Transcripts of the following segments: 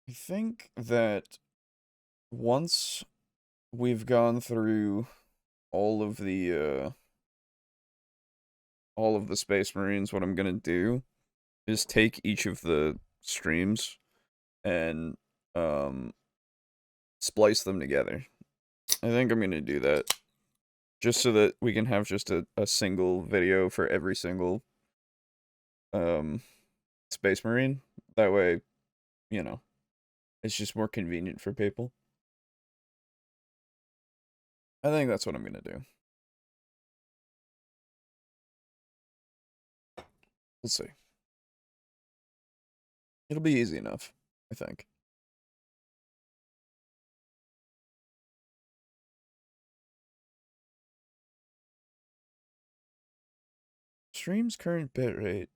I think that once we've gone through all of the Space Marines, what I'm gonna do is take each of the streams and um splice them together. I think I'm gonna do that just so that we can have just a single video for every single um Space Marine. That way, you know, it's just more convenient for people. I think that's what I'm gonna do. We'll see. It'll be easy enough, I think. Stream's current bitrate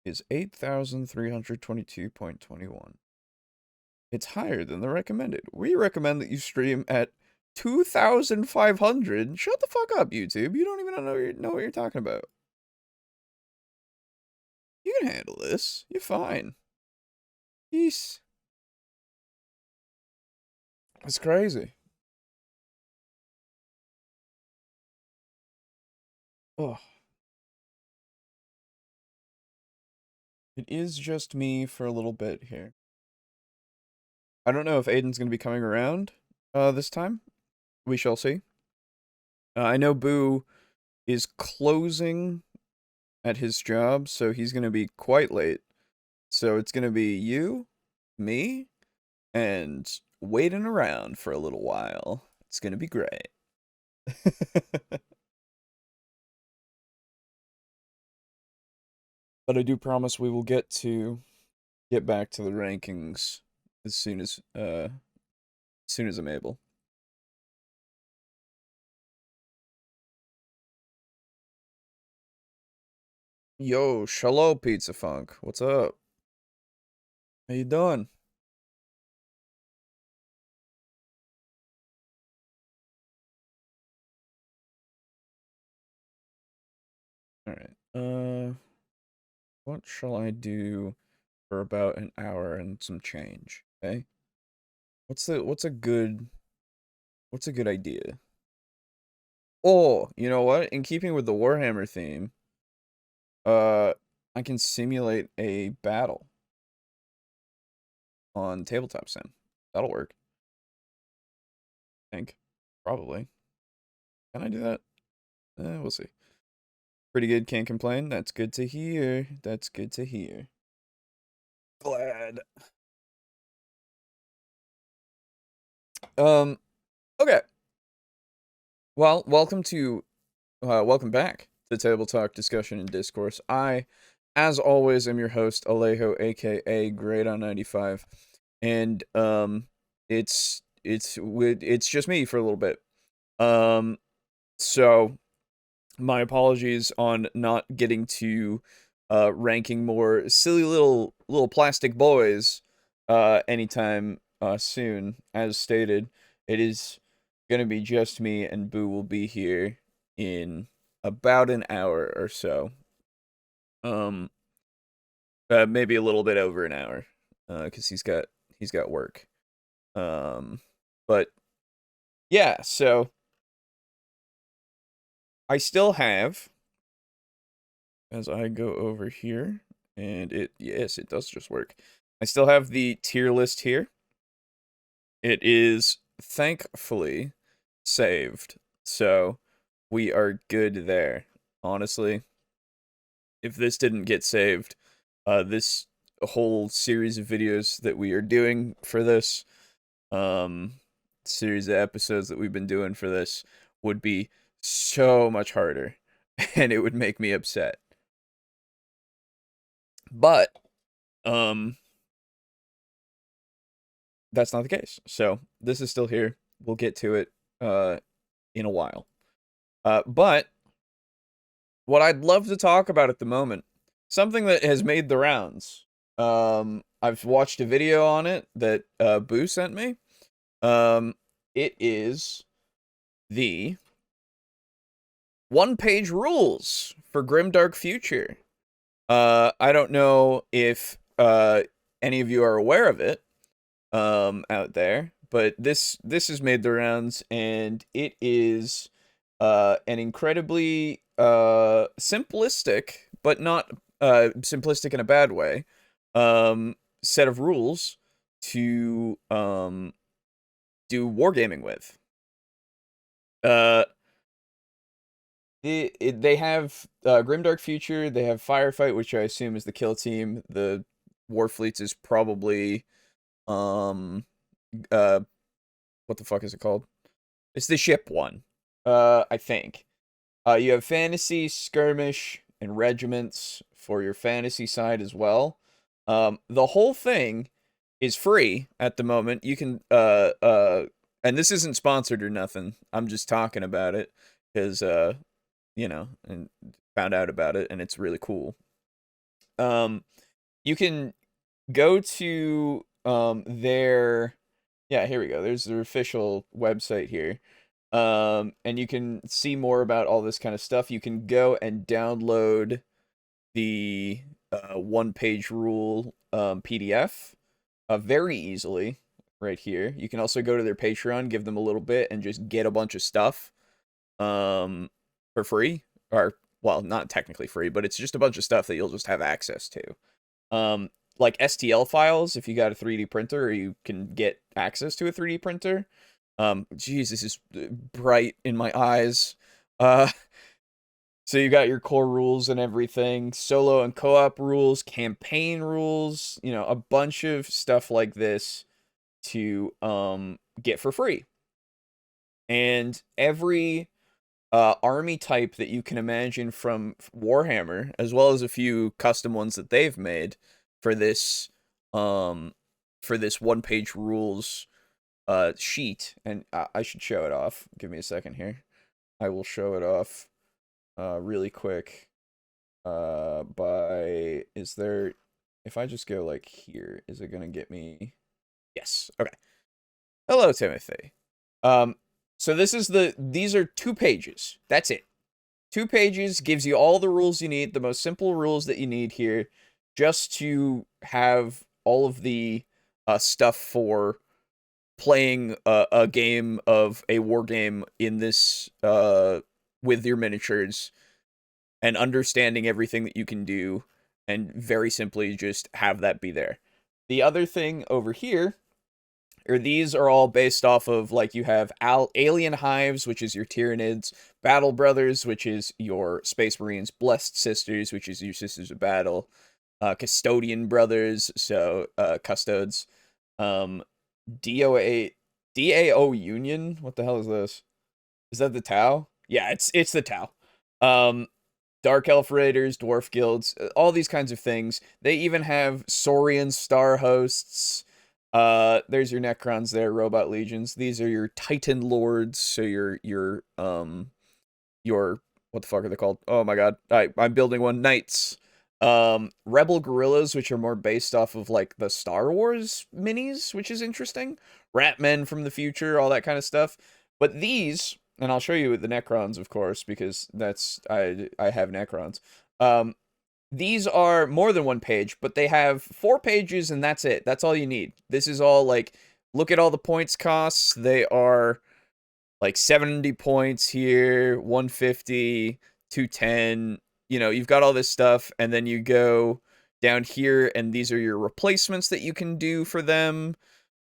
is 8,322.21. It's higher than the recommended. We recommend that you stream at 2,500. Shut the fuck up, YouTube. You don't even know what you're talking about. You can handle this. You're fine. Peace. It's crazy. Oh. It is just me for a little bit here. I don't know if Aiden's going to be coming around this time. We shall see. I know Boo is closing at his job, so he's going to be quite late. So it's going to be you, me, and waiting around for a little while. It's going to be great. But I do promise we will get back to the rankings as soon as I'm able. Yo, Shalom Pizza Funk. What's up? How you doing? Alright. What shall I do for about an hour and some change? Okay? What's a good idea? Oh, you know what? In keeping with the Warhammer theme, I can simulate a battle on tabletop sim. That'll work. I think. Probably. Can I do that? We'll see. Pretty good, can't complain. That's good to hear. That's good to hear. Glad. Okay. Well, welcome back to Table Talk Discussion and Discourse. I, as always, am your host, Alejo, aka Great on 95. And it's just me for a little bit. So my apologies on not getting to ranking more silly little plastic boys anytime soon. As stated, it is gonna be just me, and Boo will be here in about an hour or so. Um, maybe a little bit over an hour, because he's got work. But yeah, so I still have, as I go over here, and yes, it does just work. I still have the tier list here. It is thankfully saved, so we are good there. Honestly, if this didn't get saved, this whole series of videos that we are doing for this, series of episodes that we've been doing for this would be so much harder, and it would make me upset. But, that's not the case. So this is still here. We'll get to it in a while. But what I'd love to talk about at the moment, something that has made the rounds. I've watched a video on it that Boo sent me. It is the one-page rules for Grimdark Future. I don't know if any of you are aware of it, out there. But this has made the rounds, and it is an incredibly simplistic, but not simplistic in a bad way, set of rules to do wargaming with. They have Grimdark Future, they have Firefight, which I assume is the kill team. The Warfleets is probably um uh what the fuck is it called? It's the ship one. I think. You have Fantasy, Skirmish, and Regiments for your fantasy side as well. The whole thing is free at the moment. You can and this isn't sponsored or nothing. I'm just talking about it because and found out about it and it's really cool. You can go to their yeah, here we go. There's their official website here. And you can see more about all this kind of stuff. You can go and download the one-page rule PDF very easily right here. You can also go to their Patreon, give them a little bit, and just get a bunch of stuff for free. Or, well, not technically free, but it's just a bunch of stuff that you'll just have access to. Like STL files, if you got a 3D printer, or you can get access to a 3D printer. Geez, this is bright in my eyes. So you got your core rules and everything, solo and co-op rules, campaign rules, a bunch of stuff like this to get for free. And every army type that you can imagine from Warhammer, as well as a few custom ones that they've made for this one-page rules sheet. And I should show it off. Give me a second here. I will show it off really quick. If I just go like here, is it gonna get me? Yes. Okay. Hello, Timothy. So these are 2 pages. That's it. 2 pages gives you all the rules you need, the most simple rules that you need here, just to have all of the stuff for playing a game of a war game in this with your miniatures and understanding everything that you can do, and very simply just have that be there. The other thing over here, or these are all based off of, like, you have Alien Hives, which is your Tyranids, Battle Brothers, which is your Space Marines, Blessed Sisters, which is your Sisters of Battle, Custodian Brothers, so Custodes, DAO Union. What the hell is this? Is that the Tau? Yeah, it's the Tau. Dark Elf Raiders, Dwarf Guilds, all these kinds of things. They even have Saurian Star Hosts. There's your Necrons there, Robot Legions. These are your Titan Lords, so your what the fuck are they called? Oh my god. I'm building one. Knights. Rebel Guerrillas, which are more based off of like the Star Wars minis, which is interesting. Rat Men from the future, all that kind of stuff. But these, and I'll show you the Necrons, of course, because I have Necrons. These are more than 1 page, but they have 4 pages, and that's it. That's all you need. This is all like, look at all the points costs. They are like 70 points here, 150, 210. You've got all this stuff, and then you go down here, and these are your replacements that you can do for them.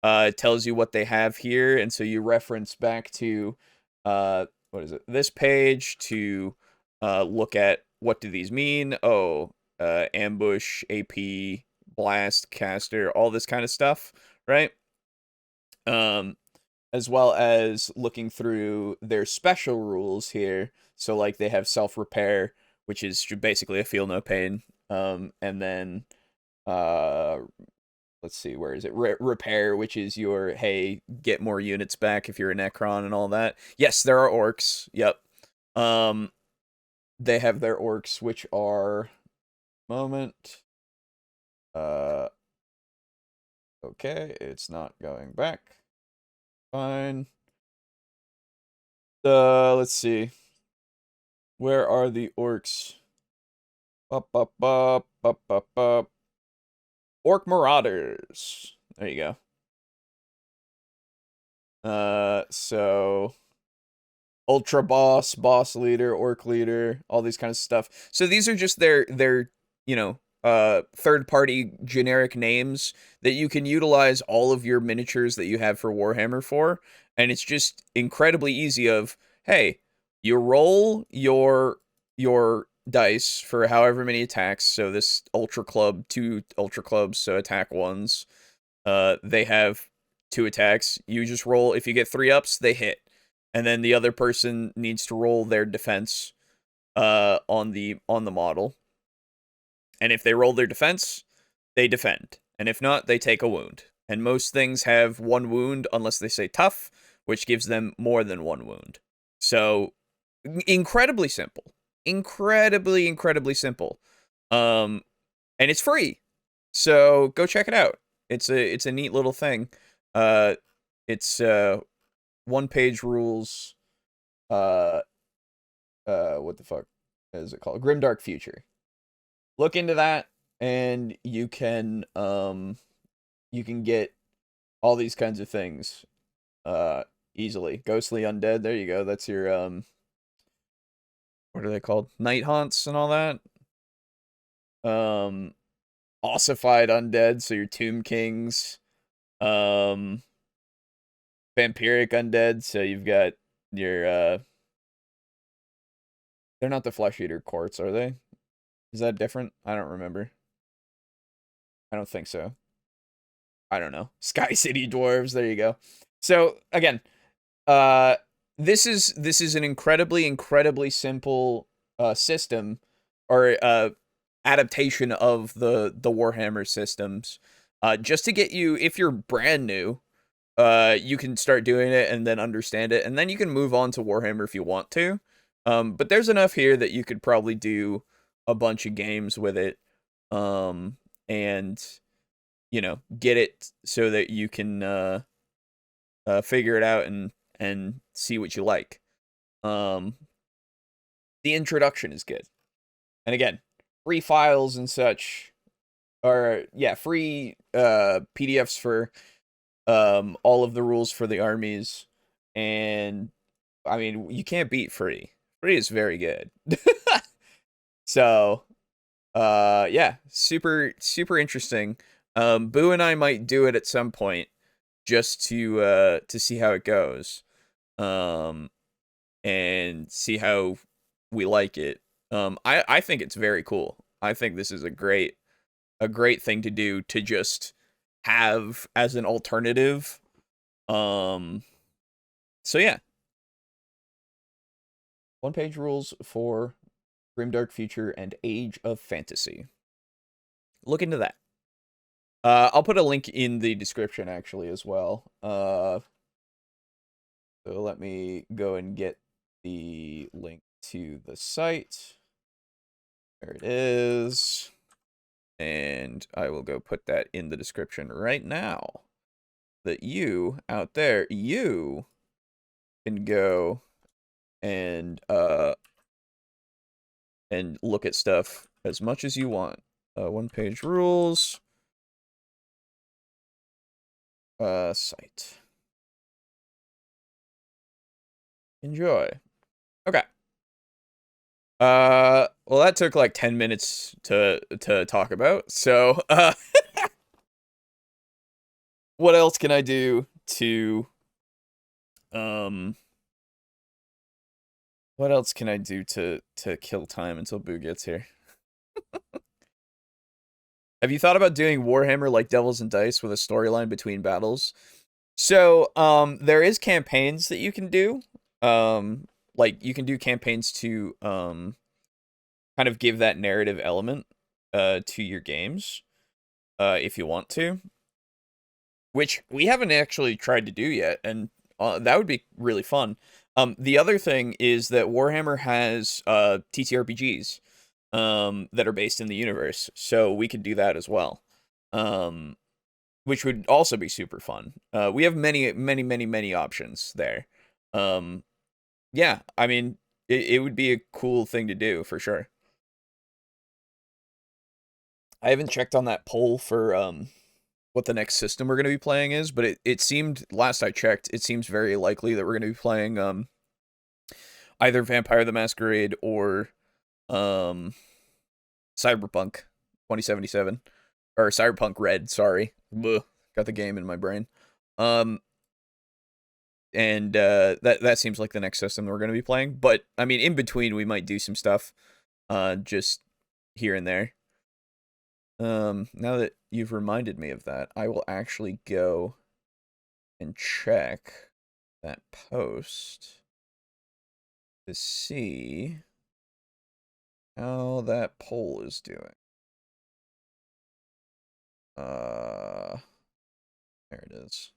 It tells you what they have here, and so you reference back to what is it? This page to look at what do these mean. Oh, ambush, AP, blast, caster, all this kind of stuff, right? As well as looking through their special rules here. So like they have self-repair, which is basically a feel no pain. And then let's see, where is it? Repair, which is your, hey, get more units back if you're a Necron and all that. Yes, there are orcs. Yep. They have their orcs, which are moment. Okay, it's not going back. Fine. Let's see. Where are the orcs? Up, up, up, up, up, up. Orc Marauders. There you go. So ultra boss, boss leader, orc leader, all these kind of stuff. So these are just their third party generic names that you can utilize all of your miniatures that you have for Warhammer for, and it's just incredibly easy of, hey, you roll your dice for however many attacks. So this ultra club, 2 ultra clubs, so attack ones. They have 2 attacks. You just roll. If you get 3 ups, they hit, and then the other person needs to roll their defense on the model. And if they roll their defense, they defend. And if not, they take a wound. And most things have 1 wound unless they say tough, which gives them more than 1 wound. So incredibly simple. Incredibly simple. And it's free. So go check it out. It's a neat little thing. It's 1-page rules. What the fuck is it called? Grimdark Future. Look into that, and you can get all these kinds of things easily. Ghostly undead, there you go. That's your what are they called? Night haunts and all that. Ossified undead, so your tomb kings. Vampiric undead, so you've got your they're not the flesh eater courts, are they? Is that different? I don't remember. I don't think so. I don't know. Sky City dwarves, there you go. So again, this is an incredibly simple system, or adaptation of the Warhammer systems, just to get you, if you're brand new, you can start doing it and then understand it, and then you can move on to Warhammer if you want to. But there's enough here that you could probably do a bunch of games with it, and get it so that you can figure it out and see what you like. The introduction is good, and again, free files and such, or free PDFs for all of the rules for the armies, and I mean, you can't beat free. Free is very good. So yeah, super interesting. Boo and I might do it at some point just to see how it goes, and see how we like it. I think it's very cool. I think this is a great thing to do, to just have as an alternative. So yeah, 1-page rules for Grimdark Future and Age of Fantasy. Look into that. I'll put a link in the description actually as well. So let me go and get the link to the site. There it is. And I will go put that in the description right now. That you out there, you can go and look at stuff as much as you want. 1-page rules. Site. Enjoy. Okay. Well, that took like 10 minutes to talk about. So, what else can I do to what else can I do to kill time until Boo gets here? Have you thought about doing Warhammer like Devils and Dice with a storyline between battles? So, there is campaigns that you can do. Like you can do campaigns to kind of give that narrative element to your games, if you want to, which we haven't actually tried to do yet, and that would be really fun. The other thing is that Warhammer has TTRPGs that are based in the universe, so we could do that as well, which would also be super fun. We have many options there. Yeah, I mean, it would be a cool thing to do for sure. I haven't checked on that poll for what the next system we're going to be playing is, but it seemed, last I checked, it seems very likely that we're going to be playing either Vampire the Masquerade or Cyberpunk 2077, or Cyberpunk Red, sorry. Ugh, got the game in my brain. And that seems like the next system we're going to be playing, but I mean, in between we might do some stuff just here and there. Now that you've reminded me of that, I will actually go and check that post to see how that poll is doing. There it is.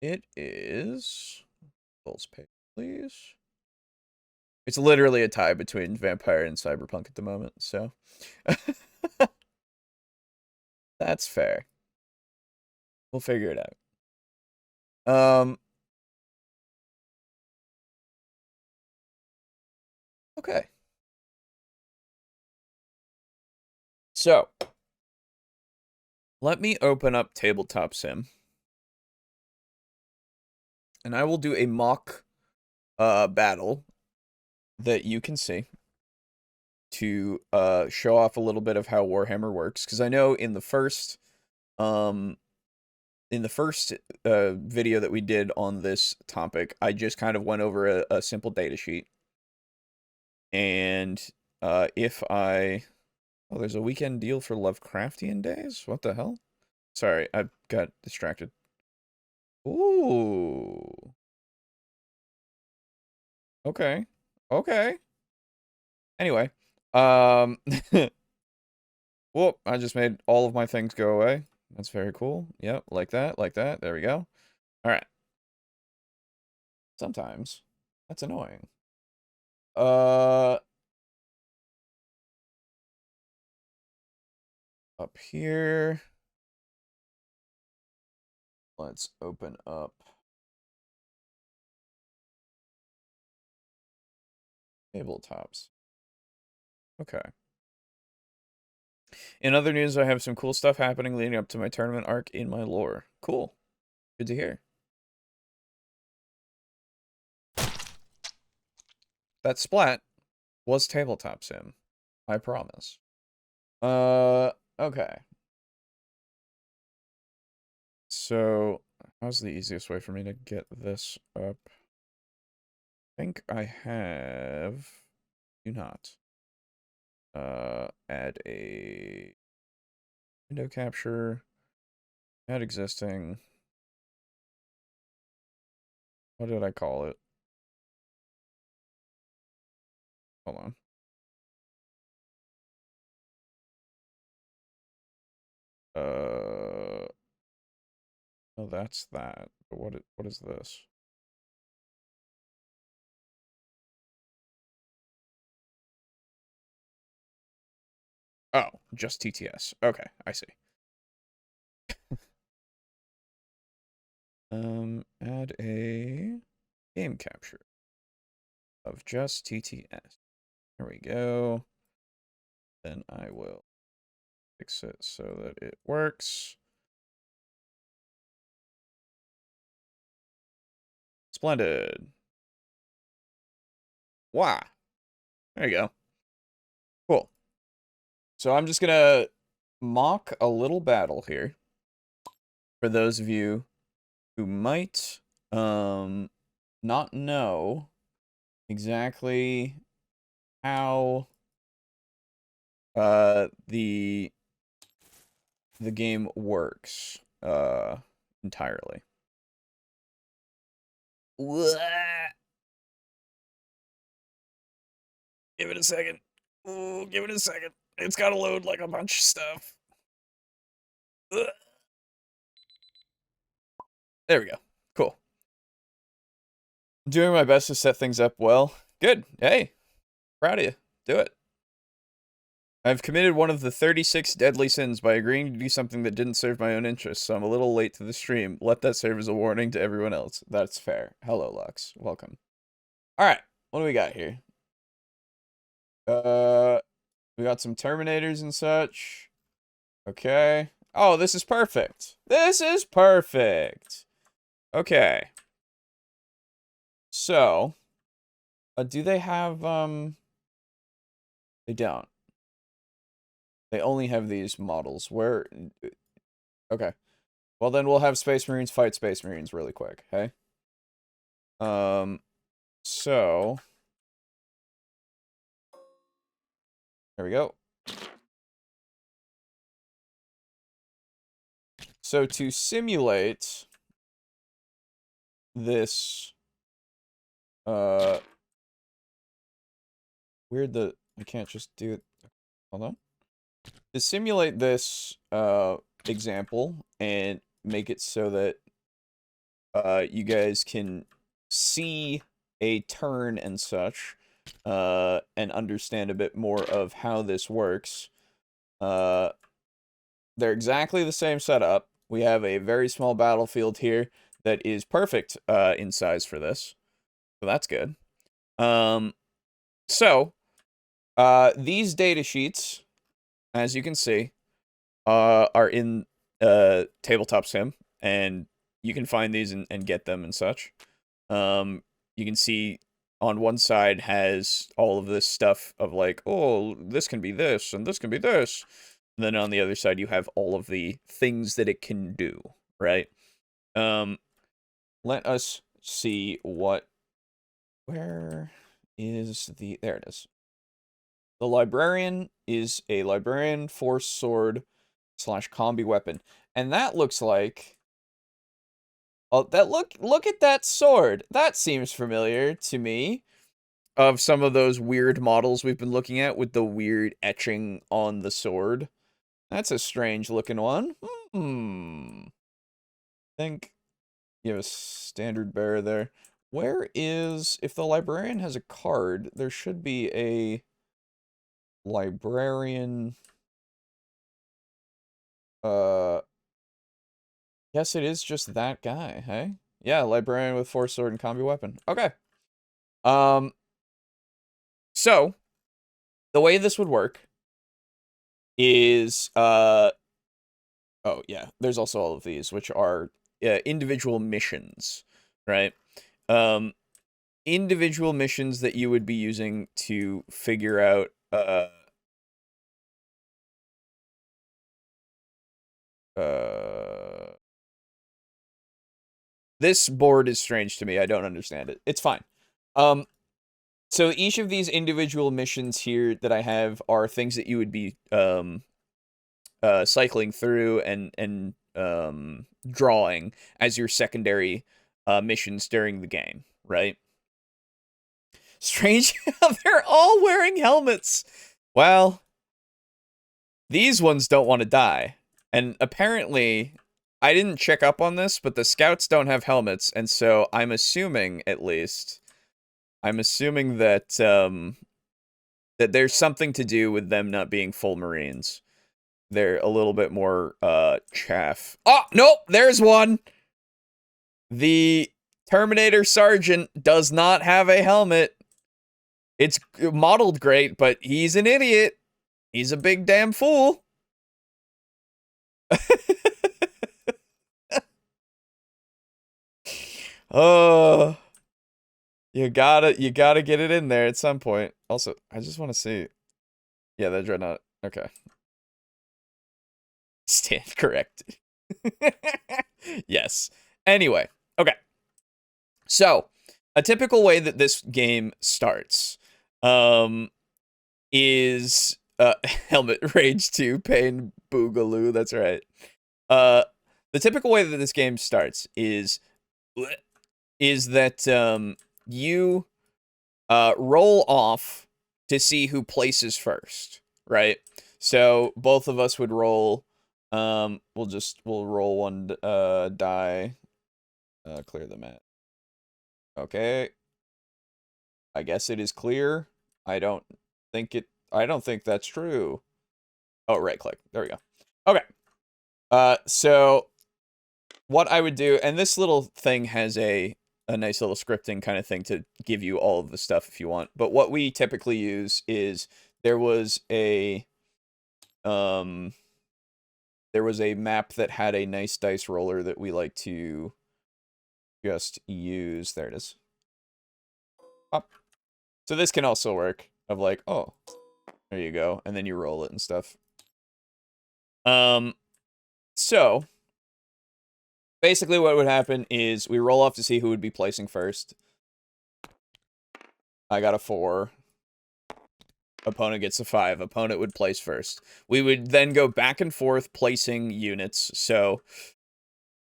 It is. Polls page, please. It's literally a tie between Vampire and Cyberpunk at the moment, so that's fair. We'll figure it out. Okay. So, let me open up Tabletop Sim. And I will do a mock battle that you can see to show off a little bit of how Warhammer works, because I know in the first video that we did on this topic, I just kind of went over a simple data sheet. And if I... Oh, there's a weekend deal for Lovecraftian days? What the hell? Sorry, I got distracted. Ooh. Okay. Okay. Anyway. Whoop, I just made all of my things go away. That's very cool. Yep, like that, like that. There we go. Alright. Sometimes. That's annoying. Up here. Let's open up tabletops. Okay. In other news, I have some cool stuff happening leading up to my tournament arc in my lore. Cool. Good to hear. That splat was Tabletop Sim. I promise. Okay. So, how's the easiest way for me to get this up? I think I have... Do not. Add a window capture. Add existing. What did I call it? Hold on. Oh, that's that. But what is this? Oh, just TTS. Okay, I see. Add a game capture of just TTS. There we go. Then I will fix it so that it works. Splendid. Wow. There you go. Cool. So I'm just gonna mock a little battle here for those of you who might not know exactly how the game works entirely. Give it a second. Ooh, give it a second. It's gotta load like a bunch of stuff. There we go. Cool. I'm doing my best to set things up well. Good. Hey, proud of you. Do it. I've committed one of the 36 deadly sins by agreeing to do something that didn't serve my own interests, so I'm a little late to the stream. Let that serve as a warning to everyone else. That's fair. Hello, Lux. Welcome. Alright. what do we got here? We got some Terminators and such. Okay. Oh, this is perfect. This is perfect. Okay. So, do they have, they don't. They only have these models. Where, okay. Well, then we'll have Space Marines fight Space Marines really quick, okay? So, there we go. So to simulate this, weird that I can't just do it. Hold on. To simulate this, example and make it so that, you guys can see a turn and such, and understand a bit more of how this works. They're exactly the same setup. We have a very small battlefield here that is perfect in size for this. So that's good. These data sheets, as you can see, are in Tabletop Sim, and you can find these and get them and such. You can see on one side has all of this stuff of like, oh, this can be this, and this can be this. And then on the other side, you have all of the things that it can do, right? Let us see what... Where is the... There it is. The Librarian is a Librarian Force Sword / Combi Weapon. And that looks like... Oh, look at that sword. That seems familiar to me. Of some of those weird models we've been looking at with the weird etching on the sword. That's a strange looking one. I think you have a standard bearer there. Where is... If the Librarian has a card, there should be a Librarian... Yes, it is just that guy, hey? Yeah, Librarian with Force Sword and Combi Weapon. Okay. So, the way this would work is, oh, yeah, there's also all of these, which are individual missions, right? Individual missions that you would be using to figure out, this board is strange to me. I don't understand it. It's fine. So each of these individual missions here that I have are things that you would be cycling through and drawing as your secondary missions during the game, right? Strange how they're all wearing helmets. Well, these ones don't want to die. And apparently, I didn't check up on this, but the scouts don't have helmets, and so I'm assuming, at least, that that there's something to do with them not being full Marines. They're a little bit more chaff. Oh, nope, there's one. The Terminator Sergeant does not have a helmet. It's modeled great, but he's an idiot. He's a big damn fool. Oh, you gotta get it in there at some point. Also, I just want to see. Yeah, that Dreadnought. Okay. Stand corrected. Yes. Anyway, okay. So, a typical way that this game starts is Helmet Rage 2, Pain Boogaloo, that's right. The typical way that this game starts is that you roll off to see who places first, right? So both of us would roll. We'll roll one die. Clear the map. Okay. I guess it is clear. I don't think that's true. Oh, right click. There we go. Okay. So what I would do, and this little thing has a a nice little scripting kind of thing to give you all of the stuff if you want. But what we typically use is there was a map that had a nice dice roller that we like to just use. There it is. Pop. So this can also work of like, oh, there you go, and then you roll it and stuff. So basically what would happen is we roll off to see who would be placing first. I got a 4. Opponent gets a 5. Opponent would place first. We would then go back and forth placing units. So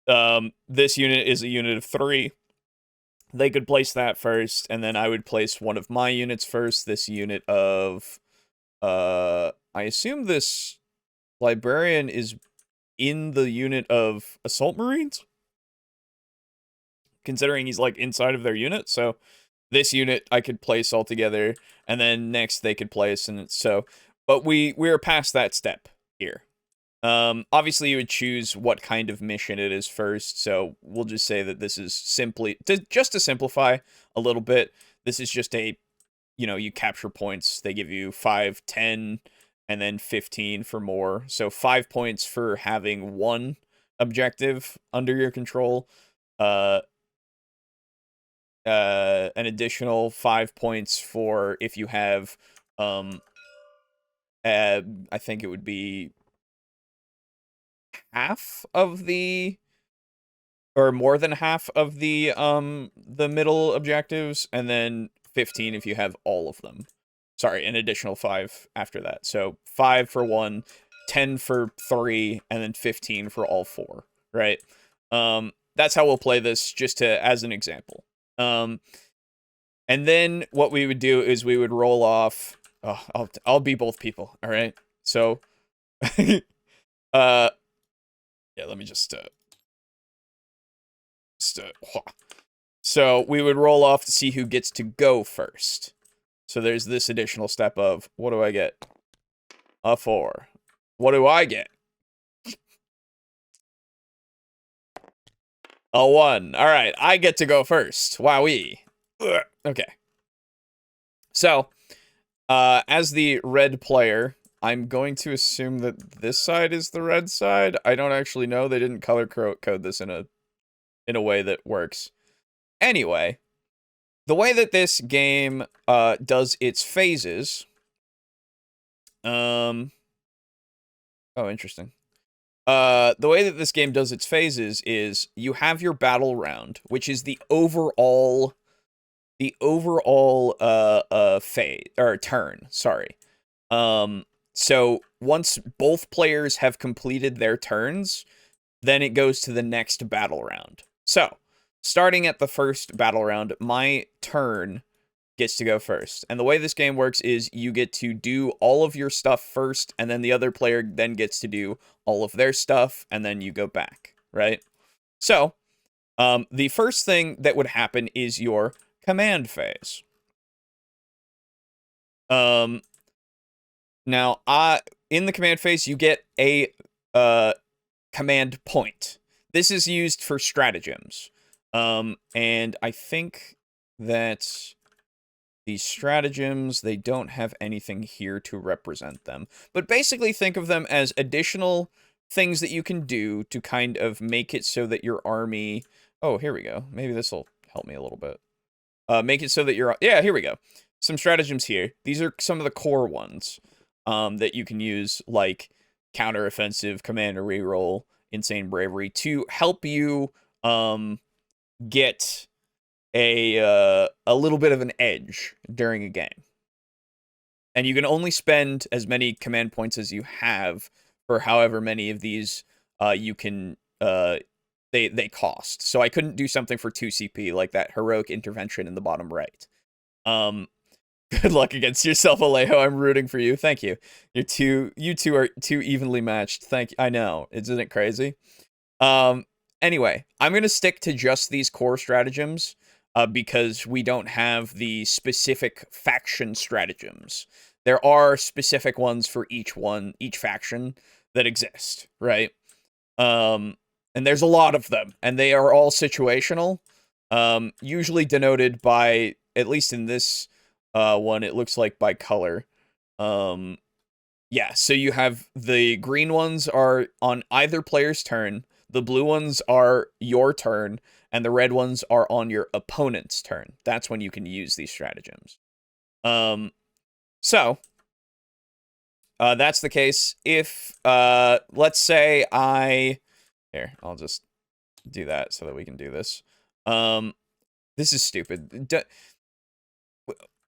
this unit is a unit of 3. They could place that first, and then I would place one of my units first. This unit of I assume this librarian is in the unit of assault marines, considering he's like inside of their unit. So this unit I could place all together, and then next they could place, and so, but we're past that step here. Obviously you would choose what kind of mission it is first, so we'll just say that this is simply, just to simplify a little bit, this is just a, you capture points. They give you 5, 10, and then 15 for more. So 5 points for having one objective under your control. An additional 5 points for if you have, I think it would be half of the, or more than half of the middle objectives, and then 15 if you have all of them. Sorry, an additional 5 after that. So 5 for 1, 10 for 3, and then 15 for all 4, right? That's how we'll play this, just as an example. And then what we would do is we would roll off. Oh, I'll be both people. All right. So, yeah. Let me just So we would roll off to see who gets to go first. So there's this additional step of, what do I get? A 4. What do I get? A 1. All right, I get to go first. Wowee. Okay. So, as the red player, I'm going to assume that this side is the red side. I don't actually know. They didn't color code this in a way that works. Anyway, the way that this game does its phases. Oh, interesting. The way that this game does its phases is you have your battle round, which is the overall phase or turn, sorry. So once both players have completed their turns, then it goes to the next battle round. So, starting at the first battle round, my turn gets to go first. And the way this game works is you get to do all of your stuff first, and then the other player then gets to do all of their stuff, and then you go back, right? So, the first thing that would happen is your command phase. Now, in the command phase, you get a command point. This is used for stratagems. And I think that these stratagems, they don't have anything here to represent them. But basically think of them as additional things that you can do to kind of make it so that your army... Oh, here we go. Maybe this will help me a little bit. Make it so that your... Yeah, here we go. Some stratagems here. These are some of the core ones that you can use, like counteroffensive, commander reroll, insane bravery, to help you get a little bit of an edge during a game. And you can only spend as many command points as you have for however many of these you can they cost. So I couldn't do something for 2 CP like that heroic intervention in the bottom right. Good luck against yourself, Alejo. I'm rooting for you. Thank you. You two are too evenly matched. Thank you. I know. Isn't it crazy? Anyway, I'm going to stick to just these core stratagems because we don't have the specific faction stratagems. There are specific ones for each faction that exist, right? And there's a lot of them, and they are all situational. Usually denoted by, at least in this one, it looks like by color. Yeah, so you have the green ones are on either player's turn, the blue ones are your turn, and the red ones are on your opponent's turn. That's when you can use these stratagems. So that's the case. If let's say here, I'll just do that so that we can do this. This is stupid.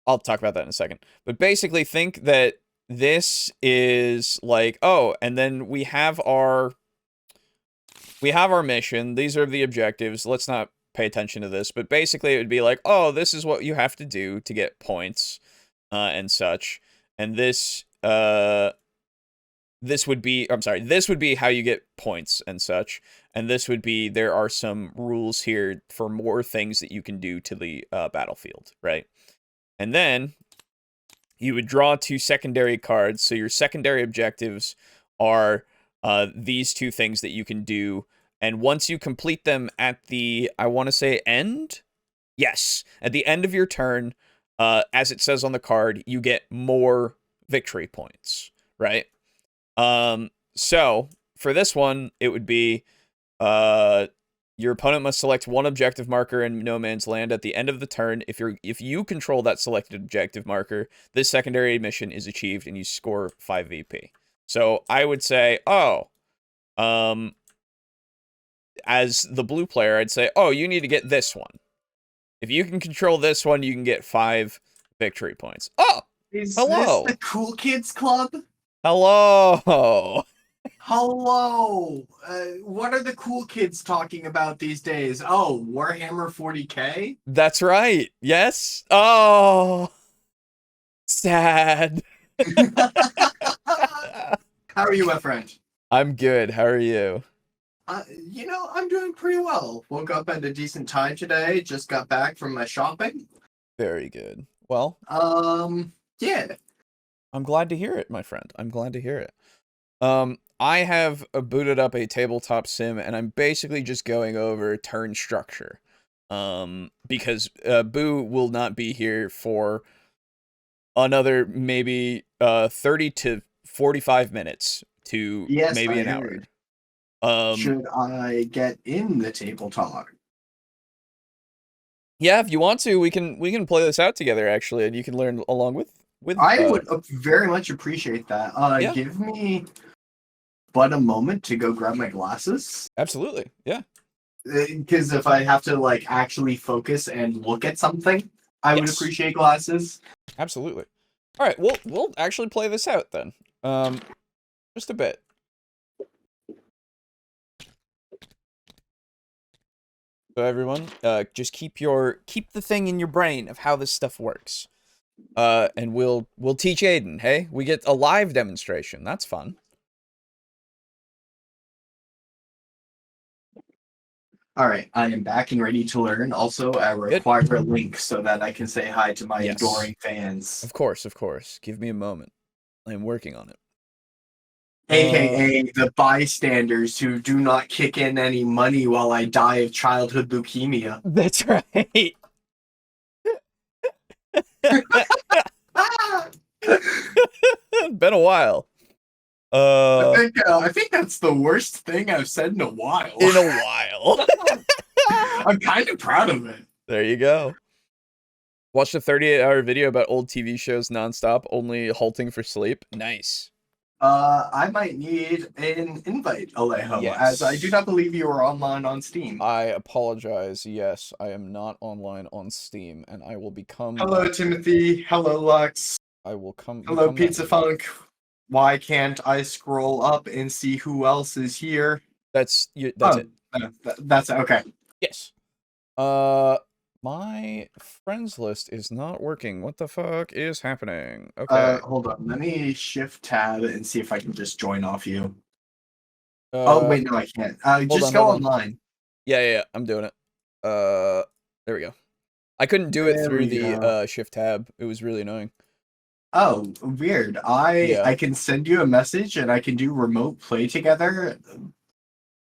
I'll talk about that in a second. But basically, think that this is like, oh, and then we have our mission. These are the objectives. Let's not pay attention to this. But basically, it would be like, oh, this is what you have to do to get points, and such. And this would be, I'm sorry, this would be how you get points and such. And this would be, there are some rules here for more things that you can do to the battlefield, right? And then you would draw 2 secondary cards. So your secondary objectives are these 2 things that you can do. And once you complete them at the, I want to say end? Yes. At the end of your turn, as it says on the card, you get more victory points, right? So for this one, it would be your opponent must select 1 objective marker in no man's land at the end of the turn. If you control that selected objective marker, this secondary mission is achieved and you score 5 VP. So I would say, as the blue player, I'd say, oh, you need to get this one. If you can control this one, you can get 5 victory points. Oh, hello. Is this the Cool Kids Club? Hello. Hello. What are the cool kids talking about these days? Oh, Warhammer 40K? That's right. Yes. Oh, sad. How are you, my friend? I'm good. How are you? I'm doing pretty well. Woke up at a decent time today. Just got back from my shopping. Very good. Well, yeah. I'm glad to hear it, my friend. I'm glad to hear it. I have booted up a tabletop sim, and I'm basically just going over turn structure. Because Boo will not be here for another maybe 30 to 45 minutes to maybe an hour. Should I get in the table talk? Yeah, if you want to, we can play this out together actually, and you can learn along with. I would very much appreciate that. Yeah. Give me but a moment to go grab my glasses. Absolutely, yeah. Because if I have to like actually focus and look at something, I would appreciate glasses. Absolutely. All right, we'll actually play this out then. Just a bit. So everyone, just keep the thing in your brain of how this stuff works. And we'll teach Aiden. Hey, we get a live demonstration. That's fun. All right, I am back and ready to learn. Also, I require a link so that I can say hi to my adoring fans. Of course. Give me a moment. I'm working on it. AKA the bystanders who do not kick in any money while I die of childhood leukemia. That's right. Been a while. I think that's the worst thing I've said in a while. I'm kind of proud of it. There you go. Watched a 38-hour video about old TV shows nonstop, only halting for sleep. Nice. I might need an invite, Alejo, as I do not believe you are online on Steam. I apologize. Yes, I am not online on Steam, and I will become... Hello, Timothy. Hello, Lux. I will come... Hello, Pizza Funk. Why can't I scroll up and see who else is here? That's it. That's okay. Yes. My friends list is not working. What the fuck is happening? Okay. Hold on. Let me shift tab and see if I can just join off you. Oh wait, no, I can't. Just go online. Yeah. I'm doing it. There we go. I couldn't do it through the shift tab. It was really annoying. Oh, weird. I can send you a message and I can do remote play together,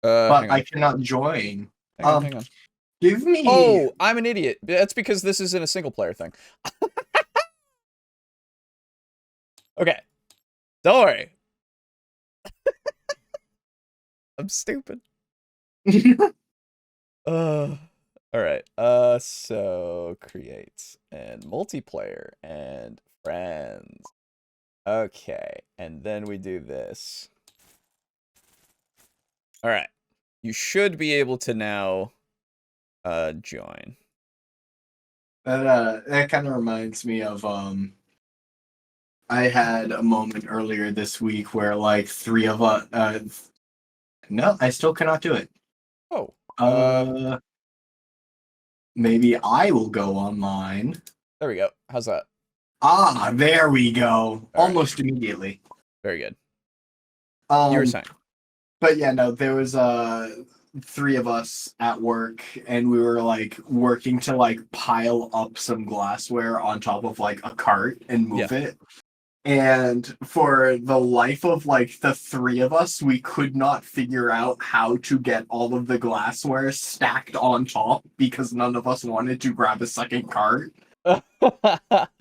but I cannot join. Hang on. Give me. Oh, I'm an idiot. That's because this isn't a single player thing. Okay. Don't worry. I'm stupid. All right. So create and multiplayer and friends. Okay, and then we do this. All right. You should be able to now join. That kind of reminds me of I had a moment earlier this week where like three of us no, I still cannot do it. Oh. Maybe I will go online. There we go. How's that? Ah, there we go. All almost immediately. Very good. You were Um saying. but yeah, no, there was three of us at work and we were like working to like pile up some glassware on top of like a cart and move it. And for the life of like the three of us, we could not figure out how to get all of the glassware stacked on top because none of us wanted to grab a second cart.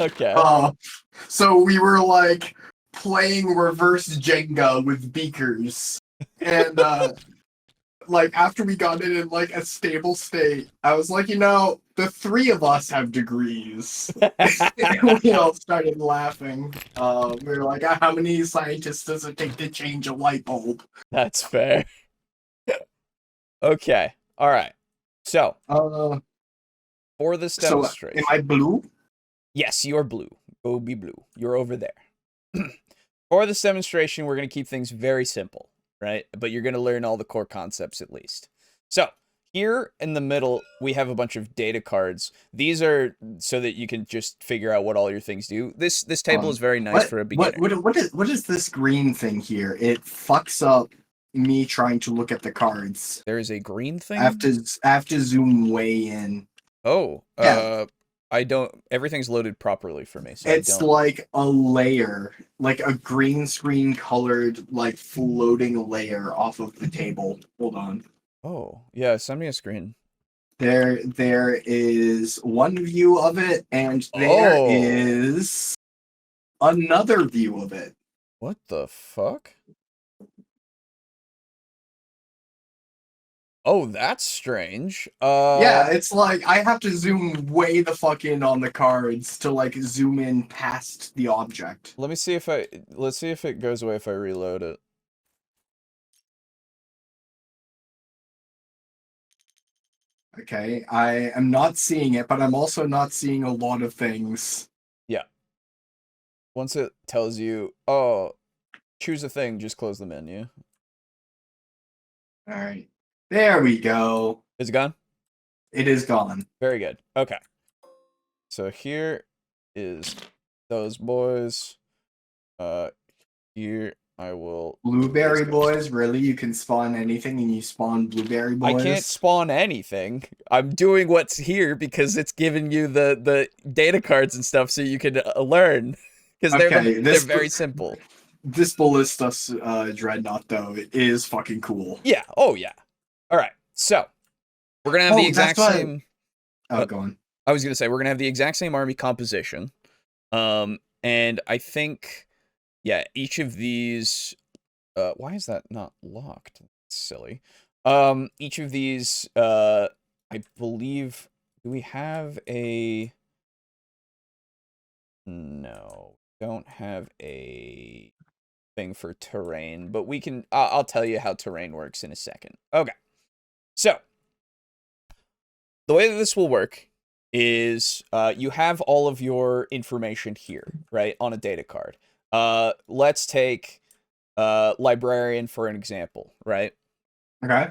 Okay. So we were like playing reverse Jenga with beakers. And like after we got it in like a stable state, I was like, the three of us have degrees. And we all started laughing. We were like, how many scientists does it take to change a light bulb? That's fair. Okay. All right. So for this demonstration. Am I blue? Yes, you're blue. Go be blue. You're over there. For this demonstration, we're going to keep things very simple, right? But you're going to learn all the core concepts at least. So here in the middle, we have a bunch of data cards. These are so that you can just figure out what all your things do. This table is very nice for a beginner. What is this green thing here? It fucks up me trying to look at the cards. There is a green thing? I have to zoom way in. Oh, yeah. I don't. Everything's loaded properly for me. So it's like a layer, like a green screen colored, like floating layer off of the table. Hold on. Oh, yeah. Send me a screen. There is one view of it, and there is another view of it. What the fuck? Oh, that's strange. Yeah, it's like I have to zoom way the fuck in on the cards to like zoom in past the object. Let's see if it goes away if I reload it. Okay, I am not seeing it, but I'm also not seeing a lot of things. Yeah. Once it tells you, oh, choose a thing, just close the menu. All right. There we go. Is it gone? It is gone. Very good. Okay. So here is those boys. Here I will... Blueberry boys? Really? You can spawn anything and you spawn blueberry boys? I can't spawn anything. I'm doing what's here because it's giving you the data cards and stuff so you can learn. Because they're very simple. This Ballistus Dreadnought, though, is fucking cool. Yeah. Oh, yeah. All right. So, we're going to have the exact same... Oh, go on. I was going to say, we're going to have the exact same army composition. And I think, yeah, each of these... why is that not locked? That's silly. Each of these, I believe... Do we have a... No. Don't have a thing for terrain, but we can... I'll tell you how terrain works in a second. Okay. So, the way that this will work is you have all of your information here, right, on a data card. Let's take librarian for an example, right? Okay.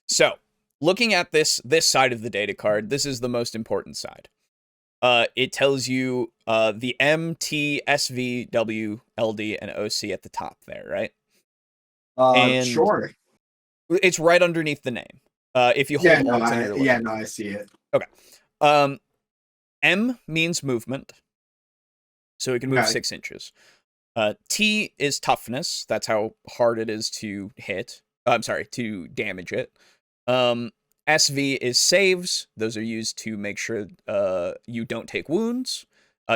So, looking at this side of the data card, this is the most important side. It tells you the M, T, S, V, W, L, D, and O, C at the top there, right? And sure. It's right underneath the name. If you hold Alt on your look. Yeah, no, I see it. Okay. M means movement, so it can move 6 inches. T is toughness. That's how hard it is to hit. I'm sorry, to damage it. SV is saves. Those are used to make sure you don't take wounds.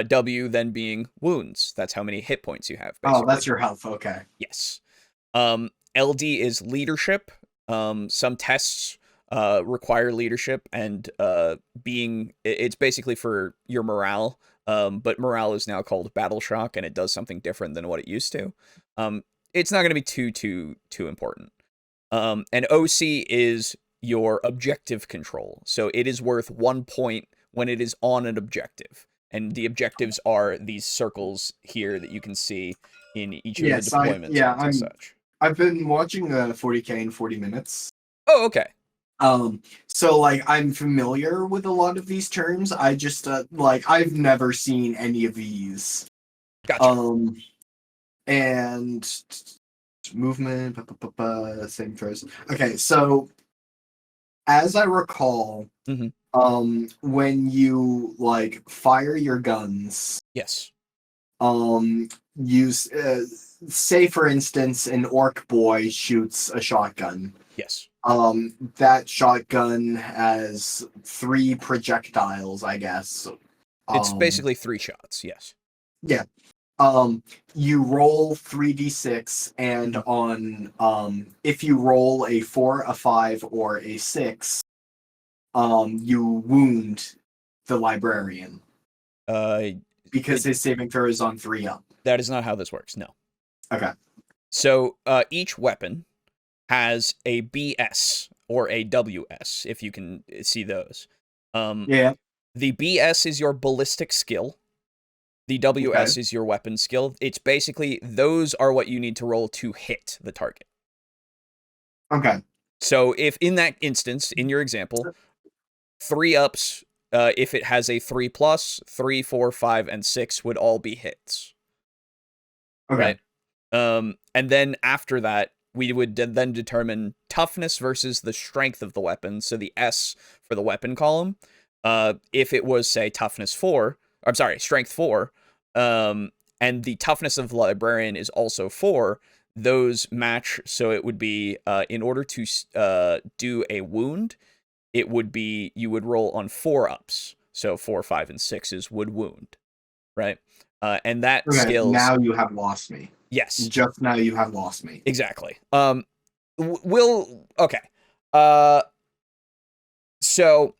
W then being wounds. That's how many hit points you have, basically. Oh, that's your health. Okay. Yes. LD is leadership. Some tests require leadership, and it's basically for your morale. But morale is now called battle shock, and it does something different than what it used to. It's not going to be too important. And OC is your objective control. So it is worth 1 point when it is on an objective. And the objectives are these circles here that you can see in each of the deployments and such. I've been watching 40K in 40 minutes. Oh, okay. So like I'm familiar with a lot of these terms. I just like I've never seen any of these. Gotcha. And movement, same throws. Okay, so as I recall, when you like fire your guns, yes, use say for instance an orc boy shoots a shotgun. Yes. That shotgun has 3 projectiles, I guess. It's basically 3 shots, yes. Yeah. You roll 3d6, and on if you roll a 4, a 5, or a 6, you wound the librarian. Because his saving throw is on 3 up. That is not how this works, no. Okay. So each weapon has a BS or a WS, if you can see those. Yeah. The BS is your ballistic skill. The WS is your weapon skill. It's basically, those are what you need to roll to hit the target. Okay. So if in that instance, in your example, 3 ups, if it has a 3+, 3, 4, 5, and 6 would all be hits. Okay. Right? And then after that, we would then determine toughness versus the strength of the weapon. So the S for the weapon column, if it was, say, strength 4, and the toughness of the librarian is also 4, those match. So it would be, in order to do a wound, it would be, you would roll on 4 ups. So 4, 5, and 6s would wound, right? And that skills. Now you have lost me. Yes. Just now you have lost me. Exactly. Okay. So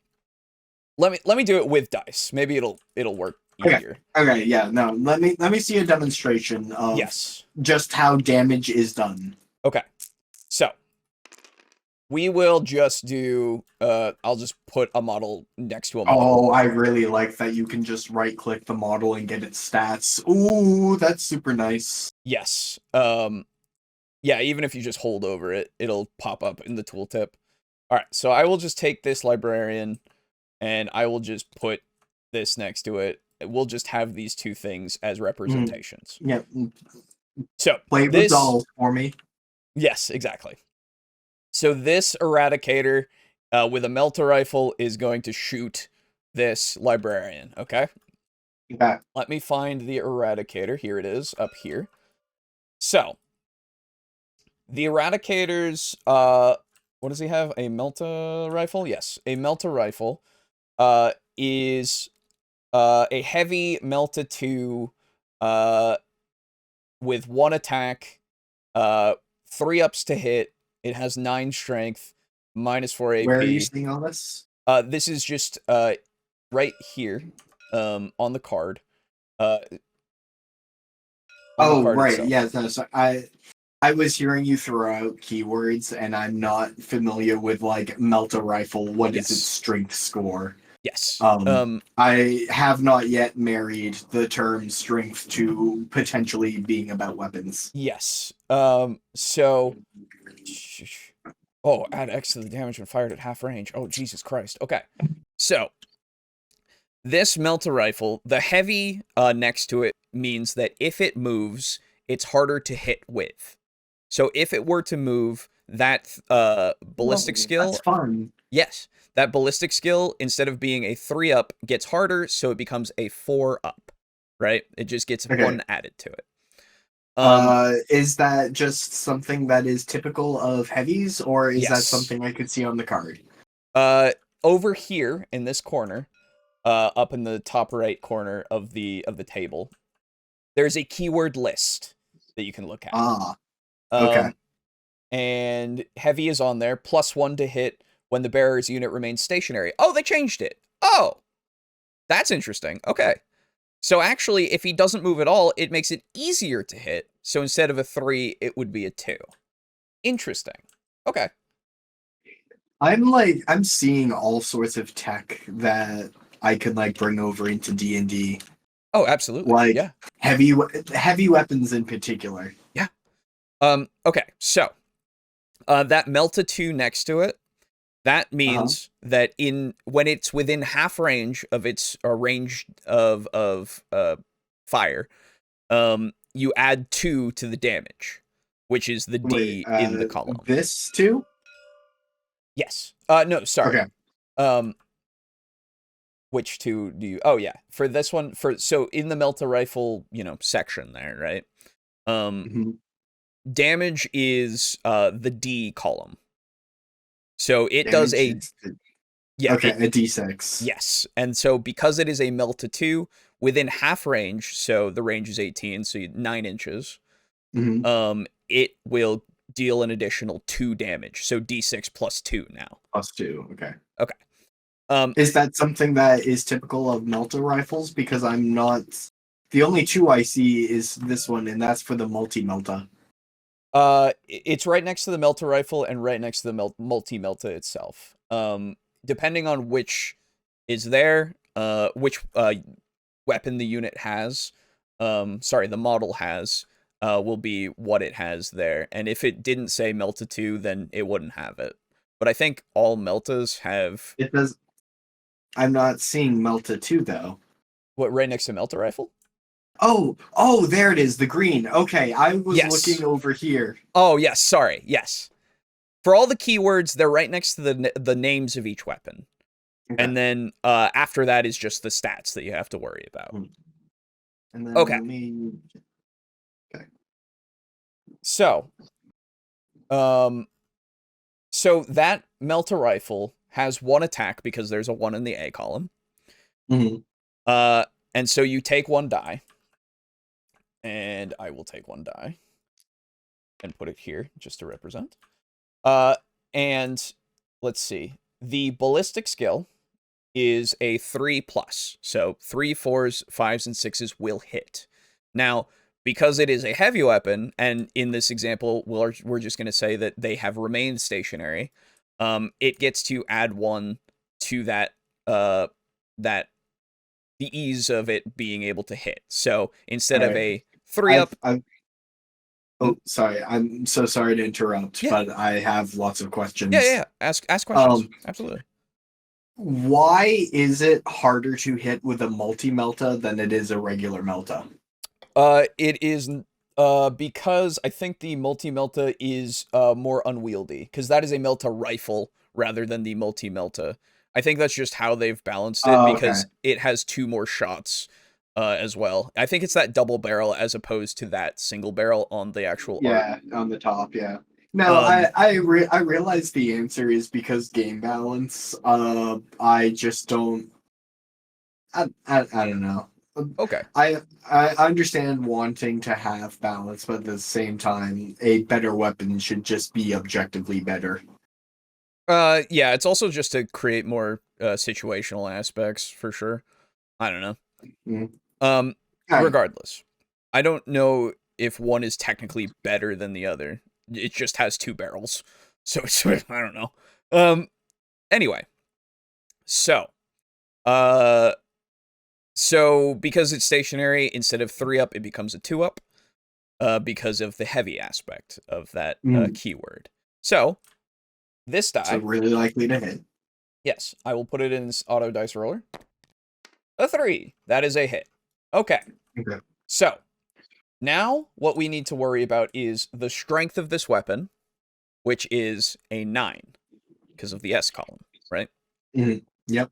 let me do it with dice. Maybe it'll work easier. Okay, yeah, no. Let me see a demonstration of just how damage is done. Okay. So we will just do I'll just put a model next to a model. Oh, I really like that you can just right click the model and get its stats. Ooh, that's super nice. Yes. Yeah, even if you just hold over it, it'll pop up in the tooltip. All right, so I will just take this librarian and I will just put this next to it. We'll just have these 2 things as representations. Yeah. So play with dolls for me. Yes, exactly. So this eradicator with a melter rifle is going to shoot this librarian, okay? Okay. Let me find the eradicator. Here it is, up here. So, the eradicator's, what does he have? A melter rifle? Yes, a melter rifle is a heavy melta 2 with 1 attack, 3 ups to hit. It has 9 strength, -4 AP. Where are you seeing all this? This is just right here on the card. Right. Itself. Yes. No, so I was hearing you throw out keywords, and I'm not familiar with like melta rifle. What is its strength score? Yes. I have not yet married the term strength to potentially being about weapons. Yes. So. Oh, add X to the damage when fired at half range. Oh, Jesus Christ. Okay. So, this melta rifle, the heavy next to it means that if it moves, it's harder to hit with. So, if it were to move, that ballistic skill... That's fun. Yes. That ballistic skill, instead of being a 3-up, gets harder, so it becomes a 4-up. Right? It just gets 1 added to it. Is that just something that is typical of heavies, or is that something I could see on the card? Over here in this corner, up in the top right corner of the table, there's a keyword list that you can look at. Ah, okay. Um, and heavy is on there, +1 to hit when the bearer's unit remains stationary. Oh, they changed it. Oh, that's interesting. Okay. So actually, if he doesn't move at all, it makes it easier to hit. So instead of a 3, it would be a 2. Interesting. Okay. I'm seeing all sorts of tech that I could like bring over into D&D. Oh, absolutely. Like Yeah. heavy weapons in particular. Yeah. Okay. So, that Melta 2 next to it, that means that when it's within half range of its range of fire, you add 2 to the damage, which is the Wait, D in the column. this too? Yes. No, sorry. Okay. Which 2 do you? Oh yeah, for this one, so in the Melta rifle, section there, right? Mhm. Damage is the D column. So it does Damage a is yeah, okay, a D6. yes. And so because it is a Melta 2 within half range, so the range is 18, so 9 inches, Mhm. it will deal an additional 2 damage. So D6 +2 now. +2. Okay. Okay. Is that something that is typical of Melta rifles? Because I'm not. The only 2 I see is this one, and that's for the multi-Melta. It's right next to the Melta rifle and right next to the multi-Melta itself. Depending on which is there, which weapon the unit has, the model has, will be what it has there. And if it didn't say Melta 2, then it wouldn't have it. But I think all Meltas have It does. I'm not seeing Melta 2 though. what right next to Melta rifle? Oh, there it is, the green. Okay, I was Yes. looking over here. Oh, yes, sorry. Yes. For all the keywords, they're right next to the names of each weapon. Okay. And then after that is just the stats that you have to worry about. And then Okay. let me. Okay. So, so that Melta rifle has 1 attack because there's a 1 in the A column. Mhm. And so you take 1 die. And I will take 1 die and put it here just to represent. And let's see. The ballistic skill is a 3+. So 3, 4s, 5s, and 6s will hit. Now, because it is a heavy weapon, and in this example, we're just going to say that they have remained stationary, it gets to add 1 to that, that the ease of it being able to hit. So instead All of right. a 3 up, I've. hmm? Oh, sorry. I'm so sorry to interrupt, Yeah, but I have lots of yeah, questions. yeah. Ask questions. Um, Absolutely. why is it harder to hit with a multi-Melta than it is a regular Melta? It is because I think the multi-melta is more unwieldy because that is a melta rifle rather than the multi-melta. I think that's just how they've balanced it Oh, okay. because it has 2 more shots as well. I think it's that double barrel as opposed to that single barrel on the actual art. Yeah, on the top, yeah. No, Um I realize the answer is because game balance. I just don't. I don't know. okay. I understand wanting to have balance, but at the same time, a better weapon should just be objectively better. Yeah, it's also just to create more situational aspects for sure. I don't know. Mm. Um All right. Regardless. I don't know if one is technically better than the other. It just has 2 barrels. So it's I don't know. Anyway. So, uh so because it's stationary instead of 3 up it becomes a 2 up because of the heavy aspect of that Mm. keyword. So, this So die, really likely to hit. yes, I will put it in this auto dice roller. A 3. That is a hit. Okay. Okay. So, now what we need to worry about is the strength of this weapon, which is a 9 because of the S column, right? Mm. Yep.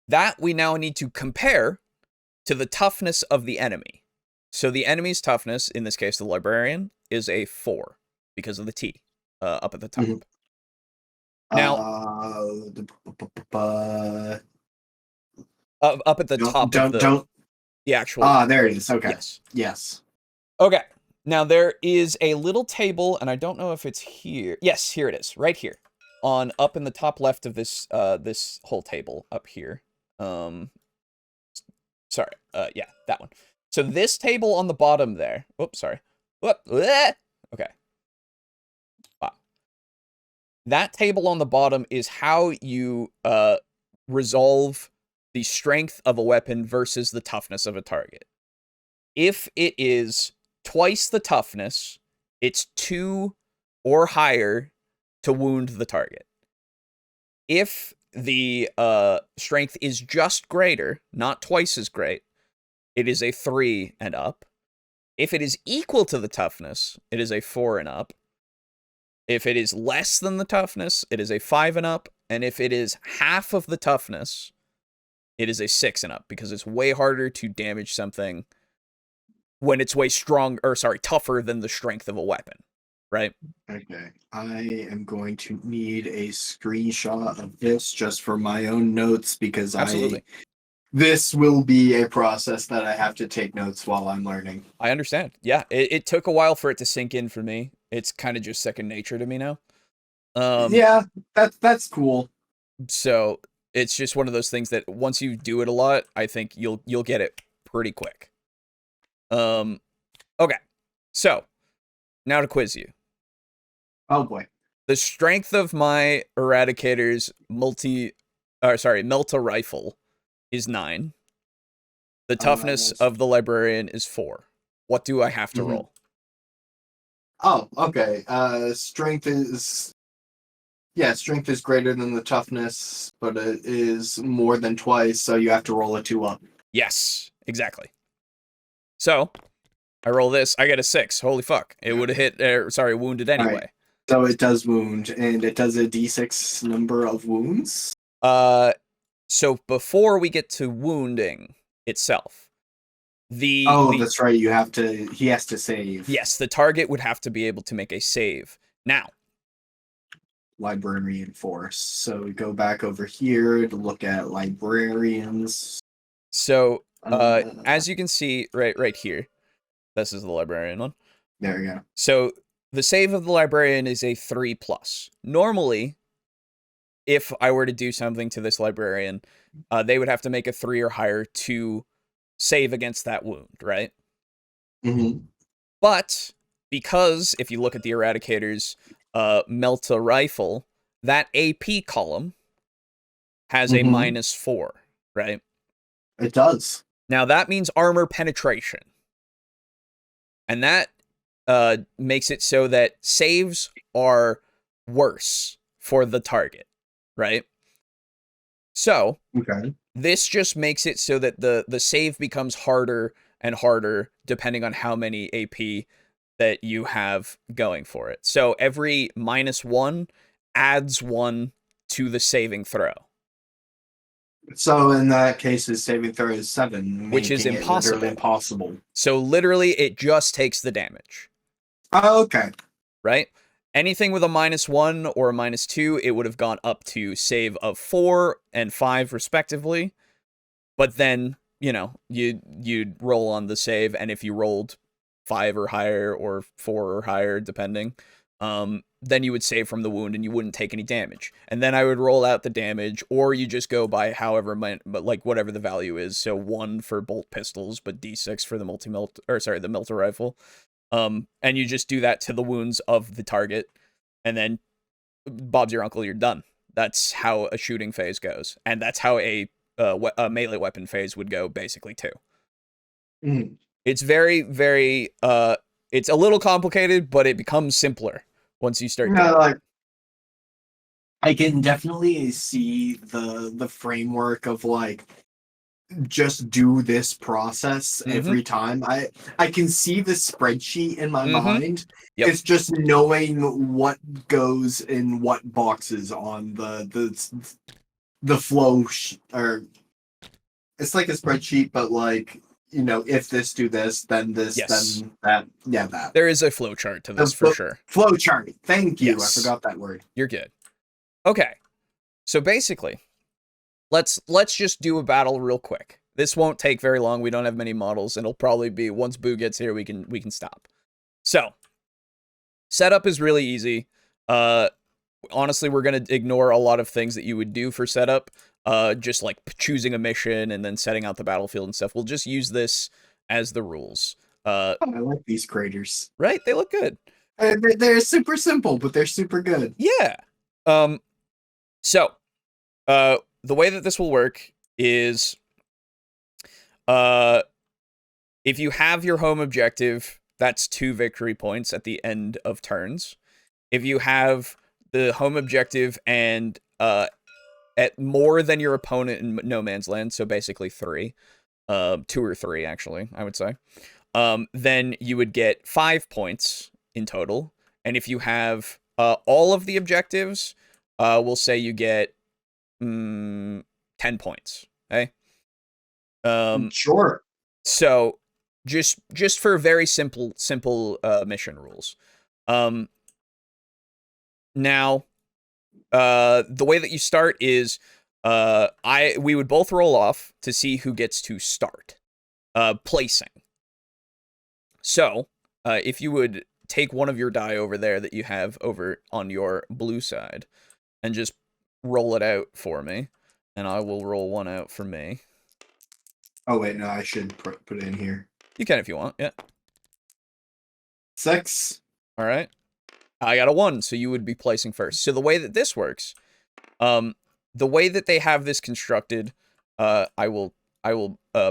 That we now need to compare to the toughness of the enemy. So the enemy's toughness, in this case the librarian, is a 4 because of the T up at the Mhm. top. Now, up at the top of don't. the actual. There it is. Okay. Yes. Yes. Okay. Now there is a little table, and I don't know if it's here. Yes, here it is, right here, on up in the top left of this this whole table up here. Sorry. Yeah, that one. So this table on the bottom there. Oops, sorry. Whoop. Okay. Wow. That table on the bottom is how you resolve the strength of a weapon versus the toughness of a target. If it is twice the toughness, it's 2 or higher to wound the target. If the strength is just greater, not twice as great, it is a 3 and up. If it is equal to the toughness, it is a 4 and up. If it is less than the toughness, it is a 5 and up. And if it is half of the toughness, it is a 6 and up, because it's way harder to damage something when it's way tougher than the strength of a weapon, right? Okay. I am going to need a screenshot of this just for my own notes, because Absolutely. this will be a process that I have to take notes while I'm learning. I understand. Yeah, it took a while for it to sink in for me. It's kind of just second nature to me now. Yeah, that's cool. So it's just one of those things that once you do it a lot, I think you'll get it pretty quick. Okay. So now to quiz you. Oh boy. The strength of my Eradicator's Melta rifle is 9. The toughness of the Librarian is 4. What do I have to roll? Oh, okay. Strength is greater than the toughness, but it is more than twice, so you have to roll a 2 up. Yes, exactly. So I roll this. I get a 6. Holy fuck! It would have wounded anyway. Right. So it does wound, and it does a d6 number of wounds. So before we get to wounding itself, that's right. He has to save. Yes, the target would have to be able to make a save. Now, librarian force. So we go back over here to look at librarians. So as you can see right here, this is the librarian one. There we go. So the save of the librarian is a 3+. Normally, if I were to do something to this librarian, they would have to make a 3 or higher to save against that wound, right? Mm-hmm. But because if you look at the Eradicator's Melta rifle, that AP column has a -4, right? It does. Now that means armor penetration. And that makes it so that saves are worse for the target, right? So, this just makes it so that the save becomes harder and harder depending on how many AP that you have going for it. So every -1 adds 1 to the saving throw. So in that case, his saving throw is 7, which is impossible. Literally impossible. So literally, it just takes the damage. Oh, okay. Right? Anything with a -1 or a -2, it would have gone up to save of 4 and 5 respectively. But then, you know, you'd roll on the save, and if you rolled 5 or higher or 4 or higher, depending, then you would save from the wound and you wouldn't take any damage. And then I would roll out the damage, or you just go by whatever the value is. So 1 for bolt pistols, but D6 for the the Melta rifle. And you just do that to the wounds of the target, and then Bob's your uncle, you're done. That's how a shooting phase goes, and that's how a melee weapon phase would go basically too. Mm. It's very, very it's a little complicated, but it becomes simpler once you start doing it. I can definitely see the framework of just do this process every time. I can see the spreadsheet in my mind. Yep. It's just knowing what goes in what boxes on the flow or it's like a spreadsheet, but if this do this, then this, then that. Yeah, that. There is a flow chart to this for sure. Flow chart. Thank you. Yes. I forgot that word. You're good. Okay, so basically, let's just do a battle real quick. This won't take very long. We don't have many models, and it'll probably be once Boo gets here, we can stop. So, setup is really easy. Honestly, we're gonna ignore a lot of things that you would do for setup. Just like choosing a mission and then setting out the battlefield and stuff. We'll just use this as the rules. Oh, I like these craters. Right? They look good. They're super simple, but they're super good. Yeah. So, the way that this will work is, if you have your home objective, that's 2 victory points at the end of turns. If you have the home objective and at more than your opponent in no man's land, so basically 3, 2 or 3 actually, I would say, then you would get 5 points in total. And if you have all of the objectives, we'll say you get 10 points. Okay. Sure. So just for very simple mission rules. Now, the way that you start is we would both roll off to see who gets to start placing. So, if you would take one of your die over there that you have over on your blue side and just roll it out for me, and I will roll one out for me. Oh wait, no, I should put it in here. You can if you want, yeah. 6. All right. I got a 1, so you would be placing first. So the way that this works, the way that they have this constructed, I will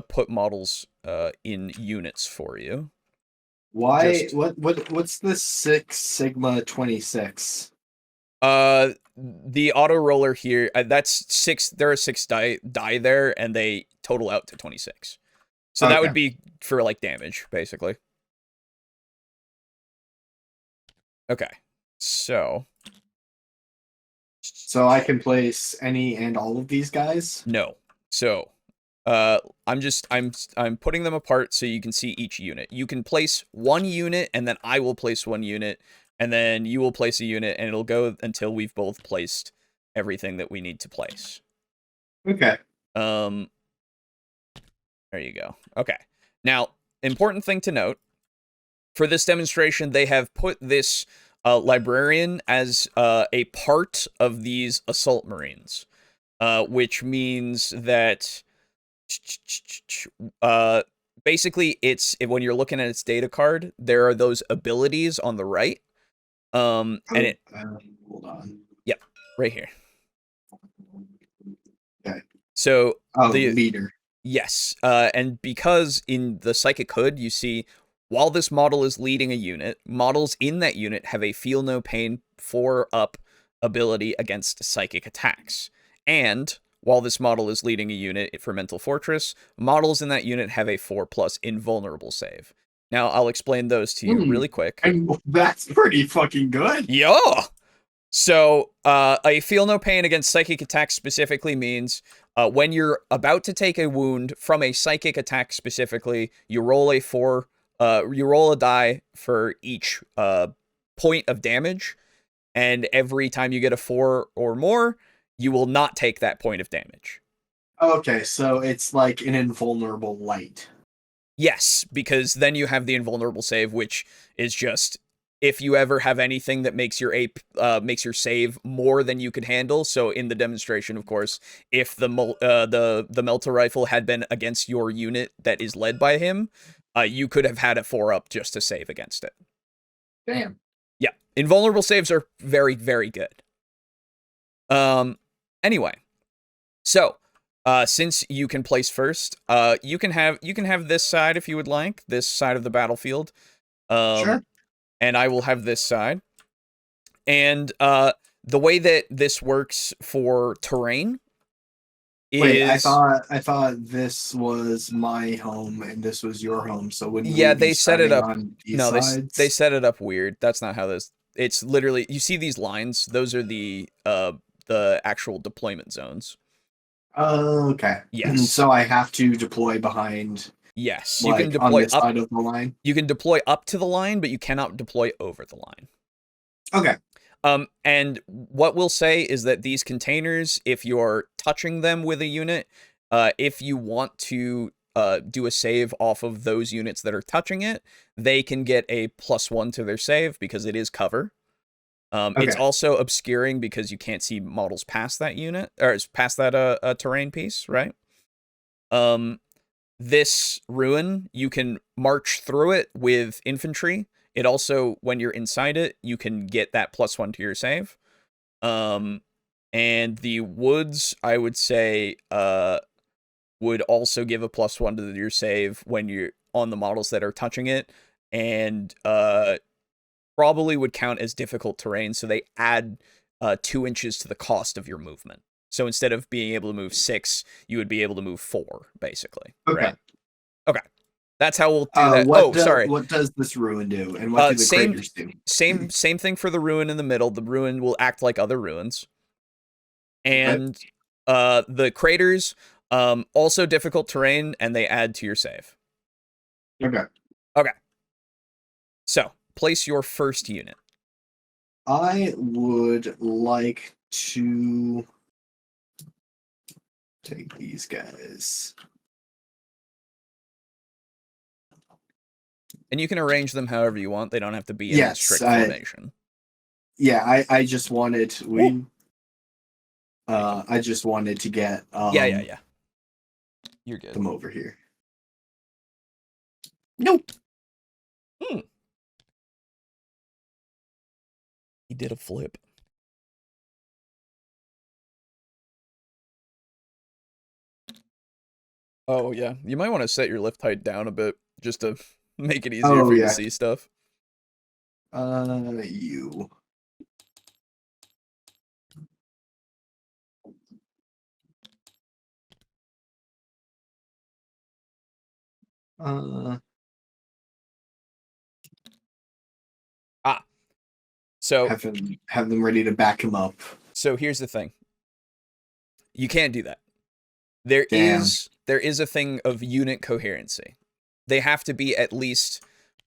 put models in units for you. Why? What's the 6 Sigma 26? The auto roller here, that's 6. There are 6 die there, and they total out to 26. So that would be for like damage, basically. Okay, so I can place any and all of these guys? No. So I'm putting them apart so you can see each unit. You can place 1 unit, and then I will place 1 unit, and then you will place a unit, and it'll go until we've both placed everything that we need to place. Okay. There you go. Okay. Now, important thing to note, for this demonstration, they have put this librarian as a part of these assault marines, which means that basically when you're looking at its data card, there are those abilities on the right, and it hold on. Yep, right here. Okay. So the leader. Yes, and because in the Psychic Hood, you see, while this model is leading a unit, models in that unit have a Feel No Pain 4-up ability against psychic attacks. And while this model is leading a unit for Mental Fortress, models in that unit have a 4+ invulnerable save. Now, I'll explain those to you really quick. And that's pretty fucking good. Yeah! So, a Feel No Pain against psychic attacks specifically means when you're about to take a wound from a psychic attack specifically, you roll a die for each point of damage, and every time you get a 4 or more, you will not take that point of damage. Okay, so it's like an invulnerable light. Yes, because then you have the invulnerable save, which is just, if you ever have anything that makes your save more than you could handle. So in the demonstration, of course, if the Melta rifle had been against your unit that is led by him, you could have had a 4-up just to save against it. Damn. Yeah, invulnerable saves are very, very good. Anyway, so since you can place first, you can have this side if you would like, this side of the battlefield. Sure. And I will have this side. And the way that this works for terrain is... Wait, I thought this was my home and this was your home. So when they set it up on these sides? They set it up weird. That's not how this. It's literally, you see these lines. Those are the actual deployment zones. Oh, okay. Yes. So I have to deploy behind. Yes, you can deploy on this side of the line. You can deploy up to the line, but you cannot deploy over the line. Okay. And what we'll say is that these containers, if you're touching them with a unit, if you want to do a save off of those units that are touching it, they can get a +1 to their save because it is cover. It's Okay. also obscuring because you can't see models past that unit, or past that terrain piece, right? This ruin, you can march through it with infantry. It also, when you're inside it, you can get that +1 to your save. And the woods, I would say, would also give a +1 to your save when you're on the models that are touching it, and probably would count as difficult terrain, so they add 2 inches to the cost of your movement. So instead of being able to move 6, you would be able to move 4, basically, Okay. right? Okay. That's how we'll do that. Oh, sorry. What does this ruin do, and what do the Same craters do? same thing for the ruin in the middle. The ruin will act like other ruins. Okay. And the craters, also difficult terrain, and they add to your save. Okay. Okay. So, place your first unit. I would like to take these guys. And you can arrange them however you want. They don't have to be in a Yes, strict formation. yeah, I just wanted I just wanted to get Yeah. You're good. them over here. Nope. He did a flip. Oh, yeah. You might want to set your lift height down a bit just to make it easier Oh for you to yeah. see stuff. You. So Have them ready to back him up. So here's the thing. You can't do that. There Damn. is a thing of unit coherency. They have to be at least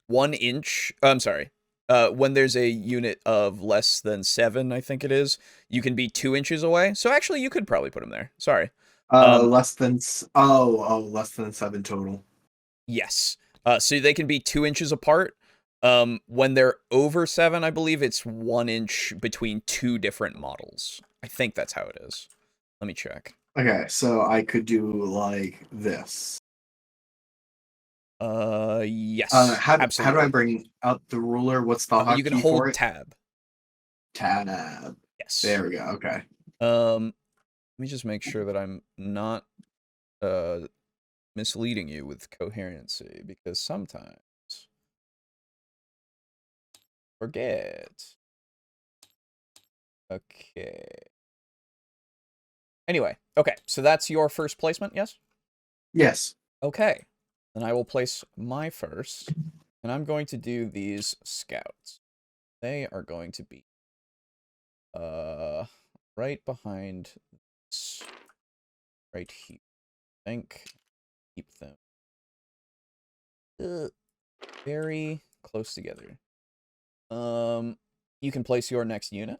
1 inch. I'm sorry. When there's a unit of less than 7, I think it is, you can be 2 inches away. So actually, you could probably put them there. Sorry. Less than less than 7 total. Yes. So they can be 2 inches apart. When they're over 7, I believe it's 1 inch between 2 different models. I think that's how it is. Let me check. Okay, so I could do like this. Yes. How Absolutely. do I bring out the ruler? What's the You can hotkey for hold it? tab. Tab. Yes. There we go. Okay. Let me just make sure that I'm not misleading you with coherency, because sometimes forget. Okay. Anyway, okay, so that's your first placement, yes? Yes. Okay. Then I will place my first, and I'm going to do these scouts. They are going to be right behind this, right here. I think keep them very close together. You can place your next unit.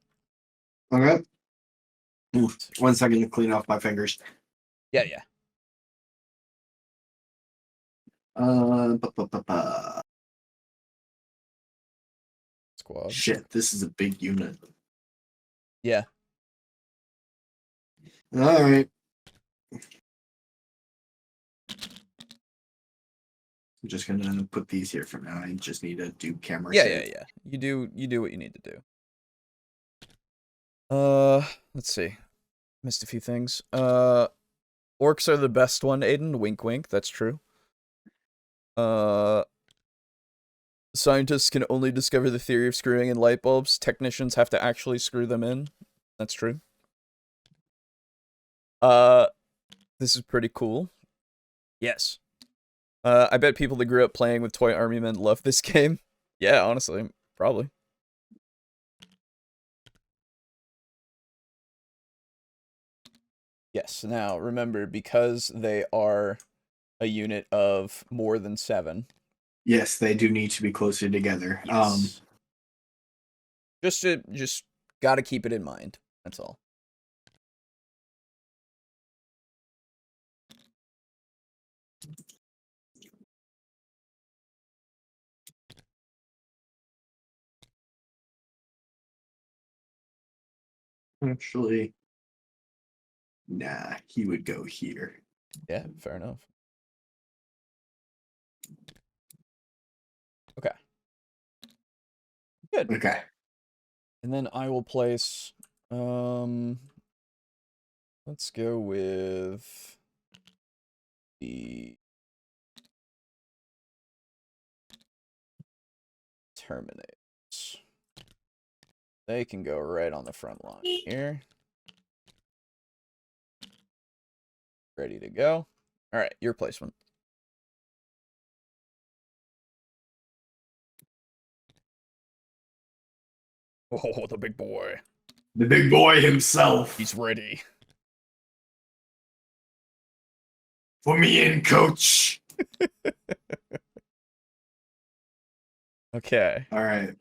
Okay. Oof. 1 second to clean off my fingers. Yeah. Squad. Shit, this is a big unit. Yeah. All right. I'm just gonna put these here for now. I just need to do camera save. Yeah. You do what you need to do. Let's see. Missed a few things. Orcs are the best one, Aiden. Wink wink, that's true. Scientists can only discover the theory of screwing in light bulbs. Technicians have to actually screw them in. That's true. This is pretty cool. Yes. I bet people that grew up playing with toy army men love this game. Yeah, honestly, probably. Yes, now remember, because they are a unit of more than 7. Yes, they do need to be closer together. Yes. Just Gotta keep it in mind. That's all. Actually, nah, he would go here. Yeah, fair enough. Okay. Good. Okay. And then I will place, let's go with the Terminators. They can go right on the front line here. Ready to go. All right, your placement. Oh, the big boy. The big boy himself. He's ready. Put me in, coach. Okay. All right.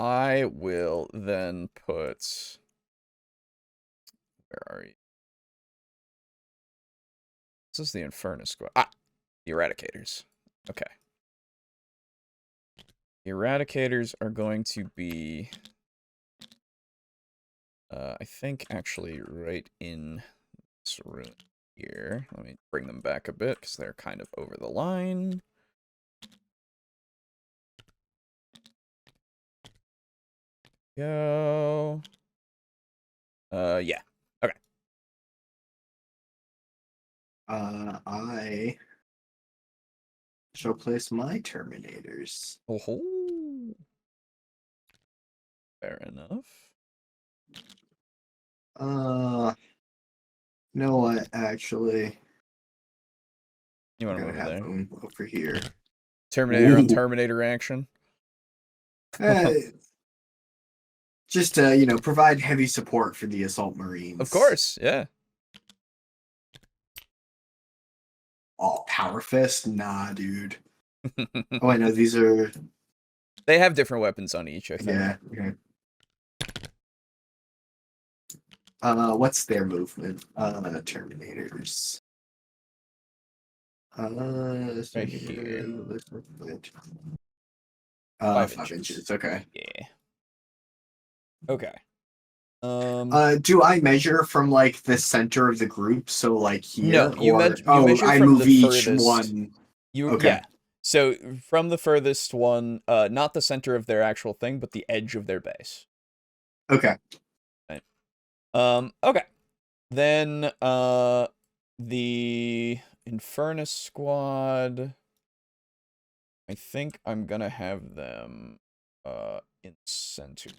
I will then put. Where are you? This is the Inferno Squad. Ah, the Eradicators. Okay. The Eradicators are going to be. I think actually right in this room here. Let me bring them back a bit because they're kind of over the line. Go. Yeah. Okay. I shall place my Terminators. Oh. Fair enough. You know what? Actually, You want I'm to gonna move it have there? them over here. Terminator on Ooh. Terminator action. Just to provide heavy support for the assault marines. Of course, yeah. Oh, Power Fist? Nah, dude. Oh, I know these are. They have different weapons on each, I think. Yeah. Okay. What's their movement? Terminators. Right here. 5 5 inches. inches. Okay. Yeah. Okay. Do I measure from like the center of the group? So like here, No, you or measure I from move the each furthest. one. You Okay. Yeah. So from the furthest one, not the center of their actual thing, but the edge of their base. Okay. Right. Okay. Then the Infernus squad, I think I'm gonna have them in center.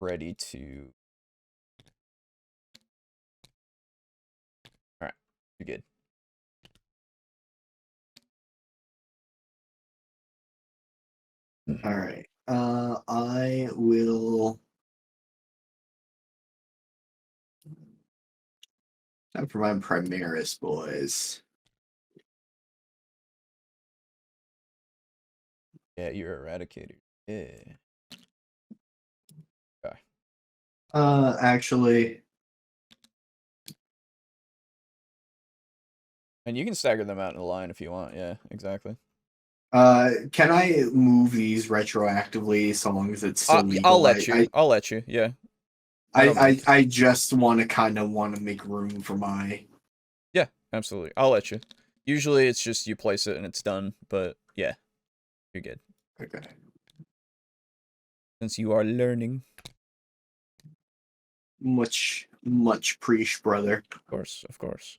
Ready to. Alright, you're good. All right. I will. Time for my Primaris boys. Yeah, you're Eradicator. Yeah. Okay. Actually, And you can stagger them out in a line if you want. Yeah, exactly. can I move these retroactively so long as it's still I'll legal? let you. I'll let you. Yeah. I don't mind. I just want to make room for my. Yeah, absolutely. I'll let you. Usually it's just you place it and it's done, but yeah, you're good. Okay. Since you are learning. Much preach, brother. Of course, of course.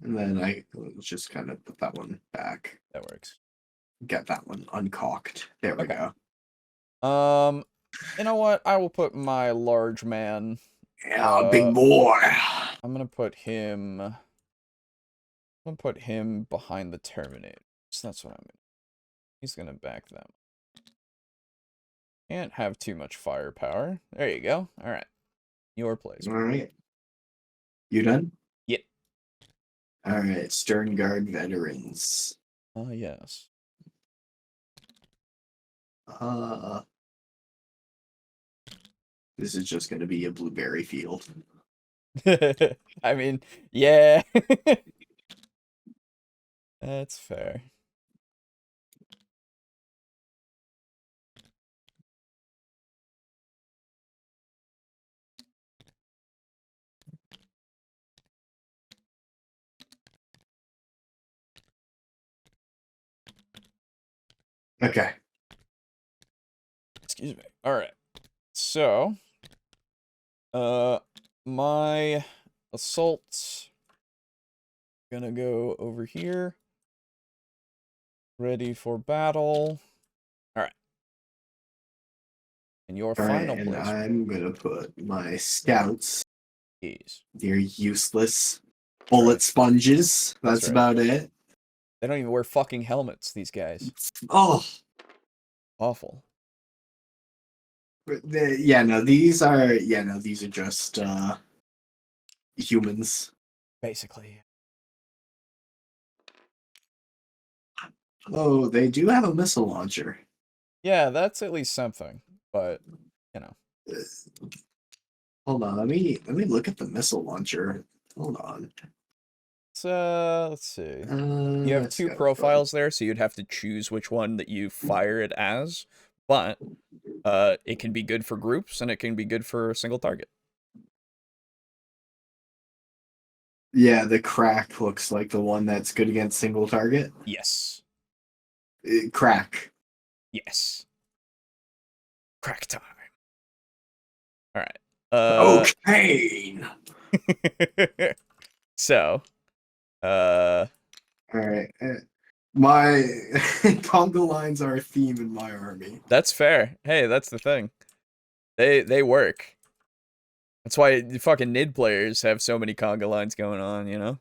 And then I just kind of put that one back. That works. Get that one uncocked. There we Okay. go. You know what? I will put my large man. Yeah, big boy. I'm gonna put him behind the Terminator. So that's what I'm gonna. He's gonna back them. Can't have too much firepower. There you go. All right. Your place. All right. You done? Yep. All right. Stern Guard veterans. Yes. This is just going to be a blueberry field. I mean, yeah. That's fair. Okay. Excuse me. All right. So, my assault's gonna go over here. Ready for battle. All right. And your All right, final and place I'm going to put my scouts. is. They're useless. Bullet Right. sponges. That's right. about it. They don't even wear fucking helmets, these guys. Oh. Awful. These are just humans. Basically. Oh, they do have a missile launcher. Yeah, that's at least something. But, you know. Hold on, let me look at the missile launcher. Hold on. Let's see. You have two profiles there, so you'd have to choose which one that you fire it as. But it can be good for groups, and it can be good for a single target. Yeah, the crack looks like the one that's good against single target. Yes. Crack. Yes. Crack time. All right. Okay. So, all right. My conga lines are a theme in my army. that's fair. Hey, that's the thing. They work. That's why the fucking NID players have so many conga lines going on, you know?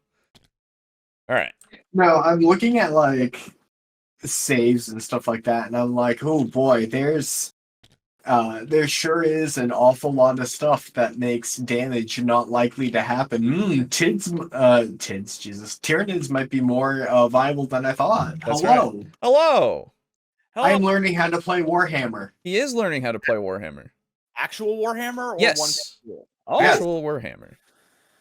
All right. No, I'm looking at like saves and stuff like that, and I'm like, oh boy, there sure is an awful lot of stuff that makes damage not likely to happen. Tyranids might be more viable than I thought. That's Hello. right. Hello. I'm learning how to play Warhammer. He is learning how to play Warhammer. Actual Warhammer or Yes. Oh, actual Warhammer.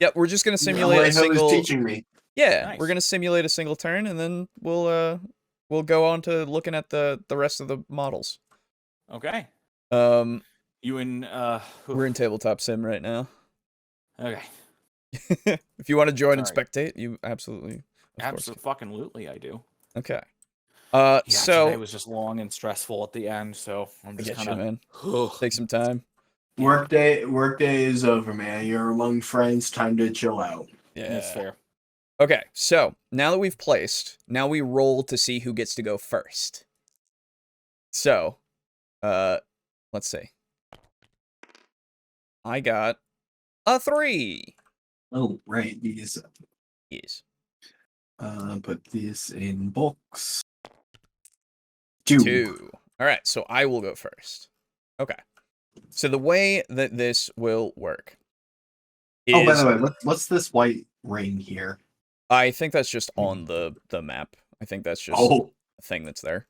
Yep, we're just gonna simulate a Alejo single. is teaching me. Yeah, Nice. we're gonna simulate a single turn, and then we'll go on to looking at the rest of the models. Okay. You in we're in tabletop sim right now. Okay. If you want to join and Sorry. spectate, you absolutely. Absolutely, I do. Okay. Yeah, So today was just long and stressful at the end, so I'm just kind of man. Take some time. Workday is over, man. You're among friends. Time to chill out. Yeah, that's fair. Okay, so now that we've placed, now we roll to see who gets to go first. So, let's see. I got a 3. Oh, right. These. Yes. Put these in books. 2. All right, so I will go first. Okay. So the way that this will work is... Oh, by the way, what's this white ring here? I think that's just on the map. I think that's just a thing that's there.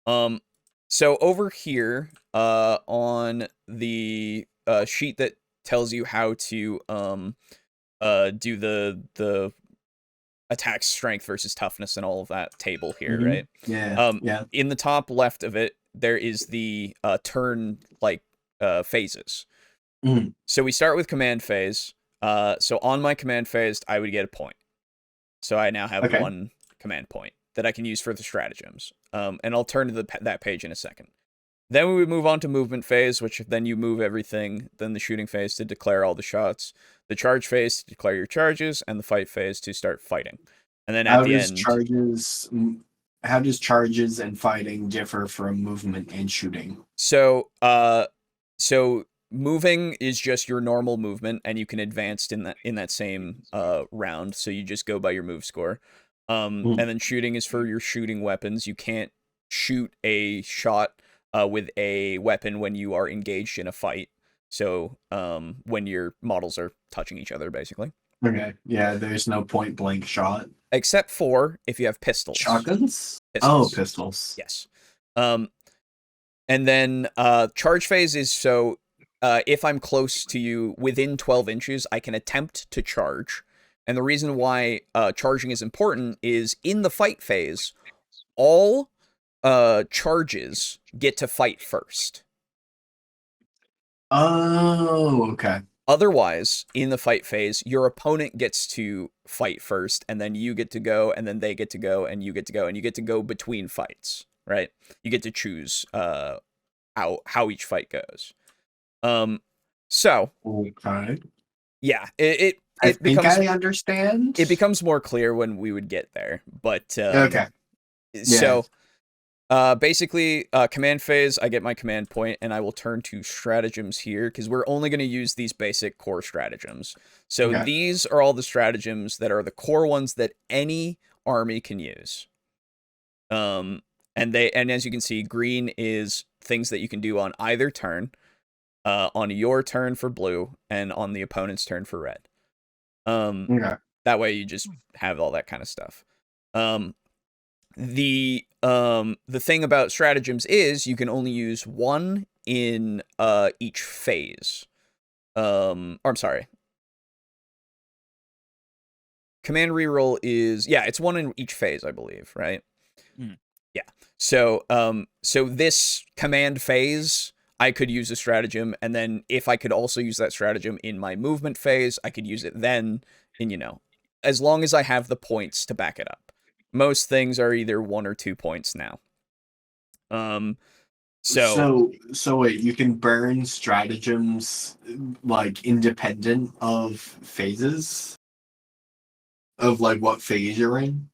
So over here, on the sheet that tells you how to do the attack strength versus toughness and all of that table here, right? Yeah. In the top left of it, there is the turn phases. So we start with command phase. So on my command phase, I would get a point. So I now have 1 command point that I can use for the stratagems. And I'll turn to that page in a second. Then we would move on to movement phase, which then you move everything. Then the shooting phase to declare all the shots. The charge phase to declare your charges, and the fight phase to start fighting. And then at the end, how does charges and fighting differ from movement and shooting? So moving is just your normal movement, and you can advance in that same round. So you just go by your move score. And then shooting is for your shooting weapons. You can't shoot a shot with a weapon when you are engaged in a fight. So when your models are touching each other, basically. Okay. Yeah, there's no point blank shot. Except for if you have pistols. Shotguns? Pistols. Oh, pistols. Yes. And then charge phase is so if I'm close to you within 12 inches, I can attempt to charge. And the reason why charging is important is in the fight phase, all charges get to fight first. Oh, okay. Otherwise, in the fight phase, your opponent gets to fight first, and then you get to go, and then they get to go, and you get to go, and you get to go between fights, right? You get to choose how each fight goes. So Okay. yeah, it I think becomes I understand. it becomes more clear when we would get there, but Okay. so basically command phase, I get my command point, and I will turn to stratagems here because we're only going to use these basic core stratagems. So Okay. these are all the stratagems that are the core ones that any army can use. And as you can see, green is things that you can do on either turn. On your turn for blue and on the opponent's turn for red. Okay. That way you just have all that kind of stuff. The thing about stratagems is you can only use one in each phase. Or I'm sorry. Command reroll is it's one in each phase, I believe, right? Yeah. So this command phase, I could use a stratagem, and then if I could also use that stratagem in my movement phase, I could use it then, and as long as I have the points to back it up. Most things are either 1 or 2 points now. So wait, you can burn stratagems like independent of phases of like what phase you're in?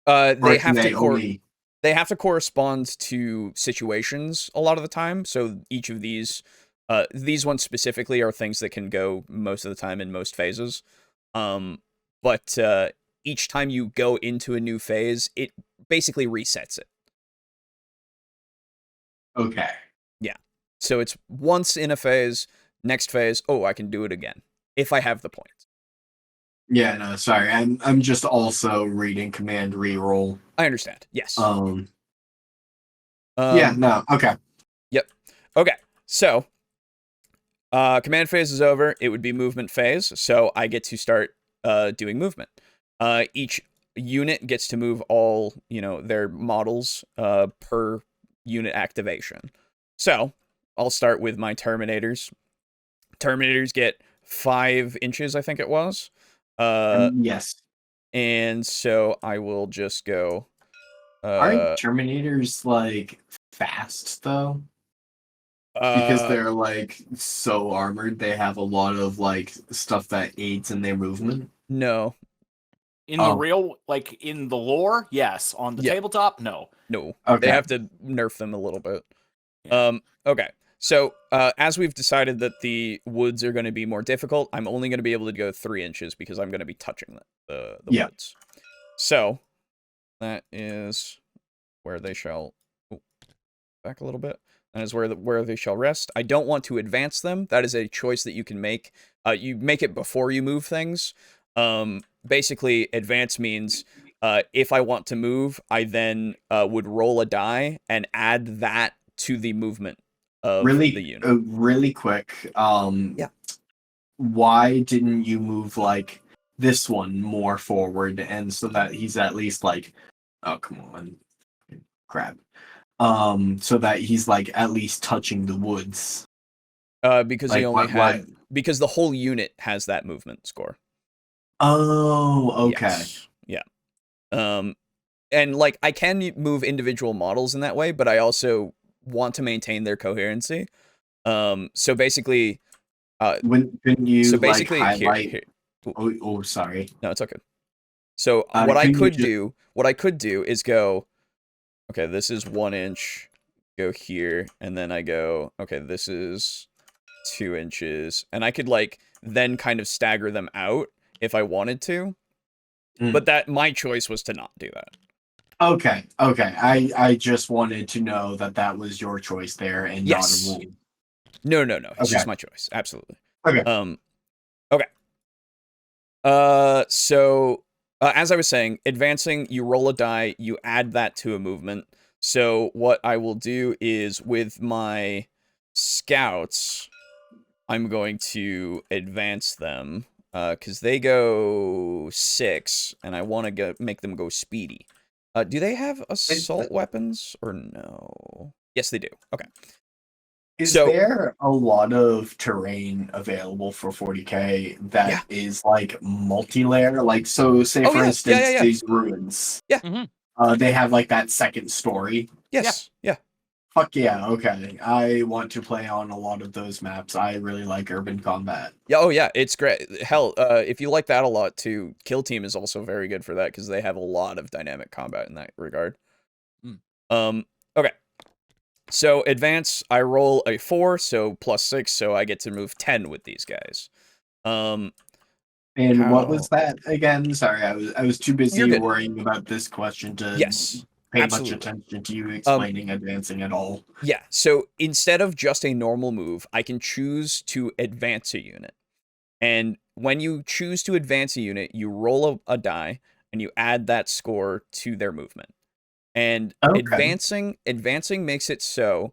They have to only they have to correspond to situations a lot of the time. So each of these ones specifically are things that can go most of the time in most phases. But each time you go into a new phase, it basically resets it. Okay. Yeah. So it's once in a phase, next phase, I can do it again if I have the points. Yeah, no, sorry. I'm just also reading command reroll. I understand. Yes. Yeah, no. Okay. Yep. Okay. So command phase is over. It would be movement phase. So I get to start doing movement. Each unit gets to move all, their models per unit activation. So I'll start with my Terminators. Terminators get 5 inches, I think it was. Yes. And so I will just go. Aren't Terminators like fast though? Because they're like so armored, they have a lot of like stuff that aids in their movement. No. In the real, like in the lore, yes. On the tabletop, no. No. Okay. They have to nerf them a little bit. Yeah. Okay. So as we've decided that the woods are going to be more difficult, I'm only going to be able to go 3 inches because I'm going to be touching the woods. So that is where they shall back a little bit. That is where they shall rest. I don't want to advance them. That is a choice that you can make. You make it before you move things. Basically, advance means if I want to move, I then would roll a die and add that to the movement of the unit. Really quick. Why didn't you move like this one more forward, and so that he's at least like, oh come on, crap. So that he's like at least touching the woods. Because he only had because the whole unit has that movement score. Oh, okay. Yes. Yeah. And like I can move individual models in that way, but I also want to maintain their coherency. So basically, when you basically like highlight. Here. Oh, sorry. No, it's okay. So what I could do is go. Okay, this is 1 inch. Go here, and then I go. Okay, this is 2 inches, and I could like then kind of stagger them out if I wanted to. But that my choice was to not do that. Okay. I just wanted to know that was your choice there and not a rule. No. It's just my choice. Absolutely. Okay. Okay. So as I was saying, advancing, you roll a die, you add that to a movement. So what I will do is with my scouts, I'm going to advance them because they go 6, and I want to make them go speedy. Do they have assault weapons or no? Yes, they do. Okay. Is there a lot of terrain available for 40K that is like multi-layer? Like, so say for instance, these ruins. Yeah. They have like that second story. Yes. Yeah. Fuck yeah, okay. I want to play on a lot of those maps. I really like urban combat. Yeah, oh yeah, it's great. Hell, if you like that a lot too, Kill Team is also very good for that because they have a lot of dynamic combat in that regard. Okay. So advance, I roll a 4, so +6, so I get to move 10 with these guys. And what was that again? Sorry, I was too busy worrying about this question to pay much attention to you explaining advancing at all. Yeah, so instead of just a normal move, I can choose to advance a unit. And when you choose to advance a unit, you roll a die, and you add that score to their movement. And advancing makes it so,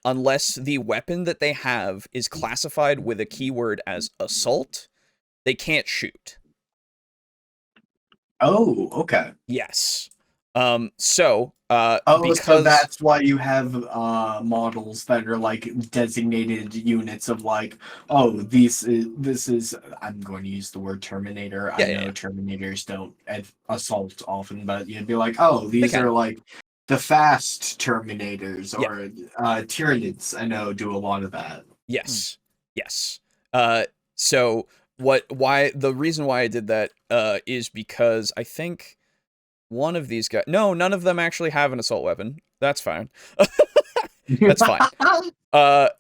unless the weapon that they have is classified with a keyword as assault, they can't shoot. Oh, okay. Yes. So that's why you have models that are like designated units of like, this is I'm going to use the word Terminator. I know Terminators don't assault often, but you'd be like, these are like the fast Terminators or Tyranids. I know do a lot of that. Yes. Yes. So the reason why I did that is because I think one of these guys... No, none of them actually have an assault weapon. That's fine. That's fine. But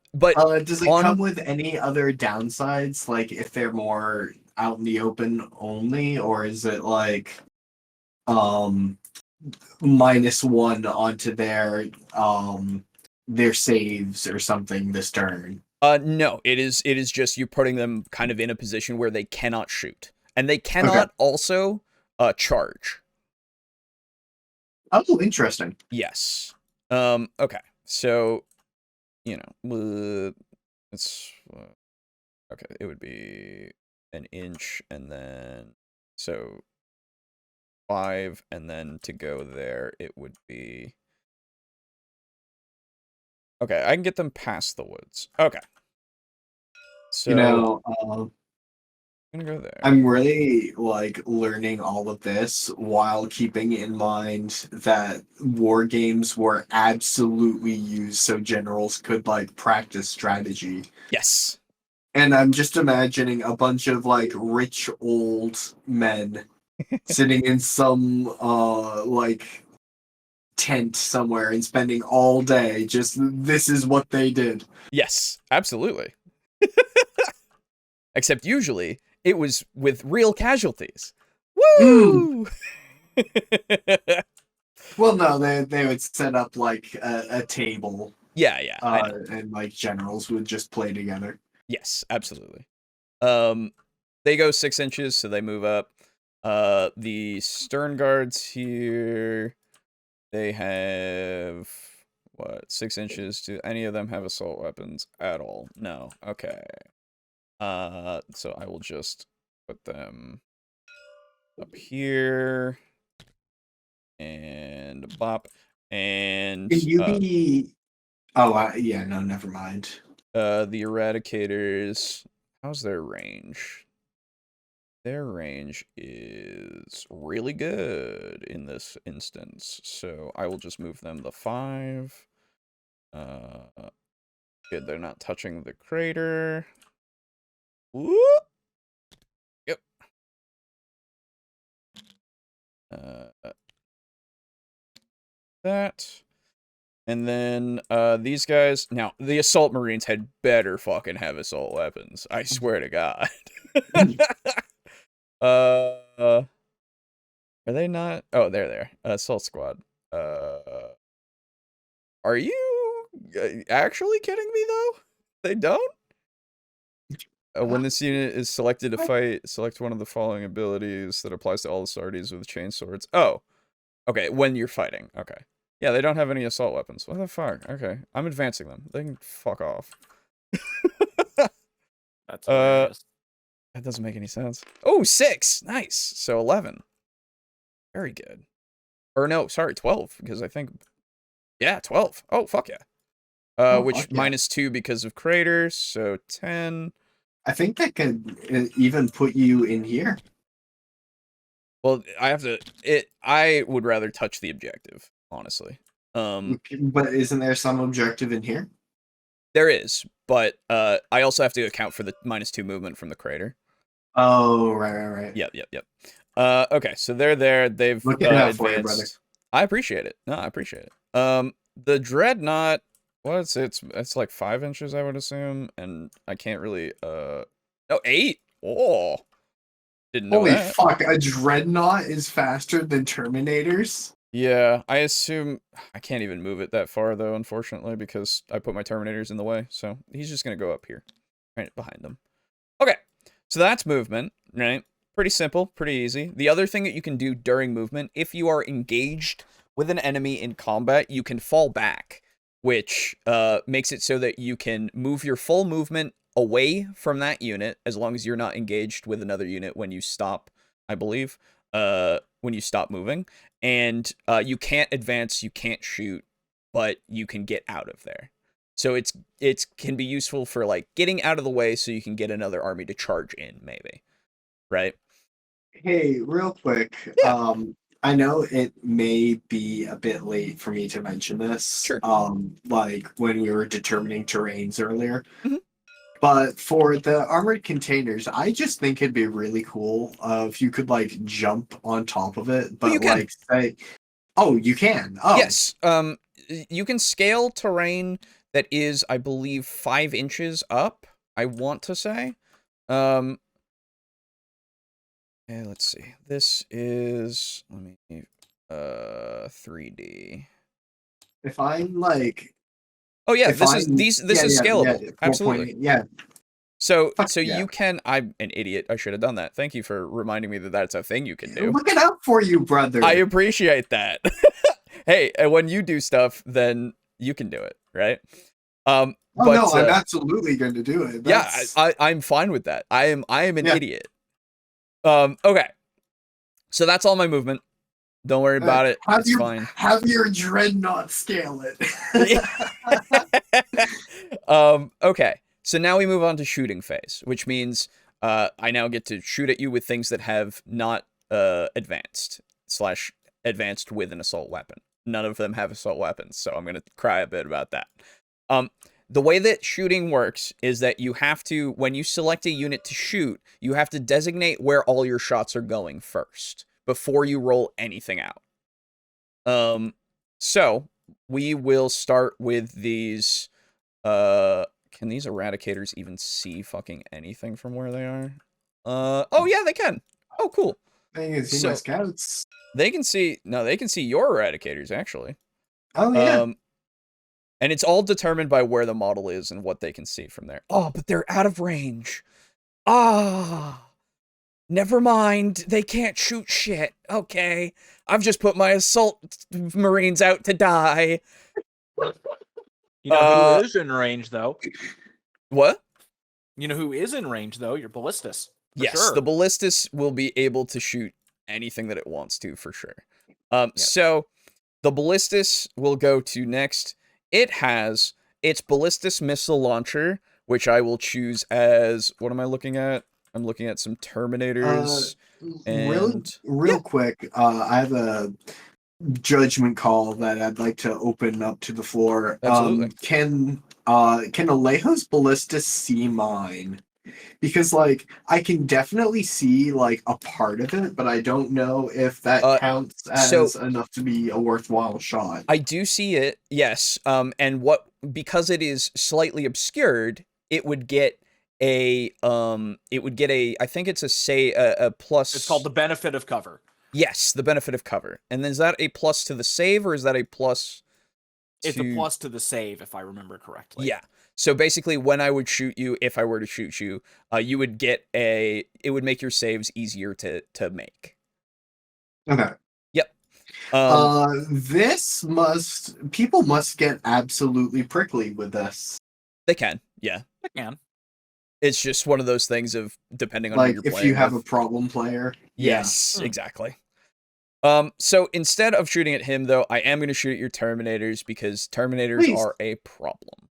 does it come with any other downsides? Like if they're more out in the open only, or is it like -1 onto their saves or something this turn? No, it is just you putting them kind of in a position where they cannot shoot. And they cannot also charge. Oh, interesting. Yes. Okay. So, it's okay, it would be an inch and then so 5, and then to go there it would be okay, I can get them past the woods. Okay. So I'm gonna go there. I'm really like learning all of this while keeping in mind that war games were absolutely used so generals could like practice strategy. Yes. And I'm just imagining a bunch of like rich old men sitting in some like tent somewhere and spending all day just this is what they did. Yes, absolutely. Except usually it was with real casualties. Woo! Well, no, they would set up like a table. Yeah. And like generals would just play together. Yes, absolutely. They go 6 inches, so they move up. The stern guards here, they have 6 inches. Do any of them have assault weapons at all? No. Okay. So I will just put them up here and bop and Can you be? Oh, yeah. No, never mind. The Eradicators. How's their range? Their range is really good in this instance, so I will just move them the 5. Good, they're not touching the crater. Whoop! Yep. That. And then these guys. Now, the Assault Marines had better fucking have assault weapons. I swear to God. Are they not? Oh, they're there. Assault Squad. Are you actually kidding me though? They don't? When this unit is selected to fight, select one of the following abilities that applies to all the Sardies with chain swords. Oh, okay. When you're fighting. Okay. Yeah, they don't have any assault weapons. What the fuck? Okay, I'm advancing them. They can fuck off. That's hilarious. That doesn't make any sense. Oh, 6! Nice! So 11. Very good. Or no, sorry, 12, because I think... Yeah, 12. Oh, fuck yeah. Which -2 because of craters, so 10. I think that could even put you in here. Well, I would rather touch the objective, honestly. But isn't there some objective in here? There is, but I also have to account for the -2 movement from the crater. Oh, right. Yep. Okay, so they're there. They've advanced. For you, brother. I appreciate it. No, I appreciate it. The dreadnought, it's like 5 inches, I would assume, and I can't really oh, 8. Oh, didn't know Holy that. Fuck! A dreadnought is faster than Terminators. Yeah, I assume I can't even move it that far though, unfortunately, because I put my Terminators in the way. So he's just gonna go up here, right behind them. Okay, so that's movement, right? Pretty simple, pretty easy. The other thing that you can do during movement, if you are engaged with an enemy in combat, you can fall back, which makes it so that you can move your full movement away from that unit, as long as you're not engaged with another unit when you stop, I believe, when you stop moving. And you can't advance, you can't shoot, but you can get out of there. So it can be useful for like getting out of the way so you can get another army to charge in, maybe. Right? Hey, real quick. Yeah. I know it may be a bit late for me to mention this. Sure. Like when we were determining terrains earlier. Mm-hmm. But for the armored containers, I just think it'd be really cool if you could like jump on top of it, but you can. like say, oh, you can. Oh, yes. You can scale terrain that is, I believe, 5 inches up. I want to say. Okay, let's see. This is 3D. If I'm like, oh yeah, this is scalable. Yeah, absolutely. Yeah. So you can. I'm an idiot. I should have done that. Thank you for reminding me that that's a thing you can do. Look it up for you, brother. I appreciate that. Hey, when you do stuff, then you can do it, right? Oh but, no, I'm absolutely going to do it. That's... Yeah, I'm fine with that. I am an idiot. Okay. So that's all my movement. Don't worry about it. It's fine. Have your dreadnought scale it. Okay. So now we move on to shooting phase, which means I now get to shoot at you with things that have not advanced with an assault weapon. None of them have assault weapons, so I'm going to cry a bit about that. The way that shooting works is that you have to, when you select a unit to shoot, you have to designate where all your shots are going first before you roll anything out. So we will start with these. Can these eradicators even see fucking anything from where they are? Oh yeah, they can. Oh, cool. They can see my scouts. They can see. No, they can see your eradicators actually. Oh yeah. And it's all determined by where the model is and what they can see from there. Oh, but they're out of range. Never mind. They can't shoot shit. Okay. I've just put my assault marines out to die. You know who is in range, though? What? You know who is in range, though? Your ballistas. Yes, sure. The ballistas will be able to shoot anything that it wants to, for sure. So the ballistas will go to next. It has its ballistas missile launcher, which I will choose as... What am I looking at? I'm looking at some Terminators. Real quick, I have a judgment call that I'd like to open up to the floor. Absolutely. Can Alejo's ballistas see mine? Because like I can definitely see like a part of it, but I don't know if that counts as enough to be a worthwhile shot. I do see it, yes. And because it is slightly obscured, it would get I think it's a plus. It's called the benefit of cover. Yes, the benefit of cover. And then is that a plus to the save, or is that a plus? It's a plus to the save, if I remember correctly. Yeah. So basically, when I would shoot you, if I were to shoot you, you would get it would make your saves easier to make. Okay. Yep. People must get absolutely prickly with this. They can, yeah. They can. It's just one of those things of depending on Like who you're if playing you have with. a problem player. Yes, Yeah. exactly. So instead of shooting at him, though, I am going to shoot at your Terminators because Terminators Please. are a problem.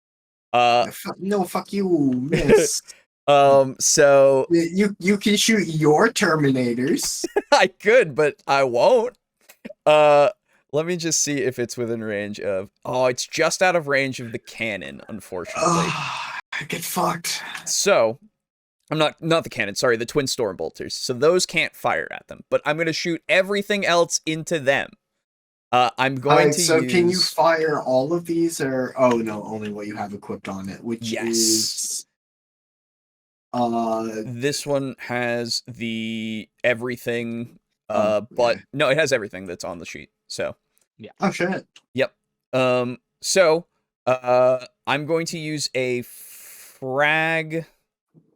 No, fuck you, miss. So you can shoot your Terminators. I could, but I won't. Let me just see if it's within range of. Oh, it's just out of range of the cannon, unfortunately. Get fucked. So, I'm not the cannon. Sorry, the twin storm bolters. So those can't fire at them, but I'm gonna shoot everything else into them. I'm going to so use. Can you fire all of these, or no, only what you have equipped on it, which is. This one has the everything. Okay. But no, it has everything that's on the sheet. So. Yeah. Oh shit. Yep. So, I'm going to use a frag.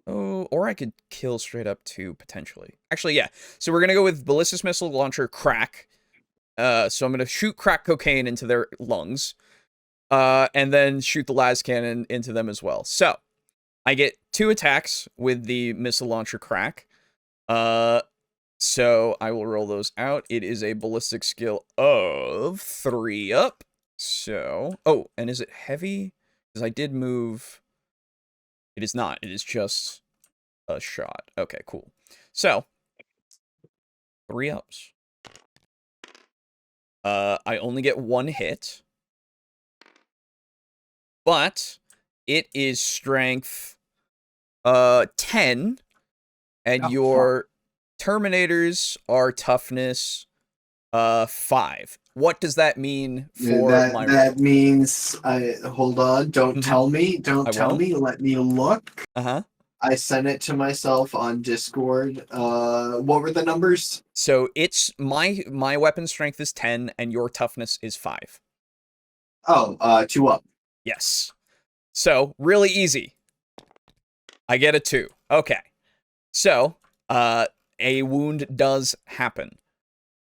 Oh, or I could kill straight up too, potentially. Actually, yeah. So we're going to go with ballistic missile launcher crack. So I'm going to shoot crack cocaine into their lungs. And then shoot the las cannon into them as well. So I get 2 attacks with the missile launcher crack. So I will roll those out. It is a ballistic skill of 3 up. So, oh, and is it heavy? Because I did move. It is not. It is just a shot. Okay, cool. So, 3 ups. I only get 1 hit. But it is strength 10. And your Terminators are toughness 5. What does that mean for my that means hold on, don't tell me. Don't tell me. Let me look. Uh-huh. I sent it to myself on Discord. What were the numbers? So it's my weapon strength is 10 and your toughness is 5. Oh, 2 up. Yes. So, really easy. I get a 2. Okay. So, a wound does happen.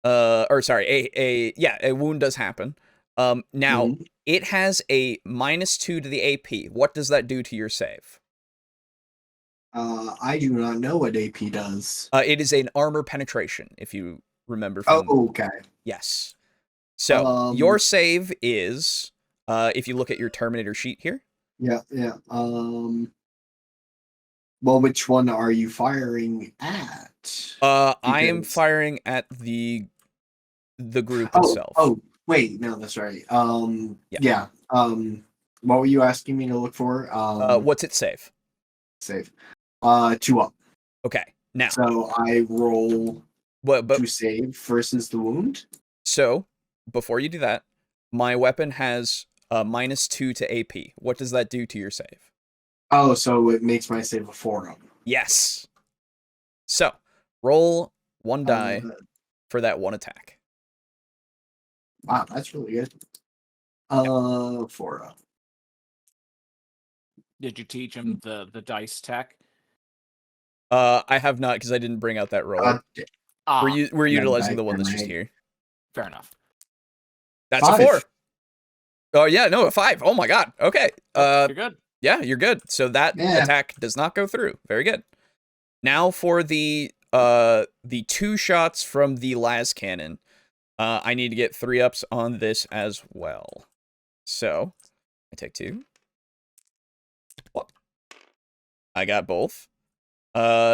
Or sorry, a wound does happen. Now, it has a -2 to the AP. What does that do to your save? I do not know what AP does. It is an armor penetration, if you remember from... Oh, okay. Yes. So, your save is, if you look at your Terminator sheet here. Yeah. Well, which one are you firing at? I am firing at the group itself. Oh, wait, no, that's right. Yeah. What were you asking me to look for? What's it save? Save. 2 up. Okay. Now. So I roll to save versus the wound. So before you do that, my weapon has a -2 to AP. What does that do to your save? Oh, so it makes my save a 4 up. Yes. So roll 1 die for that 1 attack. Wow, that's really good. 4 up. Did you teach him the dice tech? I have not, because I didn't bring out that roll. We're utilizing the one that's just here. Fair enough. That's 5. A 4. Oh yeah, no, a 5. Oh my god. Okay. You're good. Yeah, you're good. So that attack does not go through. Very good. Now for the 2 shots from the las cannon. I need to get 3 ups on this as well. So I take 2. I got both.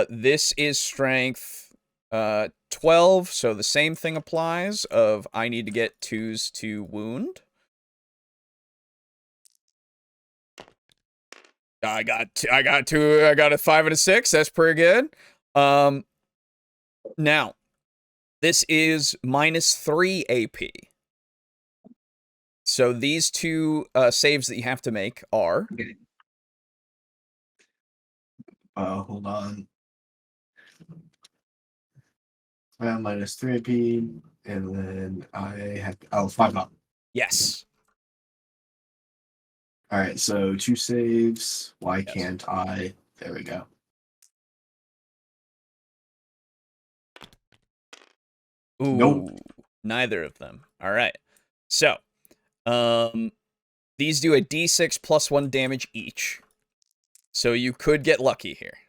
This is strength 12, so the same thing applies of I need to get 2s to wound. I got 2. I got a 5 and a 6. That's pretty good. Now this is -3 AP. So these 2 saves that you have to make are. Okay. Hold on. -3 AP, and then I have 5 up. Yes. All right, so 2 saves. Why can't I? There we go. Ooh, Nope. Neither of them. All right. So, these do a d6 plus 1 damage each. So you could get lucky here.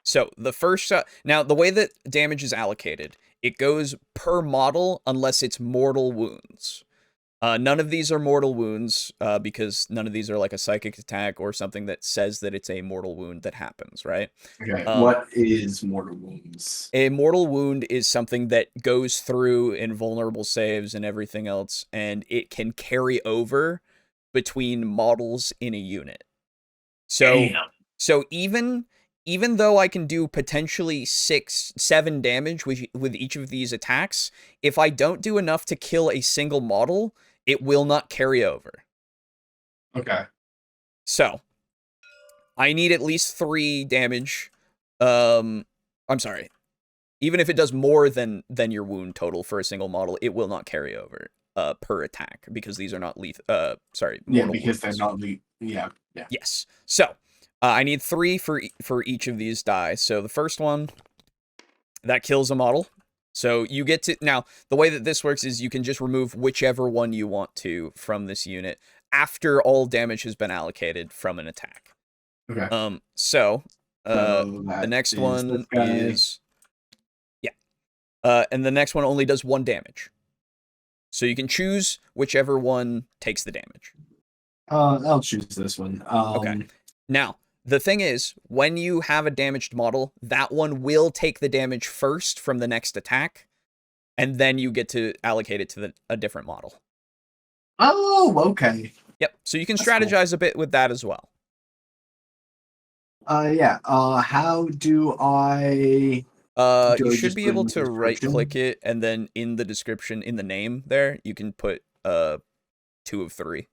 So the first shot. Now, the way that damage is allocated, it goes per model unless it's mortal wounds. None of these are mortal wounds because none of these are like a psychic attack or something that says that it's a mortal wound that happens, right? Okay, what is mortal wounds? A mortal wound is something that goes through invulnerable saves and everything else, and it can carry over between models in a unit. So, so even though I can do potentially 6-7 damage with each of these attacks, if I don't do enough to kill a single model, it will not carry over. Okay. So, I need at least 3 damage. I'm sorry. Even if it does more than your wound total for a single model, it will not carry over per attack because these are not lethal. Yeah, because wounds. they're not lethal. Yeah. Yes. So, I need 3 for each of these die. So the first one that kills a model. So you get to now the way that this works is you can just remove whichever one you want to from this unit after all damage has been allocated from an attack. Okay. So the next one is and the next one only does 1 damage. So you can choose whichever one takes the damage. I'll choose this one. Okay. Now, the thing is, when you have a damaged model, that one will take the damage first from the next attack, and then you get to allocate it to a different model. Oh, okay. Yep. So you can strategize a bit with that as well. Yeah. How do I? You should be able to right-click it, and then in the description, in the name there, you can put 2 of 3.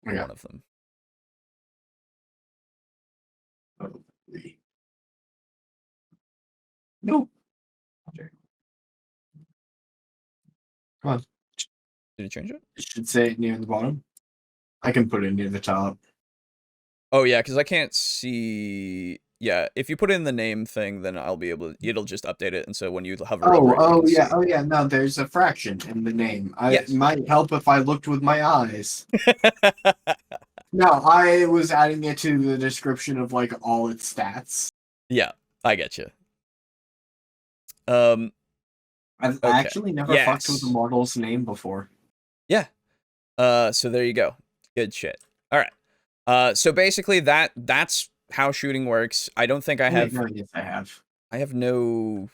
Or one of them. Nope. Okay. Come on. Did it change it? It should say it near the bottom. I can put it near the top. Oh yeah, because I can't see. Yeah, if you put it in the name thing, then I'll be able to. It'll just update it, and so when you hover over it, you can see. Yeah. No, there's a fraction in the name. Yes. It might help if I looked with my eyes. No, I was adding it to the description of like all its stats. Yeah, I get you. I've actually never fucked with a model's name before. Yeah. So there you go. Good shit. All right. So basically that's how shooting works. I don't think I have. Yes, I have. I have no.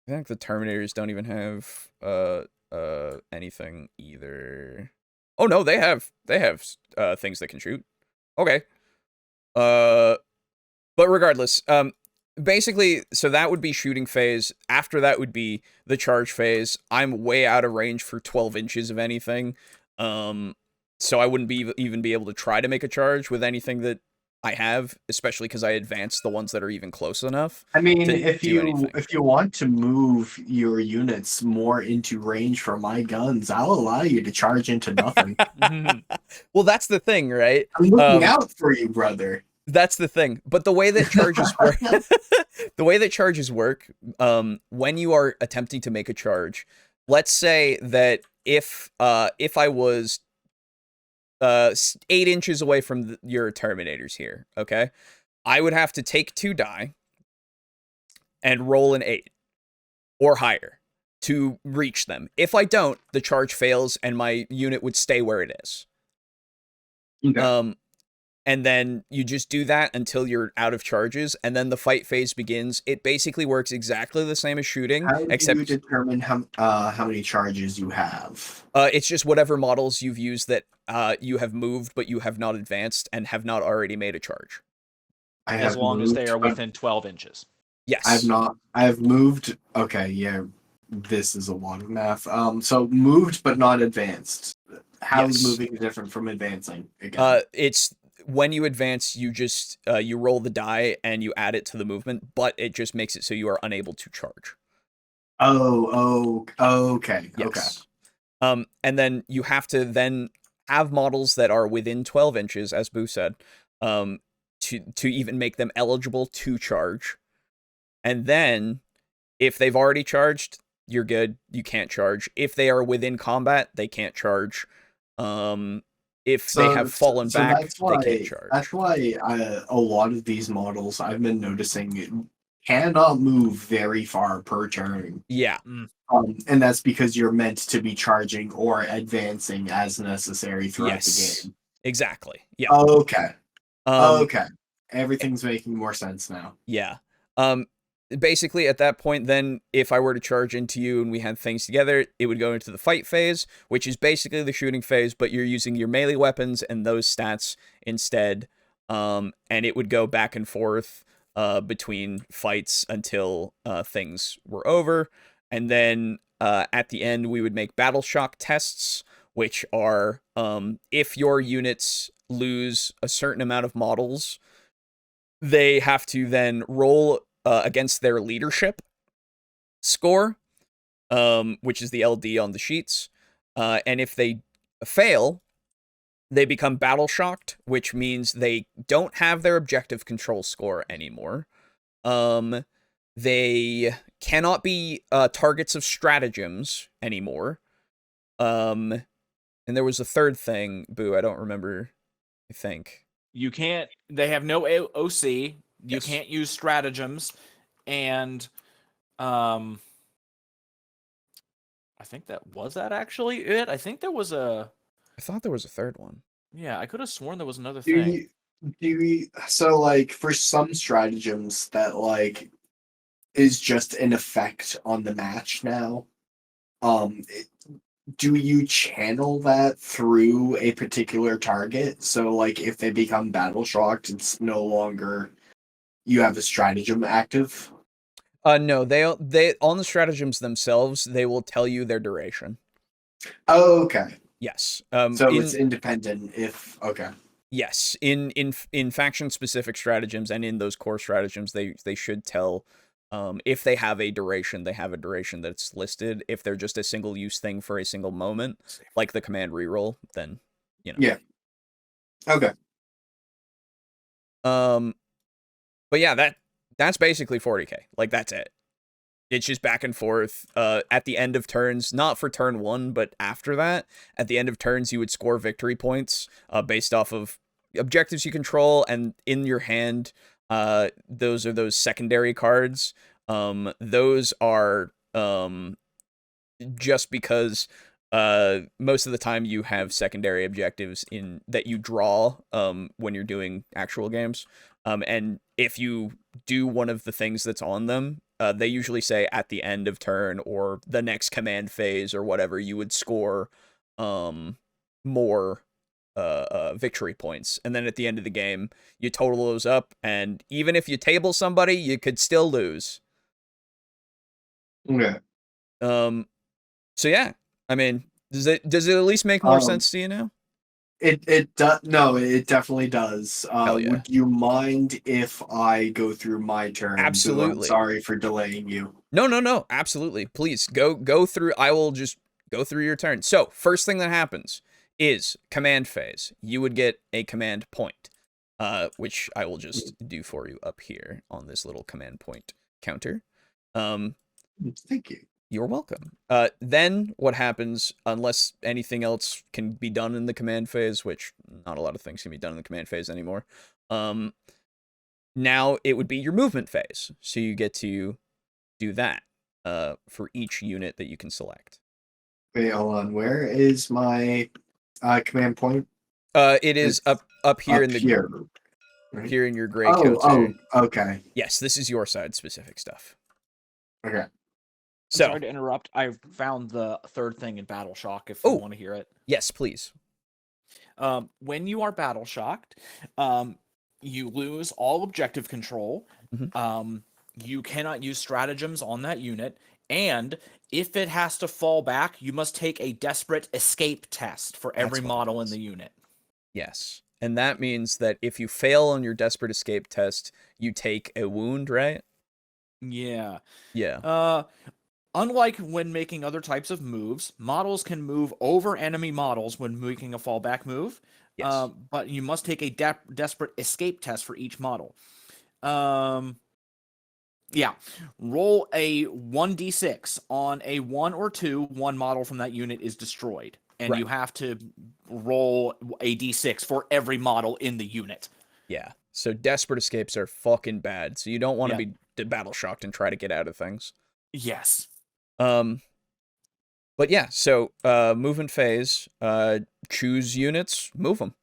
I think the Terminators don't even have anything either. Oh no, they have things that can shoot. Okay. But regardless, basically, so that would be shooting phase. After that would be the charge phase. I'm way out of range for 12 inches of anything. So I wouldn't even be able to try to make a charge with anything that I have, especially because I advanced the ones that are even close enough. I mean, if you want to move your units more into range for my guns, I'll allow you to charge into nothing. Well, that's the thing, right? I'm looking out for you, brother. That's the thing. But the way that charges work, when you are attempting to make a charge, let's say that if I was 8 inches away from your Terminators here, okay? I would have to take 2 die and roll an 8 or higher to reach them. If I don't, the charge fails and my unit would stay where it is. Okay. And then you just do that until you're out of charges, and then the fight phase begins. It basically works exactly the same as shooting, except you determine how many charges you have. It's just whatever models you've used that you have moved, but you have not advanced and have not already made a charge. As long as they are within 12 inches. Yes. I have moved. Okay, yeah, this is a lot of math. So moved but not advanced. How is moving different from advancing? Again? It's when you advance, you just you roll the die and you add it to the movement, but it just makes it so you are unable to charge. Oh, okay. Yes. And then you have to then have models that are within 12 inches, as Boo said, to even make them eligible to charge. And then, if they've already charged, you're good. You can't charge. If they are within combat, they can't charge. If they have fallen back, they can't charge. That's why a lot of these models I've been noticing cannot move very far per turn. Yeah. And that's because you're meant to be charging or advancing as necessary throughout the game. Exactly. Yeah. Okay. Okay. Everything's making more sense now. Yeah. Basically, at that point, then, if I were to charge into you and we had things together, it would go into the fight phase, which is basically the shooting phase, but you're using your melee weapons and those stats instead. And it would go back and forth between fights until things were over. And then at the end, we would make battle shock tests, which are if your units lose a certain amount of models, they have to then roll against their leadership score, which is the LD on the sheets. And if they fail, they become battle shocked, which means they don't have their objective control score anymore. They cannot be targets of stratagems anymore. And there was a third thing, Boo, I don't remember, I think. You can't, they have no OC. You can't use stratagems, and I think that actually it. I think there was a. I thought there was a third one. Yeah, I could have sworn there was another thing. So like for some stratagems that like is just an effect on the match now, do you channel that through a particular target? So like if they become battle shocked, it's no longer. You have a stratagem active? No, they on the stratagems themselves, they will tell you their duration. Oh, okay. Yes. So it's independent if okay. Yes, in faction specific stratagems and in those core stratagems, they should tell if they have a duration, they have a duration that's listed. If they're just a single use thing for a single moment, like the command reroll, then you know. Yeah. Okay. But yeah, that's basically 40k. Like, that's it. It's just back and forth. At the end of turns, not for turn 1, but after that, at the end of turns, you would score victory points based off of objectives you control, and in your hand, those are those secondary cards. Those are just because most of the time you have secondary objectives in that you draw when you're doing actual games. And if you do one of the things that's on them, they usually say at the end of turn or the next command phase or whatever, you would score more victory points. And then at the end of the game, you total those up, and even if you table somebody, you could still lose. Okay. So yeah, I mean, does it at least make more sense to you now? It does. No, it definitely does. Hell yeah. Would you mind if I go through my turn? Absolutely. I'm sorry for delaying you. No, absolutely. Please go through. I will just go through your turn. So first thing that happens is command phase. You would get a command point, which I will just do for you up here on this little command point counter. Thank you. You're welcome. Then what happens, unless anything else can be done in the command phase, which not a lot of things can be done in the command phase anymore, now it would be your movement phase. So you get to do that for each unit that you can select. Wait, hold on. Where is my command point? It is up here in the right? Here in your gray counter. Oh, okay. Yes, this is your side specific stuff. Okay. So, sorry to interrupt. I found the third thing in Battle Shock if you want to hear it. Yes, please. When you are battle shocked, you lose all objective control. Mm-hmm. You cannot use stratagems on that unit. And if it has to fall back, you must take a desperate escape test for every model in the unit. Yes. And that means that if you fail on your desperate escape test, you take a wound, right? Yeah. Yeah. Unlike when making other types of moves, models can move over enemy models when making a fallback move, Yes. but you must take a desperate escape test for each model. Um, yeah, roll a 1d6 on a 1 or 2. One model from that unit is destroyed, and Right. you have to roll a d6 for every model in the unit. Yeah. So desperate escapes are fucking bad. So you don't want to Yeah. be battle shocked and try to get out of things. Yes. Um. But yeah. So movement phase. Choose units. Move them.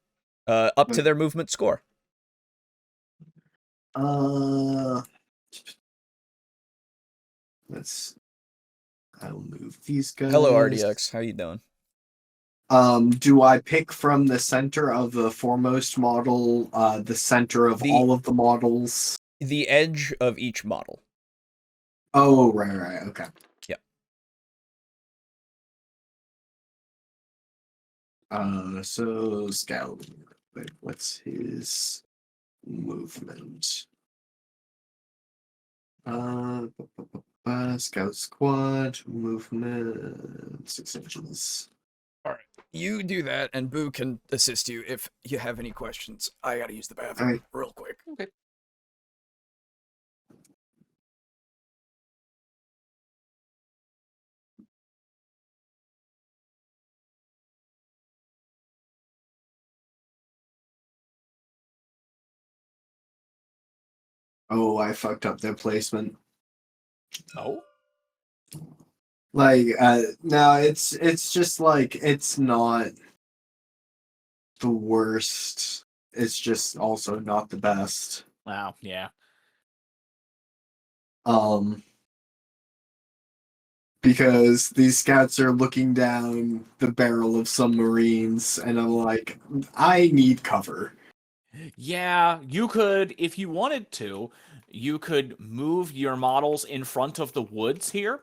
Up to their movement score. Let's. I'll move these guys. Hello, RDX. How you doing? Do I pick from the center of the foremost model, the center of The all of the models? the edge of each model. Oh, right, okay. Yep. So Scout, what's his movement? Scout squad movement 6 inches. All right. You do that, and Boo can assist you if you have any questions. I gotta use the bathroom real quick. Okay. Oh, I fucked up their placement. Oh. Like, no, it's just like it's not the worst. It's just also not the best. Wow. Yeah. Because these scouts are looking down the barrel of submarines, and I'm like, I need cover. Yeah, you could, if you wanted to, you could move your models in front of the woods here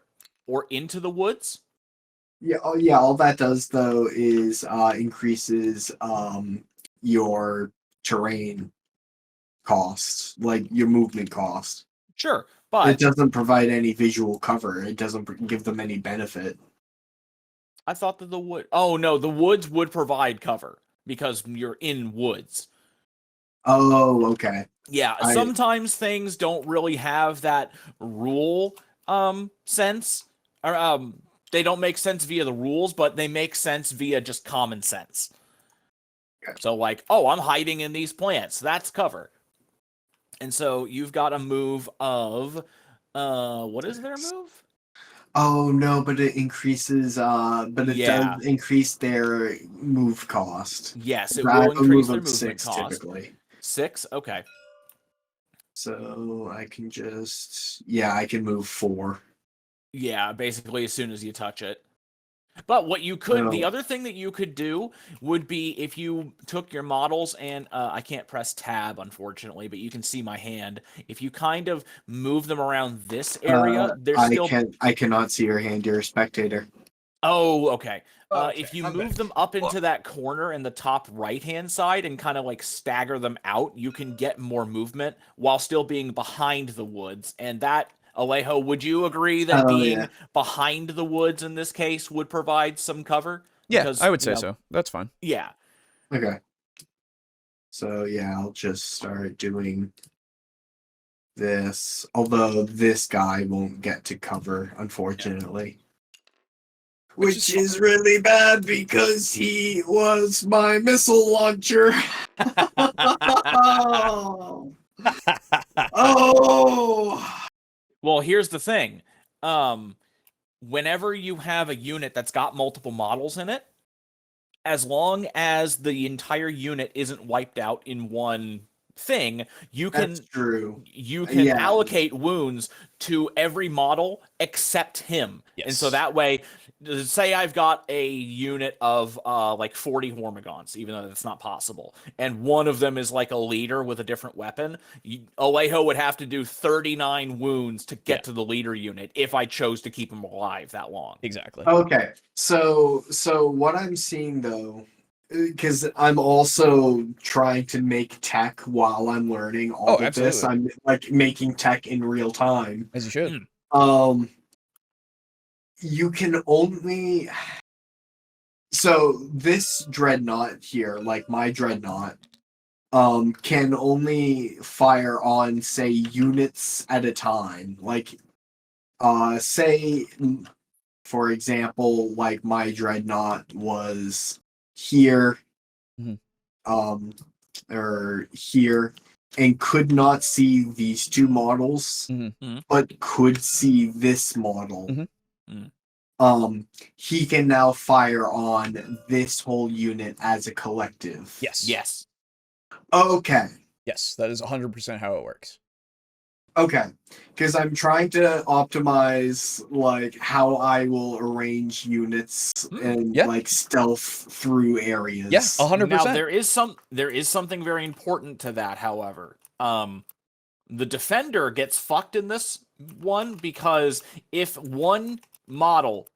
or into the woods. Yeah, yeah. All that does though is increases your terrain cost, like your movement cost. Sure, It but doesn't provide any visual cover. It doesn't give them any benefit. I thought that the wood. Oh no, the woods would provide cover because you're in woods. Oh, okay. Yeah, sometimes things don't really have that rule sense or they don't make sense via the rules, but they make sense via just common sense. Okay. So like, oh, I'm hiding in these plants. That's cover. And so you've got a move of what is their move? Oh no, but it increases but it does Yeah. increase their move cost. Yes, it I will have a move increase their of movement 6 cost. typically. 6? Okay. So I can just I can move 4. Yeah, basically as soon as you touch it. But what you could, the Oh. other thing that you could do would be if you took your models and I can't press tab, unfortunately, but you can see my hand. If you kind of move them around this area, they're still. I cannot see your hand. You're a spectator. Oh, okay. Okay, If you I'm move back. them up into that corner in the top right-hand side and kind of like stagger them out, you can get more movement while still being behind the woods. And that, Alejo, would you agree that Oh being yeah. behind the woods in this case would provide some cover? Yeah, Because, I would say so. That's fine. yeah. Okay. So yeah, I'll just start doing this. Although this guy won't get to cover, unfortunately. Which is really bad because he was my missile launcher. Oh. Oh. Well, here's the thing. Whenever you have a unit that's got multiple models in it, as long as the entire unit isn't wiped out in one thing, That's true. you can Yeah. allocate wounds to every model except him. Yes. And so that way, say I've got a unit of like 40 Hormigons, even though that's not possible, and one of them is like a leader with a different weapon, Alejo would have to do 39 wounds to get to the leader unit if I chose to keep him alive that long. Exactly. Okay. So what I'm seeing though, because I'm also trying to make tech while I'm learning all of this. Absolutely. I'm like making tech in real time. As you should. Um you can only. So this dreadnought here, like my dreadnought, can only fire on, say, units at a time. Like, say, for example, like my dreadnought was here, Mhm. or here, and could not see these two models, but could see this model. He can now fire on this whole unit as a collective. Yes. Okay. Yes, that is 100% how it works. Okay, because I'm trying to optimize like how I will arrange units and like stealth through areas. Yeah, 100%. Now there is something very important to that, however. The defender gets fucked in this one because if one model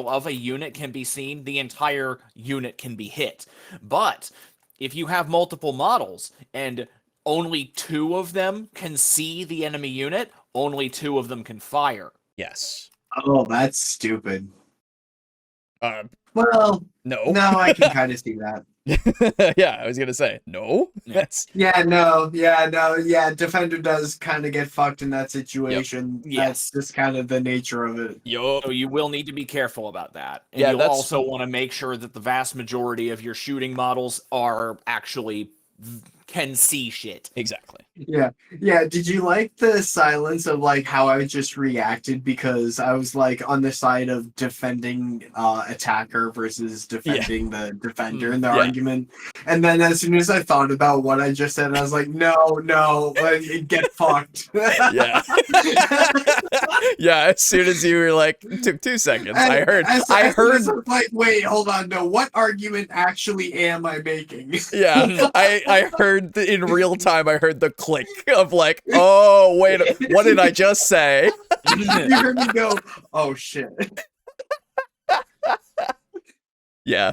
of a unit can be seen, the entire unit can be hit. But if you have multiple models and only 2 of them can see the enemy unit, only 2 of them can fire. Yes. Oh, that's stupid. No. No, I can kind of see that. Yeah, I was gonna say no. That's Defender does kind of get fucked in that situation. Yep. Yes. That's just kind of the nature of it. So you will need to be careful about that. And Yeah, you'll also want to make sure that the vast majority of your shooting models are actually can see shit. Exactly. Yeah. Did you like the silence of like how I just reacted because I was like on the side of defending attacker versus defending the defender in the argument, and then as soon as I thought about what I just said, I was like, no, like, get fucked. Yeah. Yeah. As soon as you were like, took 2 seconds, I heard. Like, wait, hold on, no, what argument actually am I making? Yeah, I heard in real time. I heard the click of like, oh wait, what did I just say? You heard me go, oh shit. Yeah,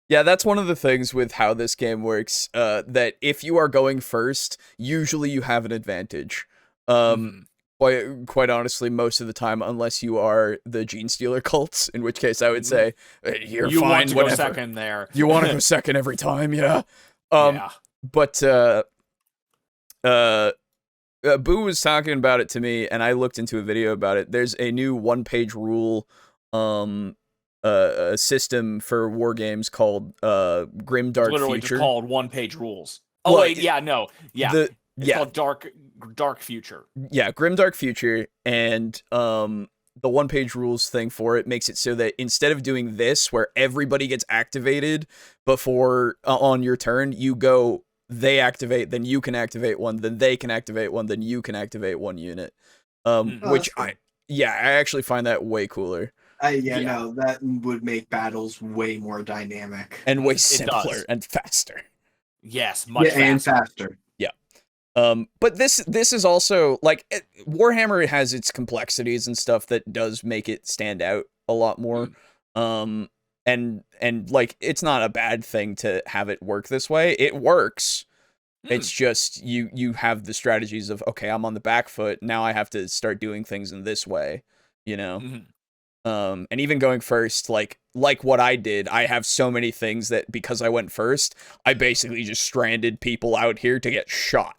that's one of the things with how this game works. That if you are going first, usually you have an advantage. Quite honestly, most of the time, unless you are the Gene Stealer cults, in which case I would say you're you fine. Want to whatever. go second there. You want to go second every time, yeah. But Boo was talking about it to me, and I looked into a video about it. There's a new 1-page rule a system for war games called Grim Dark literally Future. Just called 1-page rules. Oh well, wait, it's called Dark Future. Yeah, Grim Dark Future, and the 1-page rules thing for it makes it so that instead of doing this where everybody gets activated before on your turn, you go, they activate, then you can activate one, then they can activate one, then you can activate one unit. Which I actually find that way cooler. No, that would make battles way more dynamic and way simpler and faster. Yes, much faster. And faster. Yeah. But this is also like Warhammer has its complexities and stuff that does make it stand out a lot more. And like it's not a bad thing to have it work this way. It works. It's just you have the strategies of, okay, I'm on the back foot, now I have to start doing things in this way, you know. And even going first, like what I did, I have so many things that because I went first, I basically just stranded people out here to get shot.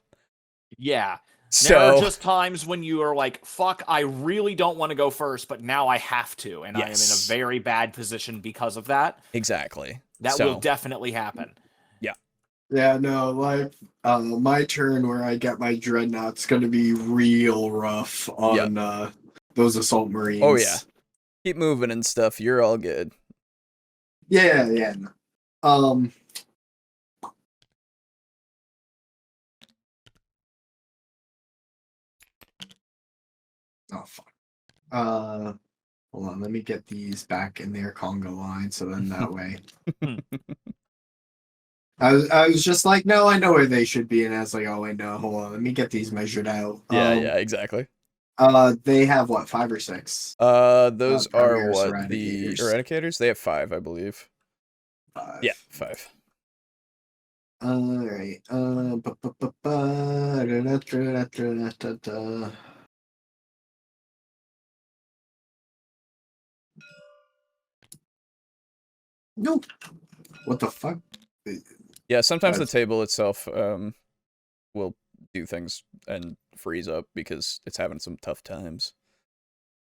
Yeah. So there are just times when you are like, fuck, I really don't want to go first, but now I have to, and I am in a very bad position because of that. Exactly. That will definitely happen. Yeah. Yeah, no, like my turn where I get my dreadnought's gonna be real rough on those assault marines. Oh yeah. Keep moving and stuff, you're all good. Yeah. Oh fuck. Hold on, let me get these back in their Congo line so then that way. I was just like, no, I know where they should be, and I was like, oh wait, no, hold on, let me get these measured out. Yeah, exactly. They have what, 5 or 6? Those are what, the eradicators? They have 5, I believe. 5. Yeah, 5. Alright. Nope. What the fuck? Yeah, sometimes the That's- table itself will do things and freeze up because it's having some tough times.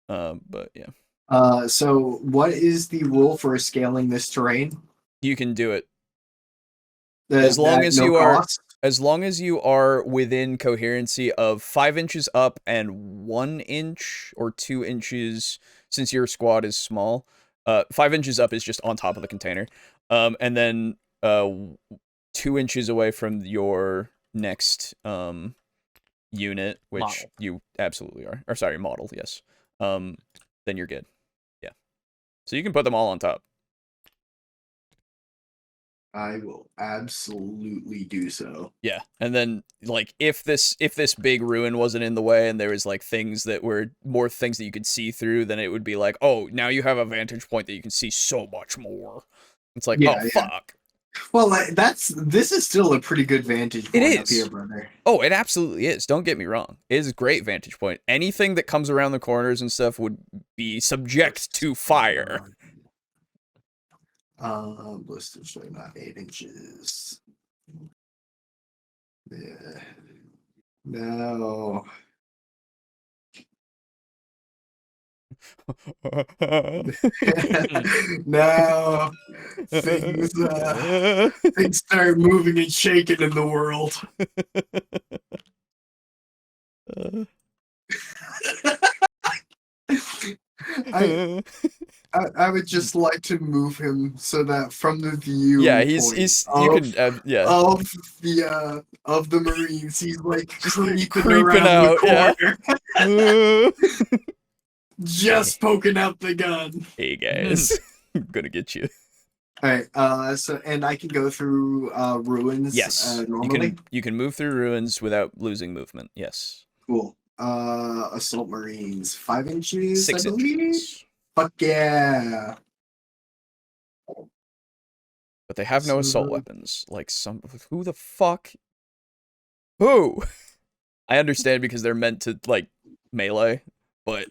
But yeah, So what is the rule for scaling this terrain? you can do it That as long as no you are cost? within coherency of 5 inches up and 1 inch or 2 inches, since your squad is small. 5 inches up is just on top of the container. And then 2 inches away from your next unit, which Model. you absolutely are. Or sorry, model, yes. Then you're good. Yeah. So you can put them all on top. I will absolutely do so. Yeah. And then like if this big ruin wasn't in the way and there was like things that were more things that you could see through, then it would be like, oh, now you have a vantage point that you can see so much more. It's like, Yeah, oh yeah. fuck. Well, this is still a pretty good vantage point up here, is. brother. Oh, it absolutely is. Don't get me wrong. It is a great vantage point. Anything that comes around the corners and stuff would be subject to fire. Blister so not 8 inches. Yeah. No. No. Things start moving and shaking in the world. I would just like to move him so that from the view Yeah, he's you can yeah. of the Marines, he's like creeping Creeping around out, the yeah. corner, just poking out the gun. Hey guys, I'm gonna get you. All right, so and I can go through ruins. Yes, Normally. you can move through ruins without losing movement. Yes. Cool. Assault Marines, 5 inches, 6 inches. I believe. Fuck yeah. But they have no assault weapons. Like who the fuck? Who? I understand because they're meant to like melee, but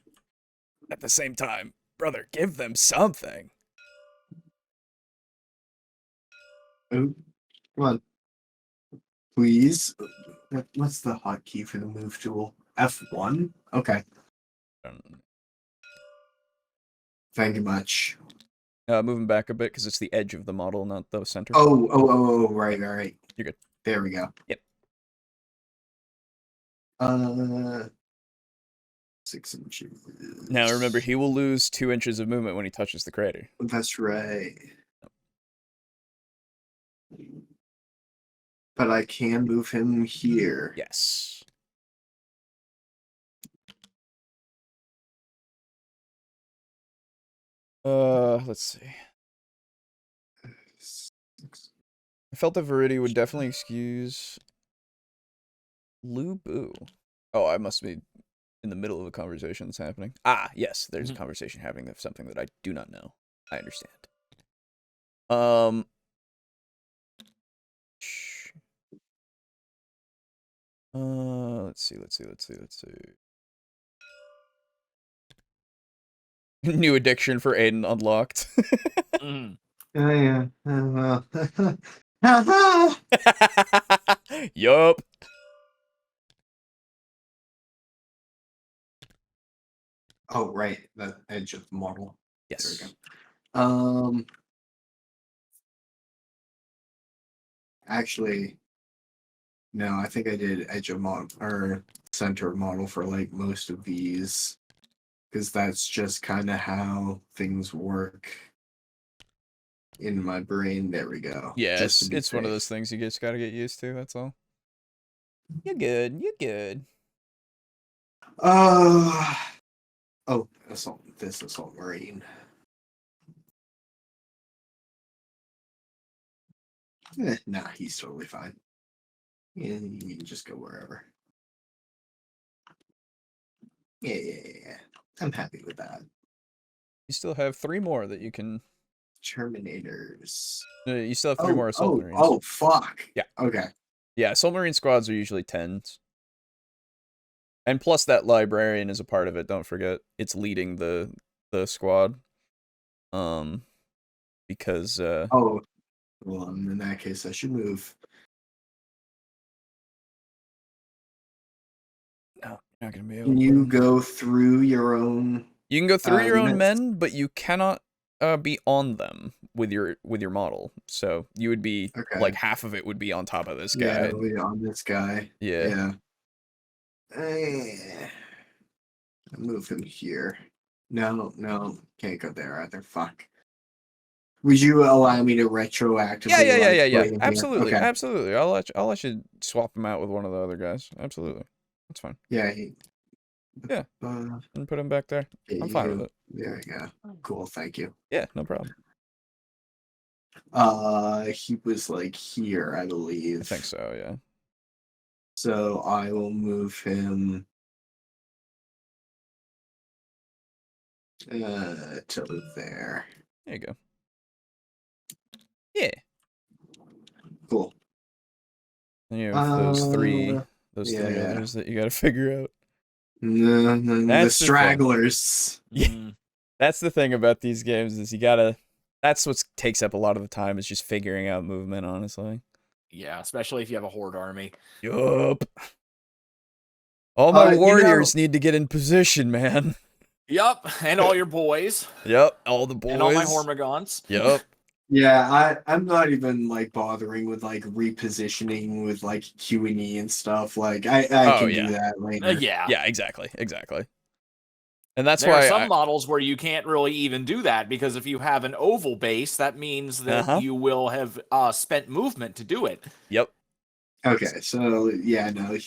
at the same time, brother, give them something. Oh, come on. Please. What's the hotkey for the move tool? F1? Okay. Thank you much. Moving back a bit because it's the edge of the model, not the center. Oh, right. You're good. There we go. Yep. 6 inches. Now remember, he will lose 2 inches of movement when he touches the crater. That's right. But I can move him here. Yes. Let's see. I felt that Viridi would definitely excuse Lubu. Oh, I must be in the middle of a conversation that's happening. Ah, yes, there's a conversation happening of something that I do not know. I understand. Let's see. New addiction for Aiden unlocked. Oh, yeah. Yup. Oh, right. The edge of the model. Yes. There we go. Actually, no, I think I did edge of model or center model for like most of these, because that's just kind of how things work in my brain. There we go. Yeah, Just it's one of those things you just gotta get used to. That's all. You're good. You're good. Oh, assault marine. Nah, he's totally fine. Yeah, you can just go wherever. Yeah. I'm happy with that. You still have 3 more that you can. Terminators. You still have 3 more assault marines. Oh, fuck. Yeah. Okay. Yeah, assault marine squads are usually 10s. And plus that librarian is a part of it, don't forget. It's leading the squad. because Oh, well, in that case, I should move. no, you're not gonna be able Can to put you 'em- go through your own? You can go through your own units? men, but you cannot be on them with your model. So you would be Okay. like half of it would be on top of this Yeah, guy. we on this guy. Yeah. Yeah. Move him here. No, can't go there either. Fuck. Would you allow me to retroactively Yeah. put him here? Absolutely, Okay. absolutely. I'll let you swap him out with one of the other guys. Absolutely, that's fine. Yeah. Yeah. And put him back there. I'm fine with it. There we go. Cool. Thank you. Yeah, no problem. He was like here, I believe. I think so. Yeah. So I will move him to there. There you go. Yeah. Cool. And you have those three yeah. others that you got to figure out. The That's the thing. stragglers. Yeah. That's the thing about these games is you gotta. That's what takes up a lot of the time is just figuring out movement. Honestly. Yeah, especially if you have a horde army. Yup. All my warriors need to get in position, man. Yup, and all your boys. Yep, all the boys. And all my Hormigons. Yep. Yeah, I'm not even like bothering with like repositioning with like Q and E and stuff. Like I can do that later. Yeah, exactly. And that's there why are some models where you can't really even do that because if you have an oval base, that means that you will have spent movement to do it. Yep. Okay, so yeah, no,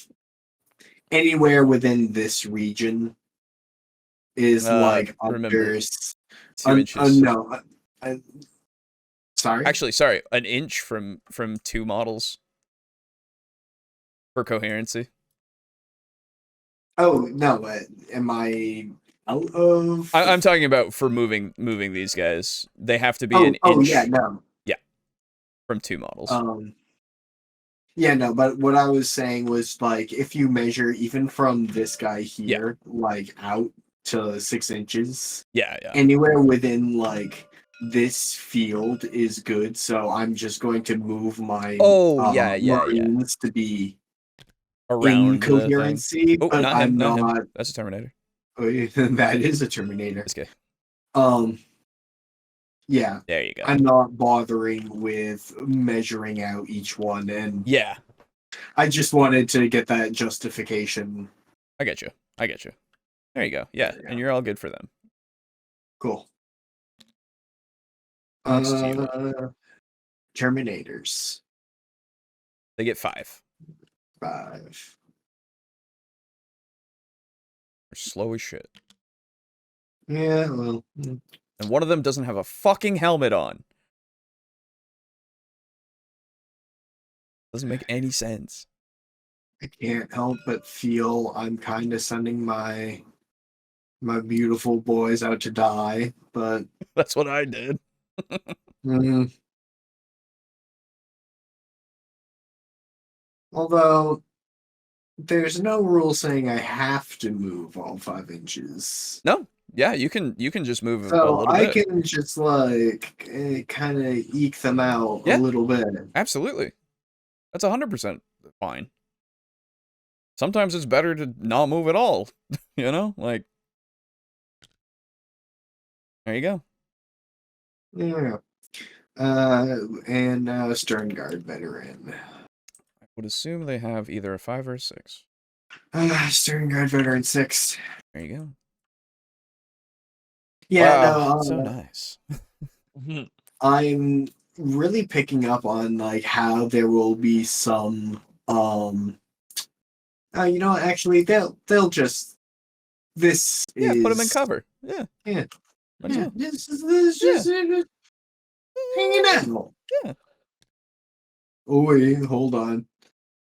anywhere within this region is like under 2 inches. no, sorry. Actually, sorry, an inch from 2 models for coherency. Oh no, am I out of? I'm talking about for moving these guys. They have to be an inch. Oh yeah, no. Yeah, from 2 models. Yeah, no, but what I was saying was like if you measure even from this guy here, like out to 6 inches. Yeah. Anywhere within like this field is good, so I'm just going to move my Marines to be around in coherency, Oh, but I'm not not. him. That's a Terminator. That is a Terminator. This guy. Yeah. There you go. I'm not bothering with measuring out each one, and yeah, I just wanted to get that justification. I get you. There you go. Yeah, and you're all good for them. Cool. Terminators. They get 5. 5. They're slow as shit. Yeah, well. And one of them doesn't have a fucking helmet on. Doesn't make any sense. I can't help but feel I'm kind of sending my beautiful boys out to die, but that's what I did. Although there's no rule saying I have to move all 5 inches. No, yeah, you can just move so a little bit. I can just like kind of eke them out a little bit. Absolutely, that's 100% fine. Sometimes it's better to not move at all, you know? Like, there you go. Yeah. And Stern Guard veteran. I would assume they have either a 5 or a 6. Stern Guard veteran 6. There you go. Yeah, wow, no, so nice. I'm really picking up on like how there will be some you know, actually they'll just this is put them in cover. Yeah. This is just hanging out. Yeah. Oh wait, hold on.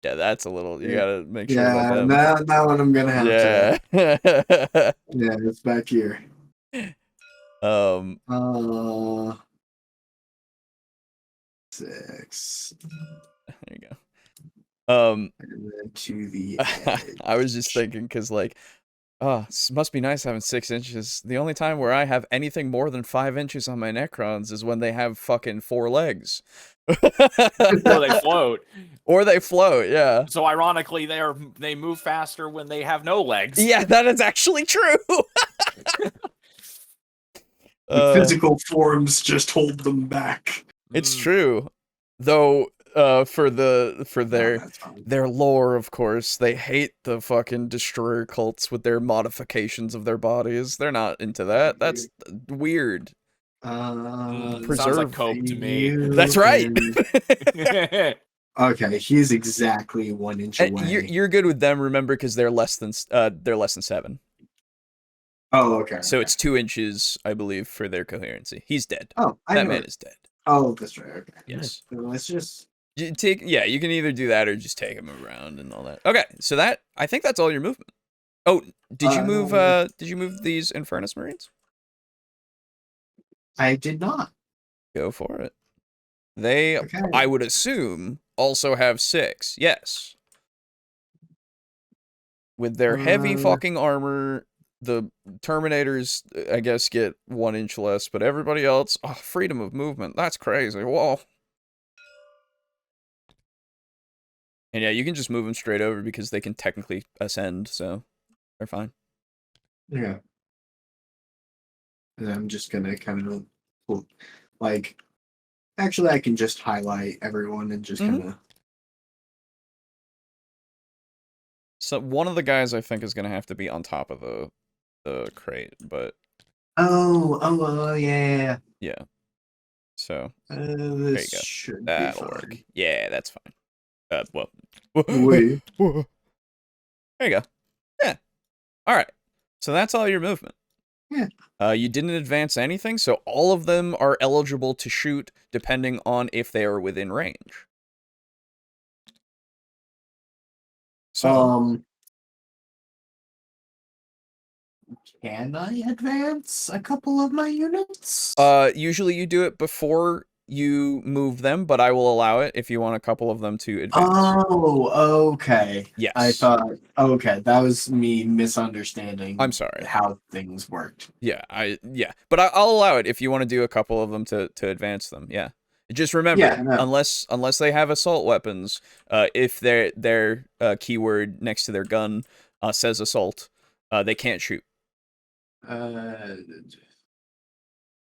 Yeah, that's a little. You gotta make sure about them. That one I'm gonna have to. Yeah, it's back here. 6. There you go. And then to the edge. I was just thinking because like, Oh, must be nice having 6 inches. The only time where I have anything more than 5 inches on my Necrons is when they have fucking 4 legs. Or they float. Or they float, yeah. So ironically, they move faster when they have no legs. Yeah, that is actually true. The physical forms just hold them back. It's true. Though for their that's fine. their lore, of course, they hate the fucking destroyer cults with their modifications of their bodies. They're not into that. That's weird. Sounds Preserve like cope to me. That's right. Okay, he's exactly 1 inch And away. you're good with them, remember, because they're less than 7. Oh, okay. So okay. it's 2 inches, I believe, for their coherency. He's dead. Oh, That man is dead. Oh, that's right. Okay. Yes. So let's just. You can either do that or just take him around and all that. Okay, so I think that's all your movement. Oh, did you move these Infernus Marines? I did not. Go for it. They, Okay. I would assume, also have 6. Yes. With their heavy fucking armor, the Terminators, I guess, get 1 inch less, but everybody else, freedom of movement. That's crazy. Whoa. And yeah, you can just move them straight over because they can technically ascend, so they're fine. Yeah. And I'm just gonna kind of like. Actually, I can just highlight everyone and just kind of. So one of the guys I think is gonna have to be on top of the crate, but Yeah. yeah. So This go. should that'll be work. fine. Yeah, that's fine. Well. Wait. There you go. Yeah. All right. So that's all your movement. Yeah. You didn't advance anything, so all of them are eligible to shoot depending on if they are within range. So, Can I advance a couple of my units? usually you do it before you move them, but I will allow it if you want a couple of them to advance. Oh, okay. Yes. I thought, okay, that was me misunderstanding. I'm sorry. How things worked. Yeah, but I'll allow it if you want to do a couple of them to advance them. Yeah. Just remember, unless they have assault weapons, if their keyword next to their gun says assault, they can't shoot.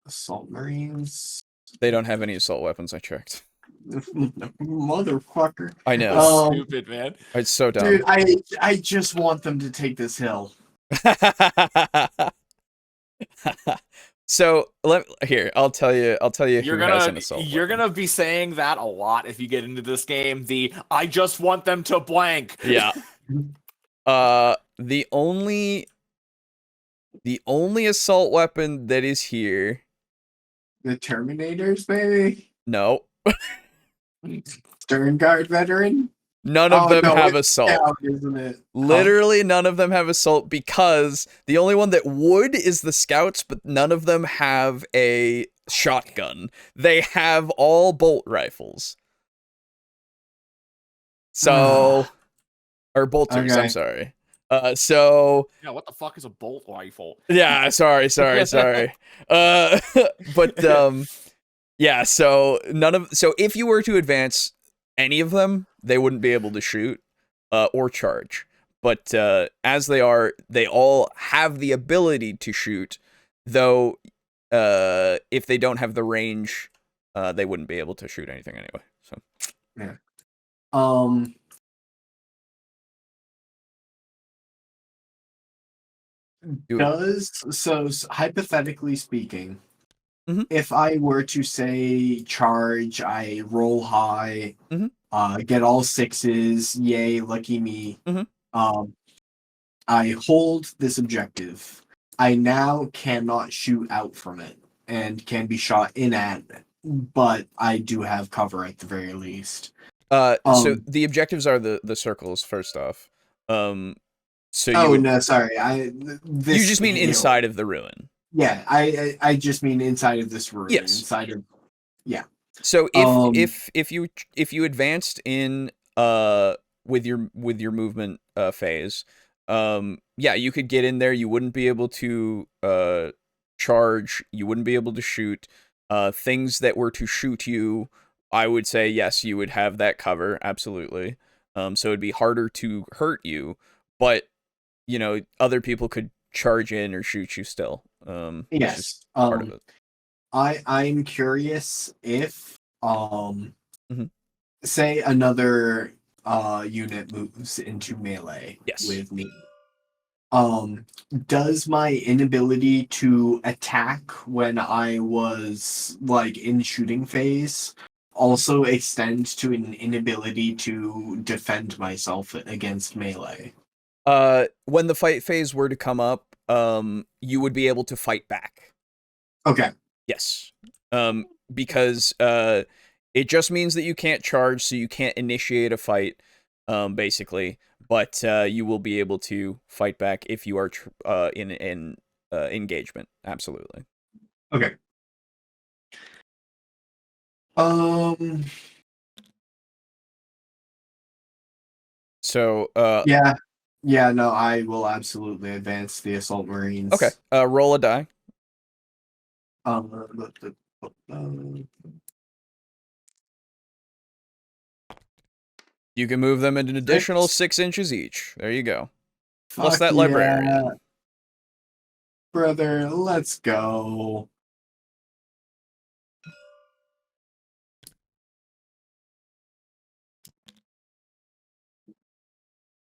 Assault Marines. They don't have any assault weapons. I checked. Motherfucker. I know. Stupid, man. It's so dumb. Dude, I just want them to take this hill. So I'll tell you who has an assault You're weapon. gonna be saying that a lot if you get into this game. I just want them to blank. Yeah. The only assault weapon that is here. The Terminators, baby. No. Stern Guard veteran. None of them have assault. Scout, isn't it? Literally, none of them have assault because the only one that would is the scouts, but none of them have a shotgun. They have all bolt rifles. So, or bolters. Okay. I'm sorry. So. Yeah, what the fuck is a bolt rifle? Yeah, sorry. But yeah. So if you were to advance any of them, they wouldn't be able to shoot or charge. But as they all have the ability to shoot, though if they don't have the range, they wouldn't be able to shoot anything anyway. So yeah. So hypothetically speaking, if I were to say charge, I roll high, get all 6s, yay, lucky me. I hold this objective. I now cannot shoot out from it and can be shot in at, but I do have cover at the very least. So the objectives are the circles first off. So no, sorry. You just mean inside of the ruin. Yeah, I just mean inside of this ruin. Yes. Inside of So if you advanced in with your movement phase, yeah, you could get in there. You wouldn't be able to charge. You wouldn't be able to shoot. Things that were to shoot you, I would say yes, you would have that cover, absolutely. So it'd be harder to hurt you, but other people could charge in or shoot you still. It's just Yes. part of it. I'm curious if Mhm. say another unit moves into melee Yes. with me. Does my inability to attack when I was like in shooting phase also extend to an inability to defend myself against melee? When the fight phase were to come up, you would be able to fight back. Okay. Yes. Because it just means that you can't charge, so you can't initiate a fight, basically. But you will be able to fight back if you are in engagement. Absolutely. Okay. So Yeah, no, I will absolutely advance the assault marines. Okay. Roll a die. You can move them an additional 6 inches each. There you go. Plus that librarian. Yeah. Brother, let's go.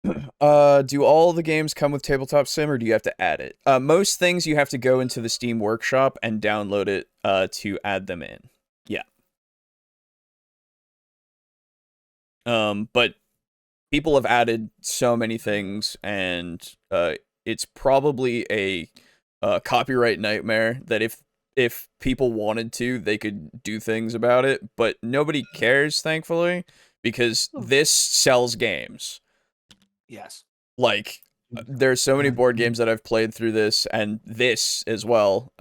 Do all the games come with Tabletop Sim, or do you have to add it? Most things you have to go into the Steam Workshop and download it to add them in. Yeah. But people have added so many things, and it's probably a copyright nightmare that if people wanted to, they could do things about it, but nobody cares, thankfully, because this sells games. Yes. Like, there's so many board games that I've played through this, and this as well.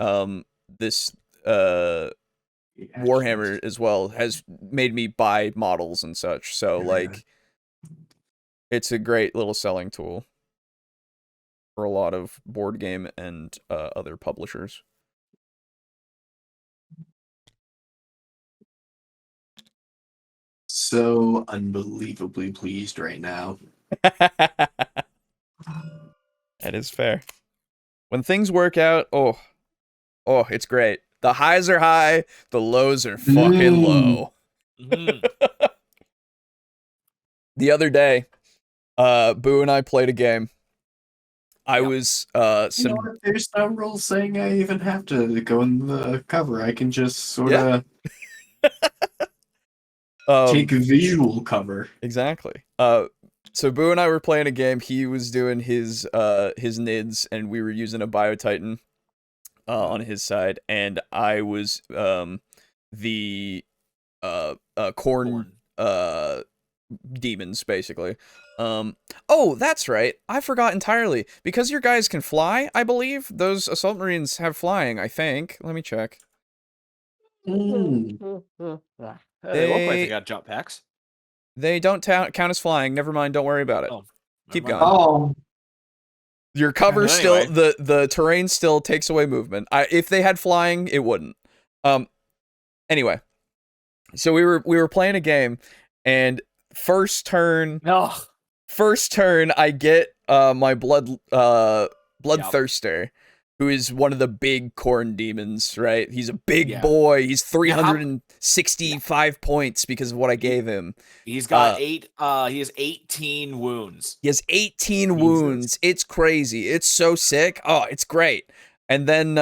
This Warhammer as well has made me buy models and such. So like, it's a great little selling tool for a lot of board game and other publishers. So unbelievably pleased right now. That is fair. When things work out, oh, it's great. The highs are high, the lows are fucking low. The other day, Boo and I played a game. I was You know what? There's no rules saying I even have to go in the cover. I can just sort of take a visual cover. Exactly. So Boo and I were playing a game. He was doing his NIDS, and we were using a Biotitan on his side, and I was the corn demons, basically. Oh, that's right. I forgot entirely. Because your guys can fly, I believe those assault marines have flying. I think. Let me check. They look like they got jump packs. They don't count as flying. Never mind. Don't worry about it. Oh, keep mind. going. Oh. Your cover Anyway. still the terrain still takes away movement. If they had flying, it wouldn't. Anyway, so we were playing a game, and first turn, I get my bloodthirster, who is one of the big corn demons, right? He's a big boy. He's 365 points because of what I gave him. He's got he has 18 wounds. He has 18 wounds. It's crazy. It's so sick. Oh, it's great. And then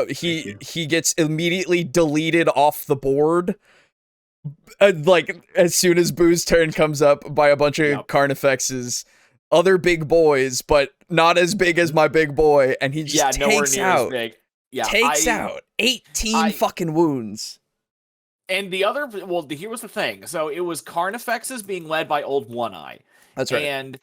he gets immediately deleted off the board. Like, as soon as Boo's turn comes up, by a bunch of Carnifexes, other big boys, but not as big as my big boy, and he just takes out 18 fucking wounds. And the other, well, here was the thing. So it was Carnifexes being led by Old One Eye. That's right. And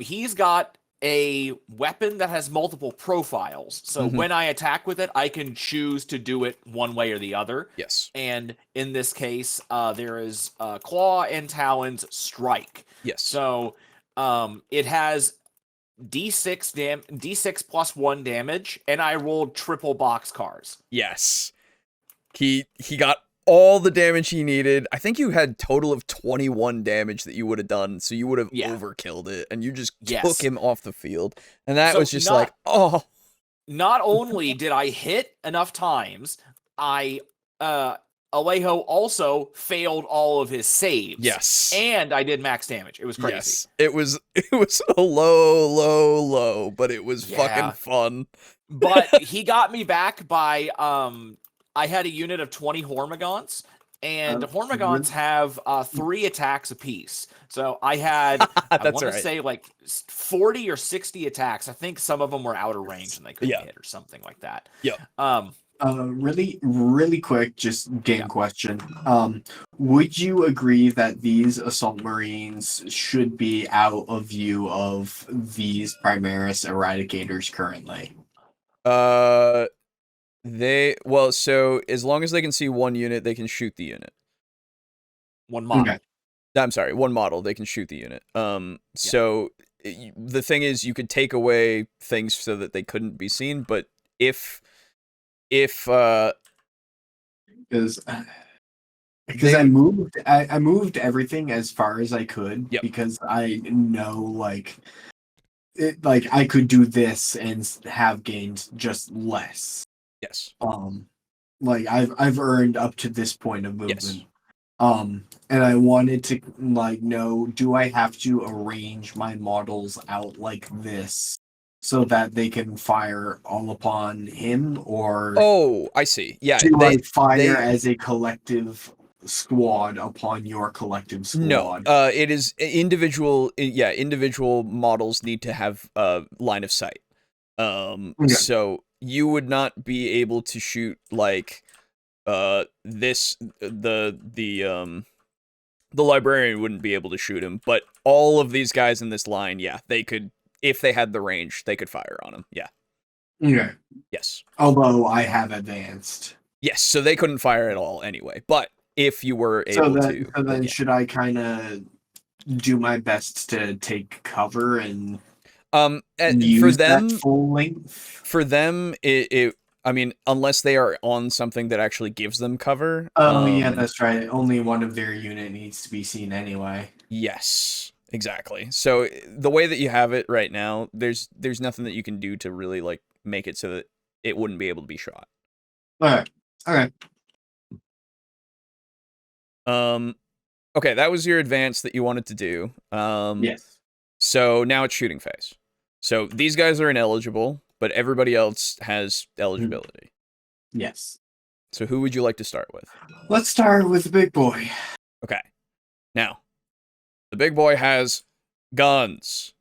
he's got a weapon that has multiple profiles. So when I attack with it, I can choose to do it one way or the other. Yes. And in this case, there is Claw and Talon's Strike. Yes. So It has D6 plus 1 damage, and I rolled triple boxcars. Yes. He got all the damage he needed. I think you had total of 21 damage that you would have done, so you would have overkilled it, and you just took him off the field. And that was just like, oh. Not only did I hit enough times, Alejo also failed all of his saves. Yes. And I did max damage. It was crazy. Yes. It was a low, but it was fucking fun. But he got me back by I had a unit of 20 Hormagaunts, and Hormagaunts have 3 attacks apiece. So I had, I want to say, like 40 or 60 attacks. I think some of them were out of range and they couldn't hit or something like that. Yeah. Really quick, just game question. Would you agree that these assault marines should be out of view of these Primaris eradicators currently? So as long as they can see one unit, they can shoot the unit. One model. Okay. I'm sorry, one model, they can shoot the unit. So the thing is, you could take away things so that they couldn't be seen, but if because I moved everything as far as I could because I know like I could do this and have gained just less. Yes. Like I've earned up to this point of movement. Yes. And I wanted to like know, do I have to arrange my models out like this so that they can fire all upon him, or I see. Yeah. Do I fire as a collective squad upon your collective squad? No. It is individual. Yeah, individual models need to have line of sight. So you would not be able to shoot like the librarian wouldn't be able to shoot him, but all of these guys in this line, they could, if they had the range, they could fire on him. Yeah. Okay. Yes. Although I have advanced. Yes, so they couldn't fire at all anyway. But if you were able to, so then should I kind of do my best to take cover and use for them that full length? For them, I mean, unless they are on something that actually gives them cover. Oh, yeah, that's right. Only one of their unit needs to be seen anyway. Yes, exactly. So the way that you have it right now, there's nothing that you can do to really like make it so that it wouldn't be able to be shot. Okay. Okay, that was your advance that you wanted to do. Yes. So now it's shooting phase. So these guys are ineligible, but everybody else has eligibility. Yes. So who would you like to start with? Let's start with the big boy. Okay. Now, the big boy has guns.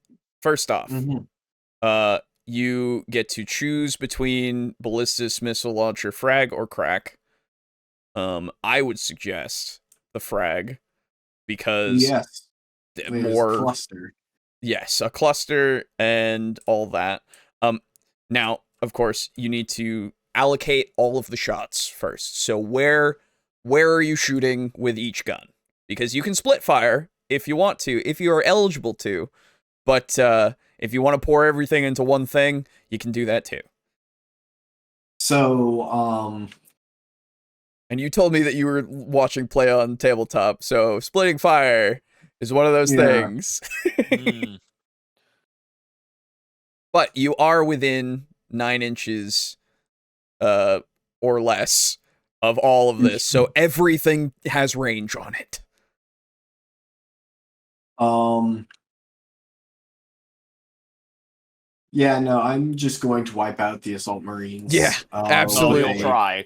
First off, you get to choose between ballistic missile launcher, frag, or crack. I would suggest the frag because more cluster. Yes, a cluster and all that. Now, of course, you need to allocate all of the shots first. So where are you shooting with each gun? Because you can split fire if you want to, if you are eligible to. But if you want to pour everything into one thing, you can do that too. So, and you told me that you were watching play on tabletop, so splitting fire is one of those things. But you are within 9 inches or less of all of this, so everything has range on it. Yeah, no, I'm just going to wipe out the assault marines. Yeah, absolutely. You'll try.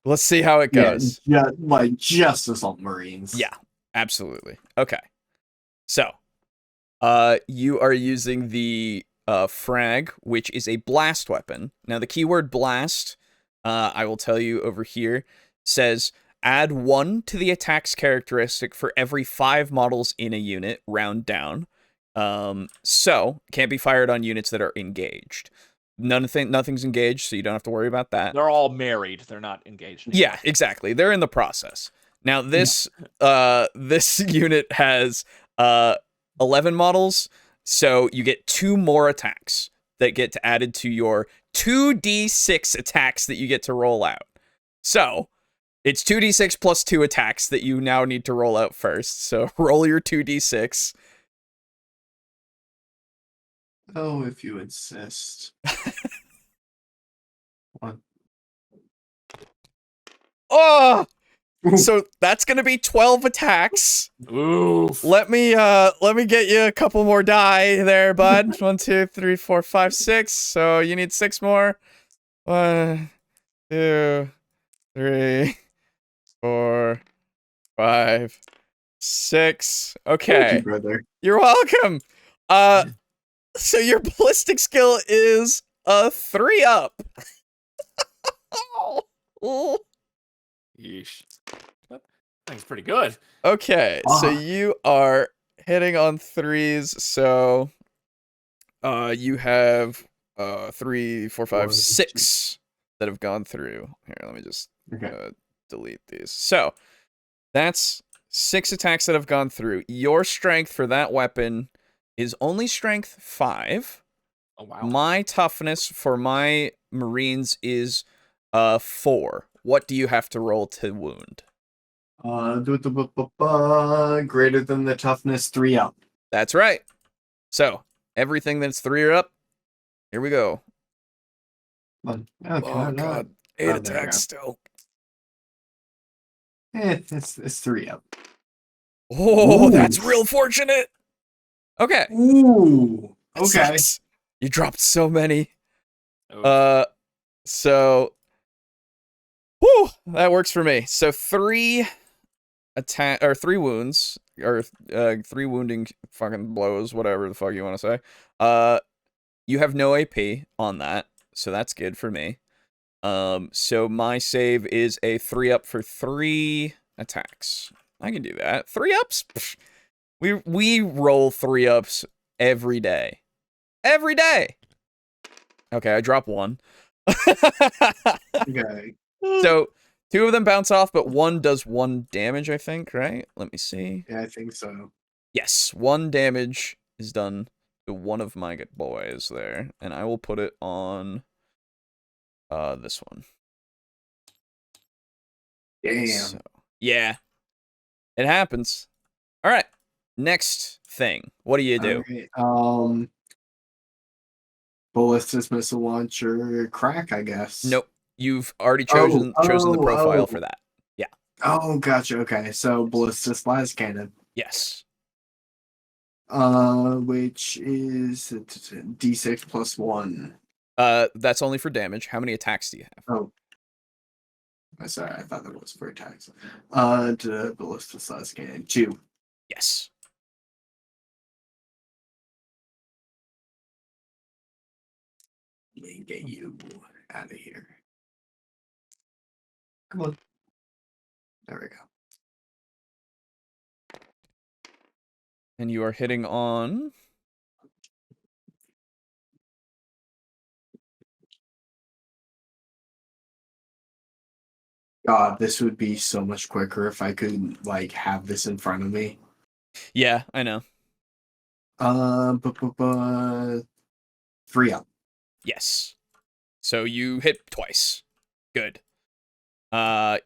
Let's see how it goes. Yeah, just assault marines. Yeah, absolutely. Okay. So, you are using the frag, which is a blast weapon. Now, the keyword blast, I will tell you over here, says add 1 to the attack's characteristic for every 5 models in a unit, round down. So, can't be fired on units that are engaged. Nothing's engaged, so you don't have to worry about that. They're all married. They're not engaged anymore. Yeah, exactly. They're in the process. Now, this unit has 11 models, so you get 2 more attacks that get added to your 2d6 attacks that you get to roll out. So, it's 2d6 plus 2 attacks that you now need to roll out first. So, roll your 2d6. Oh, if you insist. One. Oh! So that's gonna be 12 attacks. Oof. Let me get you a couple more die there, bud. 1, 2, 3, 4, 5, 6. So you need 6 more. 1, 2, 3, 4, 5, 6. Thank you, Okay. brother. You're welcome. So your ballistic skill is a 3 up. Oh. Yeesh. That's pretty good. Okay, so you are hitting on 3s, so you have 3, 4, 5, 6 that have gone through. Here, let me just delete these. So that's 6 attacks that have gone through. Your strength for that weapon is only strength 5. Oh wow. My toughness for my Marines is 4. What do you have to roll to wound? Greater than the toughness, 3 up. That's right. So everything that's 3 or up. Here we go. Okay, Oh god, 8 attacks still. It's 3 up. Oh, Ooh. that's real fortunate. Okay. Ooh. That Okay. sucks. You dropped so many. Oh. So. Whew, that works for me. So 3 wounds, or 3 wounding fucking blows, whatever the fuck you want to say. You have no AP on that, so that's good for me. So my save is a 3 up for 3 attacks. I can do that. 3 ups? Pfft. We roll 3 ups every day. Every day. Okay, I drop 1. Okay. So 2 of them bounce off, but 1 does 1 damage, I think, right? Let me see. Yeah, I think so. Yes, 1 damage is done to one of my boys there, and I will put it on this one. Damn. So, yeah. It happens. All right. Next thing. What do you do? Right. Ballistic missile launcher crack, I guess. Nope. You've already chosen the profile for that. Yeah. Oh, gotcha. Okay, so ballistic las cannon. Yes. Which is D6 plus 1. That's only for damage. How many attacks do you have? Oh. Sorry, I thought that was for attacks. To ballistic las cannon. 2. Yes. Let me get you out of here. Come on. There we go. And you are hitting on... God, this would be so much quicker if I could, like, have this in front of me. Yeah, I know. 3 up. Yes. So you hit twice. Good.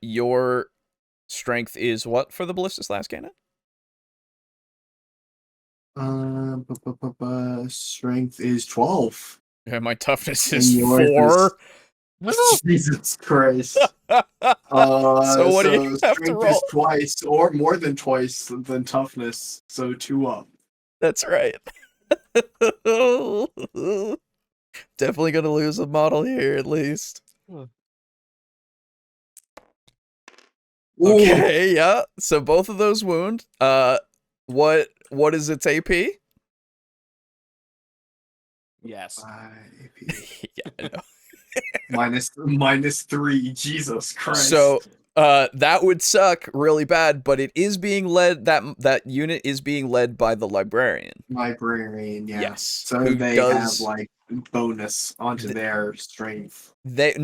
Your strength is what for the ballistic las cannon? Strength is 12. Yeah, my toughness is And yours 4. Jesus Christ. So what do you have to strength roll? is twice or more than twice than toughness, so 2 up. That's right. Definitely gonna lose a model here at least. Okay, yeah. So both of those wound. What is its AP? Yes. Yeah, I know. -3. Jesus Christ. So that would suck really bad, but it is being led, that unit is being led by the librarian. Librarian, yeah. Yes. So they have like bonus onto their strength. They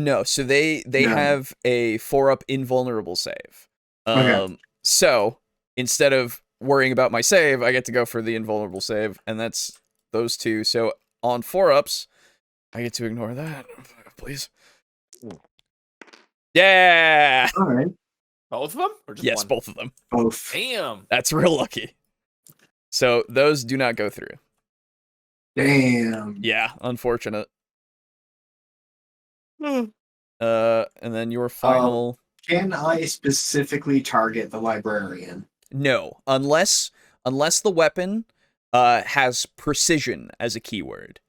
have a 4 up invulnerable save. Okay. So instead of worrying about my save, I get to go for the invulnerable save, and that's those two. So on 4-ups, I get to ignore that, please. Yeah. All right. Both of them? Or just Yes, one? both of them. Both. Damn. That's real lucky. So those do not go through. Damn. Yeah, unfortunate. And then your final. Can I specifically target the librarian? No, unless the weapon has precision as a keyword.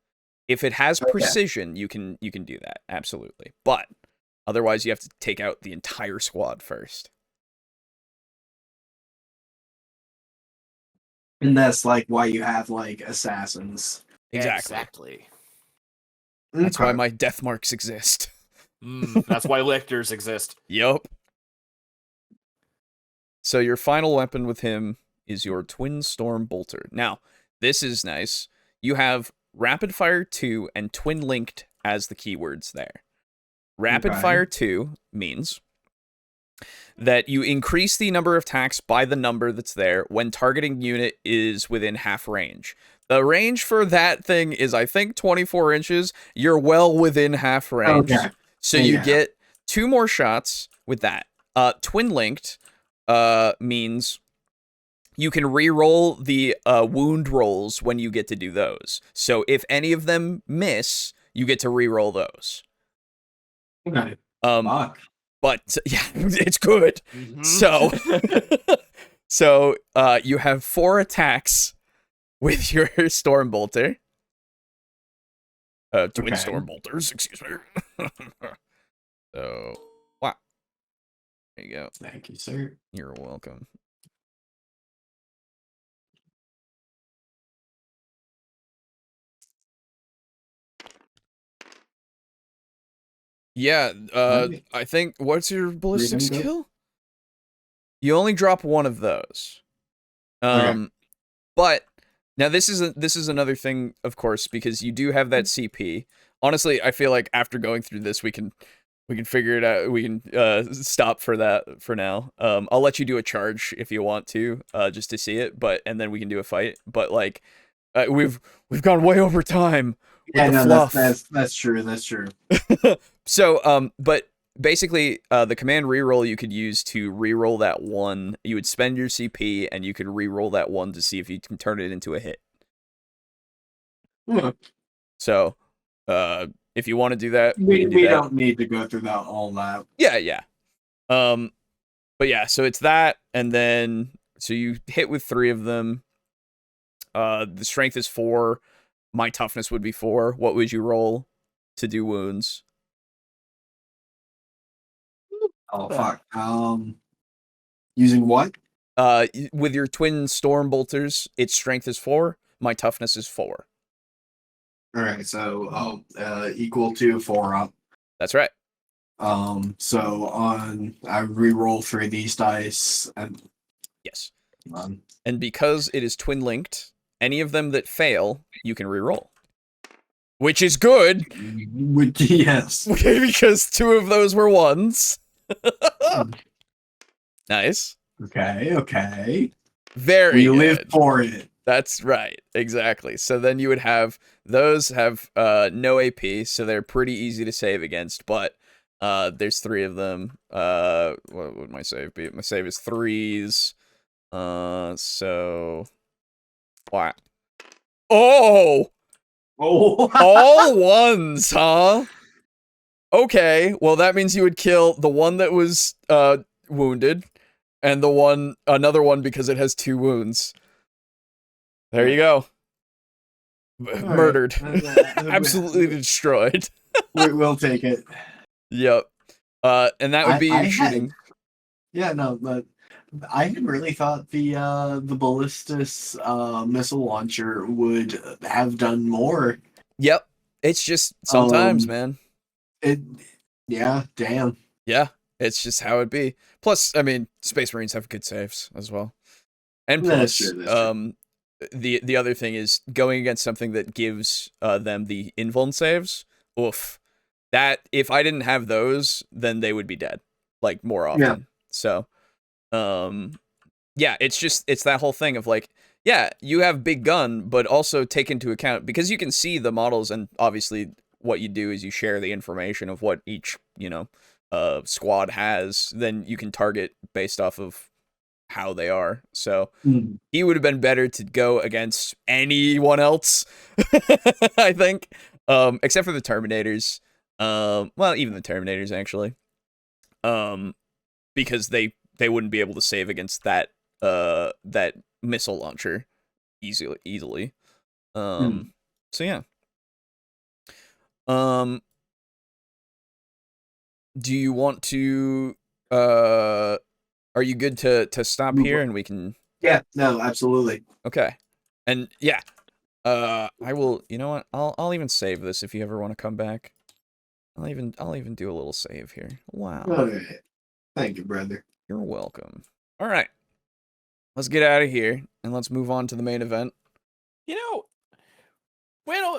If it has precision, you can do that, absolutely. But otherwise, you have to take out the entire squad first. And that's like why you have like assassins. Exactly. That's why my death marks exist. That's why lictors exist. Yup. So your final weapon with him is your Twin Storm Bolter. Now, this is nice. You have Rapid Fire 2 and Twin Linked as the keywords there. Rapid Fire 2 means that you increase the number of attacks by the number that's there when targeting unit is within half range. The range for that thing is, I think, 24 inches. You're well within half range. Okay. So you get 2 more shots with that. Twin Linked means you can re-roll the wound rolls when you get to do those. So if any of them miss, you get to re-roll those. Okay. But yeah, it's good. So you have 4 attacks with your Storm Bolter. Twin Storm Bolters, excuse me. So, wow. There you go. Thank you, sir. You're welcome. Yeah, I think, what's your ballistic skill? You only drop one of those. But now this is another thing, of course, because you do have that CP. Honestly, I feel like after going through this, we can figure it out. We can stop for that for now. I'll let you do a charge if you want to, just to see it. And then we can do a fight. But like, we've gone way over time. Yeah, no, that's true. That's true. So, but basically, the command reroll you could use to reroll that one. You would spend your CP, and you could reroll that one to see if you can turn it into a hit. So, if you want to do that, we don't need to go through all that. Yeah. But yeah, so it's that, and then so you hit with 3 of them. The strength is 4. My toughness would be 4. What would you roll to do wounds? Oh fuck. Using what? With your Twin Storm Bolters, its strength is 4. My toughness is 4. All right, so equal to 4 up. That's right. So I re-roll 3 of these dice, and yes. And because it is twin linked, any of them that fail, you can re-roll. Which is good. Yes. Because 2 of those were 1s. Nice. Okay. Very good. We live for it. That's right. Exactly. So then you would have those have no AP, so they're pretty easy to save against, but there's 3 of them. What would my save be? My save is 3s. So wow. Oh! Oh! All 1s, huh? Okay, well that means you would kill the one that was wounded, and another one because it has 2 wounds. There you go. Murdered. Absolutely destroyed. We'll take it. Yep. And that would be shooting. But I had really thought the ballistus missile launcher would have done more. Yep. It's just sometimes, man. Damn. Yeah, it's just how it be. Plus, I mean, Space Marines have good saves as well. And plus, the other thing is going against something that gives them the invuln saves. Oof. That, if I didn't have those, then they would be dead. Like, more often. Yeah. So, yeah, it's that whole thing of like, yeah, you have big gun, but also take into account, because you can see the models, and obviously what you do is you share the information of what each, squad has, then you can target based off of how they are. So Mm. he would have been better to go against anyone else, I think, except for the Terminators. Well, even the Terminators actually, because they wouldn't be able to save against that missile launcher easily. Mm. So yeah. Um, do you want to? Are you good to stop Move here on. and we can? Yeah, no, absolutely. Okay, and yeah, I will. You know what? I'll even save this if you ever want to come back. I'll even do a little save here. Wow, All right. Thank you, brother. you're welcome. All right, let's get out of here and let's move on to the main event. You know,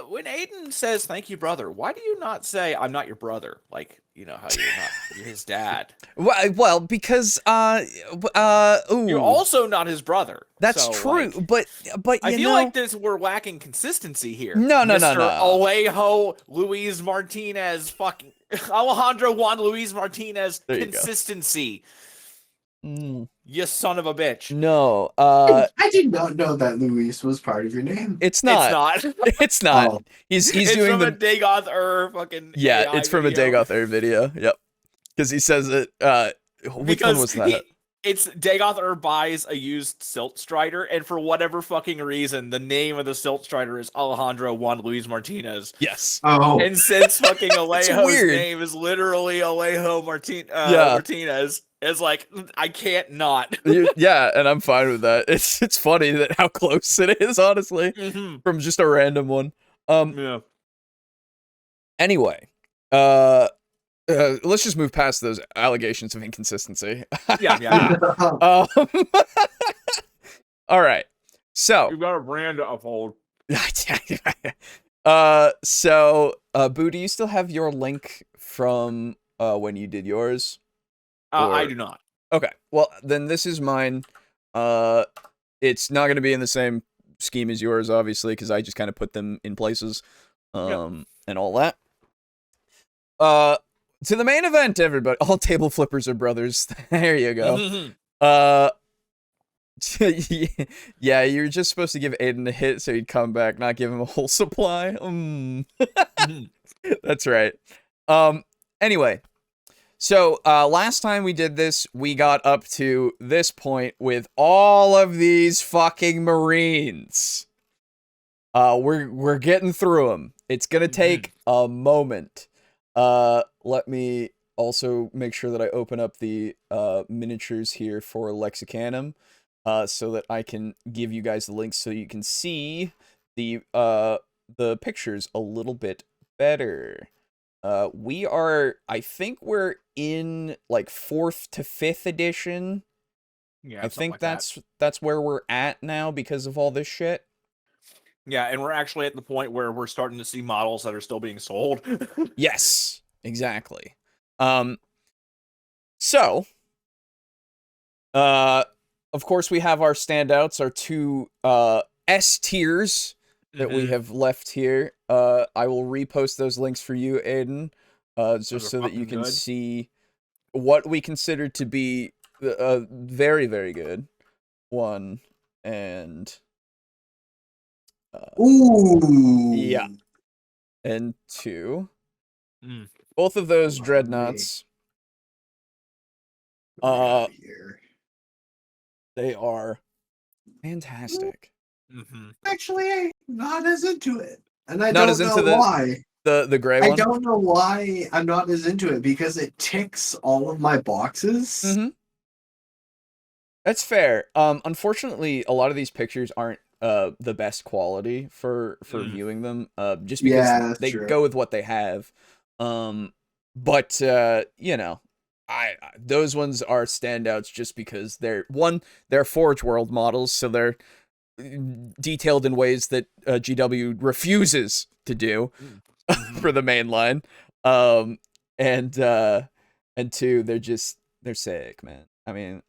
when Aiden says "thank you, brother," why do you not say "I'm not your brother"? Like, you know how you're his dad. Well, because You're ooh, also not his brother. that's So, true. like, But I you feel know, like we're lacking consistency here. no, Mr. Alejo Luis Martinez, fucking Alejandro Juan Luis Martinez, There you go. consistency. Mm, You son of a bitch. no, I did not know that Luis was part of your name. it's not. It's not. It's not. Oh, He's It's doing from a the Dagoth fucking yeah. AI It's from a video. Dagoth Air video. Yep. Because he says it. Which one was that? It's Dagoth buys a used Silt Strider, and for whatever fucking reason, the name of the Silt Strider is Alejandro Juan Luis Martinez. Yes. oh, And since fucking Alejo's weird. name is literally Alejo Yeah. Martinez, it's like, I can't not. Yeah, and I'm fine with that. It's funny that how close it is, honestly, from just a random one. Yeah. Anyway, let's just move past those allegations of inconsistency. Yeah. All right. So, You've got a brand to uphold. Boo, do you still have your link from when you did yours? I do not. Okay. Well, then this is mine. It's not going to be in the same scheme as yours, obviously, because I just kind of put them in places, and all that. To the main event, everybody. All table flippers are brothers. There you go. Yeah, you're just supposed to give Aiden a hit so he'd come back, not give him a whole supply. That's right. Anyway, so last time we did this, we got up to this point with all of these fucking Marines. We're getting through them. It's gonna take a moment. Let me also make sure that I open up the miniatures here for Lexicanum, so that I can give you guys the links so you can see the pictures a little bit better. I think we're in like 4th to 5th edition. Yeah, I think like that's where we're at now because of all this shit. Yeah, and we're actually at the point where we're starting to see models that are still being sold. Yes, exactly. So, of course, we have our standouts, our two S tiers that we have left here. I will repost those links for you, Aiden, just so that you can see what we consider to be very, very good. 1 and ooh, yeah, and 2. Both of those dreadnoughts. They are fantastic. Actually, I'm not as into it, and I Not don't as into know why. The gray I one. don't know why I'm not as into it because it ticks all of my boxes. That's fair. Unfortunately, a lot of these pictures aren't the best quality for viewing them. Just because they go with what they have. But you know, I those ones are standouts just because they're Forge World models, so they're detailed in ways that GW refuses to do for the main line. And 2, they're sick, man. I mean,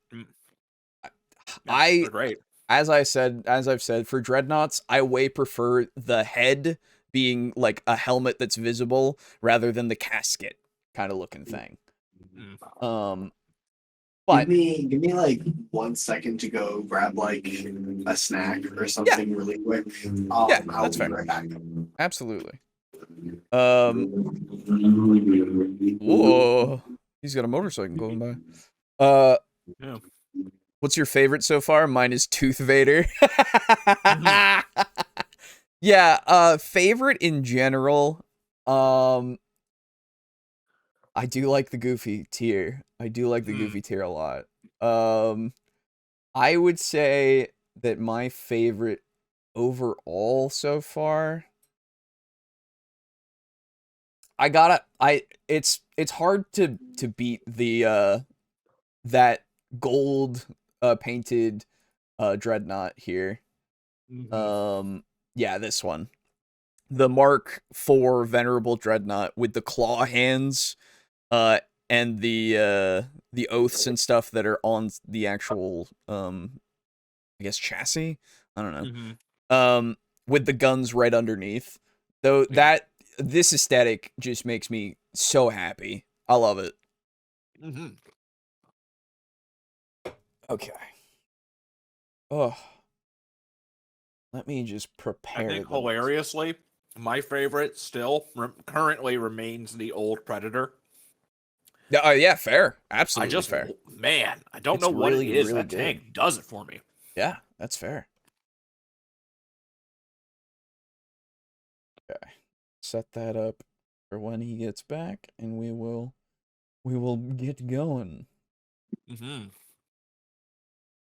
They're great. As I've said, for dreadnoughts, I way prefer the head being like a helmet that's visible rather than the casket kind of looking thing. Mm. But give me like 1 second to go grab like a snack or something really quick. I'll that's be fair. right back. Absolutely. Whoa, he's got a motorcycle going by. Yeah. What's your favorite so far? Mine is Tooth Vader. Yeah, favorite in general. I do like the Goofy tier. I do like the Goofy tier a lot. I would say that my favorite overall so far. It's hard to beat the that gold painted dreadnought here. Yeah, this one. The Mark IV Venerable Dreadnought with the claw hands and the oaths and stuff that are on the actual I guess chassis. I don't know. With the guns right underneath. Though this aesthetic just makes me so happy. I love it. Okay. Oh. Let me just prepare. I think hilariously, my favorite still currently remains the old Predator. Yeah, fair. Absolutely fair. Man, I don't know what it is. Really that tank does it for me. Yeah, that's fair. Okay. Set that up for when he gets back, and we will get going.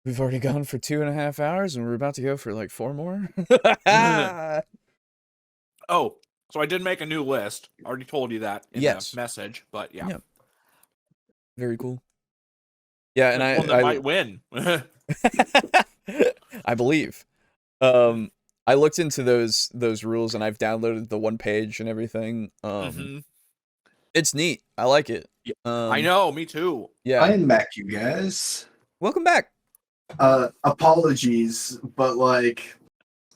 We've already gone for 2.5 hours, and we're about to go for like 4 more. Oh, so I did make a new list. I already told you that in the message, but yeah. Very cool. Yeah, and one that might win. I believe. I looked into those rules, and I've downloaded the one page and everything. It's neat. I like it. I know, me too. Yeah. I am back, you guys. Welcome back. Apologies, but like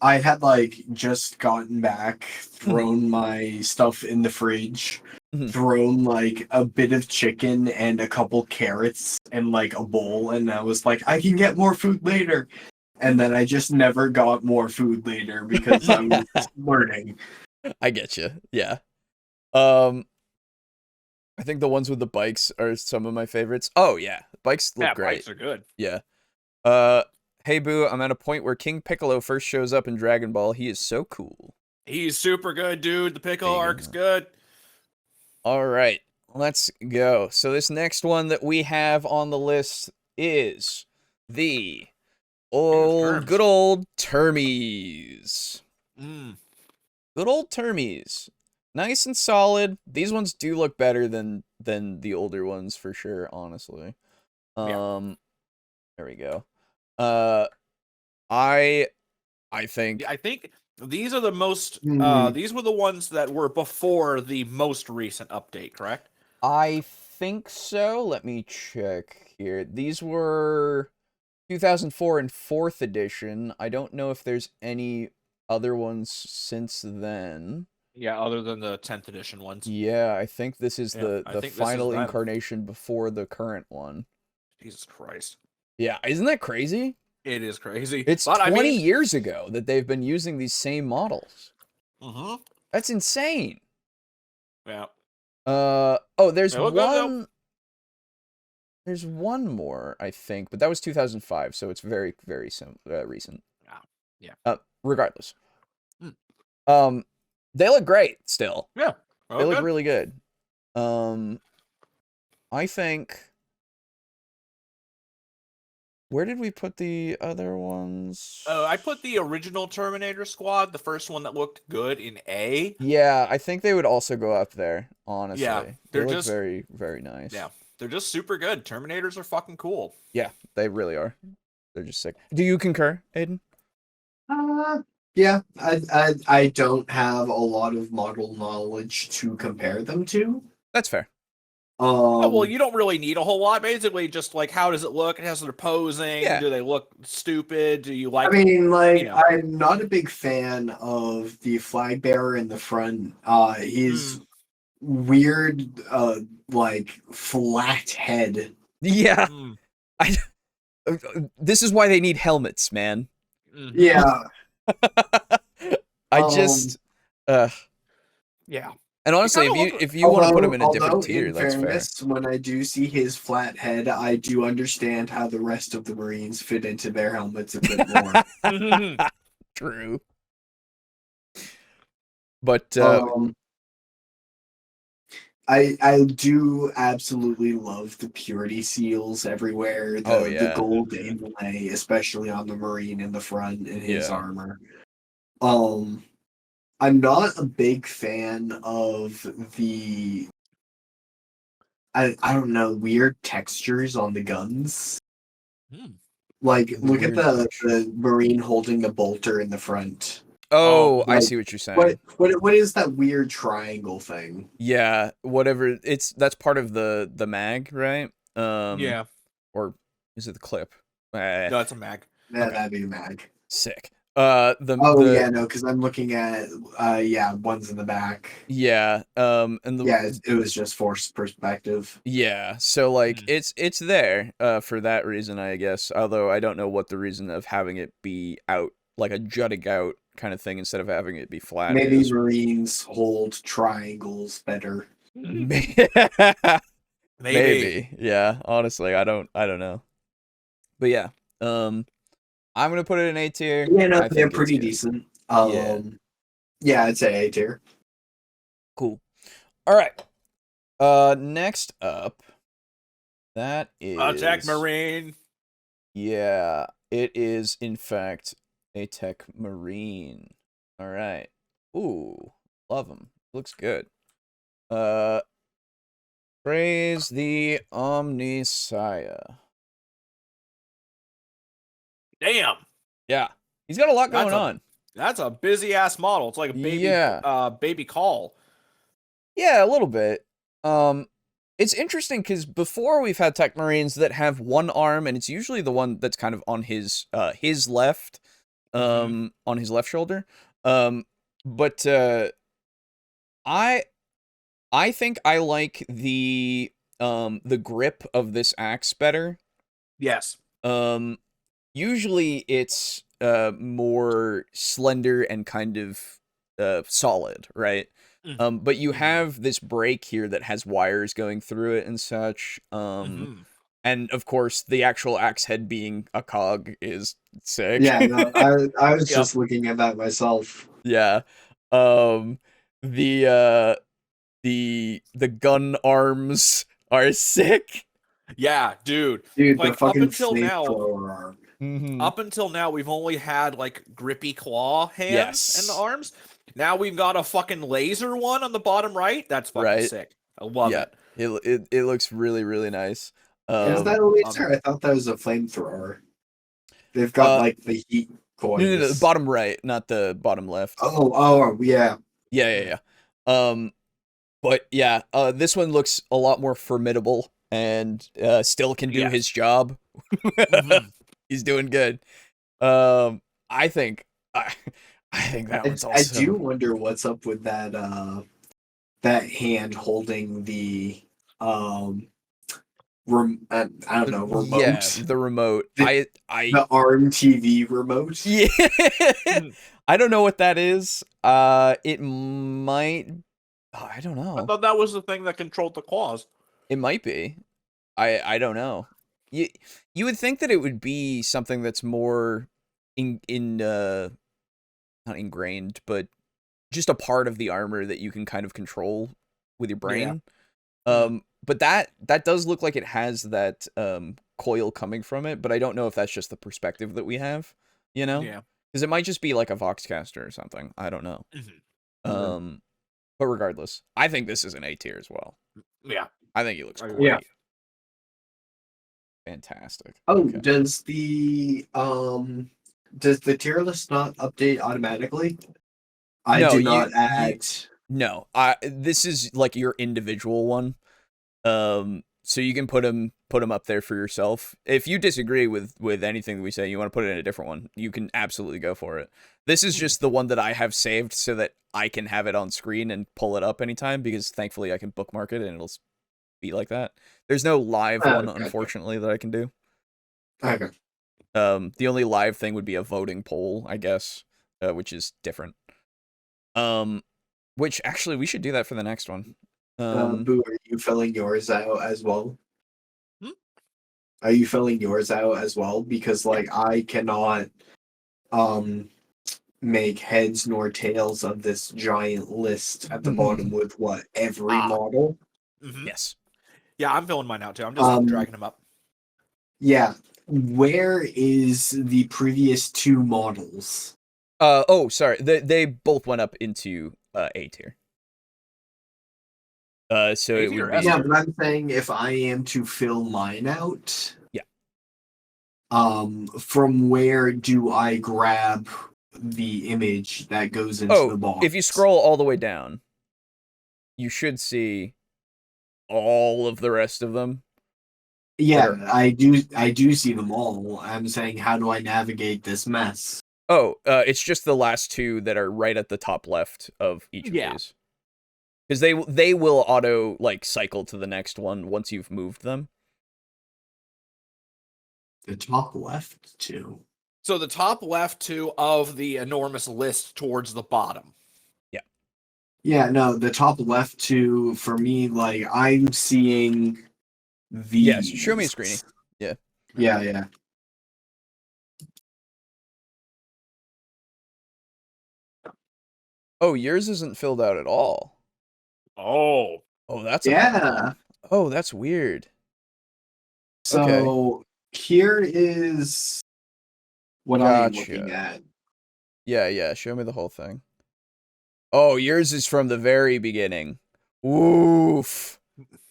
I had like just gotten back, thrown my stuff in the fridge, thrown like a bit of chicken and a couple carrots and like a bowl, and I was like, I can get more food later. And then I just never got more food later because I was learning. I get you. Yeah. I think the ones with the bikes are some of my favorites. Oh yeah, bikes look great. Bikes are good. Yeah. Hey Boo, I'm at a point where King Piccolo first shows up in Dragon Ball. He is so cool. He's super good, dude. The Piccolo arc's good. All right, let's go. So this next one that we have on the list is the good old Termies. Good old Termies. Nice and solid. These ones do look better than the older ones for sure, honestly. There we go. I think these are the most these were the ones that were before the most recent update, correct? I think so. Let me check here. These were 2004 and 4th edition. I don't know if there's any other ones since then. Yeah, other than the 10th edition ones. Yeah, I think this is the final incarnation before the current one. Jesus Christ. Yeah, isn't that crazy? It is crazy. It's 20 years ago that they've been using these same models. That's insane. Yeah. There's one. There's one more, I think, but that was 2005, so it's very, very recent. Yeah. Regardless. They look great still. Yeah. They look really good. I think. Where did we put the other ones? I put the original Terminator Squad, the first one that looked good, in A. Yeah, I think they would also go up there, honestly. Yeah, they look very, very nice. Yeah, they're just super good. Terminators are fucking cool. Yeah, they really are. They're just sick. Do you concur, Aiden? Yeah, I don't have a lot of model knowledge to compare them to. That's fair. Oh, well, you don't really need a whole lot. Basically, just like how does it look? It has their posing. Yeah. Do they look stupid? Do you like? I mean, like, you know. I'm not a big fan of the flag bearer in the front. He's weird, like flat head. Yeah. Mm. This is why they need helmets, man. Yeah. I just Yeah. and honestly, if you want to put him in a different tier, in that's fair. fairness, when I do see his flat head, I do understand how the rest of the Marines fit into their helmets a bit more. True. But I do absolutely love the purity seals everywhere. The gold inlay, especially on the Marine in the front in his armor. I'm not a big fan of the I don't know, weird textures on the guns. Like, look at the Marine holding the bolter in the front. Oh, I see what you're saying. What is that weird triangle thing? Yeah, whatever. That's part of the mag, right? Yeah. Or is it the clip? No, it's a mag. Yeah, that'd be a mag. Sick. Yeah, no, because I'm looking at ones in the back. Yeah. And it was just forced perspective. Yeah, so like it's there for that reason, I guess. Although I don't know what the reason of having it be out, like a jutting out kind of thing, instead of having it be flat. Maybe Marines hold triangles better. Maybe. Yeah, honestly, I don't know. But yeah, I'm gonna put it in A tier. Yeah, no, they're pretty decent. Yeah, I'd say A tier. Cool. All right. Next up, that is Tech Marine. Yeah, it is in fact a Tech Marine. All right. Ooh, love him. Looks good. Praise the Omnisaya. Damn. Yeah, he's got a lot going on. That's a busy ass model. It's like a baby, baby call. Yeah, a little bit. It's interesting because before we've had Tech Marines that have one arm, and it's usually the one that's kind of on his left, on his left shoulder. But I think I like the grip of this axe better. Yes. Usually it's more slender and kind of solid, right? But you have this break here that has wires going through it and such. And of course, the actual axe head being a cog is sick. Yeah, no, I was just looking at that myself. Yeah. The gun arms are sick. Yeah, dude. Like, the fucking up until now, arm. up until now, we've only had like grippy claw hands and the arms. Now we've got a fucking laser one on the bottom right. That's fucking sick. I love it. It looks really, really nice. Is that a laser? I thought that was a flamethrower. They've got like the heat coils. No, the bottom right, not the bottom left. Oh, yeah. Yeah. But yeah, this one looks a lot more formidable and still can do his job. He's doing good. I think that one's awesome. I do wonder what's up with that that hand holding the I don't know, remote. Yeah, the remote. The ARM TV remote. Yeah. I don't know what that is. It might. I don't know. I thought that was the thing that controlled the claws. It might be. I don't know. You would think that it would be something that's more not ingrained, but just a part of the armor that you can kind of control with your brain. But that does look like it has that coil coming from it, but I don't know if that's just the perspective that we have, you know? Yeah. Because it might just be like a Voxcaster or something. I don't know. But regardless, I think this is an A tier as well. Yeah. I think he looks great. Yeah. Fantastic. Oh, okay. Does the tier list not update automatically? I do not add. No, this is like your individual one. So you can put them up there for yourself. If you disagree with anything that we say, you want to put it in a different one, you can absolutely go for it. This is just the one that I have saved so that I can have it on screen and pull it up anytime, because thankfully I can bookmark it and it'll be like that. There's no live one, unfortunately, that I can do. Okay. The only live thing would be a voting poll, I guess, which is different. Which actually we should do that for the next one. Boo, are you filling yours out as well? Hmm? Are you filling yours out as well? Because like I cannot make heads nor tails of this giant list at the bottom with every model. Mm-hmm. Yes. Yeah, I'm filling mine out too. I'm just dragging them up. Yeah. Where is the previous 2 models? Oh, sorry. They both went up into A tier. So it would be... Yeah, but I'm saying if I am to fill mine out, yeah. From where do I grab the image that goes into the box? If you scroll all the way down, you should see all of the rest of them. Yeah, I do see them all. I'm saying, how do I navigate this mess? Oh, it's just the last 2 that are right at the top left of each of these. Because they will auto like cycle to the next one once you've moved them. The top left 2. So the top left 2 of the enormous list towards the bottom. Yeah. Yeah, no, the top left 2 for me, like I'm seeing these. Yes, show me a screening. Yeah. Yeah. Oh, yours isn't filled out at all. Oh, that's yeah. Oh, that's weird. So here is what I'm looking at. Yeah. Show me the whole thing. Oh, yours is from the very beginning. Oof.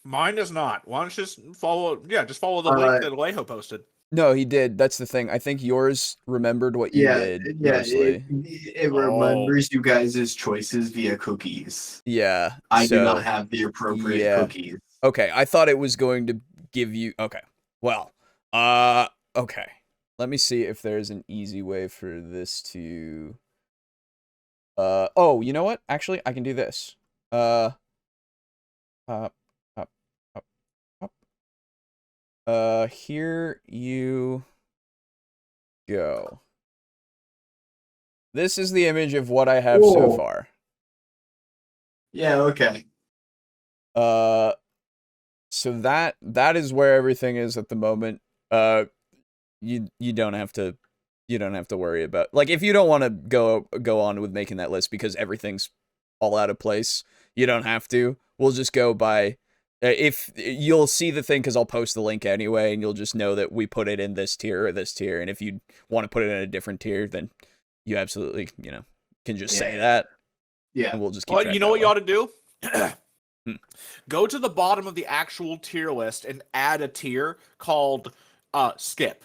Mine is not. Why don't you just follow? Yeah, just follow the link that Alejo posted. No, he did. That's the thing. I think yours remembered what you did. Yeah, mostly. it remembers you guys' choices via cookies. Yeah. I do not have the appropriate cookies. Okay, I thought it was going to give you... Okay. Well, okay. Let me see if there's an easy way for this to... oh, you know what? Actually, I can do this. Up. Here you go. This is the image of what I have so far. Yeah, okay. So that is where everything is at the moment. You don't have to worry about, like, if you don't want to go on with making that list because everything's all out of place, you don't have to. We'll just go by... if you'll see the thing, because I'll post the link anyway, and you'll just know that we put it in this tier or this tier. And if you want to put it in a different tier, then you absolutely, can just say that. Yeah. And we'll just keep Well, you know what you ought to do? Go to the bottom of the actual tier list and add a tier called skip.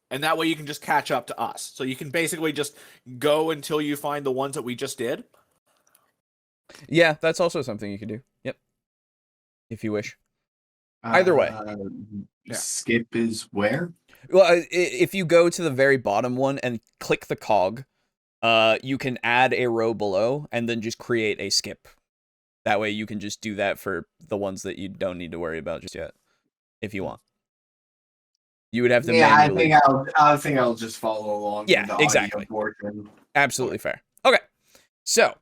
And that way you can just catch up to us. So you can basically just go until you find the ones that we just did. Yeah, that's also something you can do. Yep. If you wish. Either way. Skip is where? Well, if you go to the very bottom one and click the cog, you can add a row below and then just create a skip. That way you can just do that for the ones that you don't need to worry about just yet, if you want. You would have to manually... I think I'll just follow along with the exactly. audio portion. Absolutely fair. Okay. So,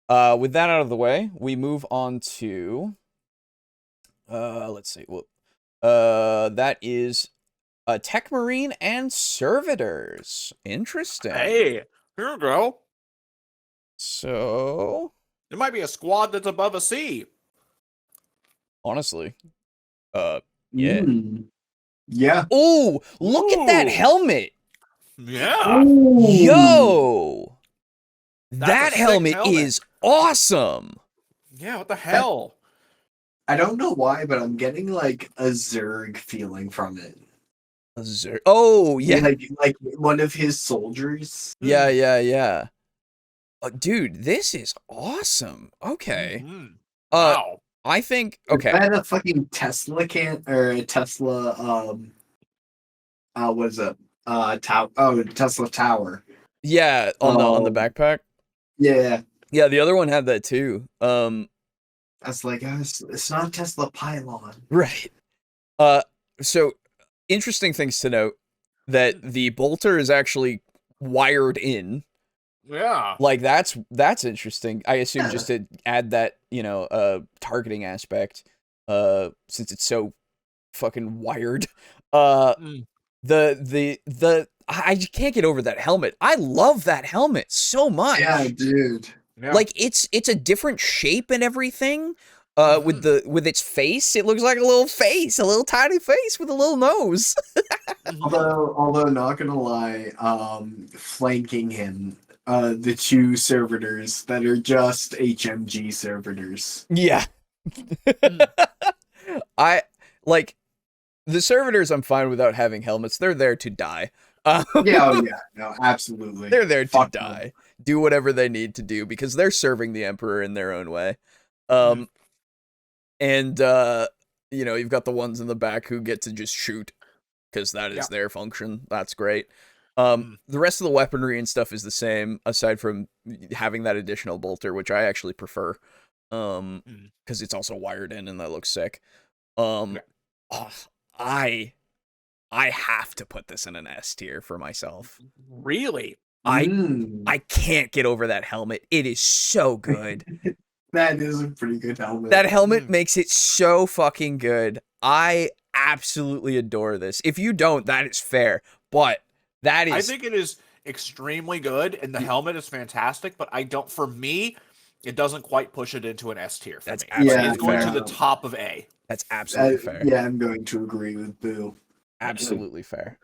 with that out of the way, we move on to... let's see. That is Tech Marine and Servitors. Interesting. Hey, here we go. So... It might be a squad that's above a C. Honestly. Yeah. Yeah. Oh, look at that helmet. Yeah. Ooh. Yo. That a helmet sick helmet. is awesome. Yeah, what the hell? I don't know why, but I'm getting like a Zerg feeling from it. A Zerg. Oh, yeah. Like one of his soldiers. Yeah. Dude, this is awesome. Okay. Mm-hmm. Wow. I think If okay. I had a fucking Tesla or a Tesla what is it? Tesla Tower. Yeah, on the backpack. Yeah. Yeah, the other one had that too. That's like it's not a Tesla pylon. Right. So interesting things to note that the bolter is actually wired in. Yeah. Like that's interesting. I assume just to add that, targeting aspect, since it's so fucking wired. Mm. I just can't get over that helmet. I love that helmet so much. Yeah, dude. Yeah. Like it's a different shape and everything. Mm-hmm. With its face, it looks like a little face, a little tiny face with a little nose. Although not gonna lie, flanking him, the two servitors that are just HMG servitors. Yeah. I like the servitors. I'm fine without having helmets. They're there to die. Yeah, oh yeah, no, absolutely. They're there to Fuck die. them. Do whatever they need to do because they're serving the emperor in their own way. And you've got the ones in the back who get to just shoot because that is their function. That's great. The rest of the weaponry and stuff is the same, aside from having that additional bolter, which I actually prefer. Because it's also wired in and that looks sick. I have to put this in an S tier for myself. Really? I can't get over that helmet. It is so good. That is a pretty good helmet. That helmet makes it so fucking good. I absolutely adore this. If you don't, that is fair. But that is... I think it is extremely good, and the helmet is fantastic, but for me, it doesn't quite push it into an S tier for me. Absolutely It's going fair. to the top of A. That's absolutely fair. Yeah, I'm going to agree with Boo. Absolutely fair.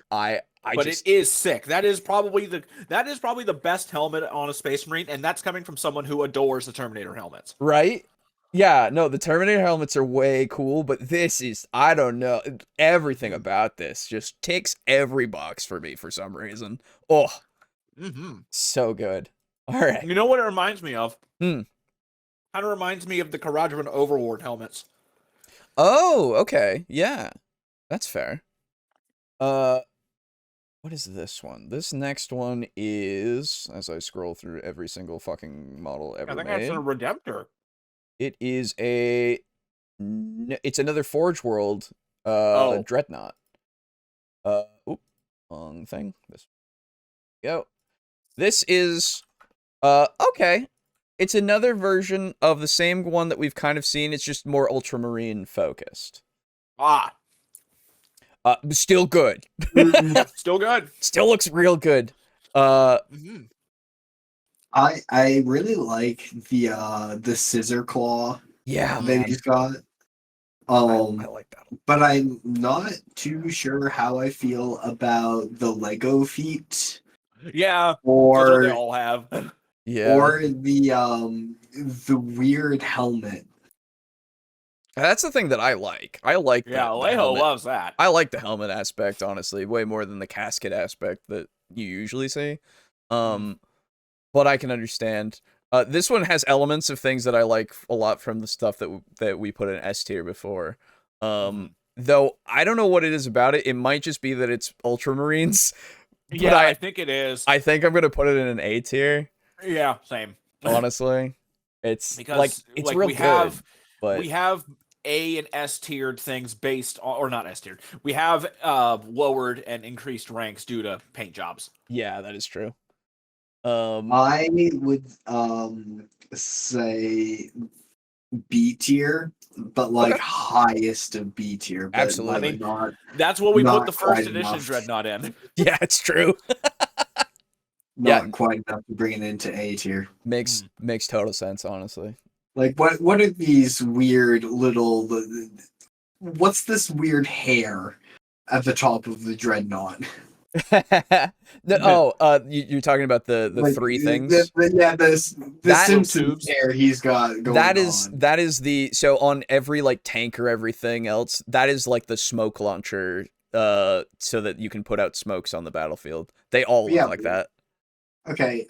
It is sick. That is probably the best helmet on a Space Marine, and that's coming from someone who adores the Terminator helmets. Right? Yeah, no, the Terminator helmets are way cool, but this is, I don't know, everything about this just ticks every box for me for some reason. Oh, so good. All right. You know what it reminds me of? Kind of reminds me of the Karajavan Overlord helmets. Oh, okay. Yeah, that's fair. What is this one? This next one is, as I scroll through every single fucking model ever made. I think that's a Redemptor. It is it's another Forge World, Dreadnought. Wrong thing. This go. This is, okay. It's another version of the same one that we've kind of seen. It's just more Ultramarine focused. Still good. Still good. Still looks real good. I really like the scissor claw. Yeah, that he's got. I like that. But I'm not too sure how I feel about the Lego feet. Yeah, or that's what they all have. Yeah, or the weird helmet. That's the thing that I like. I like yeah, the Alejo helmet. loves that. I like the helmet aspect, honestly, way more than the casket aspect that you usually see. But I can understand. This one has elements of things that I like a lot from the stuff that we put in S tier before. Though I don't know what it is about it. It might just be that it's Ultramarines. Yeah, I think it is. I think I'm gonna put it in an A tier. Yeah, same. Honestly, it's because it's real good. But we have A and S tiered things based on, or not S tiered. We have lowered and increased ranks due to paint jobs. Yeah, that is true. I would say B tier, but like highest of B tier. But absolutely. Like not, that's what we put the first edition enough. Dreadnought in. Yeah, it's true. Not quite enough to bring it into A tier. Makes total sense, honestly. Like what are these weird little? What's this weird hair at the top of the Dreadnought? You're talking about the like, three things. The Simpsons hair he's got going on. That is the so on every like tank or everything else. That is like the smoke launcher, so that you can put out smokes on the battlefield. They all look like that. Okay.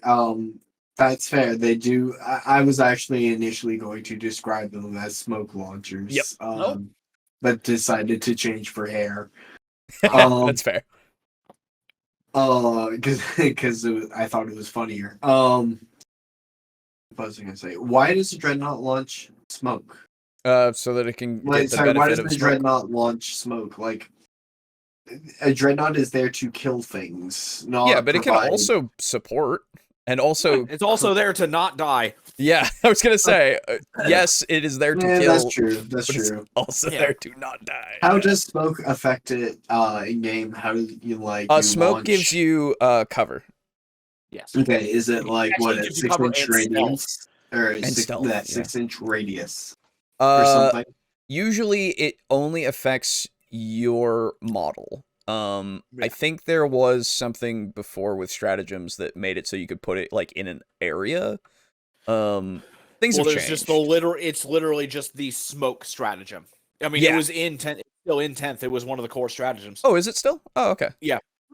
That's fair. They do. I was actually initially going to describe them as smoke launchers. Yep. Nope. But decided to change for hair. Um, That's fair. because I thought it was funnier. What was I gonna say? Why does the dreadnought launch smoke? So that it can Like, get the sorry, why benefit does of the smoke. dreadnought launch smoke? Like, a dreadnought is there to kill things, not Yeah, but it can provide. also support and also. It's also there to not die. Yeah, I was gonna say yes, it is there to Yeah, kill. that's true. That's but it's true. also Yeah. there to not die. How does smoke affect it in game? How do you you Smoke launch? gives you cover Yes. Okay, is it like Actually what a gives you cover 6-inch and stealth. radius or and stealth. that Yeah. 6-inch radius or Uh, something? usually it only affects your model. I Yeah. think there was something before with stratagems that made it so you could put it like in an area. Things Well, have there's changed. just it's literally just the smoke stratagem. I mean, it Yeah. was in 10th, it's still in 10th. It was one of the core stratagems. Oh, is it still? Oh, okay.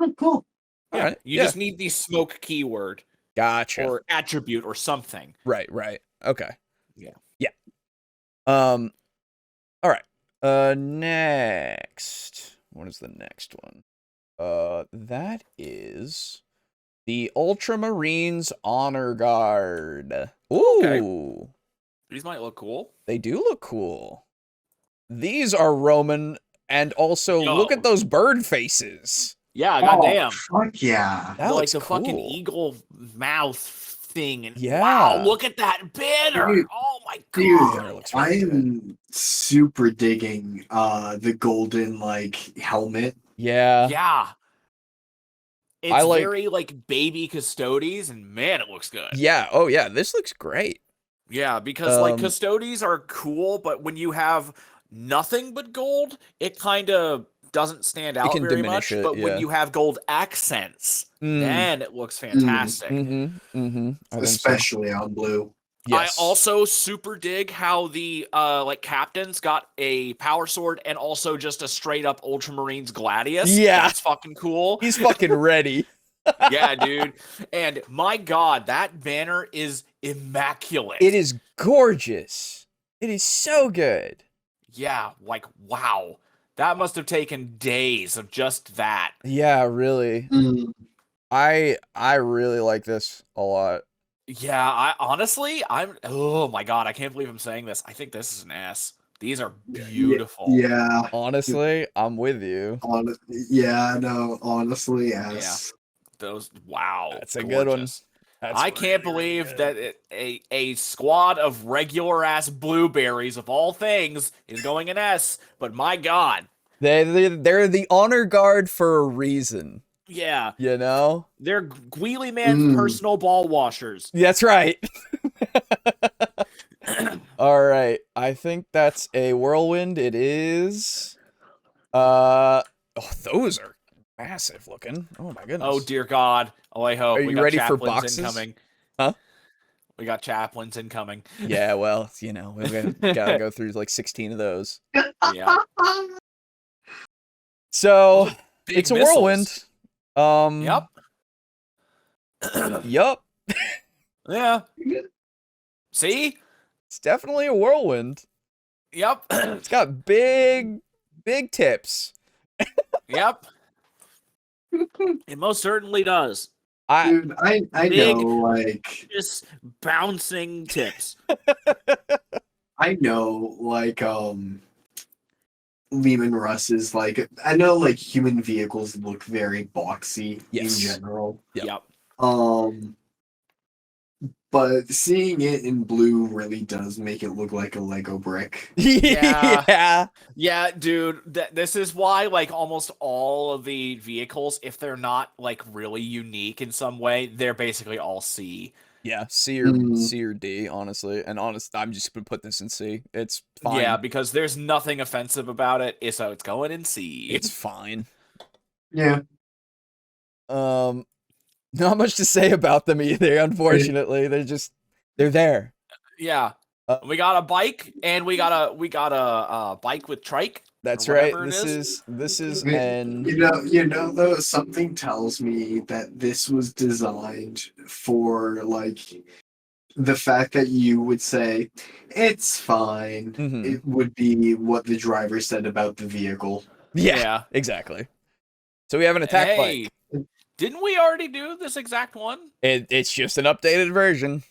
Oh, cool. Yeah. Alright, You yeah. just need the smoke keyword Gotcha. or attribute or something. Right. Okay. Yeah. All right. Next. What is the next one? That is the Ultramarines Honor Guard. Ooh. These might look cool. They do look cool. These are Roman, and also Yo. look at those bird faces. Yeah, Oh, goddamn. fuck yeah. That like looks the cool. fucking eagle mouth thing. And Yeah. wow, look at that banner. Dude, Oh my Dude, god. Banner looks really good. I'm super digging the golden helmet. Yeah. Yeah. It's I like- very like baby Custodes, and man, it looks good. Yeah. Oh, yeah. This looks great. Yeah, because like Um, Custodes are cool, but when you have nothing but gold, it kind of doesn't stand out can very diminish much. it, But yeah. when you have gold accents, Mm. then it looks fantastic. Mm-hmm. I think so. Especially on blue. Yes. I also super dig how the like captains got a power sword and also just a straight up Ultramarines Gladius. Yeah. That's fucking cool. He's fucking ready. Yeah, dude. And my god, that banner is immaculate. It is gorgeous. It is so good. Yeah, like wow. That must have taken days of just that. Yeah, really. Mm. I really like this a lot. Yeah, I honestly, oh my god, I can't believe I'm saying this. I think this is an S. These are beautiful. Yeah. Honestly, I'm with you. Yeah, no, honestly, yes. Those wow. That's a good one. gorgeous. That's I can't really, really believe good. that a squad of regular ass blueberries of all things is going an S, but my god. They're the honor guard for a reason. Yeah, You know? they're Gweely Man personal ball washers. That's right. All right. I think that's a whirlwind. It is. Oh, those are massive looking. Oh my goodness. Oh dear God, Alejo, Are we you got ready for chaplains boxes? incoming. Huh? We got chaplains incoming. Yeah, well, you know, we've gotta go through like 16 of those. Yeah. So Big it's a missiles. whirlwind. Yep. Yup. Yeah. See? It's definitely a whirlwind. Yep. It's got big tips. Yep. It most certainly does. Dude, I Big- know, Just bouncing tips. I know, Lehman Russ is I know, human vehicles look very boxy Yes. in general. Yep. But seeing it in blue really does make it look like a Lego brick. Yeah. Yeah, dude. This is why, almost all of the vehicles, if they're not really unique in some way, they're basically all C. Yeah, C or D, honestly. And I'm just gonna put this in C. It's fine. Yeah, because there's nothing offensive about it, so it's going in C. It's fine. Yeah. Not much to say about them either, unfortunately. They're there. Yeah. We got a bike, and we got a bike with trike. That's or right. whatever it This is You know, though, something tells me that this was designed for like the fact that you would say it's fine. Mhm. It would be what the driver said about the vehicle. Yeah, exactly. So we have an attack Hey, bike. didn't we already do this exact one? It's just an updated version.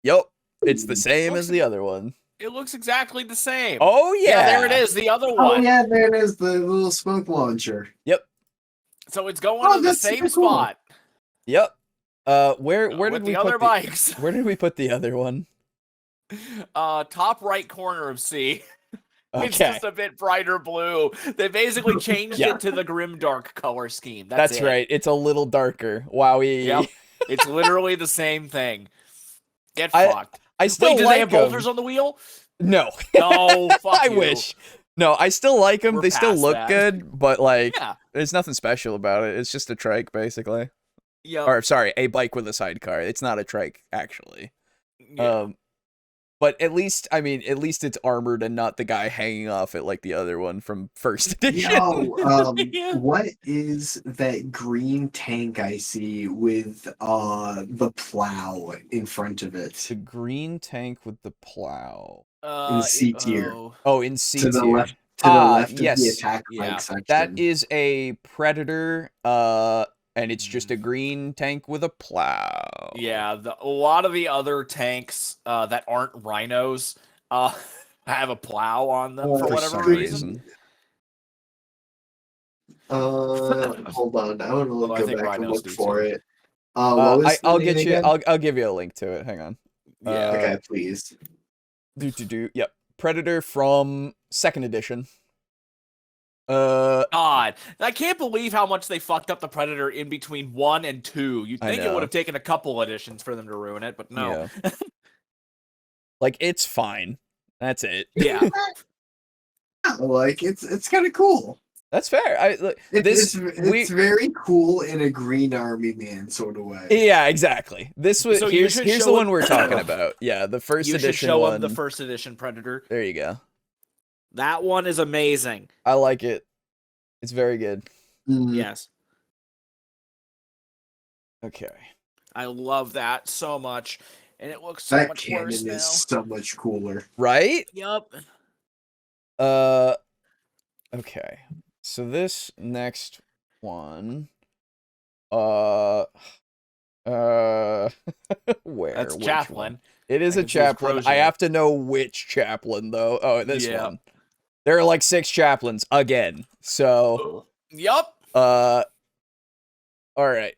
Yep, it's the same as the other one. It looks exactly the same. Oh yeah, there it is, the other Oh one. yeah, there it is, the little smoke launcher. Yep. So it's going to the same spot. Yep. Where did we put the other bikes? Where did we put the other one? Top right corner of C. Okay. It's just a bit brighter blue. They basically changed it to the grimdark color scheme. That's it. Right. It's a little darker. Wowie. Yep. It's literally the same thing. Get fucked. I still Wait, do like they have bolters on the wheel? No. No, fuck I you. wish. No, I still like them. We're They still past look that. good, but like, Yeah. there's nothing special about it. It's just a trike, basically. Yep. Or sorry, a bike with a sidecar. It's not a trike, actually. Yeah. But at least it's armored and not the guy hanging off it like the other one from first edition. Yo, Yeah. what is that green tank I see with the plow in front of The it? green tank with the plow. In C tier. Oh, in C To the tier. left to the left of yes. the attack Yeah. bike section. That is a predator. And it's just a green tank with a plow. Yeah, a lot of the other tanks that aren't rhinos have a plow on them for For whatever some reason. Hold on, I want to I go think back and rhinos look do for too. it. What was the I'll name get you. again? I'll give you a link to it. Hang on. Yeah. Okay, please. Yep. Predator from second edition. God, I can't believe how much they fucked up the Predator in between 1 and 2. You'd I think it know. would have taken a couple editions for them to ruin it, but no. Yeah. Like, it's fine. That's it. Yeah. Like it's kind of cool. That's fair. It's very cool in a Green Army Man sort of way. Yeah, exactly. This was So you here's should the show one it- we're talking about. Yeah, the first You should edition show one. them the first edition Predator. There you go. That one is amazing. I like it. It's very good. Mm. Yes. Okay. I love that so much. And it looks so That much cannon worse now. is so much cooler. Right? Yup. Okay. So this next one where That's Which Chaplain. one? It is I a can see his chaplain. I crochet. have to know which chaplain though. Oh, this Yeah. one. There are like 6 chaplains again. So Yup. all right.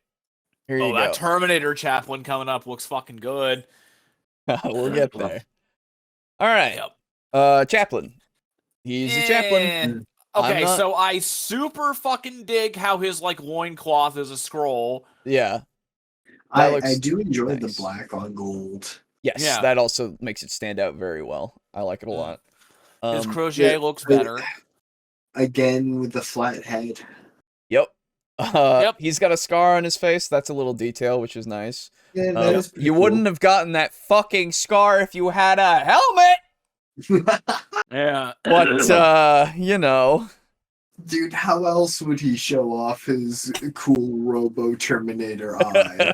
Here you That go. Terminator Chaplain coming up looks fucking good. We'll get there. All right. Yep. Chaplain. He's a chaplain. And- I'm Okay, not- so I super fucking dig how his like loincloth is a scroll. Yeah. That I looks do enjoy the nice. black on gold. Yes, Yeah. that also makes it stand out very well. I like it a lot. His crochet yeah, looks but- better. Again with the flat head. Yep. Yep. He's got a scar on his face. That's a little detail, which is nice. Yeah, that is pretty You cool. wouldn't have gotten that fucking scar if you had a helmet. Yeah. But you know, Dude, how else would he show off his cool Robo Terminator eye?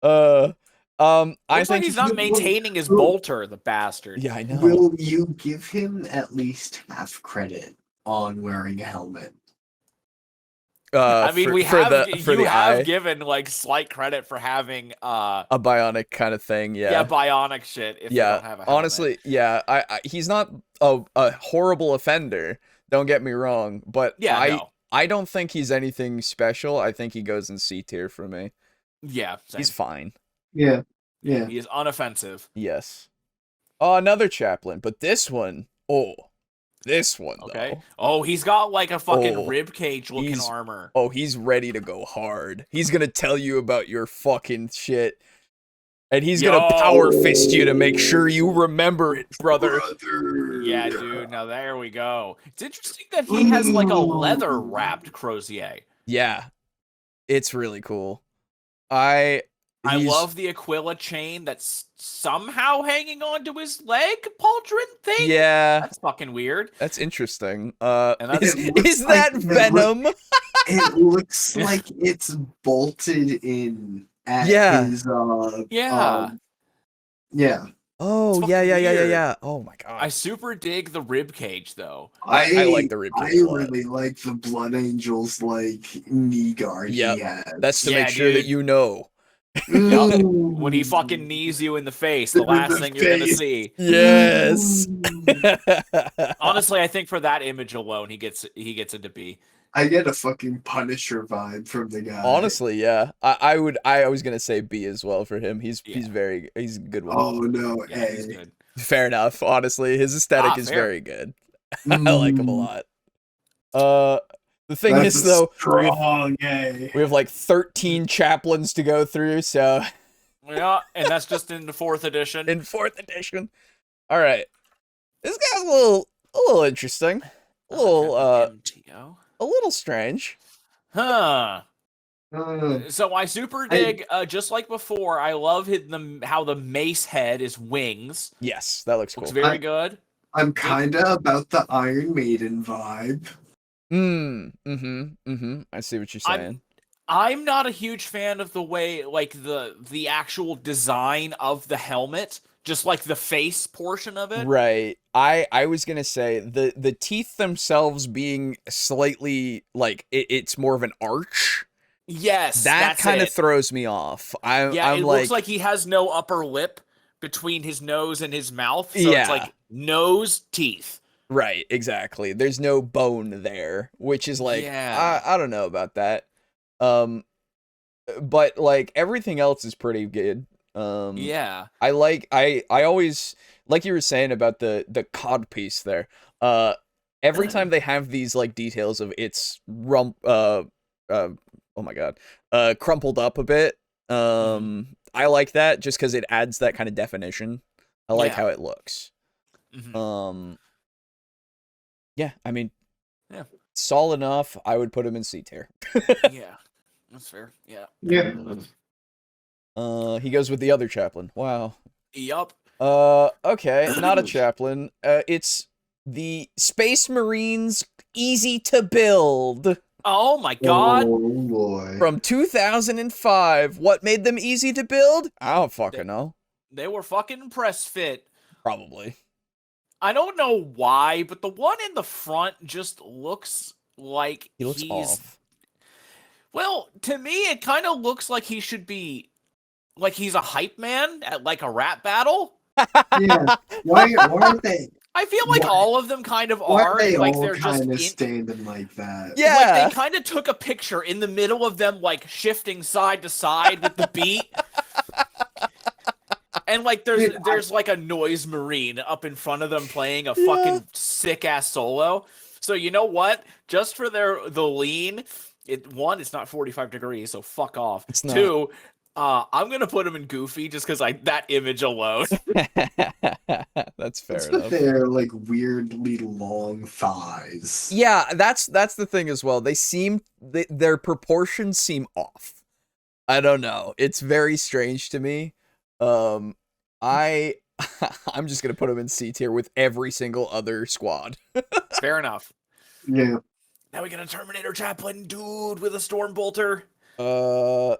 I Looks think like he's not maintaining his bolter, the bastard. Yeah, I know. Will you give him at least half credit on wearing a helmet? I mean, you have eye, given like slight credit for having a bionic kind of thing. Yeah. bionic shit. If they don't have a helmet. Honestly, yeah. I he's not a horrible offender. Don't get me wrong, but I don't think he's anything special. I think he goes in C tier for me. Yeah, same. He's fine. Yeah. He is unoffensive. Yes. Oh, another chaplain, but this one. This one, Okay. though. Oh, he's got like a fucking rib cage looking he's- armor. Oh, he's ready to go hard. He's gonna tell you about your fucking shit. And he's gonna power fist you to make sure you remember it, brother. Yeah, dude. Now there we go. It's interesting that he has like a leather wrapped crozier. Yeah. It's really cool. I I love the Aquila chain that's somehow hanging onto his leg pauldron thing. Yeah, That's fucking weird. that's interesting. And that's- Is that Venom? It looks like it's bolted in at Yeah. his Yeah. yeah. Oh, It's yeah, fucking yeah, yeah, yeah, weird. yeah. Oh my god. I super dig the rib cage though. I like the ribcage I a lot. really like the Blood Angels like knee guard Yep. he has. That's to Yeah, make sure that dude. you know. Yup. When he fucking knees you in the face, the In last the thing you're gonna face. see. Yes. Honestly, I think for that image alone, he gets into B. I get a fucking Punisher vibe from the guy. Honestly, yeah. I was gonna say B as well for him. He's a good one. Oh no, Yeah, he's A. good. Fair enough. Honestly, his aesthetic is fair. very good. I like him a lot. The thing That's is a though, strong A. we have like 13 chaplains to go through, so Yeah, and that's just in the 4th edition. in 4th edition. All right, this guy's a little interesting, a little strange. Huh. Uh, So I super dig, just like before, I love how the mace head is wings. Yes, that looks cool. Looks very good. I'm kinda about the Iron Maiden vibe. I see what you're saying. I'm not a huge fan of the way, like, the actual design of the helmet, just like the face portion of it. Right. I was gonna say the teeth themselves being slightly like it's more of an arch. Yes, That kind of it. throws me off. I'm It like, looks like he has no upper lip between his nose and his mouth. So Yeah. it's like nose, teeth. right, exactly. There's no bone there, which is like Yeah. I don't know about that. But like everything else is pretty good. Yeah. I always like you were saying about the cod piece there. Every time they have these like details of its oh my god, crumpled up a bit. I like that just because it adds that kind of definition. I like how it looks. Yeah, I mean, Yeah. solid enough. I would put him in C tier. Yeah. That's fair. Yeah. Yeah. He goes with the other chaplain. Wow. Yup. Okay, not a chaplain. It's the Space Marines easy to build Oh my god. Oh boy. from 2005. What made them easy to build? I don't fucking know. They were fucking press fit. Probably. I don't know why, but the one in the front just looks like He looks he's off. Well, to me it kind of looks like he should be like he's a hype man at like a rap battle. Yeah. Why aren't they? I feel like Why- all of them kind of Why are. are they Like all they're just kind in, of standing like that? Yeah. like they kind of took a picture in the middle of them like shifting side to side with the beat. And like there's like a noise marine up in front of them playing a fucking sick ass solo. So you know what? Just for the lean, it's not 45 degrees, so fuck off. It's not. 2, I'm gonna put him in Goofy just because that image alone. That's fair What's with enough. their like weirdly long thighs? Yeah, that's the thing as well. Their proportions seem off. I don't know. It's very strange to me. I'm just gonna put him in C tier with every single other squad. Fair enough. Yeah. Now we got a Terminator chaplain dude with a storm bolter. Let's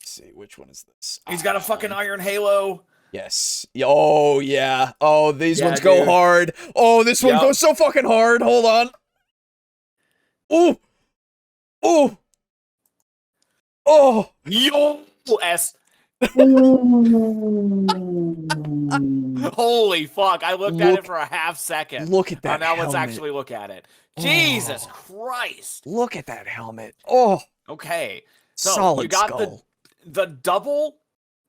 see, which one is this? He's got a fucking iron halo. Yes. Oh yeah. Oh, these Yeah, ones go dude. hard. Oh, this one Yup. goes so fucking hard. Hold on. Oh. Oh. Oh. Yo S. Holy fuck! I looked at Look- it for a half second. Look at that. Now let's helmet. actually look at it. Jesus Oh. Christ! Look at that helmet. Oh, Okay, so solid you got skull. the double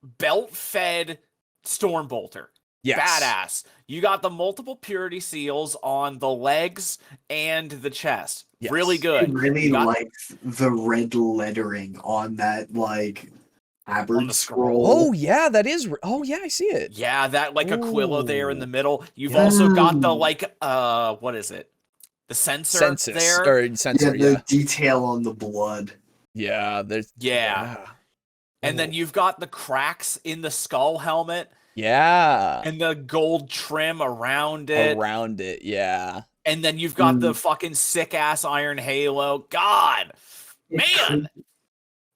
belt-fed storm bolter. Yes. Badass. You got the multiple purity seals on the legs and the chest. Yes. Really I good. really You got- like the red lettering on that like On Aberd the scroll. Oh yeah, that is. Oh yeah, I see it. Yeah, that like Aquila there in the Ooh. middle. You've Yeah. also got the like what is it? The sensor Census there. or Yeah, sensor. the Yeah. detail on the blood. Yeah. There's. Yeah. And then you've got the cracks in the skull helmet Yeah. and the gold trim around it. Around it, yeah. And then you've got the fucking sick ass iron halo. God, man.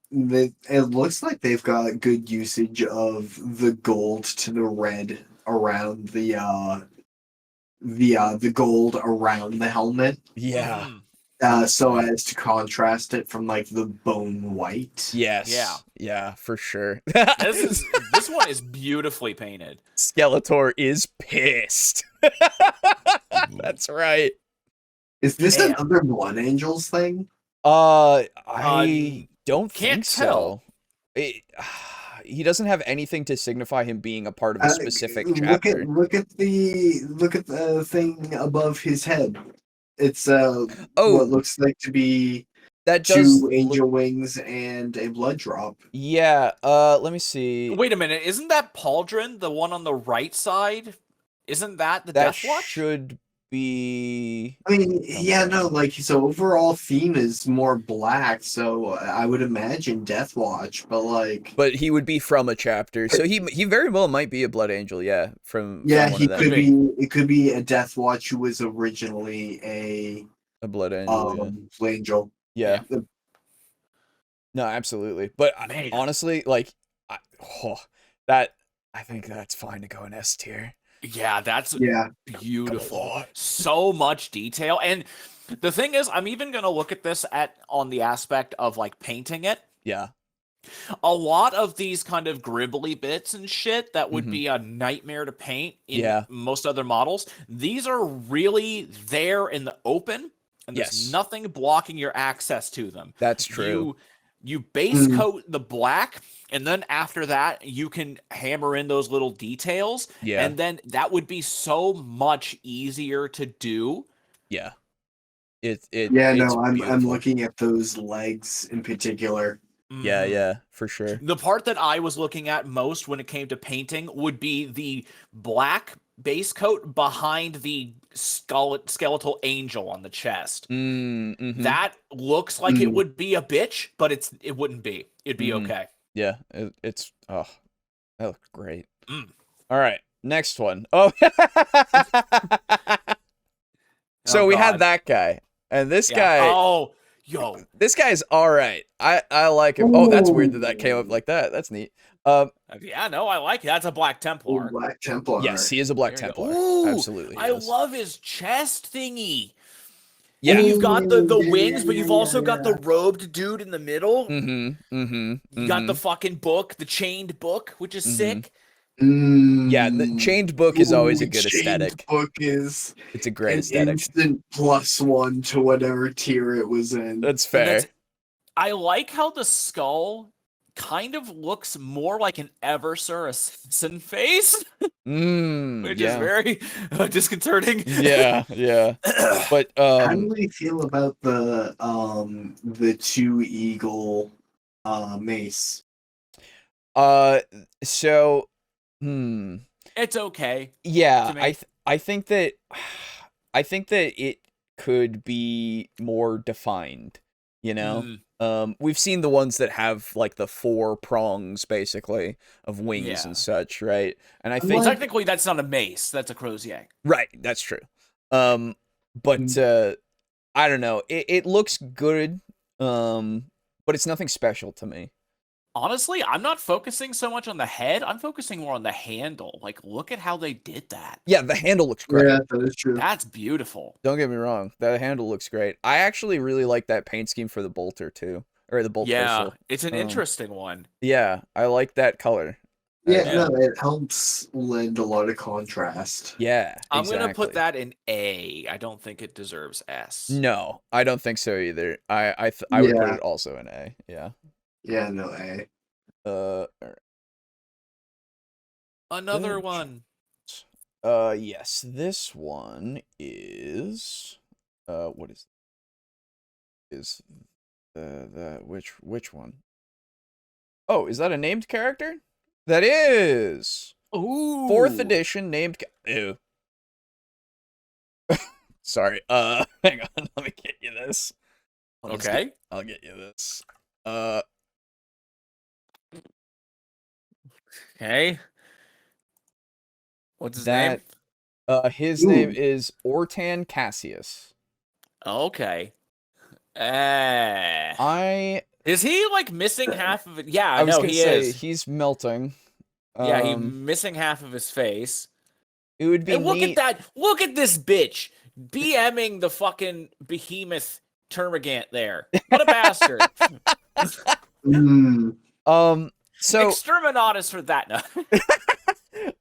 It looks like they've got good usage of the gold to the red around the gold around the helmet. Yeah. So as to contrast it from like the bone white. Yes. Yeah, for sure. This one is beautifully painted. Skeletor is pissed. That's right. Is this another Blood Angels thing? I don't think tell. so. He doesn't have anything to signify him being a part of a specific chapter. Look at the thing above his head. It's what looks like to be that two angel wings and a blood drop. Yeah, let me see. Wait a minute, isn't that Pauldron, the one on the right side? Isn't that the That Deathwatch? should be... I mean, yeah, no, like, so overall theme is more black, so I would imagine Deathwatch, but like... But he would be from a chapter, so he very well might be a Blood Angel, yeah, from he could be, it could be a Deathwatch who was originally a Blood Angel, Blood Angel. Yeah. No, absolutely. But honestly, like, I think that's fine to go in S tier. Yeah, that's beautiful. So much detail. And the thing is, I'm even going to look at this on the aspect of like painting it. Yeah. A lot of these kind of gribbly bits and shit that would be a nightmare to paint in most other models. These are really there in the open, and there's nothing blocking your access to them. That's true. You base coat the black, and then after that, you can hammer in those little details. Yeah. And then that would be so much easier to do. Yeah. I'm looking at those legs in particular. Yeah, for sure. The part that I was looking at most when it came to painting would be the black base coat behind the skeletal angel on the chest. That looks like it would be a bitch, but it wouldn't be. It'd be okay. Yeah, that looks great. All right, next one. So we had that guy, and this guy. This guy's all right. I like him. Oh, that's weird that came up like that. That's neat. Yeah, no, I like it. That's a Black Templar. Black Templar. Yes, he is a Black Templar. Ooh, absolutely. I love his chest thingy. Yeah, and you've got the wings, but you've also got the robed dude in the middle. You got the fucking book, the chained book, which is sick. Yeah, the chained book is always a good aesthetic. It's a great aesthetic. Instant +1 to whatever tier it was in. That's fair. I like how the skull kind of looks more like an Eversur assassin face, which is very disconcerting. Yeah. But how do we feel about the two eagle mace? So. It's okay. Yeah, I think that it could be more defined, you know? We've seen the ones that have like the 4 prongs basically of wings and such, right? And I think technically that's not a mace, that's a crow's yank. Right, that's true. But I don't know. It looks good, but it's nothing special to me. Honestly, I'm not focusing so much on the head. I'm focusing more on the handle. Like, look at how they did that. Yeah, the handle looks great. Yeah, that is true. That's beautiful. Don't get me wrong. That handle looks great. I actually really like that paint scheme for the bolter, too. Or the bolt pistol. It's an interesting one. Yeah, I like that color. No, it helps lend a lot of contrast. Yeah, I'm going to put that in A. I don't think it deserves S. No, I don't think so either. I would put it also in A. Yeah. Yeah, no, A. Another one. Yes, this one is what is which one? Oh, is that a named character? That is. Ooh. 4th edition named Ew. Sorry. Hang on, let me get you this. Okay. I'll get you this. Okay. What's his name? His name Ooh. is Ortan Cassius. Okay. I Is he like missing half of it? Yeah, was no, gonna he say is. he's melting. Yeah, he's missing half of his face. It would be And look at neat. that. Look at this bitch BMing the fucking behemoth termagant there. What a bastard. Mm. So Exterminatus for that.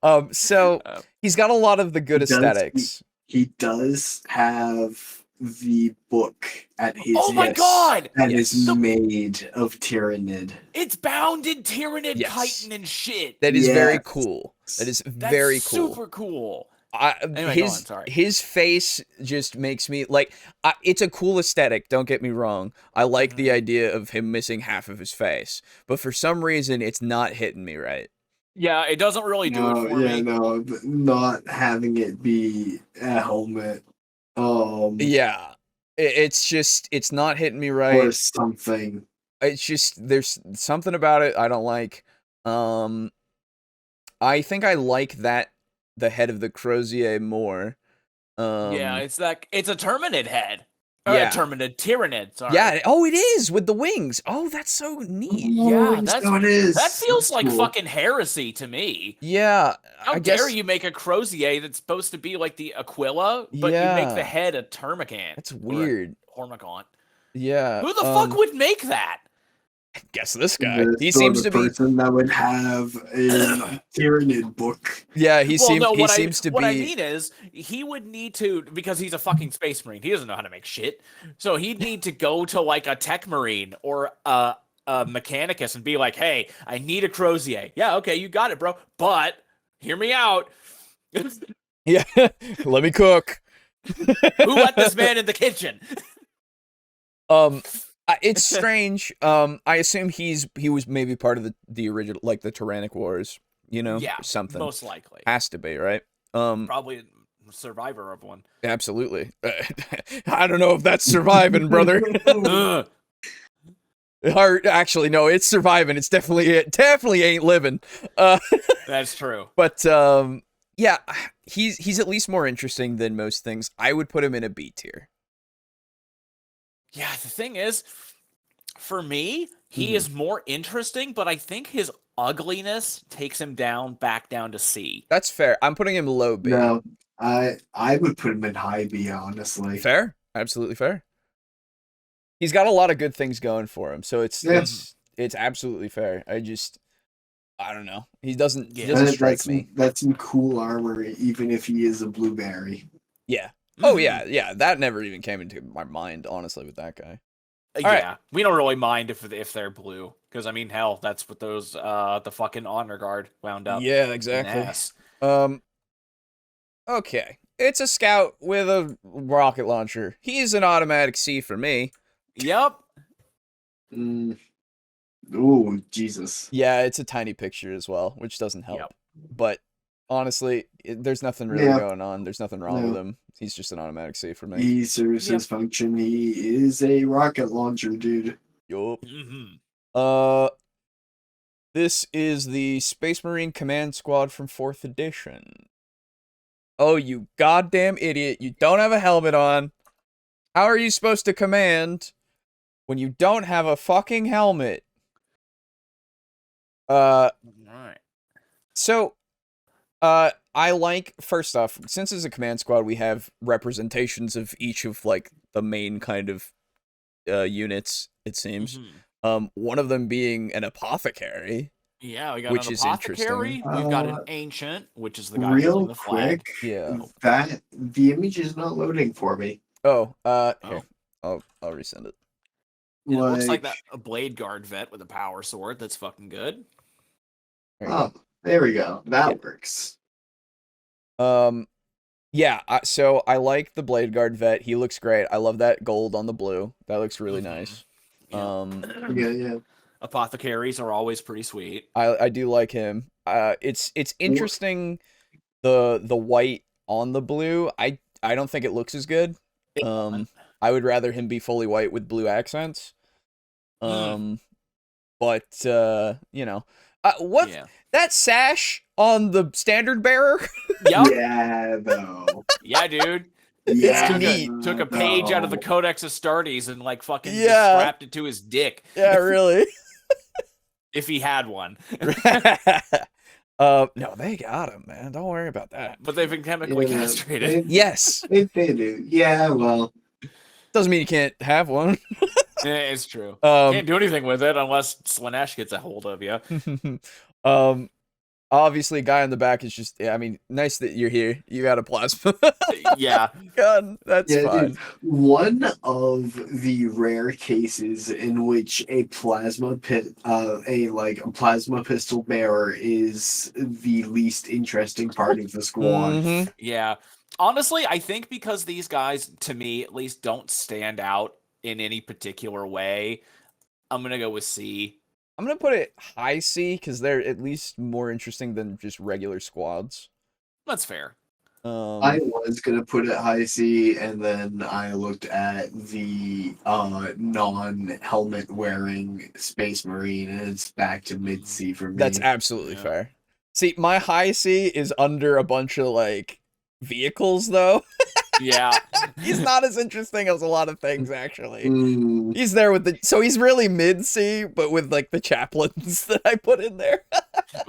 No. so he's got a lot of the good He does- aesthetics. He does have the book at his Oh my hip god! that Yes. is made of Tyranid. It's bound in Tyranid Yes. chitin and shit. That is very Yes. cool. That is That's very cool. super cool. Anyway, go on, sorry. his face just makes me like. It's a cool aesthetic. Don't get me wrong. I like the idea of him missing half of his face, but for some reason, it's not hitting me right. Yeah, it doesn't really do it for me. No, but not having it be a helmet. Yeah, it's not hitting me Or right. something. It's just there's something about it I don't like. I think I like the head of the Crozier more. Yeah, it's a Terminid head. Yeah. Terminid Tyrannid, sorry. Yeah, oh, it is with the wings. Oh, that's so neat. Yeah, So it is. that feels That's like cool. fucking heresy to me. Yeah, How I dare guess you make a Crozier that's supposed to be like the Aquila, but you make the Yeah. head a Termagant. That's or a weird. Hormigaunt. Yeah. Who the fuck would make that? Guess this guy. The He sort seems of to be. person that would have a Tyranid book. Yeah, he seems. No, He seems to what be. I mean is, he would need to, because he's a fucking space marine. He doesn't know how to make shit. So he'd need to go to like a tech marine or a mechanicus and be like, "Hey, I need a Crozier." Yeah, okay, you got it, bro. But hear me out. Yeah. Let me cook. Who let this man in the kitchen? It's strange. I assume he was maybe part of the original, like the Tyrannic Wars. You know, Yeah, or something. most likely. Has to be, right? Probably a survivor of one. Absolutely. I don't know if that's surviving, brother. Ugh. Or actually, no, it's surviving. It definitely ain't living. That's true. But yeah, he's at least more interesting than most things. I would put him in a B tier. Yeah, the thing is, for me, he is more interesting, but I think his ugliness takes him back down to C. That's fair. I'm putting him low B. No, I would put him in high B, honestly. Fair, absolutely fair. He's got a lot of good things going for him, so it's absolutely fair. I don't know. He doesn't strike me. That's some cool armor, even if he is a blueberry. Yeah. Oh yeah. That never even came into my mind, honestly, with that guy. Yeah, we don't really mind if they're blue, because I mean, hell, that's what those the fucking honor guard wound up. Yeah, exactly. Ass. Okay, it's a scout with a rocket launcher. He's an automatic C for me. Yep. Oh, Jesus. Yeah, it's a tiny picture as well, which doesn't help. Yep. But honestly, there's nothing really going on. There's nothing wrong with him. He's just an automatic C for me. He serves his function. He is a rocket launcher, dude. Yup. Mm-hmm. This is the Space Marine Command Squad from 4th edition. Oh, you goddamn idiot. You don't have a helmet on. How are you supposed to command when you don't have a fucking helmet? Alright. So, I like, first off, since it's a command squad, we have representations of each of, like, the main kind of units, it seems. Mm-hmm. One of them being an apothecary. Yeah, we got which an is apothecary. interesting. We've got an ancient, which is the guy Real holding the flag. quick, Yeah. that the image is not loading for me. Oh, here. I'll resend it. It looks like a blade guard vet with a power sword. That's fucking good. Oh, there we go. That works. Yeah, so I like the Blade Guard vet. He looks great. I love that gold on the blue. That looks really nice. Yeah. Apothecaries are always pretty sweet. I do like him. It's interesting the white on the blue. I don't think it looks as good. I would rather him be fully white with blue accents. But you know, What? Yeah. That sash on the standard bearer? Yep. Yeah, though. Yeah, dude. It's Yeah, neat. Took a page out of the though. Codex Astartes and like fucking just Yeah. strapped it to his dick. Yeah, really. If he had one. No, they got him, man. Don't worry about that. But they've been chemically Yeah, castrated. Yes. They do. Yeah, well. Doesn't mean you can't have one. Yeah, it's true. Can't do anything with it unless Slanesh gets a hold of you. Obviously, guy on the back is just, I mean, nice that you're here. You got a plasma Yeah. gun. That's fine. Dude, one of the rare cases in which a plasma plasma pistol bearer is the least interesting part of the squad. Mhm. Yeah. Honestly, I think because these guys, to me at least, don't stand out in any particular way, I'm going to go with C. I'm going to put it high C because they're at least more interesting than just regular squads. That's fair. I was gonna put it high C, and then I looked at the non-helmet wearing Space Marine, and it's back to mid C for me. That's absolutely Yeah. fair. See, my high C is under a bunch of, like, vehicles, though. Yeah. He's not as interesting as a lot of things, actually. Mm, He's there with the... So he's really mid-C, but with, like, the chaplains that I put in there.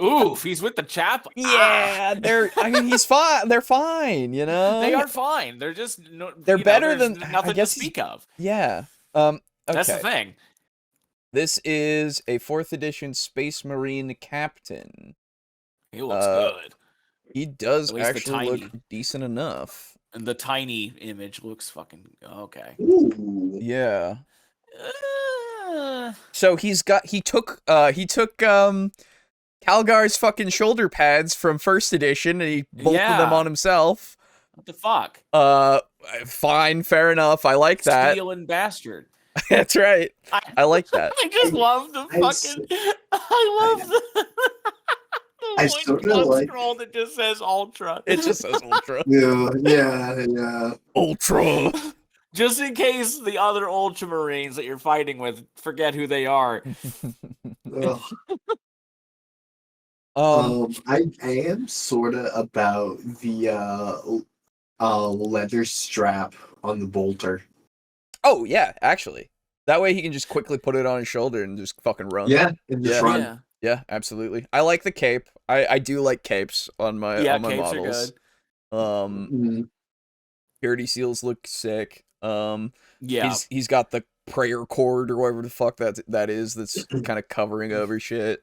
Oof, he's with the chap. Yeah, I mean, he's fine. They're fine, you know? They are fine. They're just They're better there's than... nothing I guess to speak of. Yeah. Okay. That's the thing. This is a 4th edition Space Marine captain. He looks good. He does At least the actually look tiny. decent enough. And the tiny image looks fucking okay. ooh. Yeah. Uh, So he took Calgar's fucking shoulder pads from 1st edition and he bolted them Yeah. on himself. what the fuck? Fine, fair enough. I like that. Stealing bastard. That's right. I like that. I just love the I fucking. I love the. I The sorta one like- scroll that just says Ultra. It just says Ultra. Yeah. Ultra. Just in case the other Ultramarines that you're fighting with forget who they are. Ugh. I am sorta about the leather strap on the bolter. Oh yeah, actually. That way he can just quickly put it on his shoulder and just fucking run. Yeah, in the Yeah. front. Yeah, absolutely. I like the cape. I do like capes on my capes models. are good. Mm. Purity seals look sick. Yeah. He's got the prayer cord or whatever the fuck that is that's kind of covering over shit.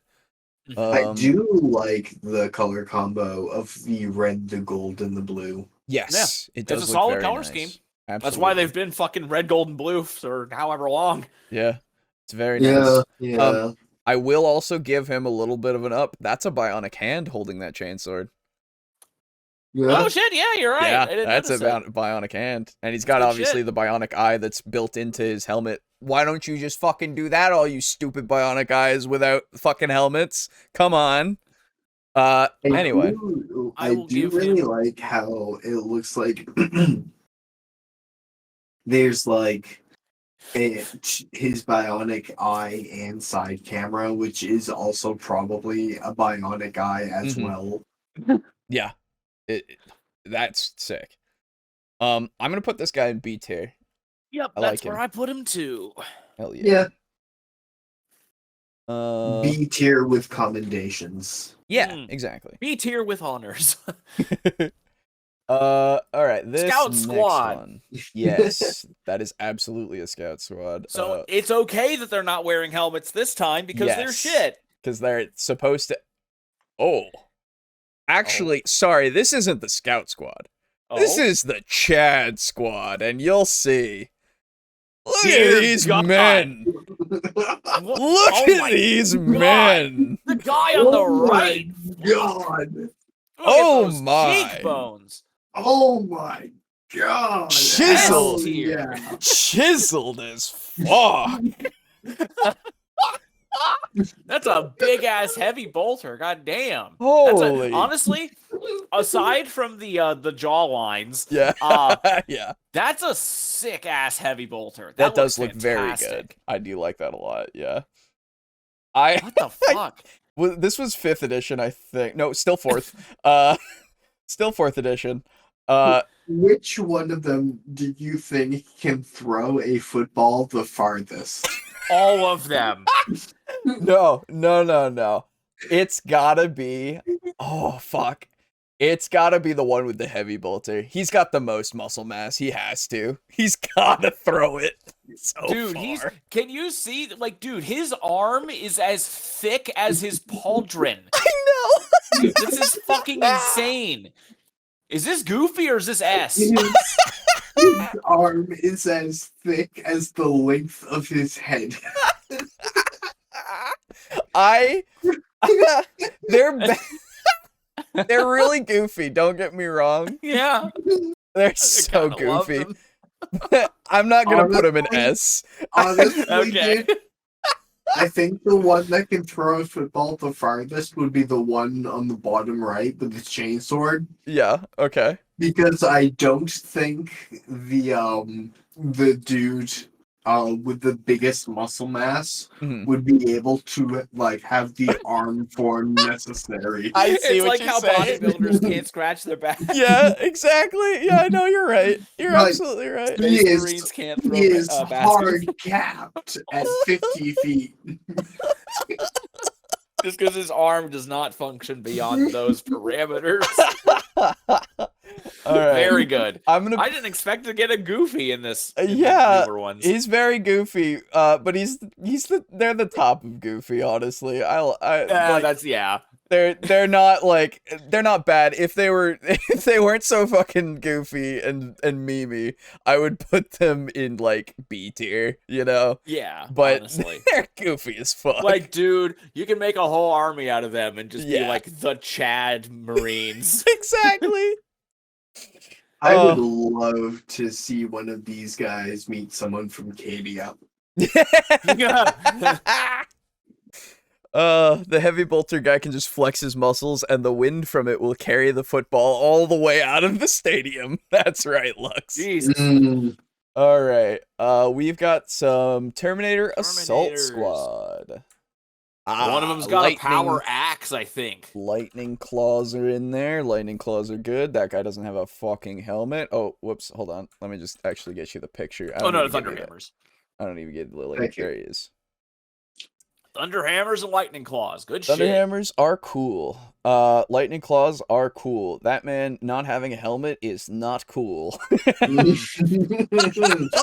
I do like the color combo of the red, the gold, and the blue. Yes, it does It's a look solid very color nice. scheme. Absolutely. That's why they've been fucking red, gold, and blue for however long. Yeah, it's very nice. Yeah. I will also give him a little bit of an up. That's a bionic hand holding that chainsword. Yeah. Oh shit! Yeah, you're right. I Yeah, didn't that's a notice it. bionic hand. And he's got Good obviously shit. the bionic eye that's built into his helmet. Why don't you just fucking do that, all you stupid bionic eyes without fucking helmets? Come on. Anyway. I I will do give really him- like how it looks like there's like his bionic eye and side camera, which is also probably a bionic eye as Mhm. well. Yeah. That's sick. I'm gonna put this guy in B tier. Yep, I that's like where him. I put him too. Hell yeah. Yeah, B tier with commendations. Yeah, Mm. exactly. B tier with honors. All right, this Scout next squad. one. Yes, that is absolutely a scout squad. So it's okay that they're not wearing helmets this time because they're Yes. shit. Because they're supposed to. Oh, actually, sorry, this isn't the scout squad. This Oh. is the Chad squad, and you'll see. Look Dear at these God. men. What- Look oh at my these God. men. The guy on the Oh my right. God! Look Oh at those my. cheekbones. Oh my God! Chiseled. Hell yeah. Chiseled as fuck. That's a big ass heavy bolter. God damn. Holy. Honestly, aside from the jaw lines, Yeah. Uh, Yeah. that's a sick ass heavy bolter. That does looks look very good. fantastic. I do like that a lot. Yeah. I What the fuck? Well, this was 5th edition, I think. No, still 4th. Still 4th edition. Which one of them do you think can throw a football the farthest? All of them. No. It's gotta be. Oh fuck. It's gotta be the one with the heavy bolter. He's got the most muscle mass. He has to. He's gotta throw it. So Dude, far. can you see, like, dude, his arm is as thick as his pauldron. I know. This is fucking insane. Is this Goofy or is this S? His arm is as thick as the length of his head. They're really goofy, don't get me wrong. Yeah. They're so goofy. I'm not gonna put him in S. Honestly, Okay. dude, I think the one that can throw a football the farthest would be the one on the bottom right with the chainsword. Yeah, okay. Because I don't think the dude with the biggest muscle mass Mhm. would be able to like have the arm form necessary. I see It's what like you're how saying. bodybuilders can't scratch their back. Yeah, exactly. Yeah, I know you're right. You're Right. absolutely right. He Space is, Marines can't throw he is baskets. hard capped at 50 feet. Just because his arm does not function beyond those parameters. All right. Very good. I'm gonna. I didn't expect to get a Goofy in this. In the Yeah, newer ones. he's very goofy. But they're the top of goofy. Honestly, like, That's yeah. they're not bad. If they weren't so fucking goofy and memey, I would put them in like B tier, you know. Yeah, But honestly. they're goofy as fuck. Like, dude, you can make a whole army out of them and just be Yeah. like the Chad Marines. Exactly. I would love to see one of these guys meet someone from Cadia. The heavy bolter guy can just flex his muscles, and the wind from it will carry the football all the way out of the stadium. That's right, Lux. Jesus. All right. We've got some Terminator Assault Terminators. Squad. One of them's got a power axe, I think. Lightning claws are in there. Lightning claws are good. That guy doesn't have a fucking helmet. Oh, whoops. Hold on. Let me just actually get you the picture. Oh no, Thunderhammers. I don't even get Lily. Thank you. There he is. Thunderhammers and lightning claws. Good shit. Thunderhammers are cool. Lightning claws are cool. That man not having a helmet is not cool. So I'm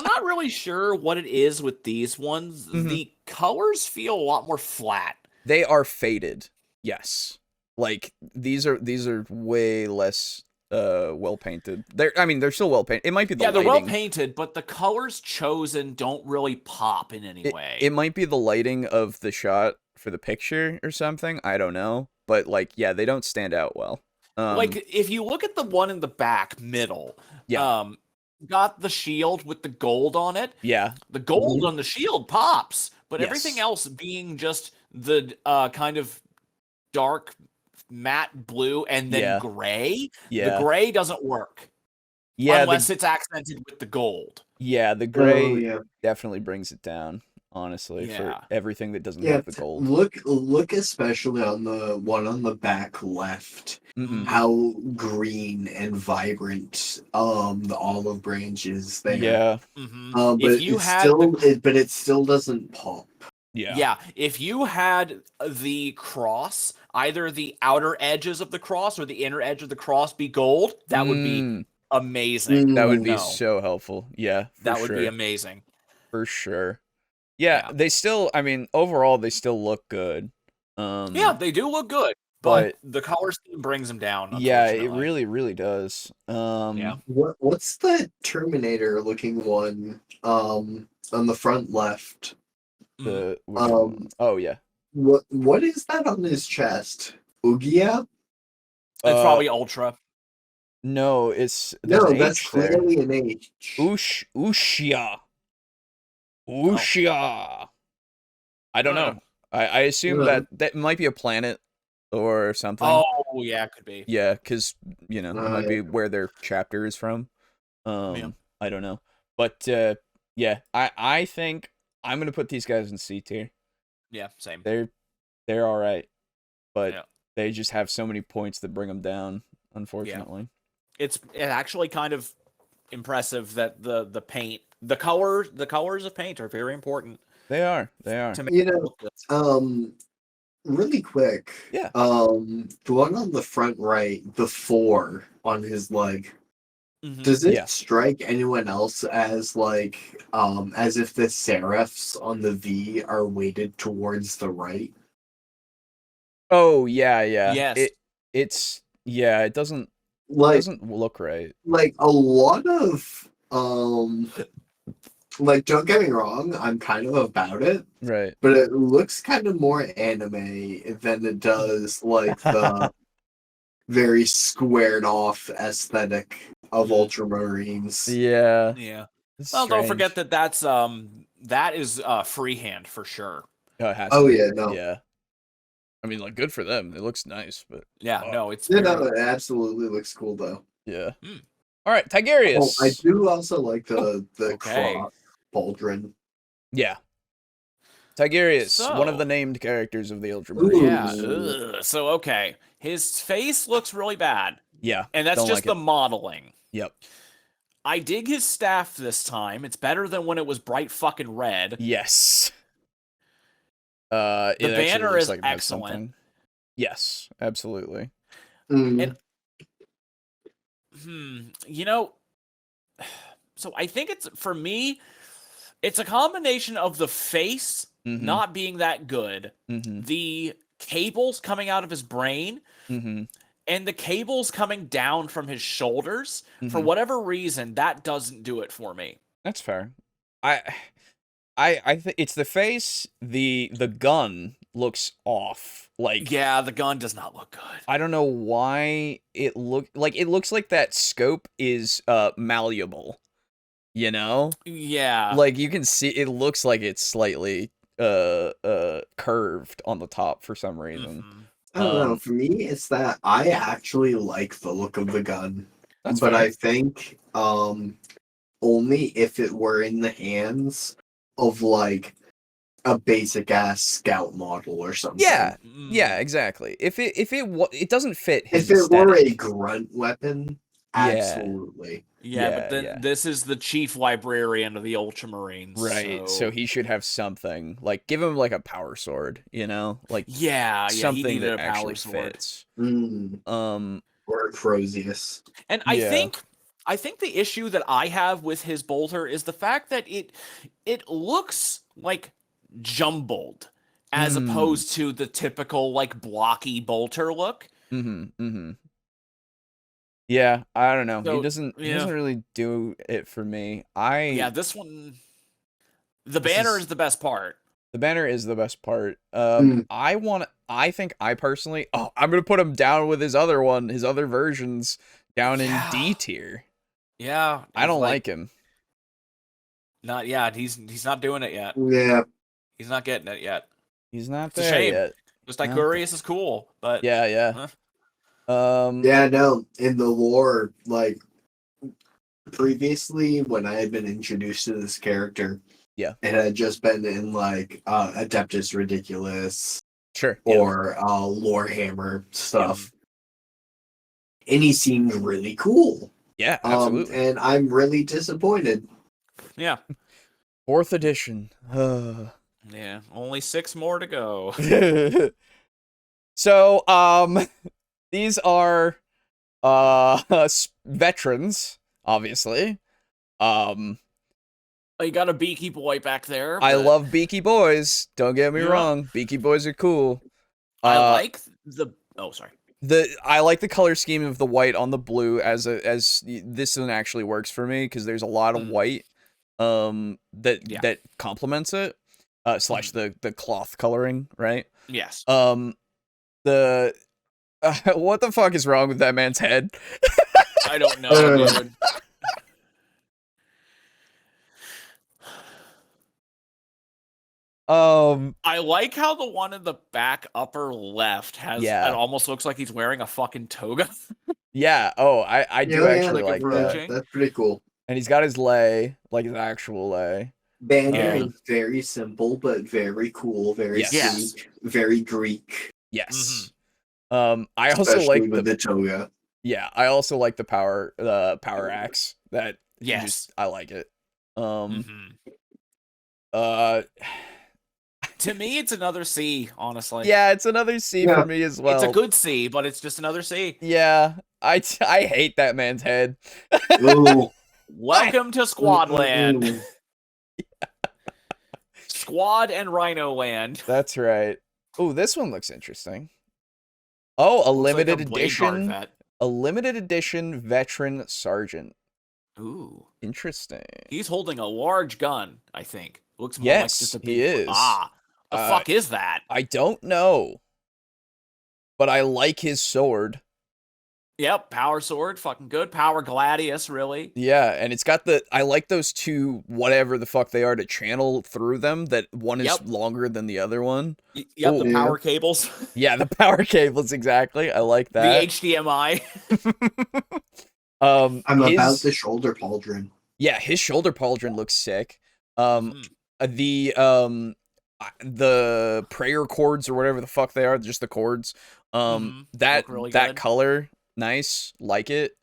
not really sure what it is with these ones. Mhm. The colors feel a lot more flat. They are faded. Yes. Like these are way less well painted. They're still well painted. It might be the they're lighting. well painted, but the colors chosen don't really pop in any way. It might be the lighting of the shot for the picture or something. I don't know. But like, yeah, they don't stand out well. Like if you look at the one in the back middle, got the shield with the gold on it. Yeah. The gold on the shield pops, but Yes. everything else being just the kind of dark matte blue and then gray. Yeah. The gray doesn't work. Yeah. Unless it's accented with the gold. Yeah, the gray yeah. definitely brings it down, honestly, for everything that doesn't Yeah, have the gold. look especially on the one on the back left. Mhm. How green and vibrant the olive branch is there. Yeah. Mm-hmm. But If you it had still but it still doesn't pop. Yeah, if you had the cross, either the outer edges of the cross or the inner edge of the cross be gold, that would be amazing. That would be No. so helpful. Yeah, for That would be sure. amazing. For sure. Yeah, they still, overall, they still look good. Yeah, they do look good, but the color scheme brings them down. Yeah, it unfortunately. really, really does. Yeah. What's the Terminator looking one on the front left? Oh yeah. What is that on his chest? Ugia? It's probably Ultra. No, that's that's H there. clearly an H. Ushia. Ushia. I don't know. I assume that might be a planet or something. Oh yeah, it could be. Yeah, because it might be where their chapter is from. I don't know, but yeah, I think I'm gonna put these guys in C tier. Yeah, same. They're all right. but Yeah. they just have so many points that bring them down, unfortunately. It's actually kind of impressive that the paint, the colors of paint are very important. They are. To make You it know, look good. really quick. Yeah. The one on the front right, the 4 on his leg. Mhm. Does it Yeah. strike anyone else as like as if the serifs on the V are weighted towards the right? Oh yeah. Yes. It doesn't Like look right. like a lot of like don't get me wrong, I'm kind of about it, Right. but it looks kind of more anime than it does like the very squared off aesthetic of Ultramarines. Yeah. Yeah. It's Well, don't forget strange. that is freehand for sure. Oh, it has Oh to be. yeah, no. Yeah. I mean, like, good for them. It looks nice, but Yeah, fuck. no, it's Yeah, very. no, it absolutely looks cool though. Yeah. Hmm. All right, Oh, I Tigurius. do also like the Okay. cross pauldron. Yeah. Tigurius, one of the So named characters of the yeah. Ultramarines. Ooh. So okay, his face looks really bad, Yeah. and that's Don't just like the modeling. Yep. I dig his staff this time. It's better than when it was bright fucking red. Yes. The It actually banner looks is like it has excellent. something. Yes, absolutely. And you know, so I think it's for me, it's a combination of the face Mhm. not being that good, Mhm. the cables coming out of his brain, Mhm. and the cables coming down from his shoulders. For Mhm. whatever reason, that doesn't do it for me. That's fair. I think it's the face. The gun looks off. Like, Yeah, the gun does not look good. I don't know why it looks like that scope is malleable. You know? Yeah. Like, you can see it looks like it's slightly curved on the top for some reason. Mhm. I don't know. For me, it's that I actually like the look of the gun, That's but fair. I think only if it were in the hands of like a basic ass scout model or something. Yeah. Mm. Yeah, exactly. If it doesn't fit his If it were a aesthetic. grunt weapon, Yeah. absolutely. Yeah, but Yeah, then yeah. this is the chief librarian of the Ultramarines. Right. So he should have something. Like, give him like a power sword, you know? Like yeah, he something needed that a power actually sword. fits. Or a Crozius. And Yeah. I think the issue that I have with his bolter is the fact that it looks like jumbled as opposed to the typical like blocky bolter look. Yeah, I don't know. So, He doesn't really do it for me. Yeah, this one the banner is the best part. The banner is the best part. I think I personally, I'm gonna put him down with his other one, his other versions down in D tier. Yeah, I don't like him. Not yet. He's not doing it yet. Yeah. He's not getting it yet. He's not It's a there shame. yet. Just Tigurius is cool, but Yeah. Yeah, no, in the lore, like previously when I had been introduced to this character, yeah, it had just been in like Adeptus Ridiculous, sure, or Lorehammer stuff, and he seemed really cool. Yeah, absolutely. And I'm really disappointed. Yeah. 4th edition. Yeah, only 6 more to go. So, these are veterans, obviously. You got a beaky boy back there. I love beaky boys. Don't get me wrong. Beaky boys are cool. I like the. Oh, sorry. I like the color scheme of the white on the blue as this one actually works for me because there's a lot of white that complements it slash the cloth coloring, right? Yes. The what the fuck is wrong with that man's head? I don't know, dude. I like how the one in the back upper left has it almost looks like he's wearing a fucking toga. Yeah. Oh, I do actually like that. That's pretty cool. And he's got his lay, like his actual lay. Banner is very simple but very cool, very sleek, very Greek. Yes. I also Especially like with the toga. yeah, I also like the power axe. That Yes. I like it. Mhm. Uh, To me, it's another C, honestly. yeah, it's another C for me as well. It's a good C, but it's just another C. Yeah, I hate that man's head. Ooh. Welcome to Squad Land. Mm-mm-mm. Squad and Rhino Land. That's right. Oh, this one looks interesting. Oh, a Looks like limited a Blade Guard edition, vet. a limited edition veteran sergeant. Ooh. Interesting. He's holding a large gun, I think. Looks more like Yes, just a he big is. The fuck is that? I don't know, but I like his sword. Yep, power sword, fucking good. Power gladius, really. Yeah, and it's got I like those two, whatever the fuck they are, to channel through them, that one is longer than the other one. Yep, Ooh. the power cables. Yeah, the power cables, exactly. I like The that. HDMI. I'm about the shoulder pauldron. Yeah, his shoulder pauldron looks sick. The prayer cords or whatever the fuck they are, just the cords. That really that good. color, nice, like it.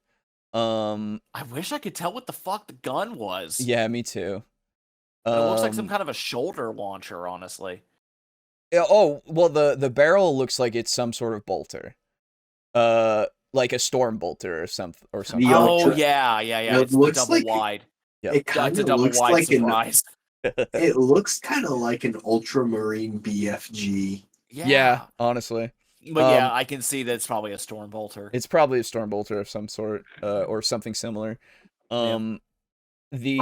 I wish I could tell what the fuck the gun was. Yeah, me too. It looks like some kind of a shoulder launcher, honestly. Oh, well, the barrel looks like it's some sort of bolter. Like a storm bolter or something. Oh, yeah. It It's looks double like wide. It It's kind a of double looks wide like surprise. it looks kind of like an ultramarine BFG. Yeah, honestly. But yeah, I can see that it's probably a storm bolter. It's probably a storm bolter of some sort, or something similar. Probably The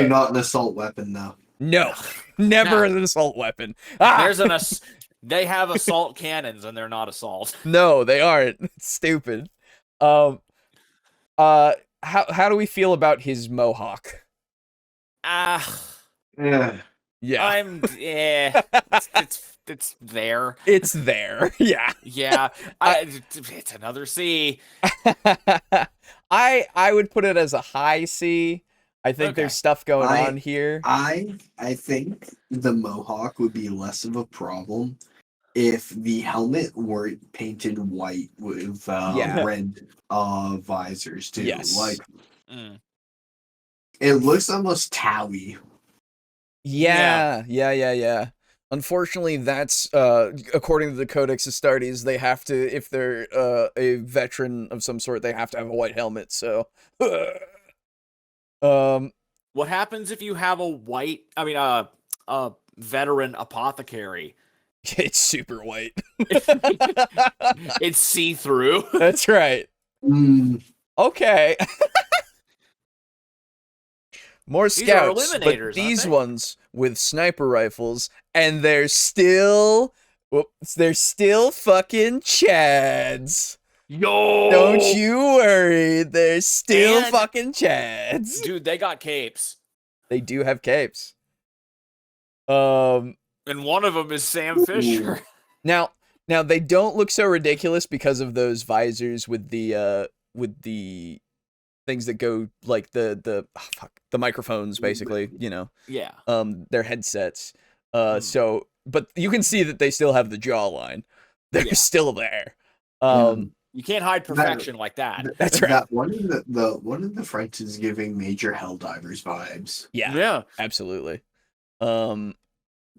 not an assault weapon though. No, never an assault weapon. Ah! They have assault cannons and they're not assault. No, they aren't. It's stupid. How do we feel about his mohawk? Yeah. Yeah. It's there. It's there. Yeah. Yeah. It's another C. I would put it as a high C. I think there's stuff going on here. I think the mohawk would be less of a problem if the helmet weren't painted white with red visors too. Yes. Like it looks almost towy. Yeah. Unfortunately, that's according to the Codex Astartes, they have to, if they're a veteran of some sort, they have to have a white helmet. So, what happens if you have a veteran apothecary? It's super white. It's see-through. That's right. Okay. More scouts, but these ones with sniper rifles, and they're still fucking Chads. Yo! Don't you worry, they're still fucking Chads. Dude, they got capes. They do have capes. And one of them is Sam Fisher. Now they don't look so ridiculous because of those visors with the things that go like the microphones, basically, you know. Yeah. Their headsets. So, but you can see that they still have the jawline. They're still there. You can't hide perfection like that. That's right. That one of the fronts is giving Major Helldivers vibes. Yeah. Absolutely.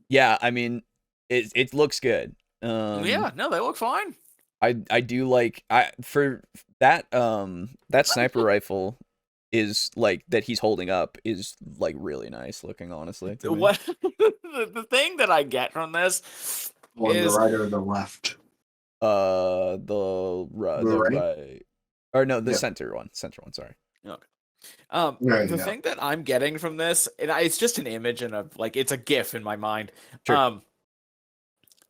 Yeah, I mean, it looks good. Yeah, no, they look fine. I do like for that that sniper rifle is like that he's holding up is like really nice looking, honestly. What the thing that I get from this is the right or the left? The right. Or no, the center one. Sorry. Okay. The thing that I'm getting from this, and it's just an image and it's a GIF in my mind. Sure.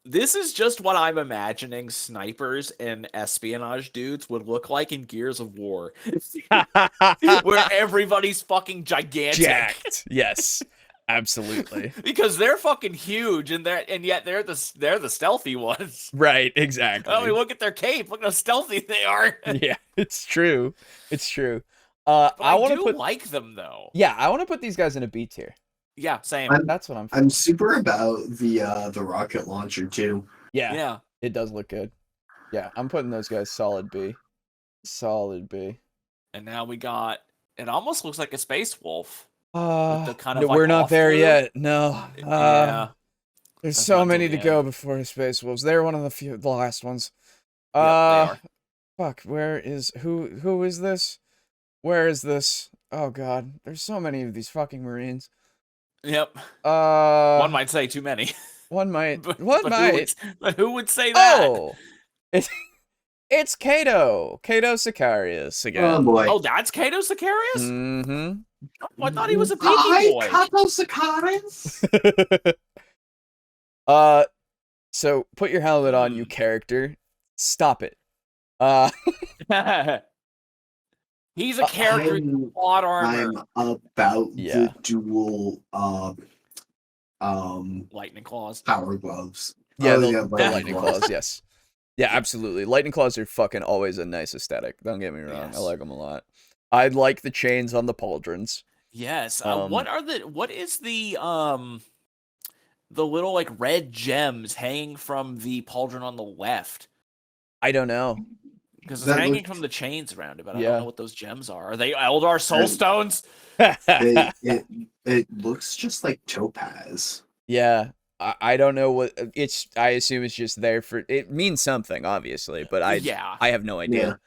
This is just what I'm imagining snipers and espionage dudes would look like in Gears of War, where everybody's fucking gigantic. Jacked. Yes, absolutely. Because they're fucking huge, and yet they're the stealthy ones. Right. Exactly. Oh, look at their cape. Look how stealthy they are. Yeah, it's true. It's true. I want to like them though. Yeah, I want to put these guys in a B tier. Yeah, same. That's what I'm super about the rocket launcher too. Yeah. It does look good. Yeah, I'm putting those guys solid B. Solid B. And now we got. It almost looks like a space wolf. Uh, The kind no, of like we're not off there blue. yet. No. Yeah. There's That's so not till many the to go end. before Space Wolves. They're one of the last ones. Yep, they are. Fuck. Where is who is this? Where is this? Oh God, there's so many of these fucking Marines. Yep. Uh, One might say too many. One might. but, One but might. who would say that? Oh, it's Cato. Cato Sicarius again. Oh boy. Oh, that's Cato Sicarius? Mm-hmm. Oh, I thought he was a beaky Hi, boy. Kato Sakaris. So put your helmet on, you character. Stop it. He's a character in plot armor. I'm about Yeah. the dual Lightning claws. power gloves. Yeah, Oh, the yeah, lightning claws. Yes. Yeah, absolutely. Lightning claws are fucking always a nice aesthetic. Don't get me wrong. Yes. I like them a lot. I like the chains on the pauldrons. Yes. What is the little like red gems hanging from the pauldron on the left? I don't know. Because it's That hanging looks- from the chains around it, but I Yeah. don't know what those gems are. Are they Eldar soul stones? It looks just like topaz. Yeah. I don't know what it's. I assume it's just there for. It means something, obviously, but I have no idea.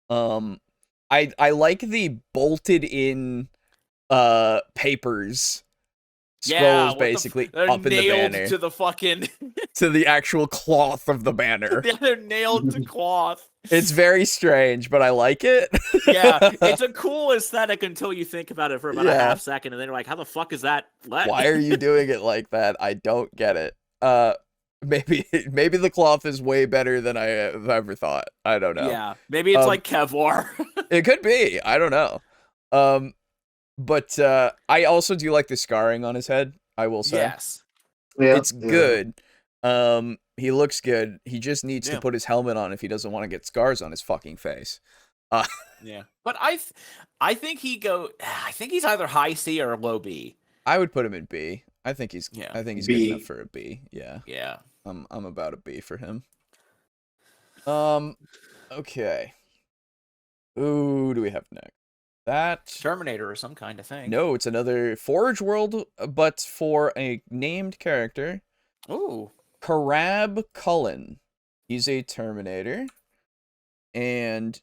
I like the bolted in papers scrolls basically they're up in the nailed banner to the fucking to the actual cloth of the banner. yeah, they're nailed to cloth. It's very strange, but I like it. Yeah, it's a cool aesthetic until you think about it for about a half second, and then you're like, "How the fuck is that? What? Why are you doing it like that? I don't get it. Maybe the cloth is way better than I have ever thought. I don't know. Yeah, maybe it's like Kevlar. It could be. I don't know. But I also do like the scarring on his head. I will say. Yes. Yeah, It's good. He looks good. He just needs to put his helmet on if he doesn't want to get scars on his fucking face. Yeah, but I think I think he's either high C or low B. I would put him in B. I think he's B. good enough for a B. Yeah. Yeah. I'm about a B for him. Okay. Who do we have next? That Terminator or some kind of thing. No, it's another Forge World, but for a named character. Ooh. Karab Cullen. He's a Terminator. And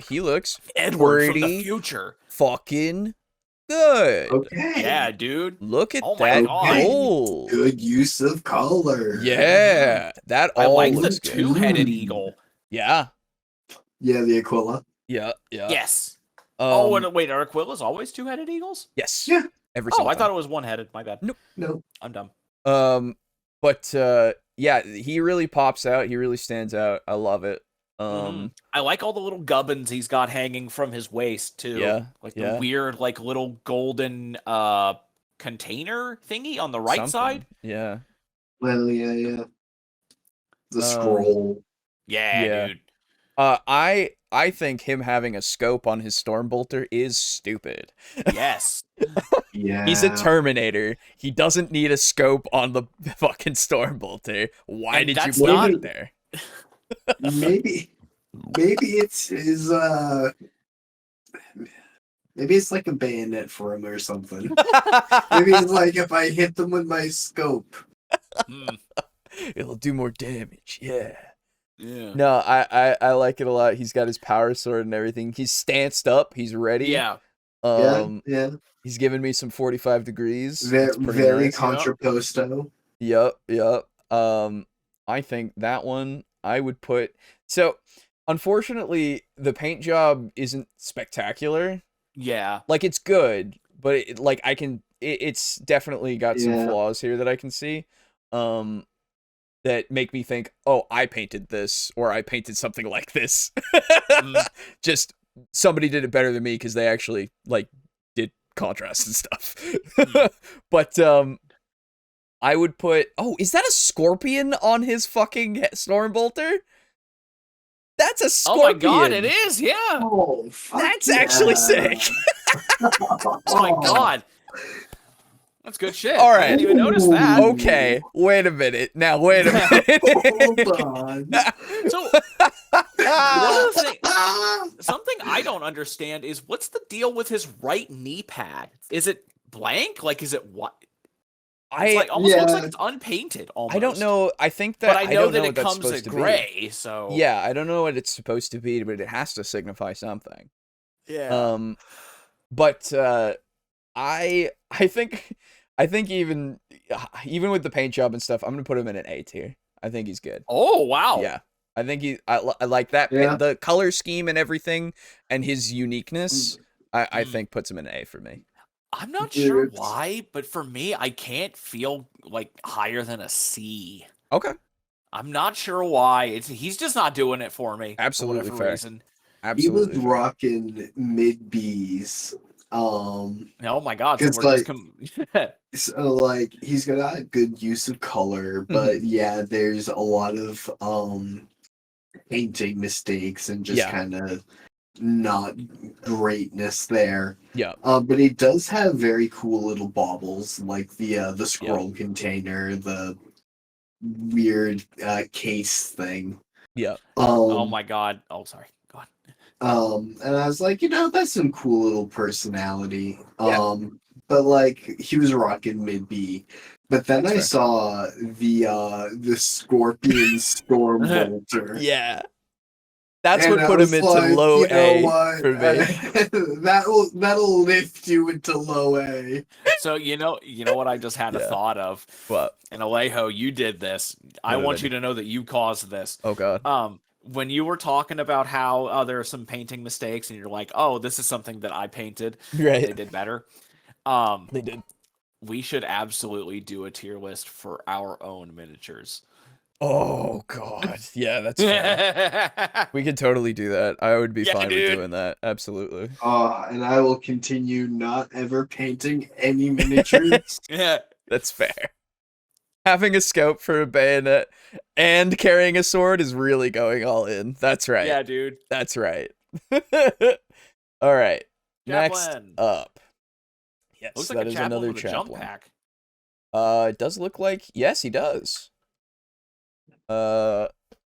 he looks Edward from the pretty future. fucking good. Okay. Yeah, dude. Look at Oh my that God. gold. Good use of color. Yeah, that I all like the looks good. two-headed eagle. Yeah. Yeah, the Aquila. Yeah. Yes. Um, Wait, are Aquilas always two-headed eagles? yes. Yeah. Every Oh, single I time. thought it was one-headed. My bad. No. I'm dumb. But yeah, he really pops out. He really stands out. I love it. I like all the little gubbins he's got hanging from his waist too. Yeah, Like the weird, like little golden container thingy on the right something. side. Yeah. Well, yeah. The scroll. Yeah, dude. I think him having a scope on his Stormbolter is stupid. Yes. Yeah. He's a Terminator. He doesn't need a scope on the fucking Stormbolter. Why And did you that's put not- it there? maybe it's his maybe it's like a bayonet for him or something. Maybe it's like if I hit them with my scope. It'll do more damage. Yeah. Yeah. No, I like it a lot. He's got his power sword and everything. He's stanced up. He's ready. Yeah. Yeah. He's giving me some 45 degrees. Very, It's pretty very nice. contrapposto. Yep. I think that one I would put. So, unfortunately, the paint job isn't spectacular. Yeah. Like, it's good, but it's definitely got some flaws here that I can see. That make me think, oh, I painted this, or I painted something like this. Just somebody did it better than me because they actually did contrast and stuff. But I would put. Oh, is that a scorpion on his fucking Stormbolter? That's a scorpion. Oh my God, it is. Yeah. Oh, fuck That's actually sick. Oh my God. That's good shit. All I right. didn't even notice that. Okay, wait a minute. Now, wait a minute. Hold on. So, one of the things, something I don't understand is what's the deal with his right knee pad? Is it blank? Like, is it what? It's like almost looks like it's unpainted. Almost. I don't know. I think that but I know that what it that's comes supposed in to gray. be. So Yeah, I don't know what it's supposed to be, but it has to signify something. yeah. But I think even with the paint job and stuff, I'm gonna put him in an A tier. I think he's good. Oh wow. Yeah, I think I like that. Yeah. The color scheme and everything, and his uniqueness. I think puts him in an A for me. I'm not sure why, but for me, I can't feel like higher than a C. Okay. I'm not sure why. He's just not doing it for me. Absolutely for whatever fair. reason. Absolutely. He was rocking mid B's. Oh my god! It's So we're like- just So like he's got a good use of color, but yeah, there's a lot of painting mistakes and just Yeah. kind of not greatness there. Yeah. But he does have very cool little baubles, like the scroll container, the weird case thing. Yeah. oh my god! Oh, sorry. Go on. And I was like, that's some cool little personality. Yeah. But like he was rocking mid B. But then That's I fair. saw the Scorpion Storm Bolter. Yeah. That's And what I put him was into like, low you know A what? for me. That'll lift you into low A. So you know what I just had a Yeah. thought of. What? And Alejo, you did this. I What did want I you do? to know that you caused this. Oh god. When you were talking about how there are some painting mistakes, and you're like, "Oh, this is something that I painted. They Right. did better." They did. We should absolutely do a tier list for our own miniatures. Oh god. Yeah, that's fair. We could totally do that. I would be Yeah, fine dude. with doing that. Absolutely. And I will continue not ever painting any miniatures. Yeah. That's fair. Having a scope for a bayonet and carrying a sword is really going all in. That's right. Yeah, dude. That's right. All right. Next Chaplain. up. Yes, Looks like that a is chaplain another with a jump chaplain. pack. It does look like yes, he does.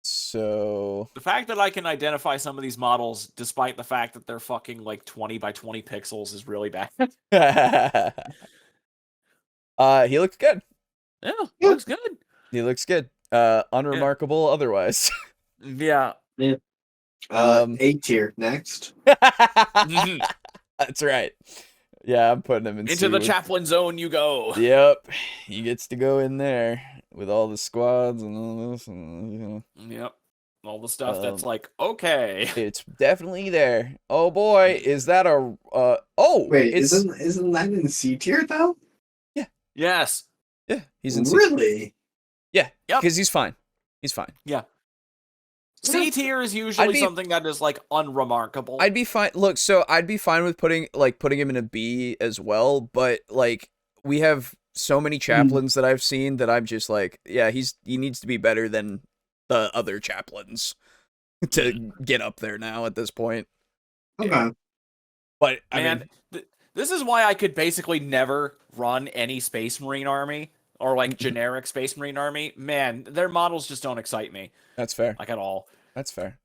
So The fact that I can identify some of these models, despite the fact that they're fucking like 20 by 20 pixels, is really bad. he looks good. Yeah, looks good. He looks good. Unremarkable otherwise. Yeah. A tier next. That's right. Yeah, I'm putting him in Into C the with- chaplain zone you go. Yep, he gets to go in there with all the squads and all this, and Yep. All the stuff that's like, okay. it's definitely there. Oh boy, is that a oh Wait, it's isn't that in C tier though? Yes. yeah, he's in C. Really? Yeah, Yep. because he's fine. He's fine. C tier is usually be- something that is like unremarkable. I'd be fine. Look, so I'd be fine with putting him in a B as well, but like we have so many chaplains that I've seen that I'm just like, yeah, he needs to be better than the other chaplains to get up there now at this point. Okay. But I Man, mean, this is why I could basically never run any Space Marine army or like generic Space Marine army. Man, their models just don't excite me that's fair. like at all. That's fair.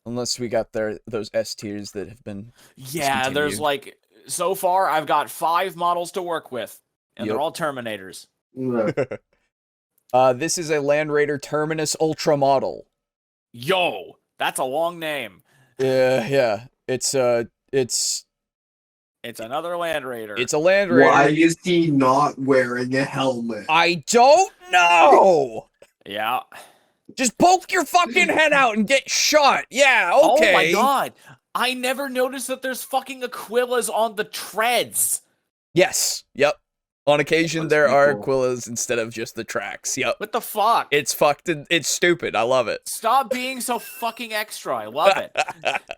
Unless we got those S tiers that have been Yeah, there's like so far I've got 5 models to work with, and Yep. they're all Terminators. This is a Land Raider Terminus Ultra model. Yo, that's a long name. Yeah. It's It's another Land Raider. a Land Raider. Why is he not wearing a helmet? I don't know. Yeah. Just poke your fucking head out and get shot. Yeah, okay. Oh my god. I never noticed that there's fucking Aquillas on the treads. Yes. Yep. On occasion, That's there pretty are cool. Aquillas instead of just the tracks. Yep. What the fuck? It's fucked. It's stupid. I love it. Stop being so fucking extra. I love it.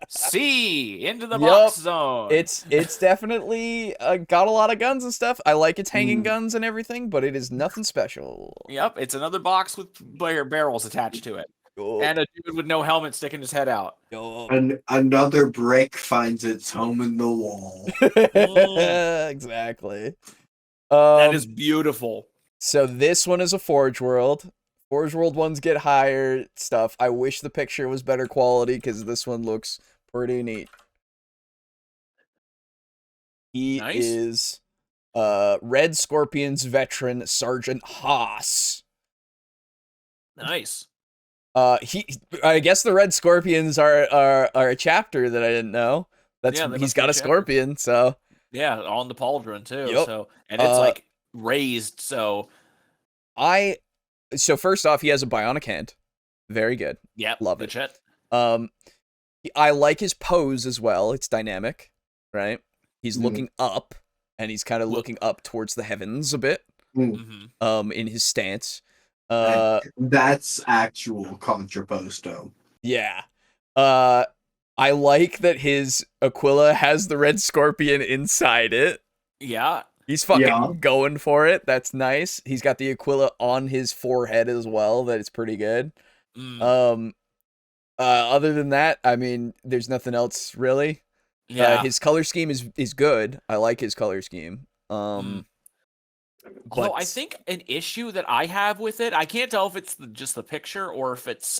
C into the Yup. box zone. It's definitely got a lot of guns and stuff. I like its hanging guns and everything, but it is nothing special. Yep, it's another box with barrels attached to it. Yo, And a dude with no helmet sticking his head out. yo. And another brick finds its home in the wall. Exactly. That is beautiful. So this one is a Forge World. Forge World ones get higher stuff. I wish the picture was better quality because this one looks pretty neat. He Nice. is Red Scorpions veteran Sergeant Haas. Nice. I guess the Red Scorpions are a chapter that I didn't know. He's got a scorpion, so yeah, on the pauldron too. Yep. So and it's like raised. So first off, he has a bionic hand. Very good. Yeah, love it. Shit. I like his pose as well. It's dynamic, right? He's looking up, and he's kind of looking up towards the heavens a bit. In his stance. That's actual contrapposto. Yeah. I like that his Aquila has the red scorpion inside it. Yeah. He's fucking going for it. That's nice. He's got the Aquila on his forehead as well. That is pretty good. Other than that, I mean, there's nothing else really. Yeah. His color scheme is good. I like his color scheme. Although I think an issue that I have with it, I can't tell if it's just the picture or if it's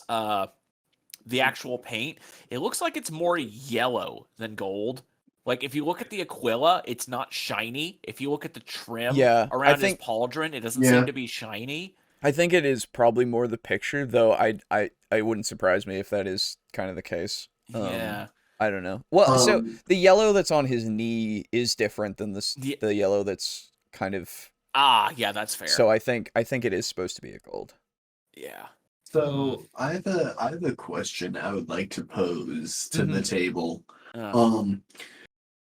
the actual paint. It looks like it's more yellow than gold. Like if you look at the Aquila, it's not shiny. If you look at the trim around his pauldron, it doesn't seem to be shiny. I think it is probably more the picture, though. I wouldn't surprise me if that is kind of the case. Yeah. I don't know. Well, so the yellow that's on his knee is different than the yellow that's kind of. Yeah, that's fair. So I think it is supposed to be a gold. Yeah. So I have a question I would like to pose to the table.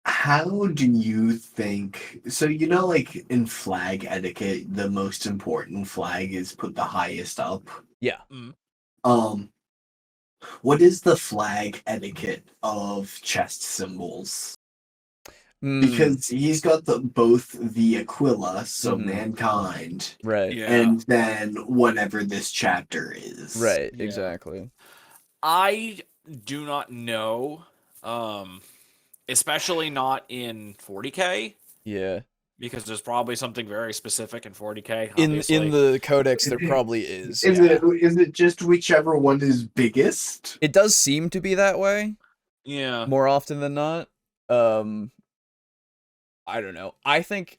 How do you think? So like in flag etiquette, the most important flag is put the highest up. Yeah. What is the flag etiquette of chest symbols? Because he's got both the Aquila, so mankind, right, and then whatever this chapter is, right, exactly. I do not know, especially not in 40K. Yeah, because there's probably something very specific in 40K. In the codex, there probably is. Is it just whichever one is biggest? It does seem to be that way. Yeah, more often than not. I don't know. I think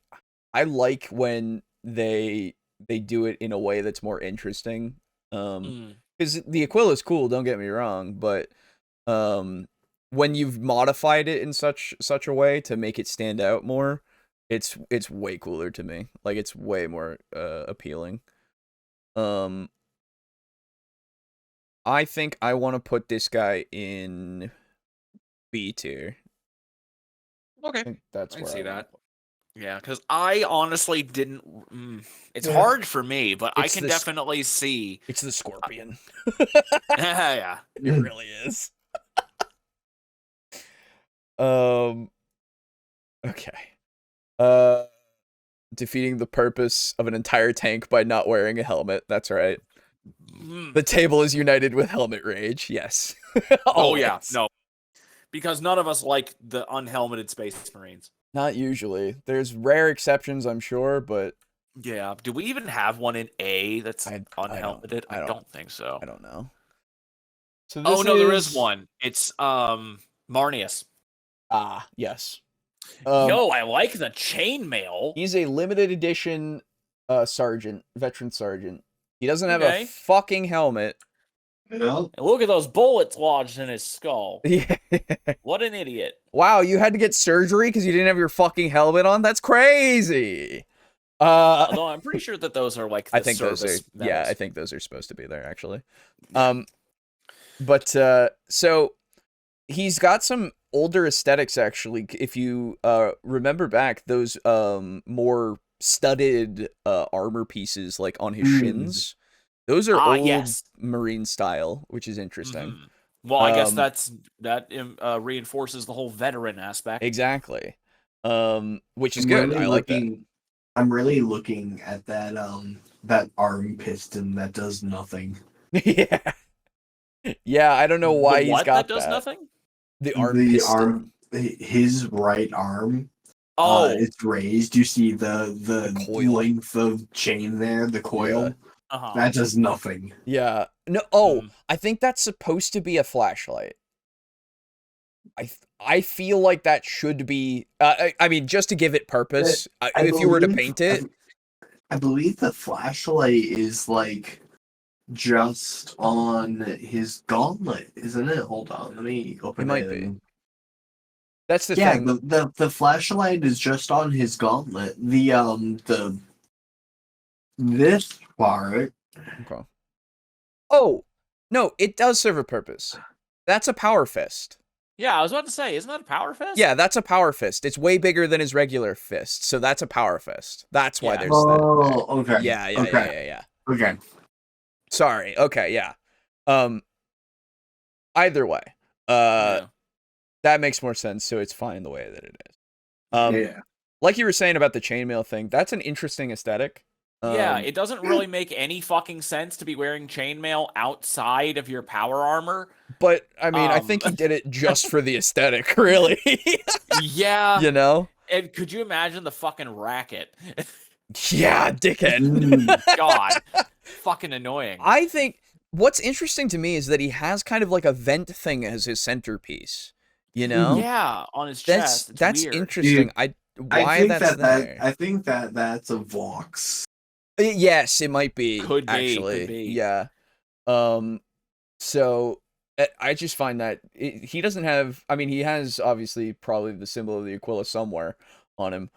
I like when they do it in a way that's more interesting. Because the Aquila is cool, don't get me wrong, but when you've modified it in such a way to make it stand out more, it's way cooler to me. Like it's way more appealing. I think I want to put this guy in B tier. Okay, that's I where see that. Yeah, because I honestly didn't. It's hard for me, but I can definitely see. It's the scorpion. Yeah, it really is. Okay. Defeating the purpose of an entire tank by not wearing a helmet. That's right. The table is united with helmet rage. Yes. Oh yeah, no. Because none of us like the unhelmeted Space Marines. Not usually. There's rare exceptions, I'm sure, but yeah. Do we even have one in A that's unhelmeted? I don't think so. I don't know. So there is one. It's Marnius. Ah, yes. Yo, I like the chainmail. He's a limited edition veteran sergeant. He doesn't have a fucking helmet. No. Look at those bullets lodged in his skull. Yeah. What an idiot. Wow, you had to get surgery because you didn't have your fucking helmet on? That's crazy. Although I'm pretty sure that those are like the I think those are medals. Yeah, I think those are supposed to be there actually. But so he's got some older aesthetics actually. If you remember back, those more studded armor pieces like on his shins. Those are old Marine style, which is interesting. Well, I guess that reinforces the whole veteran aspect. Exactly. Which is good. I like that. I'm really looking at that arm piston that does nothing. Yeah. Yeah, I don't know why he's got that does nothing. The arm piston. His right arm. Oh, it's raised. You see the The coil. length of chain there, the coil. uh-huh. That does nothing. Yeah. No. Oh, Mm. I think that's supposed to be a flashlight. I feel like that should be. I mean, just to give it purpose. If you were to paint it, I believe the flashlight is like just on his gauntlet, isn't it? Hold on, let me open It might be. and- that's the Yeah, thing. the flashlight is just on his gauntlet. The this part. Okay. Oh no, it does serve a purpose. That's a power fist. Yeah, I was about to say, isn't that a power fist? Yeah, that's a power fist. It's way bigger than his regular fist, so that's a power fist. That's why Yeah. there's that. Oh, okay. Yeah. Okay. Sorry. Okay, yeah. Either way, Yeah. that makes more sense. So it's fine the way that it is. Yeah. Like you were saying about the chainmail thing, that's an interesting aesthetic. Yeah, it doesn't really make any fucking sense to be wearing chainmail outside of your power armor. But I mean, I think he did it just for the aesthetic, really. Yeah. You know? And could you imagine the fucking racket? Yeah, dickhead. God. Fucking annoying. I think what's interesting to me is that he has kind of like a vent thing as his centerpiece. You know? Yeah, on his chest. That's weird. interesting. Dude, why think that's there? I think that's a Vox. Yes, it might be. Could be, actually. could be. Yeah. So I just find that he doesn't have. I mean, he has obviously probably the symbol of the Aquila somewhere on him.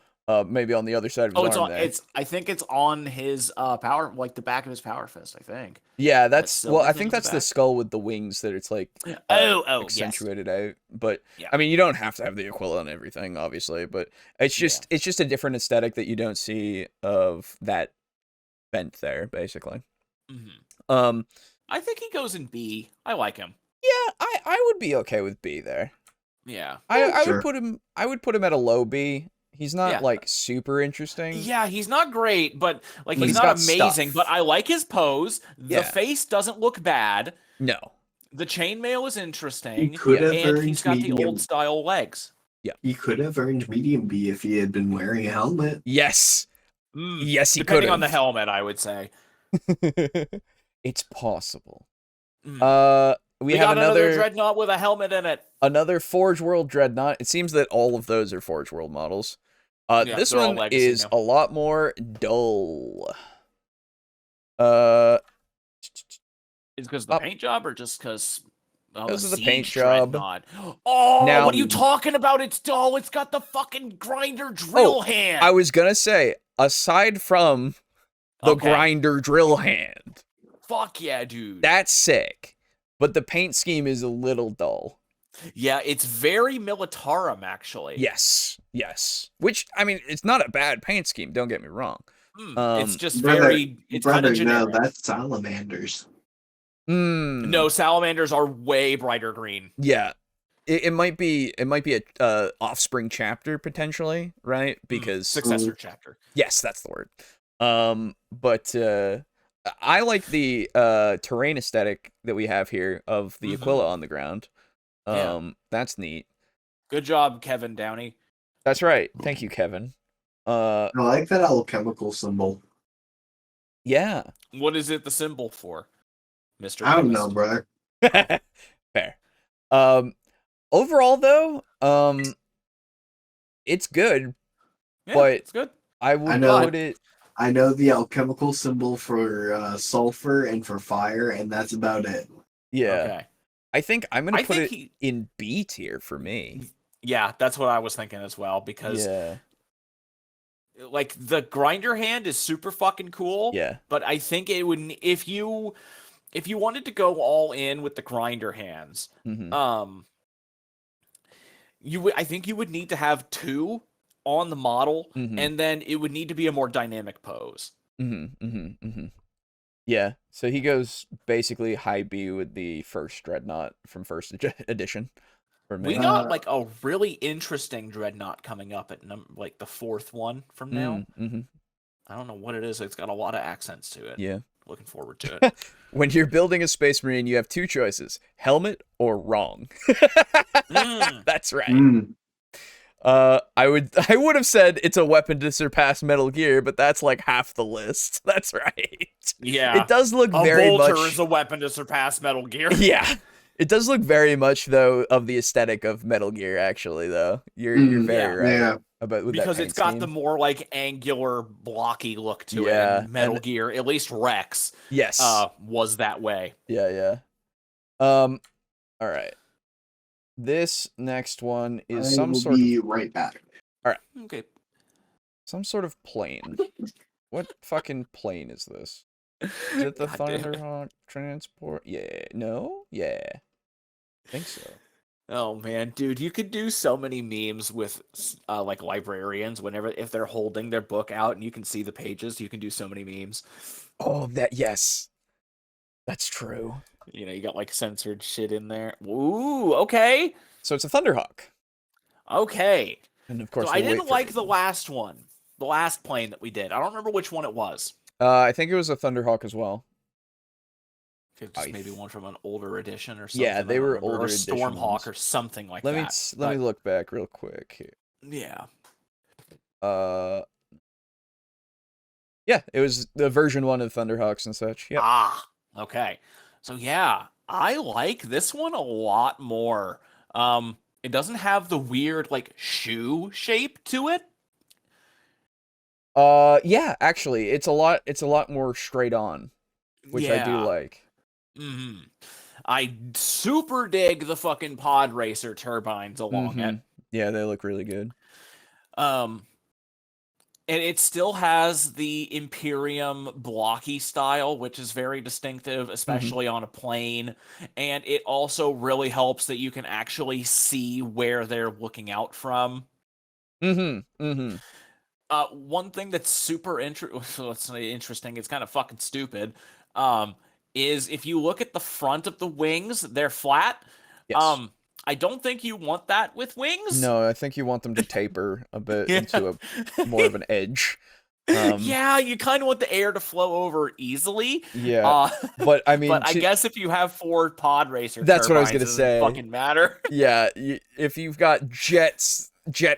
Maybe on the other side of his it's arm on. there. I think it's on his power, like the back of his power fist. I think. Yeah, that's That well. I silver thing think in the that's the back? skull with the wings that it's like Yes. accentuated out. But Yeah. I mean, you don't have to have the Aquila and everything, obviously. But it's just a different aesthetic that you don't see of that vent there, basically. Mm-hmm. I think he goes in B. I like him. Yeah, I would be okay with B there. Yeah. I Sure. would put him at a low B. He's not Yeah. like super interesting. Yeah, he's not great, but like But he's he's not got amazing. stuff. But I like his pose. The Yeah. face doesn't look bad. No. The chainmail is interesting. He could have and earned he's got the medium. old style legs. He could have earned medium B if he had been wearing a helmet. Yes. Yes, he could. Depending on the helmet, I would say. It's possible. Mm. We have got another another dreadnought with a helmet in it. another Forge World Dreadnought. It seems that all of those are Forge World models. Yeah, This they're all one legacy is now. a lot more dull. Is it because of the Up. paint job or just because Because of the paint job. Oh, Now- what are you talking about? It's dull. It's got the fucking grinder drill hand. I was gonna say, aside from the Okay. grinder drill hand, Fuck yeah, dude. that's sick. But the paint scheme is a little dull. Yeah, it's very Militarum, actually. Yes. Which, I mean, it's not a bad paint scheme, don't get me wrong. It's just Brother- very. It's kind Brother, of no, generic. that's salamanders. No, salamanders are way brighter green. Yeah. It might be a offspring chapter potentially, right? Because Successor chapter. yes, that's the word. But I like the terrain aesthetic that we have here of the Aquila on the ground. Yeah. That's neat. Good job, Kevin Downey. That's right. Thank you, Kevin. I like that alchemical symbol. Yeah. What is it the symbol for, Mr. I don't Chemist? know, brother. Fair. Overall though, it's good. Yeah, but- it's good. I would know. put it. I know the alchemical symbol for sulfur and for fire, and that's about it. Yeah. Okay. I think I'm gonna I put think it in B tier for me. Yeah, that's what I was thinking as well, because Yeah. like the grinder hand is super fucking cool. Yeah. But I think it would if you wanted to go all in with the grinder hands, Mm-hmm. I think you would need to have two on the model, Mhm. and then it would need to be a more dynamic pose. Yeah. So he goes basically high B with the first dreadnought from first edition. For me. We got like a really interesting dreadnought coming up at like the fourth one from now. Mm-hmm. I don't know what it is. It's got a lot of accents to it. Yeah. Looking forward to it. When you're building a Space Marine, you have two choices: helmet or wrong. Mm. That's right. Mm. I would have said it's a weapon to surpass Metal Gear, but that's like half the list. That's right. Yeah. It does look A very bolter much. is a weapon to surpass Metal Gear. Yeah. It does look very much though of the aesthetic of Metal Gear. Actually, though, you're very right Yeah. about with Because that it's paint got scheme. the more like angular, blocky look to it. Yeah, And Metal and Gear, at least Rex, yes, was that way. yeah. All right. This next one is I some will sort be of right back. Okay. some sort of plane. What fucking plane is this? Is it the God damn it. Thunderhawk transport? Yeah. No? Yeah. I think so. Oh man, dude, you could do so many memes with like librarians whenever if they're holding their book out and you can see the pages, you can do so many memes. Oh, yes. That's true. You know, you got like censored shit in there. Ooh, okay. So it's a Thunderhawk. Okay. And of So course, I we'll wait didn't for like it. the last one. The last plane that we did. I don't remember which one it was. I think it was a Thunderhawk as well. Just maybe one from an older edition or something. Yeah, they were older or Stormhawk editions. or something like Let that. me look back real quick here. Yeah. Yeah, it was the version 1 of Thunderhawks and such. Yeah. Ah, okay. So yeah, I like this one a lot more. It doesn't have the weird like shoe shape to it. Yeah, actually, it's a lot more straight on, which I do like. Mm-hmm. I super dig the fucking pod racer turbines along it. Yeah, they look really good. And it still has the Imperium blocky style, which is very distinctive, especially on a plane. And it also really helps that you can actually see where they're looking out from. One thing that's super interesting, it's kind of fucking stupid, is if you look at the front of the wings, they're flat. Yes. I don't think you want that with wings. No, I think you want them to taper a bit into a more of an edge. Yeah, you kind of want the air to flow over easily. Yeah, but I mean, but I guess if you have 4 pod racer, that's what I was gonna say. Fucking matter. Yeah, if you've got jet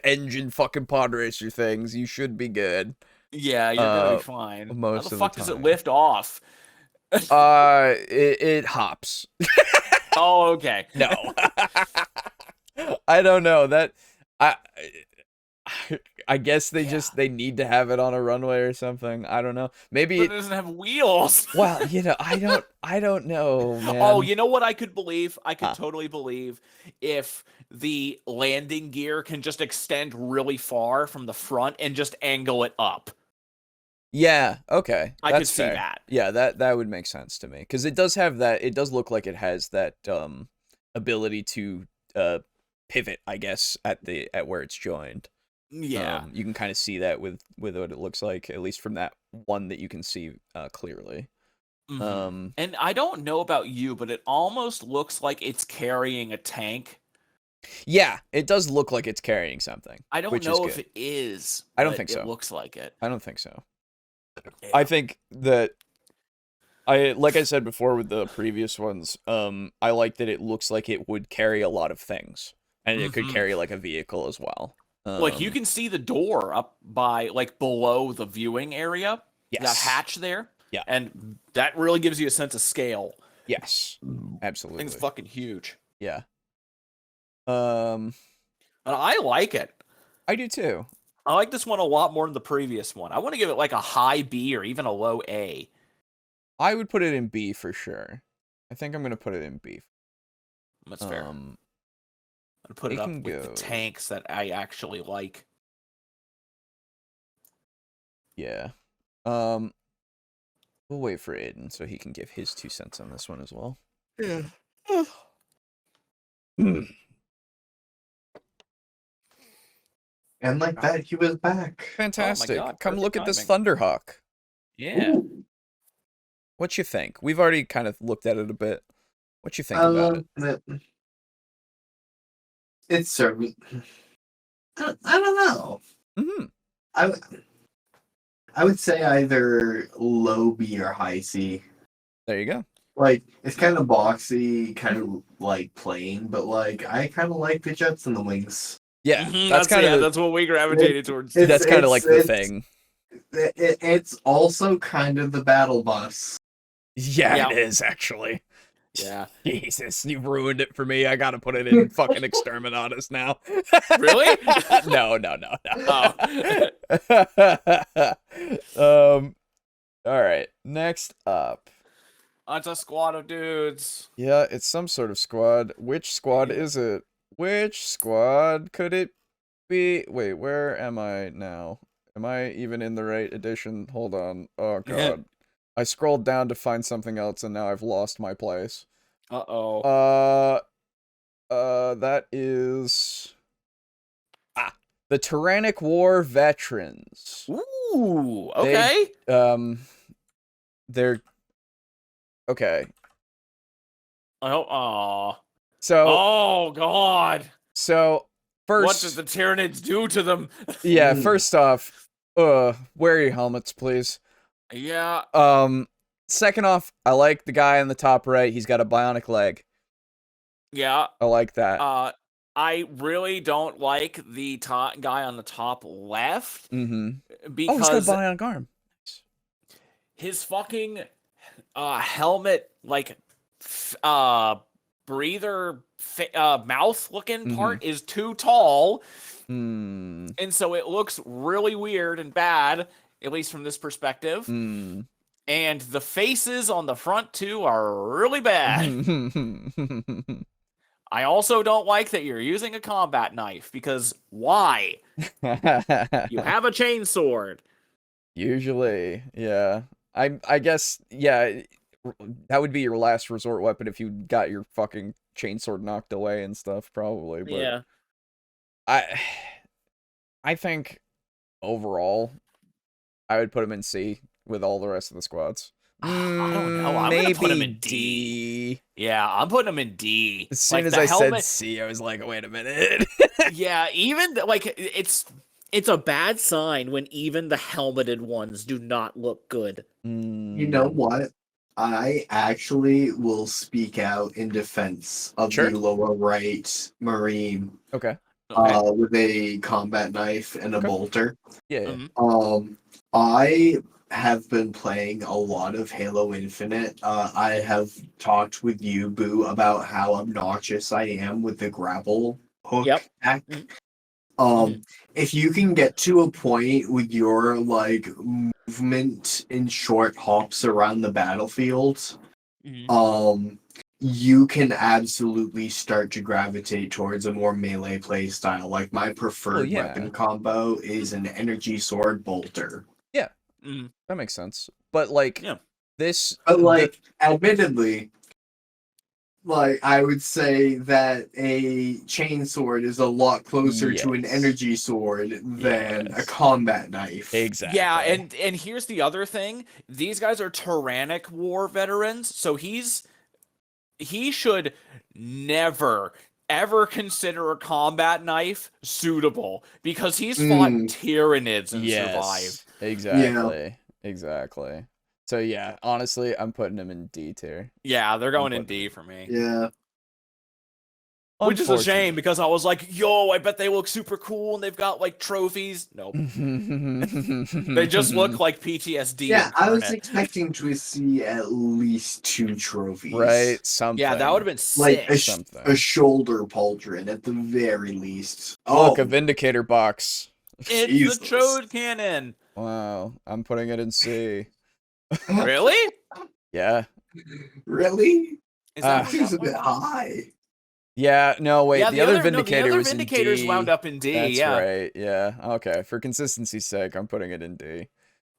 engine fucking pod racer things, you should be good. Yeah, you're gonna be fine. Most How the of fuck the does it time. lift off? It hops. Oh, okay. No. I don't know. I guess they just they need to have it on a runway or something. I don't know. Maybe But it doesn't have wheels. Well, I don't know, man. Oh, you know what I could believe? I could totally believe if the landing gear can just extend really far from the front and just angle it up. Yeah, okay. I could see fair. that. Yeah, that would make sense to me because it does have that. It does look like it has that ability to pivot, I guess, at where it's joined. Yeah, you can kind of see that with what it looks like, at least from that one that you can see clearly. And I don't know about you, but it almost looks like it's carrying a tank. Yeah, it does look like it's carrying something. I don't know if it is. I don't think so. It looks like it. I don't think so. Yeah. I think that like I said before with the previous ones, I like that it looks like it would carry a lot of things, and it could carry like a vehicle as well. Like you can see the door up by like below the viewing area. Yes. That hatch there. Yeah. And that really gives you a sense of scale. Yes. Absolutely. Thing's fucking huge. Yeah. And I like it. I do too. I like this one a lot more than the previous one. I want to give it like a high B or even a low A. I would put it in B for sure. I think I'm gonna put it in B. That's fair. I'm gonna put it up with the tanks that I actually like. Yeah. We'll wait for Aiden so he can give his 2 cents on this one as well. Yeah. And like that, he was back. Fantastic. God, come look at this timing. Thunderhawk. Yeah. What you think? We've already kind of looked at it a bit. What you think about it? It's certain. I don't know. I would say either low B or high C. There you go. Like, it's kind of boxy, kind of like plain, but like I kind of like the jets and the wings. Yeah, That's that's what we gravitated towards. That's kind of like the it's thing. it's also kind of the battle bus. Yeah, it is actually. Yeah. Jesus, you ruined it for me. I gotta put it in fucking Exterminatus now. Really? No. Oh. All right. Next up. It's a squad of dudes. Yeah, it's some sort of squad. Which squad Yeah. is it? Which squad could it be? Wait, where am I now? Am I even in the right edition? Hold on. Oh god. I scrolled down to find something else and now I've lost my place. Uh-oh. That is the Tyrannic War Veterans. Ooh, okay. They're okay. Oh, So oh god. So first, What did the Tyranids do to them? yeah, first off, wear your helmets, please. Yeah. Second off, I like the guy in the top right. He's got a bionic leg. Yeah. I like that. I really don't like the top guy on the top left. Mm-hmm. Because he's got a bionic arm. his fucking helmet, like breather mouth looking part is too tall. And so it looks really weird and bad, at least from this perspective. And the faces on the front too are really bad. I also don't like that you're using a combat knife, because why? You have a chainsword. Usually, yeah. I guess, yeah, that would be your last resort weapon if you got your fucking chainsword knocked away and stuff, probably. But Yeah. I think overall, I would put him in C with all the rest of the squads. I don't know. I'm gonna put him in D. Yeah, I'm putting him in D. As soon as I said C, I was like, wait a minute. Yeah, even like it's a bad sign when even the helmeted ones do not look good. You know what? I actually will speak out in defense of the lower right Marine. Okay. With a combat knife and a bolter. Yeah. I have been playing a lot of Halo Infinite. I have talked with you, Boo, about how obnoxious I am with the grapple hook attack. If you can get to a point with your like movement in short hops around the battlefield, you can absolutely start to gravitate towards a more melee play style. Like my preferred weapon combo is an energy sword bolter. Yeah, that makes sense. But like this, but like admittedly, like I would say that a chainsword is a lot closer to an energy sword than a combat knife. Exactly. Yeah, and here's the other thing: these guys are Tyrannic War veterans, so he should never ever consider a combat knife suitable, because he's fought Tyranids and survived. Exactly. So yeah, honestly, I'm putting him in D tier. Yeah, they're going in D for me. Yeah. Which is a shame, because I was like, yo, I bet they look super cool and they've got like trophies. Nope. They just look like PTSD. Yeah, I was expecting to see at least 2 trophies. Right, something. Yeah, that would have been sick. Like a shoulder pauldron at the very least. Look, a Vindicator box. It's the Trode cannon. Wow, I'm putting it in C. Really? Yeah. Really? That seems a bit high. Yeah, no, wait. Yeah, the other Vindicator was in D. wound up in D. That's right. Yeah. Okay. For consistency's sake, I'm putting it in D.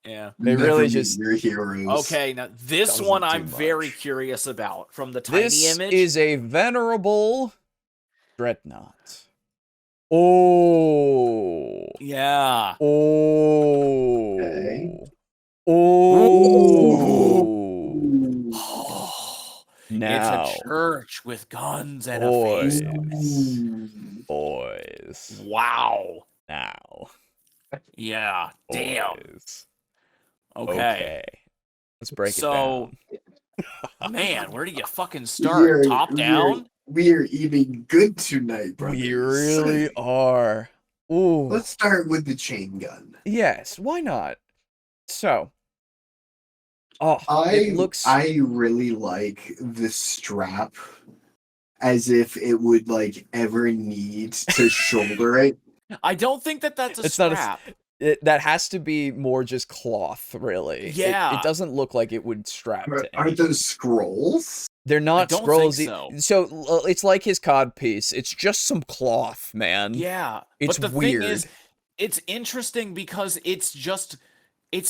Yeah. They really just your heroes. Okay, now this one I'm very curious about from the tiny image. This is a venerable dreadnought. Oh. Yeah. Oh. Okay. Oh. Now, it's a church with guns and boys, a face. Boys. Wow. Now. Yeah. Boys. Damn. Okay. Let's break it down. So, man, where do you fucking start? Top down? We are eating good tonight, brothers. We really are. Ooh. Let's start with the chain gun. Yes, why not? So, oh, I really like the strap, as if it would like ever need to shoulder it. I don't think that's a It's not a strap. that has to be more just cloth, really. Yeah. It doesn't look like it would strap to Are anything. those scrolls? They're not don't scrolls. think so. So it's like his cod piece. It's just some cloth, man. Yeah. It's but the weird. thing is, it's interesting because it's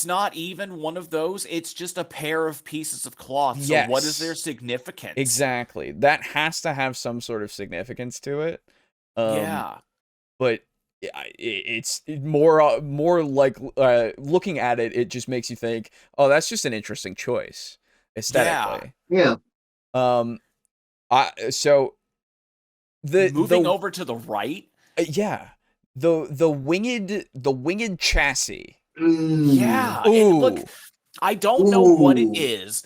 not even one of those. It's just a pair of pieces of cloth. So what is their Yes. significance? Exactly. That has to have some sort of significance to it. Yeah. But it's more like looking at it, it just makes you think, oh, that's just an interesting choice aesthetically. Yeah. So moving over to the right. Yeah, the winged chassis. Yeah. Ooh. And look, I don't know what it Ooh. is,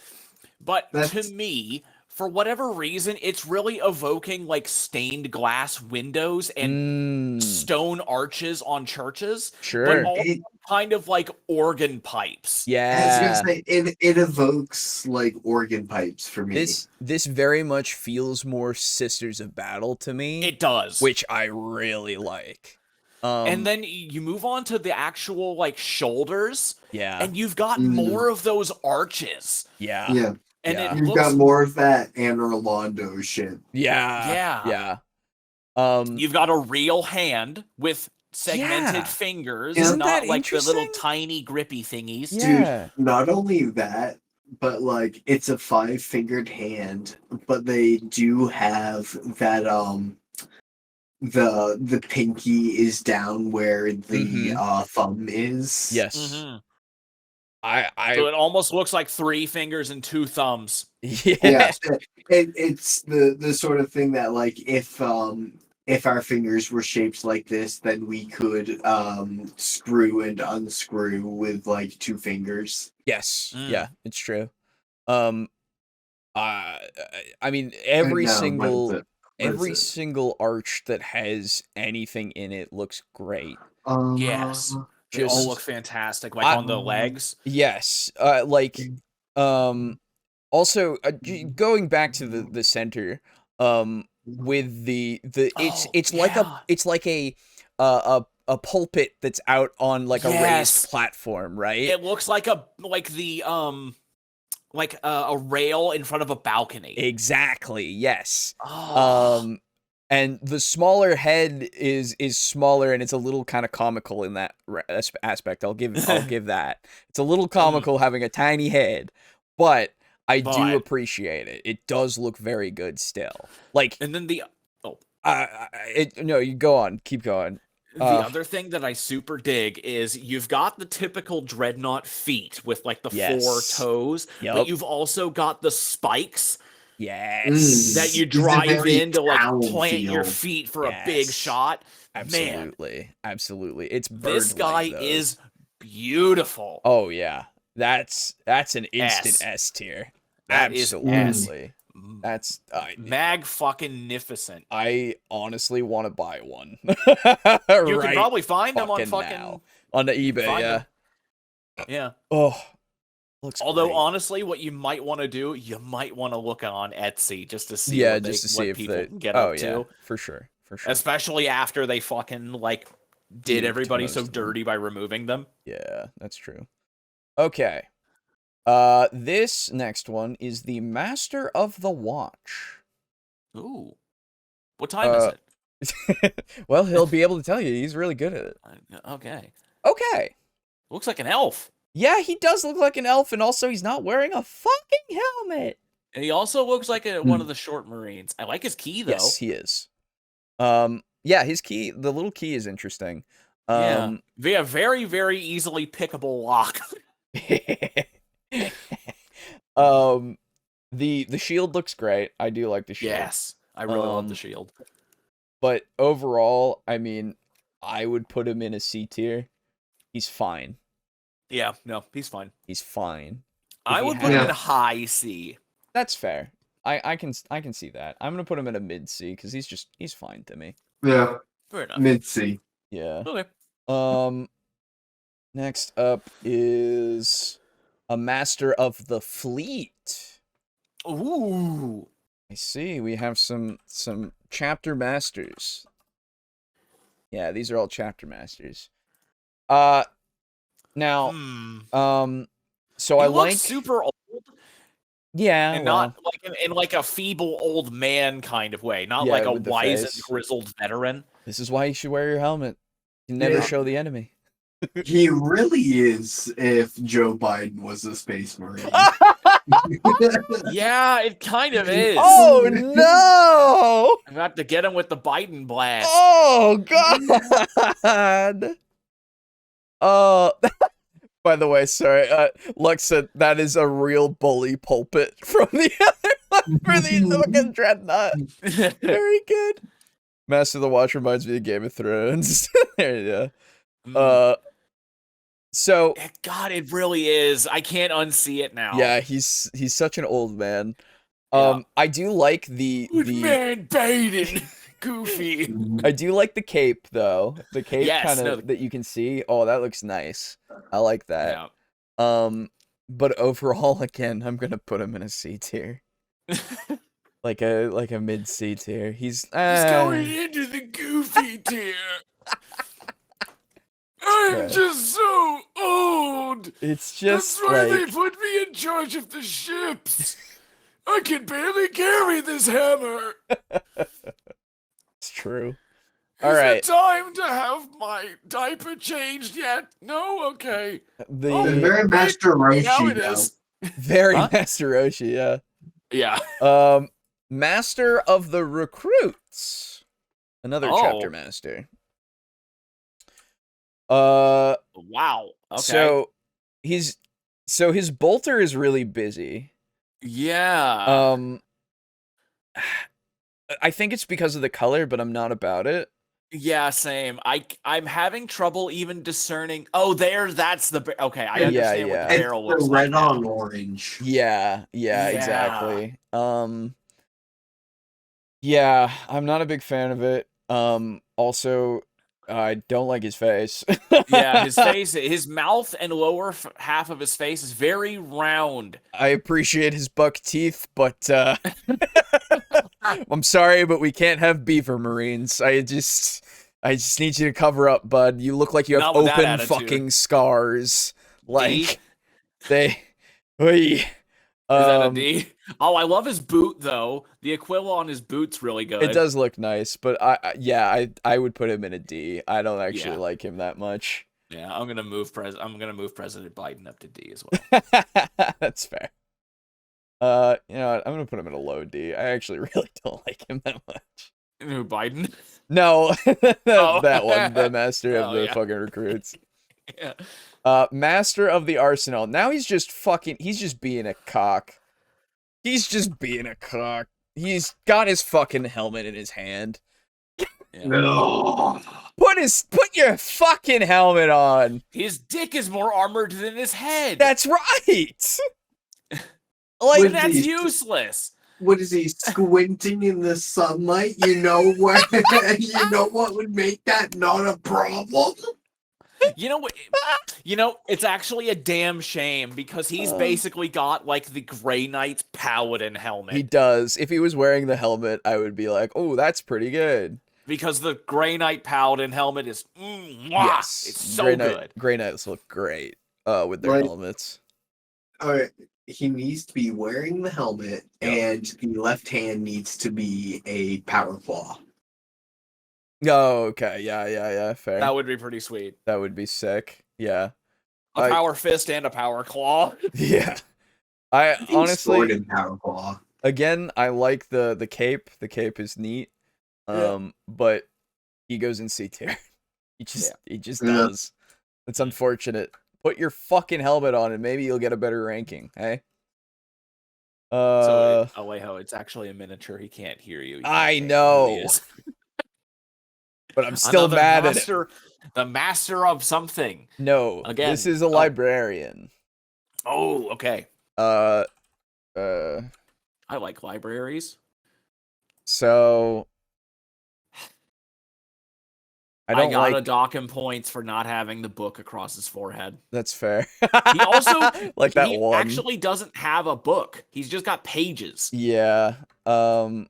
but to That's- me, for whatever reason, it's really evoking like stained glass windows and stone arches on churches, Sure. but all kind of like organ pipes. I was Yeah. gonna say it evokes like organ pipes for me. This very much feels more Sisters of Battle to me. It does. Which I really like. And then you move on to the actual like shoulders. Yeah. And you've got more of those arches. Yeah. Yeah. And Yeah. it You've looks got more of that Anne Orlando shit. Yeah. You've got a real hand with segmented fingers, Isn't not that like the little interesting? tiny grippy thingies. Yeah. Dude, not only that, but like it's a 5-fingered hand, but they do have that the pinky is down where the thumb is. Yes. So I it almost looks like 3 fingers and 2 thumbs. Yeah. It's the sort of thing that like if our fingers were shaped like this, then we could screw and unscrew with like 2 fingers. Yes. Yeah, it's true. I mean every single arch that has anything in it looks great. Yes. They all look fantastic, like on the legs. Yes. Also going back to the center, with the it's like a pulpit that's out on like a raised platform, right? It looks like a rail in front of a balcony. Exactly. Yes. Oh. And the smaller head is smaller, and it's a little kind of comical in that aspect. I'll give that. It's a little comical having a tiny head, but I do appreciate it. It does look very good still. Like, and then the no, you go on, keep going. The other thing that I super dig is you've got the typical dreadnought feet with like the 4 toes, but you've also got the spikes. Yes. That you drive in to like plant your feet for a big shot. Absolutely. Man, absolutely. It's this guy is beautiful. Oh yeah. That's an instant S tier. Absolutely. That's mag fucking nificent. I honestly want to buy one. You can probably find them on fucking on the eBay, yeah. Oh, looks great. Honestly, what you might want to do, you might want to look on Etsy just to see what people can get up to. For sure. Especially after they fucking like did everybody so dirty by removing them. Yeah, that's true. Okay. This next one is the Master of the Watch. Ooh. What time is it? Well, he'll be able to tell you. He's really good at it. Okay. Looks like an elf. Yeah, he does look like an elf, and also he's not wearing a fucking helmet. And he also looks like one of the short Marines. I like his key, though. Yes, he is. Yeah, his key, the little key is interesting. Via very, very easily pickable lock. The shield looks great. I do like the shield. Yes, I really love the shield. But overall, I mean, I would put him in a C tier. He's fine. Yeah, no, he's fine. He's fine. I would put him in a high C. That's fair. I can see that. I'm gonna put him in a mid C because he's fine to me. Yeah, Fair enough. mid C. Yeah. Okay. Next up is a master of the fleet. Ooh. I see. We have some chapter masters. Yeah, these are all chapter masters. Now, so He I looks like super old. Yeah, And well, not like in like a feeble old man kind of way, not yeah, like a with the wise and face. grizzled veteran. This is why you should wear your helmet. You never Yeah. show the enemy. He really is if Joe Biden was a space marine. Yeah, it kind of is. Oh no! I'm about to get him with the Biden blast. Oh god! By the way, sorry. Lux said that is a real bully pulpit from the other one for the fucking dreadnought. Very good. Master of the Watch reminds me of Game of Thrones. There you go. So God, it really is. I can't unsee it now. yeah, he's such an old man. Yeah. I do like the man Biden, Goofy. I do like the cape though. The cape Yes, kind of no. that you can see. Oh, that looks nice. I like that. Yeah. But overall, again, I'm gonna put him in a C tier, like a mid C tier. He's going into the Goofy tier. I'm just so old. It's just That's why they like put me in charge of the ships. I can barely carry this hammer. it's true. Is All right. it time to have my diaper changed yet? No? Okay. The very Master Roshi, Now it though. is. very Huh? Master Roshi, yeah. Yeah. Master of the Recruits. Another chapter master. Wow. Okay. So his bolter is really busy. Yeah. I think it's because of the color, but I'm not about it. Yeah, same. I'm having trouble even discerning. Oh, that's the okay. I Yeah, understand what the It's barrel the looks red like. on orange. Yeah, Yeah. exactly. Yeah, I'm not a big fan of it. Also, I don't like his face. Yeah, his face, his mouth and lower half of his face is very round. I appreciate his buck teeth, but I'm sorry, but we can't have beaver marines. I just need you to cover up, bud. You look like you have Not with that open attitude. fucking scars. Like D? Is Is that a D? Oh, I love his boot though. The Aquila on his boot's really good. It does look nice, but I would put him in a D. I don't actually like him that much. Yeah, I'm gonna move President Biden up to D as well. That's fair. You know what? I'm gonna put him in a low D. I actually really don't like him that much. Who, Biden? No, that one, the master of the fucking recruits. Yeah. Master of the Arsenal. Now he's just being a cock. He's just being a cock. He's got his fucking helmet in his hand. No. Put your fucking helmet on. His dick is more armored than his head. That's right. Like, that's useless. What is he squinting in the sunlight? You know where? You know what would make that not a problem? You know what? It's actually a damn shame because he's basically got like the Grey Knight's paladin helmet. He does. If he was wearing the helmet, I would be like, "Oh, that's pretty good." Because the Grey Knight paladin helmet is yes, it's so good. Grey Knights look great with their helmets. All right, he needs to be wearing the helmet, and the left hand needs to be a power claw. Oh, okay. Yeah. Fair. That would be pretty sweet. That would be sick. Yeah. A power fist and a power claw. Yeah. I honestly, sword and power claw. Again, I like the cape. The cape is neat. But he goes in C tier. He just does. It's unfortunate. Put your fucking helmet on and maybe you'll get a better ranking, hey? So Alejo, it's actually a miniature. He can't hear you. I know. But I'm still mad at it. The master of something. No, again. This is a librarian. Oh, okay. I like libraries. So I gotta dock him points for not having the book across his forehead. That's fair. He also like that he one. actually doesn't have a book. He's just got pages. Yeah. I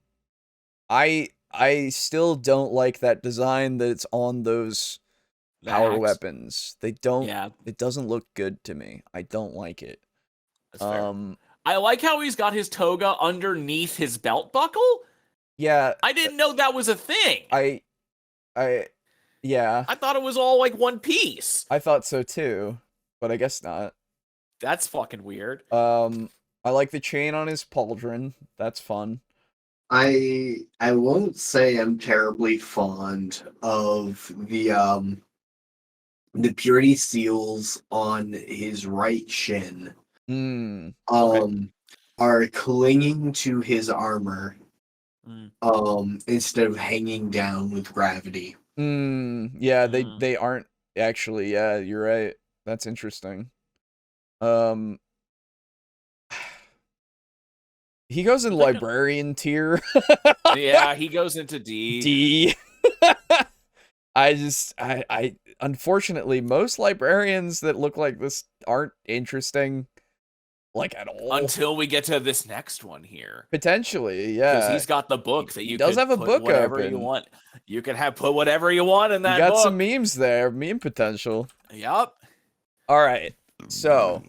still don't like that design that it's on those power Axe. weapons. They don't. Yeah, It doesn't look good to me. I don't like it. that's fair. I like how he's got his toga underneath his belt buckle. Yeah. I didn't know that was a thing. Yeah. I thought it was all like one piece. I thought so too, but I guess not. That's fucking weird. I like the chain on his pauldron. That's fun. I won't say I'm terribly fond of the purity seals on his right shin. Are clinging to his armor. Instead of hanging down with gravity. Yeah, they aren't actually. Yeah, you're right. That's interesting. He goes in librarian tier. Yeah, he goes into D. D. I unfortunately most librarians that look like this aren't interesting, like at all. Until we get to this next one here. Potentially, yeah. Because he's got the book that you does have a put book whatever open. you want. You can put whatever you want in that you got book. some memes there, meme potential. Yup. All right, so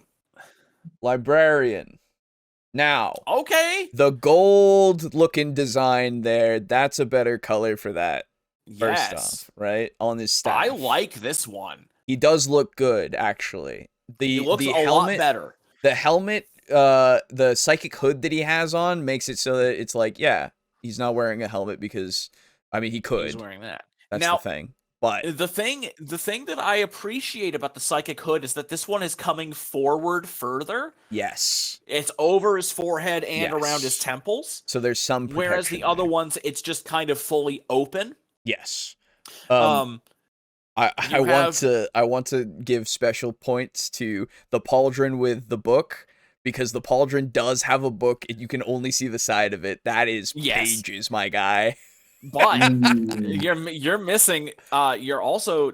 librarian. Now, okay, the gold looking design there, that's a better color for that. First off, right? On his staff. I like this one. He does look good, actually. He looks the a lot better. The helmet, the psychic hood that he has on makes it so that it's like, yeah, he's not wearing a helmet because, I mean, he could. He's wearing that. That's now, the thing. But the thing that I appreciate about the psychic hood is that this one is coming forward further. Yes. It's over his forehead and around his temples. So there's some protection. Whereas the other ones, it's just kind of fully open. Yes. I want to give special points to the pauldron with the book, because the pauldron does have a book and you can only see the side of it. That is pages, my guy. But you're missing. You're also.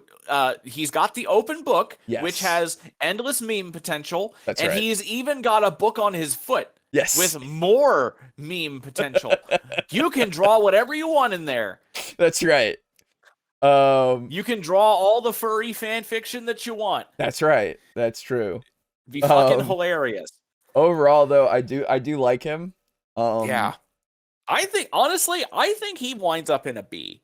He's got the open book, which has endless meme potential. That's and right. he's even got a book on his foot. Yes. With more meme potential. You can draw whatever you want in there. That's right. You can draw all the furry fan fiction that you want. That's right. That's true. Be fucking hilarious. Overall, though, I do like him. Yeah. I think he winds up in a B.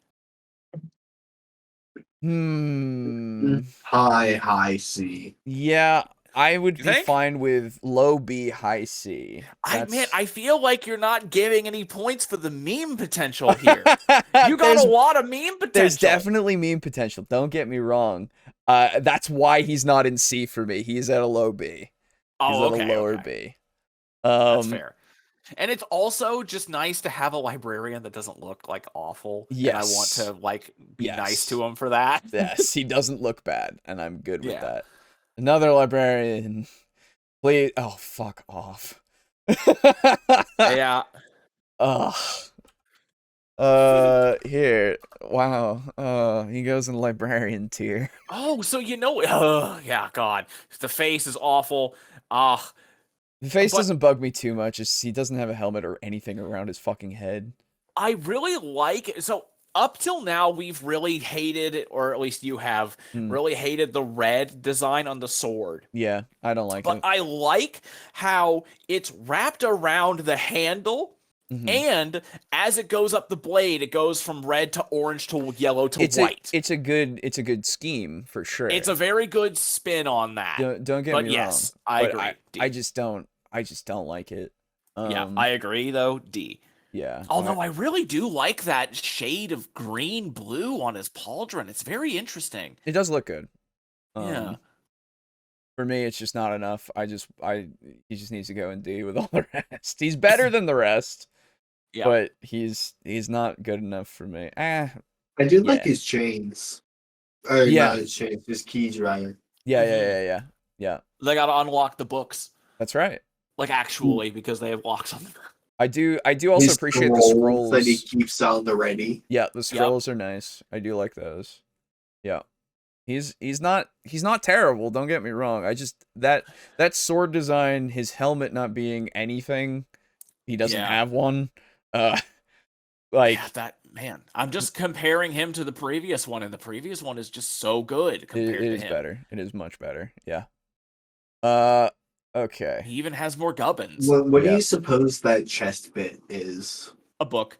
High C. Yeah, I would be fine with low B, high C. I feel like you're not giving any points for the meme potential here. You got a lot of meme potential. There's definitely meme potential. Don't get me wrong. That's why he's not in C for me. He's at a low B. He's at a lower B. That's fair. And it's also just nice to have a librarian that doesn't look like awful. Yes. And I want to be nice to him for that. Yes, he doesn't look bad, and I'm good with that. Another librarian. Please. Oh, fuck off. Yeah. Here. Wow. He goes in librarian tier. Oh, so yeah, God. The face is awful. The face doesn't bug me too much. He doesn't have a helmet or anything around his fucking head. I really like so up till now we've really hated, or at least you have really hated the red design on the sword. Yeah, I don't like it. But I like how it's wrapped around the handle. And as it goes up the blade, it goes from red to orange to yellow to white. It's a good scheme for sure. It's a very good spin on that. Don't get me wrong. I agree. I just don't like it. Yeah, I agree though. D. Yeah. Although I really do like that shade of green blue on his pauldron. It's very interesting. It does look good. Yeah. For me, it's just not enough. He just needs to go in D with all the rest. He's better than the rest. Yeah. But he's not good enough for me. I do like his chains. Or not his chains, his keys rather. Yeah. They gotta unlock the books. That's right. Like actually, because they have locks on them. I do also His appreciate the scrolls that he scrolls. keeps on the ready. Yeah, the scrolls are nice. I do like those. Yeah. He's not terrible, don't get me wrong. I just that sword design, his helmet not being anything, he doesn't have one. Like yeah, that man. I'm just comparing him to the previous one, and the previous one is just so good compared it to is him. better. It is much better. Yeah. Okay. He even has more gubbins. What do you suppose that chest bit is? A book.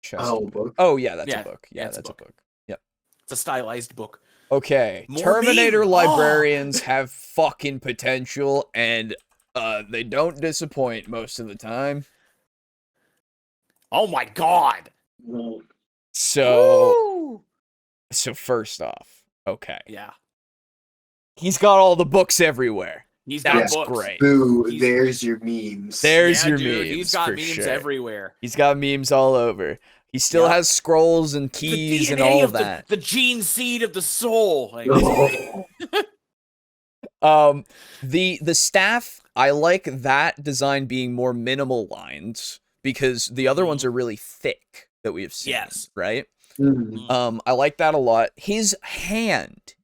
Chest. Oh, book. Oh yeah, that's Yeah, a book. yeah, Yeah, it's a that's a book. book. Yep. It's a stylized book. Okay. More Terminator meme. librarians have fucking potential, and they don't disappoint most of the time. Oh my god. So Woo! so first off, okay. Yeah. He's got all the books everywhere. He's That's got books. great. Boo, there's your memes. There's Yeah, your dude, memes. he's got for memes sure. everywhere. He's got memes all over. He still Yep. has scrolls and The keys DNA and all of that. the gene seed of the soul. Like, The staff, I like that design being more minimal lines because the other ones are really thick that we have seen. Yes. Right? Mhm. I like that a lot. His hand,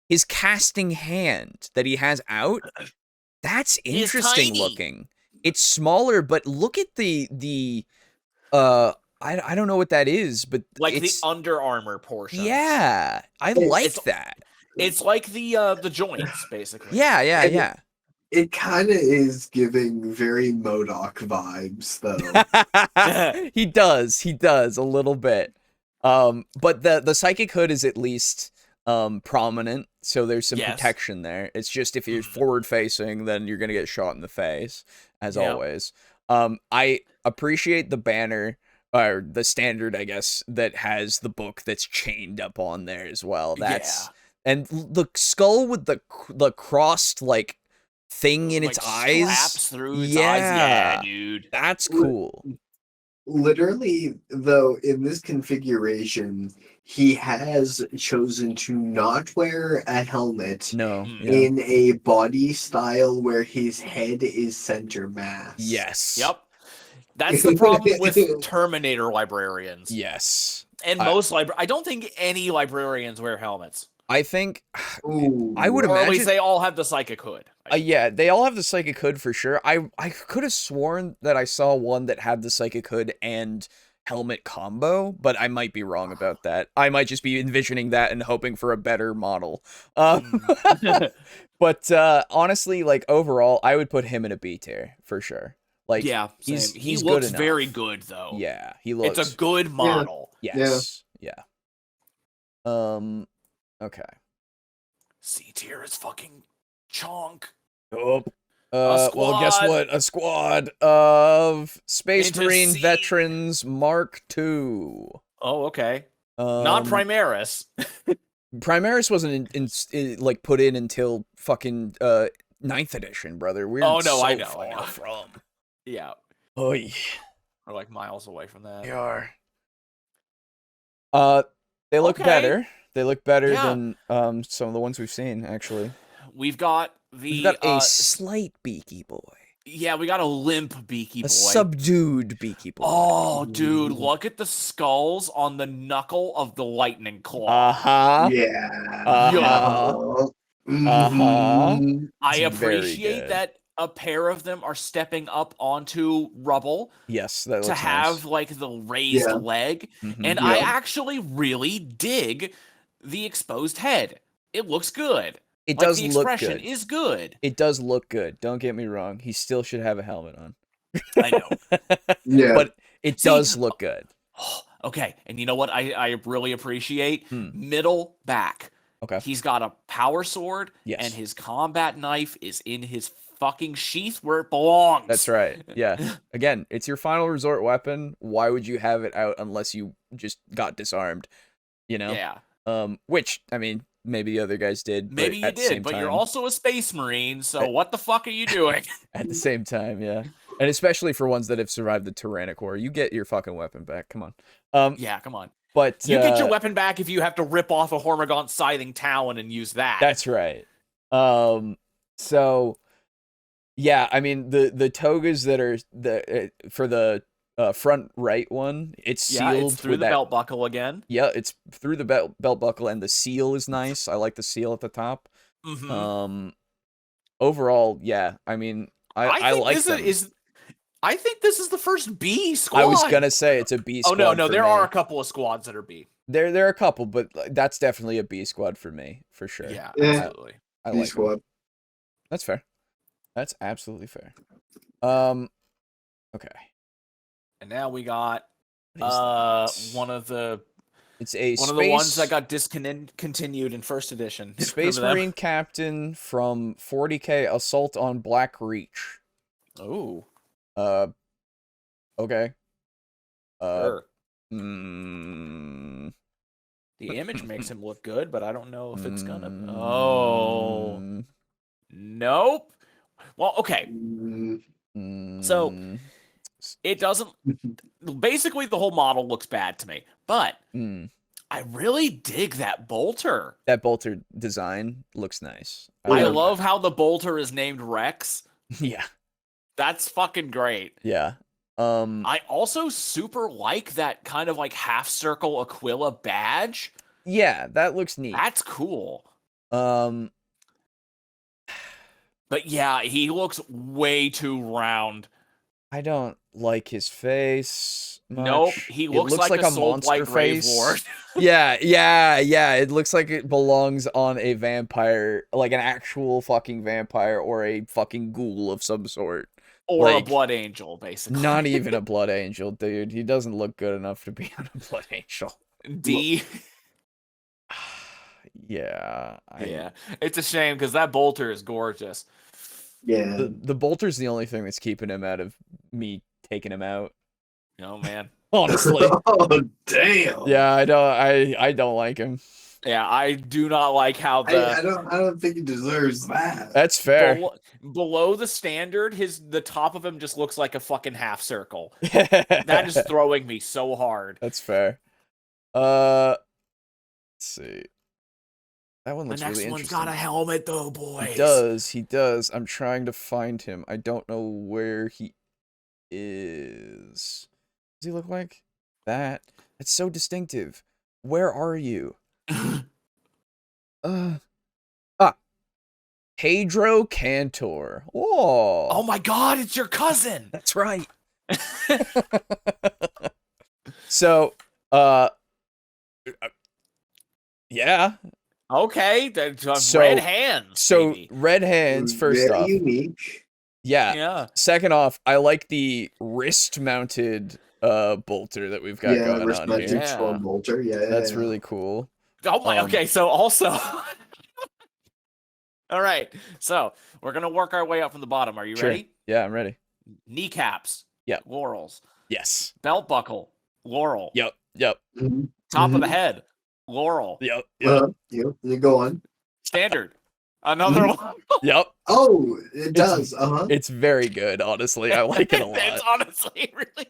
his casting hand that he has out, that's interesting tiny. looking. It's smaller, but look at the I don't know what that is, but like it's the Under Armour portion. yeah, I like that. It's like the joints, basically. Yeah. It kind of is giving very MODOK vibes, though. He does a little bit. But the psychic hood is at least prominent, so there's some protection there. It's just if you're forward facing, then you're gonna get shot in the face, as always. I appreciate the banner or the standard, I guess, that has the book that's chained up on there as well. That's and the skull with the crossed like thing in its eyes. Straps through its eyes. Yeah, dude. That's cool. Literally, though, in this configuration, he has chosen to not wear a helmet in a body style where his head is center mass. Yes. Yep. That's the problem with Terminator librarians. Yes. And most I don't think any librarians wear helmets. I think Ooh, I would imagine at least they all have the psychic hood. Yeah, they all have the psychic hood for sure. I could have sworn that I saw one that had the psychic hood and helmet combo, but I might be wrong about that. I might just be envisioning that and hoping for a better model. But honestly, like overall, I would put him in a B tier for sure. Like he's he good looks enough. very good though. Yeah, he looks. It's a good model. Yes. Yeah. Okay. C tier is fucking chonk. Oh. Well, guess what? A squad of Space Marine veterans Mark II. Oh, okay. Not Primaris. Primaris wasn't like put in until fucking 9th edition, brother. We're I far know. from. Yeah. Oh yeah. We're like miles away from that. They are. They look better. They look better than some of the ones we've seen, actually. We've got a slight beaky boy. Yeah, we got a limp beaky boy. A subdued beaky boy. Oh, dude, look at the skulls on the knuckle of the lightning claw. Yeah. I appreciate that a pair of them are stepping up onto rubble. Yes, that looks to have nice. like the raised leg. And I actually really dig the exposed head. It looks good. It does the look expression good. is good. It does look good. Don't get me wrong. He still should have a helmet on. I know. But it does look good. Okay. And you know what I really appreciate? Middle back. Okay. He's got a power sword. Yes. And his combat knife is in his fucking sheath where it belongs. That's right. Yeah. Again, it's your final resort weapon. Why would you have it out unless you just got disarmed? You know? Yeah. Which, I mean, maybe the other guys did. Maybe you did, but you're also a space marine, so what the fuck are you doing? At the same time, yeah. And especially for ones that have survived the Tyrannic War, you get your fucking weapon back. Come on. Yeah, come on. But you get your weapon back if you have to rip off a Hormigaunt scything talon and use that. That's right. So Yeah, I mean the togas that are for the front right one, it's Yeah, it's sealed through with the that. belt buckle again. Yeah, it's through the belt buckle, and the seal is nice. I like the seal at the top. Mm-hmm. Overall, yeah. I mean, I I think like this them. is I think this is the first B I was squad. gonna say it's a B Oh no, squad no, for there are me. a couple of squads that are B. There are a couple, but that's definitely a B squad for me for sure. Yeah, Yeah, absolutely. I B like them. squad. That's fair. That's absolutely fair. Okay. And now we got What is that? one of the It's a the ones that space got discontinued in first edition. Space Remember them? Marine captain from 40K Assault on Black Reach. Oh, Okay. sure. Mm, The image makes him look good, but I don't know if it's gonna. Oh, mm, nope. Well, okay. So mm, it doesn't. Basically, the whole model looks bad to me, but mm. I really dig that bolter. That bolter design looks nice. I like love how the bolter is named Rex. that. Yeah. That's fucking great. Yeah. I also super like that kind of like half circle Aquila badge. Yeah, that looks neat. That's cool. Um, But yeah, he looks way too round. I don't like his face much. Nope, he looks like a soul blight grave ward. Yeah. It looks like it belongs on a vampire, like an actual fucking vampire or a fucking ghoul of some sort. Or a Like, blood angel, basically. Not even a blood angel, dude. He doesn't look good enough to be on a blood angel. D. Yeah. Yeah, it's a shame because that bolter is gorgeous. Yeah. The bolter's the only thing that's keeping him out of me taking him out. Oh man. Honestly. Oh damn. Yeah, I don't like him. Yeah, I do not like how the I don't think he deserves that. That's fair. below the standard, the top of him just looks like a fucking half circle. That is throwing me so hard. That's fair. Let's see. That one The looks next really one's interesting. got a helmet though, boys. He does. I'm trying to find him. I don't know where he is. Does he look like that? That's so distinctive. Where are you? Pedro Cantor. Whoa. Oh my god, it's your cousin. That's right. So, yeah. Okay, So- red hands. So baby. red hands first Very off. unique. Yeah. Yeah. Second off, I like the wrist-mounted bolter that we've got Yeah, going on respected here. Yeah. Storm Bolter. Yeah, That's really cool. Oh my. Um, Okay, so also. All right, so we're gonna work our way up from the bottom. Are you Sure. ready? Yeah, I'm ready. Kneecaps. Yep. Laurels. Yes. Belt buckle. Laurel. Yep. Mhm. Top of Mhm. the head. Laurel. Yep. You go on. Standard. Another one. Yep. Oh, it does. It's very good, honestly. I like it a It's lot. honestly really.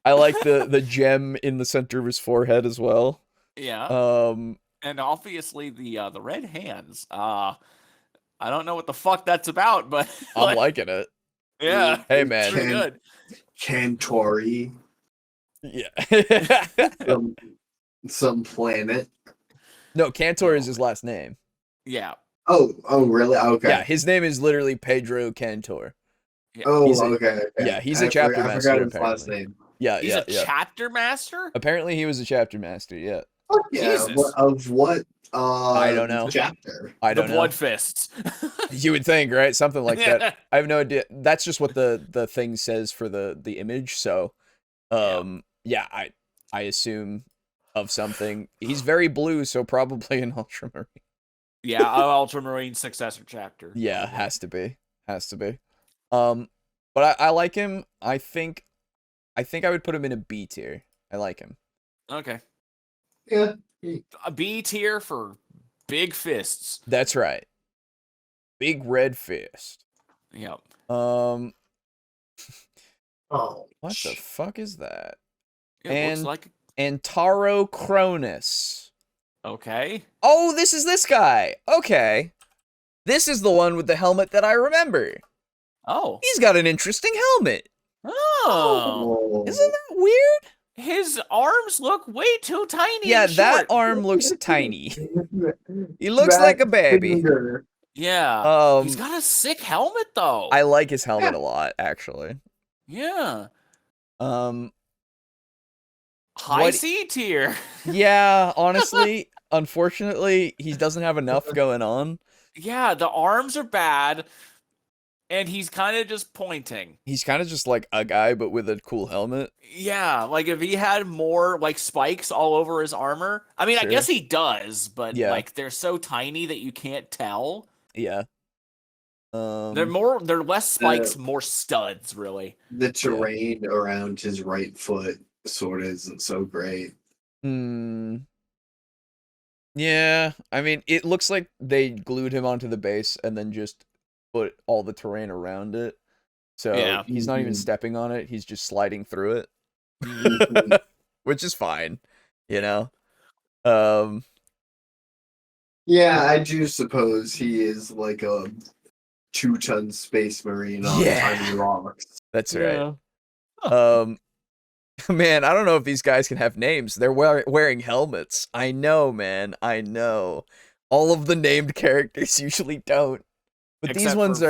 I like the gem in the center of his forehead as well. Yeah. And obviously the red hands. I don't know what the fuck that's about, but I'm liking it. yeah. Hey, It's man. pretty good. Cantori. Yeah. Some planet. No, Cantor is his last name. Yeah. Oh, really? Okay. Yeah, his name is literally Pedro Cantor. Oh, He's a- okay. yeah, he's a chapter I master, forgot his last apparently. name. Yeah, He's a chapter master? Apparently, he was a chapter master. Yeah, Yeah, Jesus. of what? I don't know. Chapter. I don't the know. Blood Fists. You would think, right? Something like that. I have no idea. That's just what the thing says for the image. So, yeah, I assume of something. He's very blue, so probably an ultramarine. Yeah, Ultramarine successor chapter. Yeah, has to be. But I like him. I think I would put him in a B tier. I like him. Okay. Yeah. A B tier for big fists. That's right. Big red fist. Yep. Oh. What the fuck is that? It looks like Antaro Cronus. okay. Oh, this is this guy. Okay. This is the one with the helmet that I remember. Oh. He's got an interesting helmet. Oh. Isn't that weird? His arms look way too tiny. Yeah, and that short. arm looks tiny. He looks like a baby. Yeah. He's got a sick helmet though. I like his helmet a lot, actually. Yeah. What- High C tier. Yeah, honestly, unfortunately, he doesn't have enough going on. Yeah, the arms are bad, and he's kind of just pointing. He's kind of just like a guy, but with a cool helmet. Yeah, like if he had more like spikes all over his armor. I mean, Sure. I guess he does, but Yeah. like they're so tiny that you can't tell. Yeah. They're less spikes, more studs, really. The terrain around his right foot sort of isn't so great. Yeah, I mean, it looks like they glued him onto the base and then just put all the terrain around it. So he's not even stepping on it, he's just sliding through it. Which is fine, you know? Yeah, I do suppose he is like a 2-ton space marine on tiny rocks. That's right. Man, I don't know if these guys can have names. They're wearing helmets. I know, man. I know. All of the named characters usually don't. But Except these ones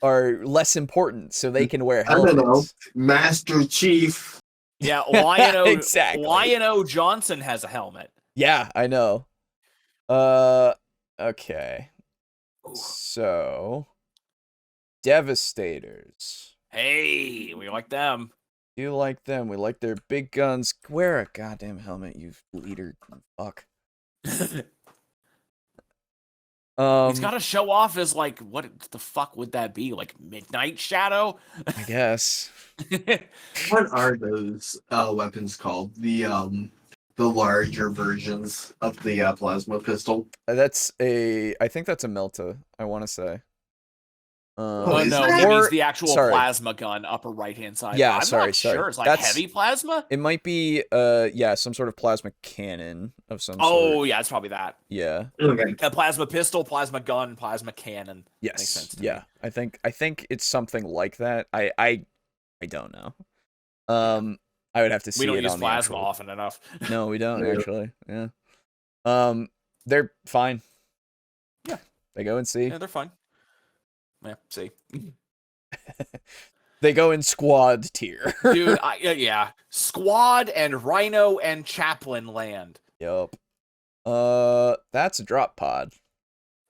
are less important, so they can wear helmets. I don't know. Master Chief. Yeah, Lion-O exactly. Lion-O Johnson has a helmet. Yeah, I know. Okay. So, Devastators. Hey, we like them. You like them. We like their big guns. Wear a goddamn helmet, you leader. Fuck. He's got to show off as like, what the fuck would that be? Like Midnight Shadow? I guess. What are those weapons called? The larger versions of the plasma pistol. I think that's a Melta, I want to say. No, he means the actual plasma gun, upper right-hand side. Yeah, I'm not sure. It's like heavy plasma? It might be, some sort of plasma cannon of some sort. Oh, yeah, it's probably that. Yeah. Okay. A plasma pistol, plasma gun, plasma cannon. Yes. Makes sense to me. I think it's something like that. I don't know. I would have to see it on the We don't use plasma actual... often enough. No, we don't actually. Yeah. They're fine. Yeah. They go and see. Yeah, they're fine. Yeah, see. They go in squad tier. Dude, yeah. Squad and Rhino and Chaplain land. Yup. That's a drop pod.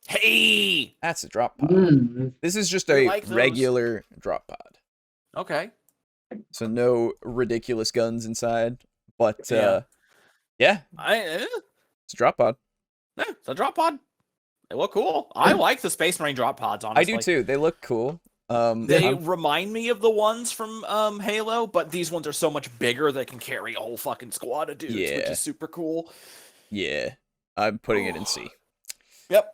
Hey! That's a drop pod. This is just a regular drop pod. Okay. So no ridiculous guns inside. But, it's a drop pod. Yeah, it's a drop pod. They look cool. I like the Space Marine drop pods, honestly. I do too. They look cool. They remind me of the ones from Halo, but these ones are so much bigger they can carry a whole fucking squad of dudes, which is super cool. Yeah. I'm putting it in C. Yep.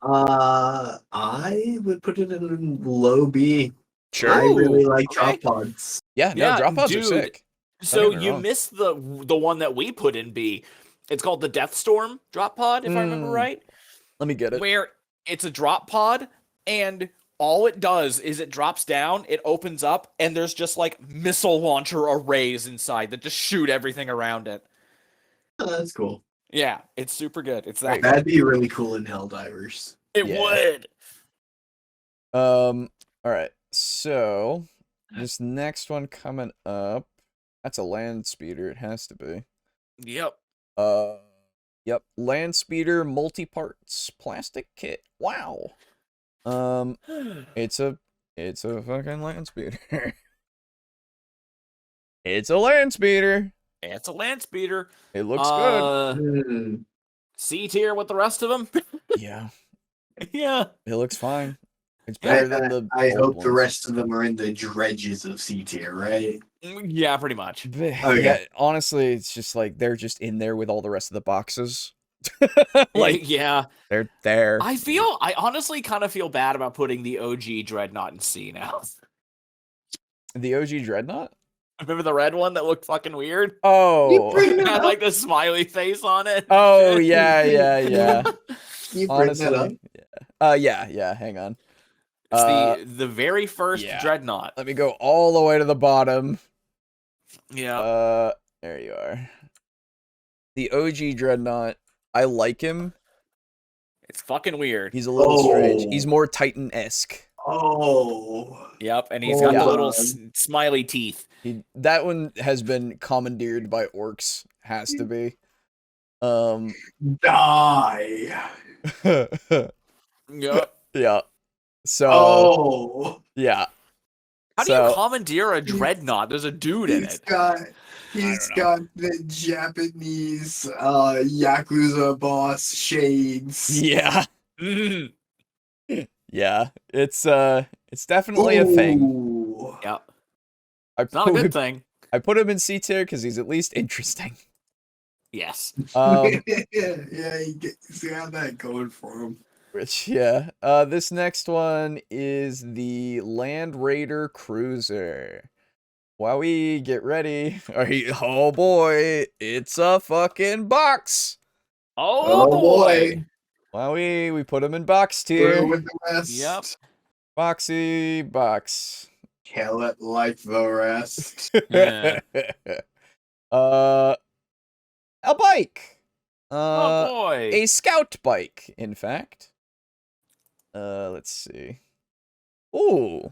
I would put it in low B. Sure. I really like drop pods. Yeah, drop pods are sick. So you missed the one that we put in B. It's called the Death Storm drop pod, if I remember right. Let me get it. Where it's a drop pod, and all it does is it drops down, it opens up, and there's just like missile launcher arrays inside that just shoot everything around it. Oh, that's cool. Yeah, it's super good. It's that. That'd be really cool in Helldivers. It would. All right. So this next one coming up, that's a land speeder. It has to be. Yep. Yep. Land speeder multi-parts plastic kit. Wow. It's a fucking land speeder. It's a land speeder. It's a land speeder. It looks good. C tier with the rest of them. Yeah. Yeah. It looks fine. It's better than the. I hope the rest of them are in the dredges of C tier, right? Yeah, pretty much. Yeah, honestly, it's just like they're just in there with all the rest of the boxes. Like, yeah, they're there. I honestly kind of feel bad about putting the OG Dreadnought in C now. The OG Dreadnought? Remember the red one that looked fucking weird? Oh, it had like the smiley face on it. Oh yeah. you bring that up? Honestly, yeah. Hang on. It's the very first yeah. dreadnought. Let me go all the way to the bottom. Yeah. There you are. The OG dreadnought. I like him. It's fucking weird. He's a little strange. Oh. He's more Titan-esque. Oh. Yep, and he's got the Hold little on. smiley teeth. That one has been commandeered by orcs. Has to be. Die. Yep. Yeah. So. Oh. Yeah. How do you commandeer a dreadnought? There's a dude in it. He's got the Japanese Yakuza boss shades. Yeah. Mhm. Yeah. It's definitely a thing. Ooh. Yep. It's not a good thing. I put him in C tier because he's at least interesting. Yes. Yeah, he's got that going for him. Which, yeah. This next one is the Land Raider Cruiser. Wowie, get ready. Oh boy, it's a fucking box. Oh boy. Wowie, we put him in box Through tier. with the rest. Yep. Boxy box. Kill it like the rest. Yeah. A bike. Oh boy. A scout bike, in fact. Let's see. Ooh.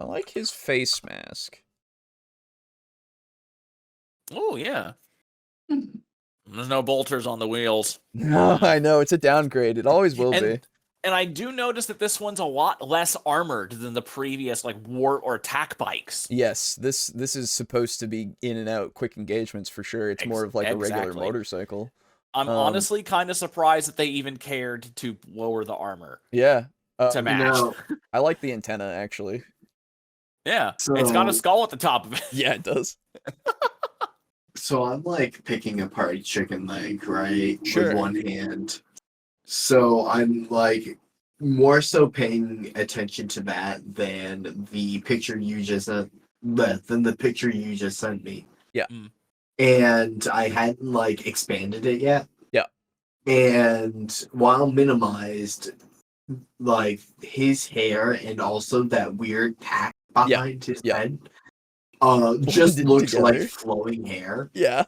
I like his face mask. Oh yeah. There's no bolters on the wheels. No, I know, it's a downgrade. It always will be. And I do notice that this one's a lot less armored than the previous like war or attack bikes. Yes, this is supposed to be in and out quick engagements for sure. It's more of like a regular motorcycle. I'm honestly kind of surprised that they even cared to lower the armor. Yeah. To match. No. I like the antenna actually. Yeah. So- it's got a skull at the top of it. Yeah, it does. So I'm like picking apart a chicken leg, right? Sure. With one hand. So I'm like more so paying attention to that than the picture you just sent me. Yeah. And I hadn't like expanded it yet. Yeah. And while minimized, like his hair and also that weird pack behind his head just Blended looks like together. flowing hair. Yeah.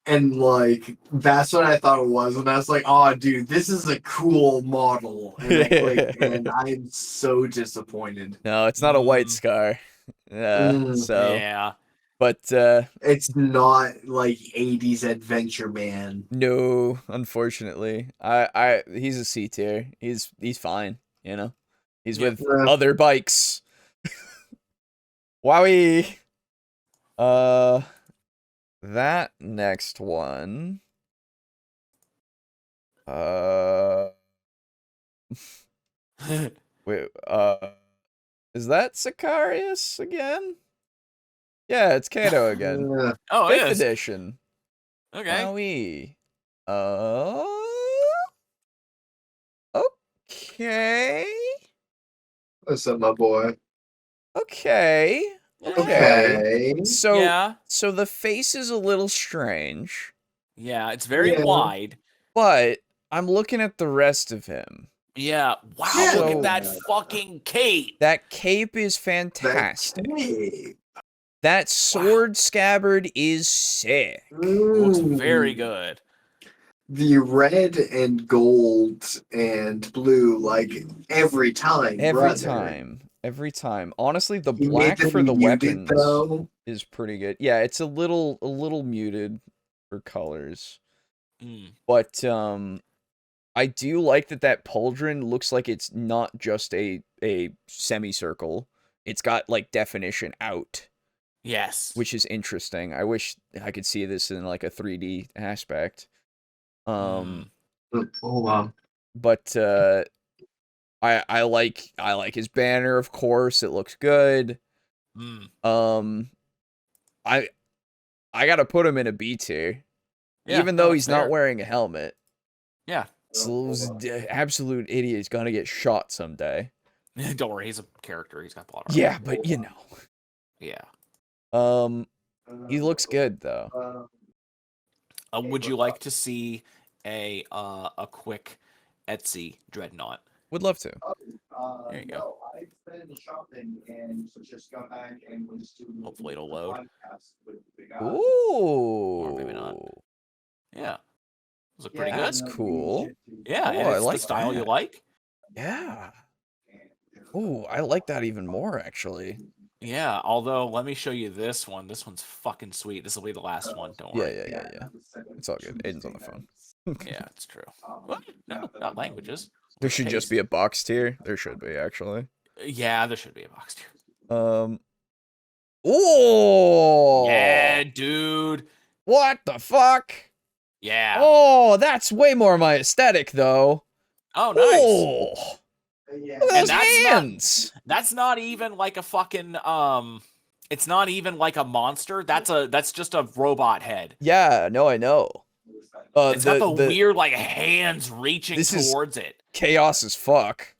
And like that's what I thought it was, and I was like, "Oh, dude, this is a cool model." And I clicked, and I'm so disappointed. No, it's not a white scar. So Yeah. but It's not like '80s Adventure Man. no, unfortunately. He's a C tier. He's fine, you know. He's Yeah. with other bikes. Wowie. That next one. Wait, is that Sicarius again? Yeah, it's Kato again. Oh, it 5th is. edition. Okay. Wowie. Okay. What's up, my boy? Okay. Okay. So yeah. so the face is a little strange, Yeah, it's very Yeah. wide. but I'm looking at the rest of him. Yeah. Wow, Yeah. look at that fucking cape. That cape is fantastic. Hey. That sword scabbard is sick. Looks very Ooh. good. The red and gold and blue, like every time. Every time. Honestly, the He made black them for the muted, weapons though. is pretty good. Yeah, it's a little muted for colors. But I do like that pauldron looks like it's not just a semicircle. It's got like definition out. Yes. Which is interesting. I wish I could see this in like a 3D aspect. Oh wow. But I like his banner, of course. It looks good. I gotta put him in a B tier. Yeah, even though he's fair. not wearing a helmet. Yeah. Absolute idiot is gonna get shot someday. Don't worry, he's a character. He's got blood. Yeah, but you know. Yeah. He looks good though. Would you like to see a quick Etsy Dreadnought. Would love to. There you go. No, I've been shopping and just got back and was doing Hopefully it'll load. Ooh. Or maybe not. Yeah. Those look pretty That's good. cool. Yeah, Ooh, and I it's like the style you that. like. Yeah. Ooh, I like that even more, actually. Yeah, although let me show you this one. This one's fucking sweet. This will be the last one. Don't worry. Yeah. It's all good. Aiden's on the phone. Yeah, it's true. What? No, not languages. There should just be a box tier. There should be, actually. Yeah, there should be a box tier. Oh! Yeah, dude. What the fuck? Yeah. Oh, that's way more my aesthetic, though. Oh, nice. Oh! Yeah. Look at And those hands! That's not even like a fucking it's not even like a monster. That's just a robot head. Yeah, no, I know. It's got the weird like hands reaching towards it. Chaos as fuck.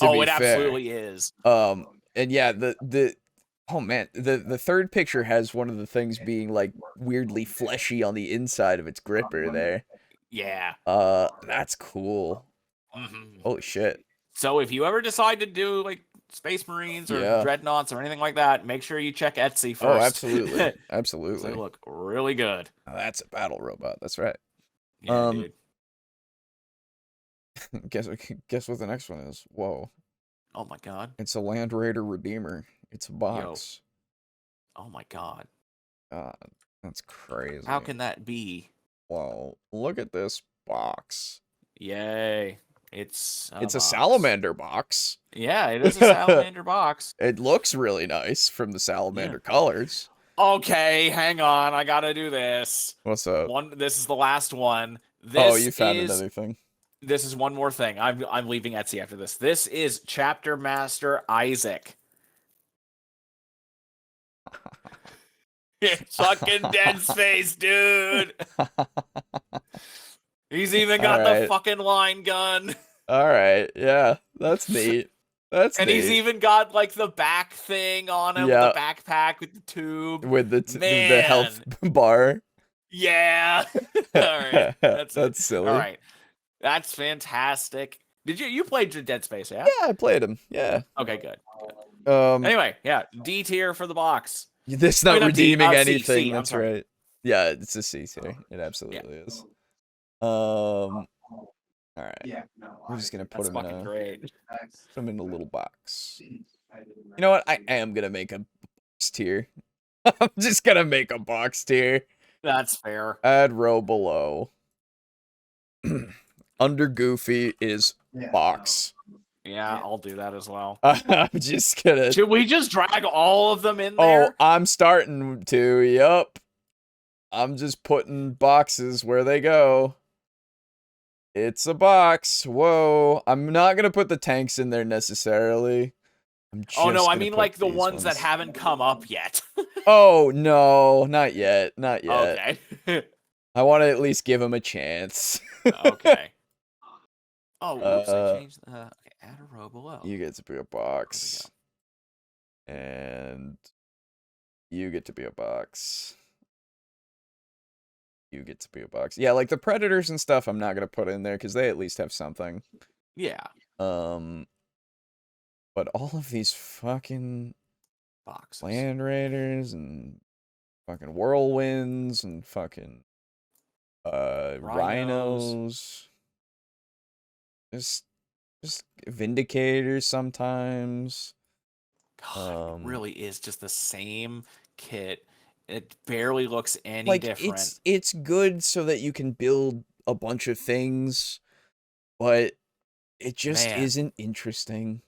Oh, it absolutely is. And yeah, oh man, the third picture has one of the things being like weirdly fleshy on the inside of its gripper there. Yeah. That's cool. Mm-hmm. Holy shit. So if you ever decide to do like Space Marines or Dreadnoughts or anything like that, make sure you check Etsy first. Oh, absolutely. Absolutely. They look really good. Oh, that's a battle robot. That's right. Yeah, dude. Guess what the next one is? Whoa. Oh my god. It's a Land Raider Redeemer. It's a box. Oh my god. God, that's crazy. How can that be? Whoa. Look at this box. Yay. It's a salamander box. Yeah, it is a salamander box. It looks really nice from the salamander colors. Okay, hang on. I gotta do this. What's up? This is the last one. You found another thing. This is one more thing. I'm leaving Etsy after this. This is Chapter Master Isaac. Fucking Dead Space, dude. He's even got the fucking line gun. All right, yeah, that's neat. And he's even got like the back thing on him, the backpack with the tube, with the health bar. Yeah. All right, that's silly. All right, that's fantastic. Did you played Dead Space? Yeah. Yeah, I played him. Yeah. Okay, good. Anyway, yeah, D tier for the box. This not redeeming anything. C, that's right. Yeah, it's a C tier. It absolutely is. All right. Yeah, no, We're just gonna put him in great. Put him in a little box. You know what? I am gonna make a box tier. I'm just gonna make a box tier. That's fair. Add row below. Under Goofy is box. Yeah, I'll do that as well. I'm just gonna. Should we just drag all of them in there? Oh, I'm starting to. Yup. I'm just putting boxes where they go. It's a box. Whoa. I'm not gonna put the tanks in there necessarily. Oh no, I mean like the ones that haven't come up yet. Oh no, not yet. Not yet. Okay. I want to at least give them a chance. Okay. Oh, oops, I changed the... Okay, add a row below. You get to be a box. And you get to be a box. You get to be a box. Yeah, like the Predators and stuff I'm not going to put in there because they at least have something. Yeah. But all of these fucking boxes. Land Raiders and fucking Whirlwinds and fucking Rhinos. Just Vindicators sometimes. God, it really is just the same kit. It barely looks any different. It's good so that you can build a bunch of things, but it just isn't interesting.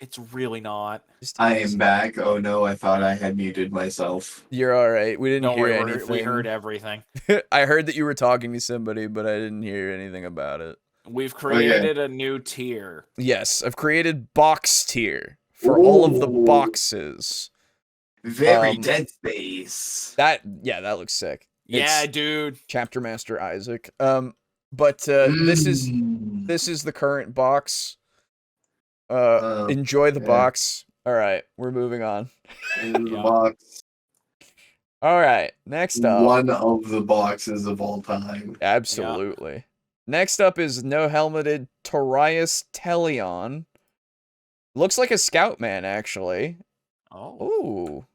It's really not. I am back. Oh no, I thought I had muted myself. You're all right. We didn't hear anything. We heard everything. I heard that you were talking to somebody, but I didn't hear anything about it. We've created a new tier. Yes, I've created box tier for all of the boxes. Very Dead Space. That looks sick. Yeah, dude. Chapter Master Isaac. But this is the current box. Enjoy the box. All right, we're moving on. Box. All right, next up. One of the boxes of all time. Absolutely. Next up is no-helmeted Torias Telion. Looks like a scout man, actually. Oh.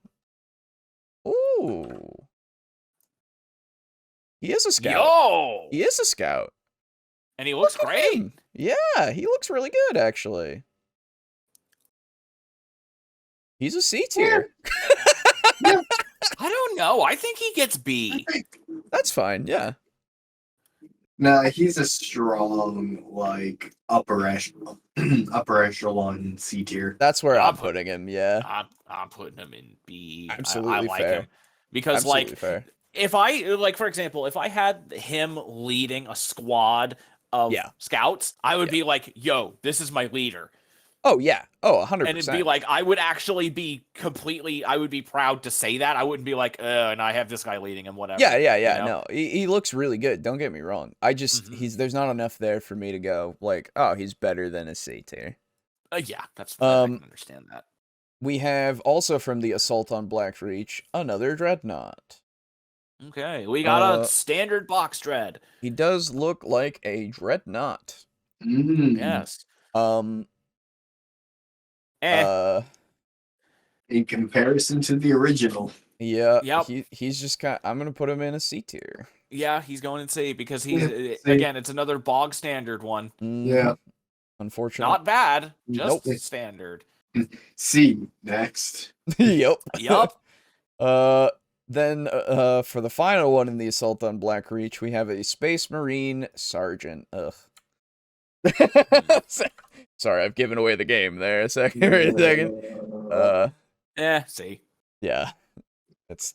Ooh. Ooh. He is a scout. Yo! He is a scout. And he looks Look at great. him. Yeah, he looks really good, actually. He's a C tier. Yeah. I don't know. I think he gets B. That's fine, yeah. No, he's a strong, like, upper echelon C tier. That's where I'm I'm putting him, yeah. I'm putting him in B. Absolutely I like fair. him because, Absolutely like, fair. if I like, for example, if I had him leading a squad of Yeah. scouts, I would be like, "Yo, this is my leader," Oh, yeah. Oh, 100%. and it'd be like, I would actually be completely. I would be proud to say that. I wouldn't be like, and I have this guy leading him, whatever." Yeah. you know? No, he looks really good. Don't get me wrong. I just there's not enough there for me to go like, oh, he's better than a C tier. Yeah, that's I can understand that. We have also from the Assault on Blackreach another Dreadnought. Okay, we got a standard box dread. He does look like a Dreadnought. Yes. In comparison to the original. Yeah. Yep. He's just kind. I'm gonna put him in a C tier. Yeah, he's going in C because he's again, it's another bog standard one. Yeah. Unfortunately. Not bad, just Nope. standard. C next. Yep. Yup. Then for the final one in the Assault on Blackreach, we have a Space Marine Sergeant. Ugh. Sorry, I've given away the game there. A second. C. Yeah. It's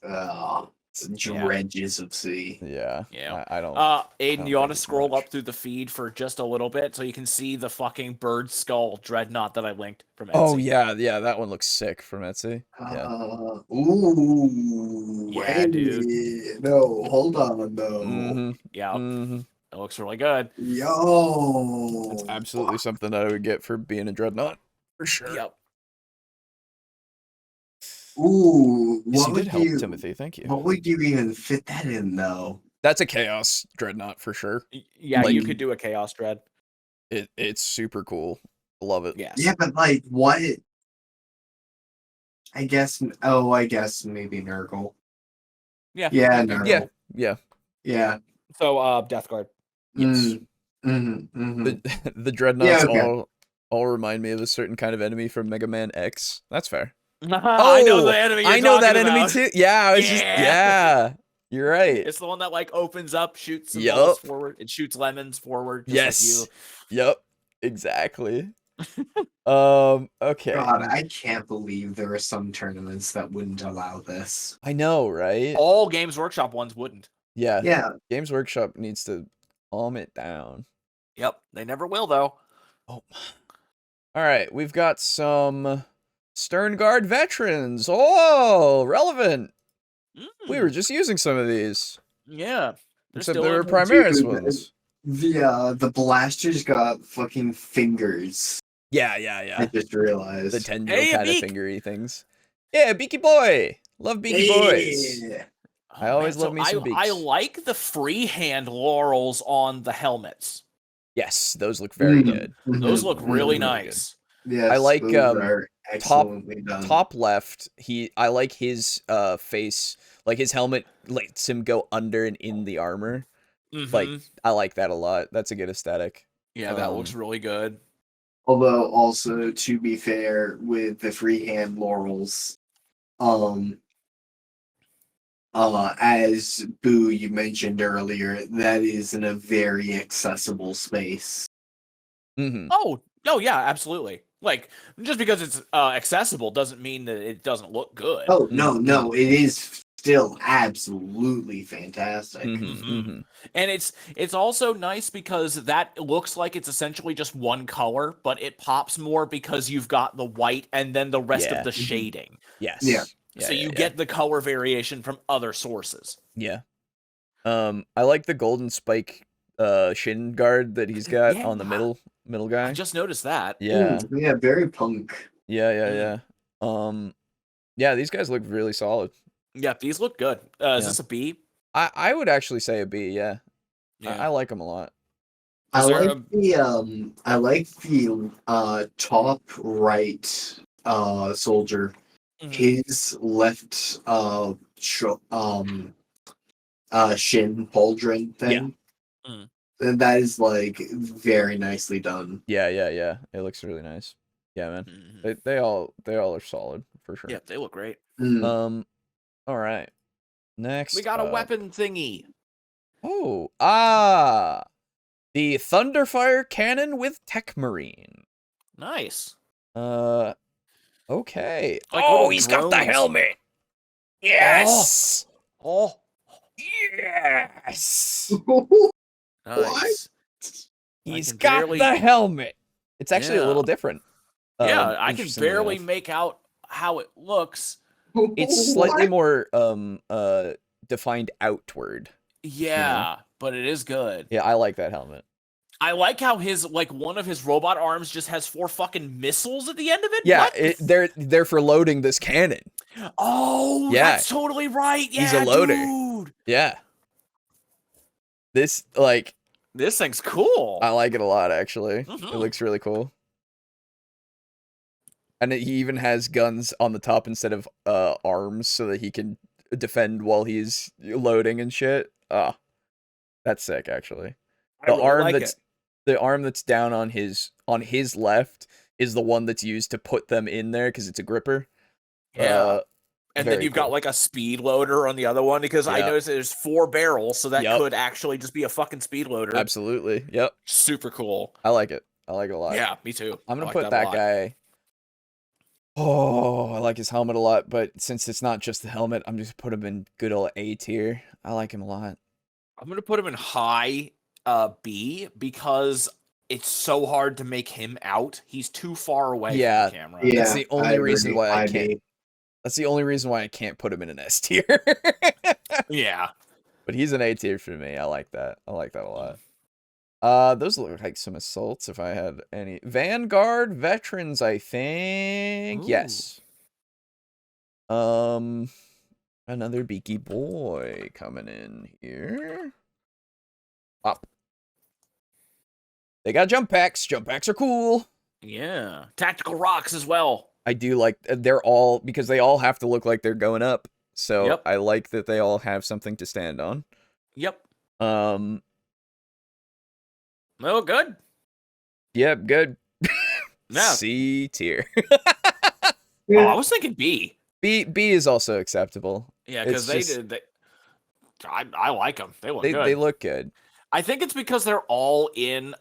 dredges of C. Yeah. Yeah. I don't. Aiden, you ought to think it's scroll much. up through the feed for just a little bit so you can see the fucking bird skull dreadnought that I linked from Etsy. Oh yeah, that one looks sick from Etsy. Yeah. Ooh. Yeah, hey, dude. No, hold on though. Mm-hmm. Yeah. Mm-hmm. It looks really good. Yo. It's absolutely something I would get for being a Dreadnought. For sure. Yep. Ooh, Yes, what you would did help, you, Timothy. Thank you. what would you even fit that in though? That's a Chaos Dreadnought for sure. Yeah, Like- you could do a chaos dread. It's super cool. Love it. Yes. Yeah, but like what? I guess maybe Nurgle. Yeah. Yeah, Nurgle. Yeah. Yeah. So Death Guard. Yes. The Dreadnoughts Yeah, okay. all remind me of a certain kind of enemy from Mega Man X. That's fair. I know the enemy. I know that enemy too. Yeah, I was just You're right. It's the one that like opens up, shoots some Yup. balls forward. It shoots lemons forward. Just Yes. Like Yep. Exactly. Okay. God, I can't believe there are some tournaments that wouldn't allow this. I know, right? you. All Games Workshop ones wouldn't. Yeah. Yeah. Games Workshop needs to calm it down. Yep. They never will though. Oh. All right, we've got some Stern Guard veterans. Oh, relevant. We were just using some of these. Yeah. Except still they were in- Primaris Dude, ones. The blasters got fucking fingers. Yeah. I just realized. The tendril Hey, kind of Beak. fingery things. Yeah, Beaky Boy. Love Beaky Boys. Yeah. I always love me some I beaks. like the freehand laurels on the helmets. Yes, those look very good. Those look really really nice. Yes, I like, those are excellently done. Top left, I like his face, like his helmet lets him go under and in the armor. Mhm. Like, I like that a lot. That's a good aesthetic. Yeah, that looks really good. Although also to be fair with the freehand laurels, as Boo you mentioned earlier, that is in a very accessible space. Mm-hmm. Oh, yeah, absolutely. Like, just because it's accessible doesn't mean that it doesn't look good. Oh no, it is still absolutely fantastic. And it's also nice because that looks like it's essentially just one color, but it pops more because you've got the white and then the rest of the shading. Yes. Yeah. So you get the color variation from other sources. Yeah. I like the golden spike shin guard that he's got on the middle guy. I just noticed that. Yeah. Yeah, very punk. Yeah. Yeah, these guys look really solid. Yeah, these look good. Is this a B? I would actually say a B, yeah. Yeah. I like them a lot. I Is there like a the top right soldier. Mhm. His left shin pauldron thing. Mm. And that is like very nicely done. Yeah. It looks really nice. Yeah, man. Mhm. They all are solid for sure. Yeah, they look great. Mm. All right. Next, We got a up. weapon thingy. Oh, the Thunderfire cannon with Tech Marine. Nice. Okay. Like Oh, little he's got the drones. helmet. Yes. Oh, Yes. nice. He's can got barely- the helmet. It's actually a Yeah. little different. Yeah, I can Interestingly barely enough. make out how it looks. It's slightly more defined outward. Yeah, but it is good. Yeah, I like that helmet. I like how his one of his robot arms just has 4 fucking missiles at the end of it. Yeah, What? they're for loading this cannon. Oh, Yeah. that's totally right. Yeah, He's a loader. dude. Yeah. This This thing's cool. I like it a lot actually. It Mhm. looks really cool. And he even has guns on the top instead of arms so that he can defend while he's loading and shit. Ah. That's sick actually. I really like it. The arm that's down on his left is the one that's used to put them in there because it's a gripper. Yeah. And then very you've cool. got like a speed loader on the other one because I Yep. noticed there's 4 barrels, so that Yep. could actually just be a fucking speed loader. Absolutely. Yep. Super cool. I like it. I like it a lot. Yeah, me too. I'm gonna I like put a that lot. guy. Oh, I like his helmet a lot, but since it's not just the helmet, I'm just put him in good old A tier. I like him a lot. I'm gonna put him in high B because it's so hard to make him out. He's too far away Yeah. from the camera. Yeah, That's the only reason why I I'd can't. be- That's the only reason why I can't put him in an S tier. Yeah. But he's an A tier for me. I like that. I like that a lot. Those look like some assaults if I had any. Vanguard veterans, I think. Ooh. Yes. Another beaky boy coming in here. Pop. They got jump packs. Jump packs are cool. Yeah. Tactical rocks as well. I do like they're all because they all have to look like they're going up. So Yep. I like that they all have something to stand on. Yep. Um They look good. Yep, good. Yeah. C tier. Oh, I was thinking B. B is also acceptable. Yeah, It's because just- I like them. They look good. They look good. I think it's because they're all in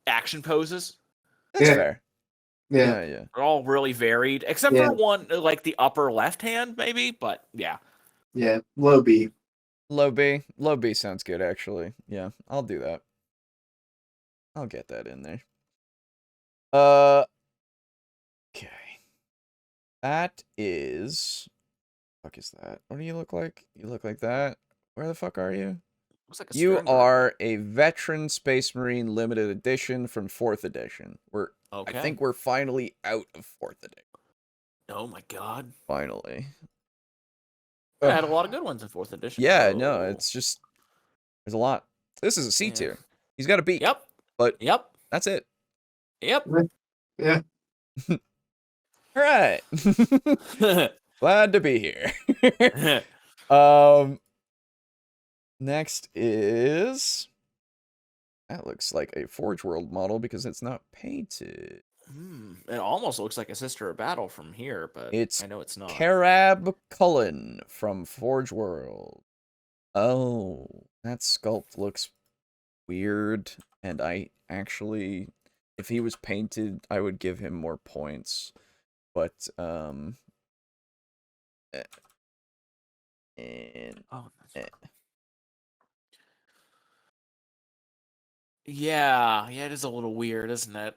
action poses. That's Yeah. fair. Yeah. Yeah. They're all really varied, except Yeah. for one, like the upper left hand, maybe. But yeah. Yeah. Low B. Low B. Low B sounds good, actually. Yeah, I'll do that. I'll get that in there. Okay. That is... Fuck is that? What do you look like? You look like that? Where the fuck are you? Looks like a You Sternberger. are a veteran Space Marine limited edition from 4th edition. Okay. I think we're finally out of 4th edition. Oh my god. Finally. I had a lot of good ones in 4th edition. Yeah, no, Oh. it's just there's a lot. This is a C Yeah. tier. He's got a B. Yep. But Yep. that's it. Yep. Yeah. All right. Glad to be here. Next is that looks like a Forge World model because it's not painted. It almost looks like a Sister of Battle from here, but It's I know it's not. Carab Cullen from Forge World. Oh, that sculpt looks weird, and I actually, if he was painted, I would give him more points. But and Oh, yeah, it is a little weird, isn't it?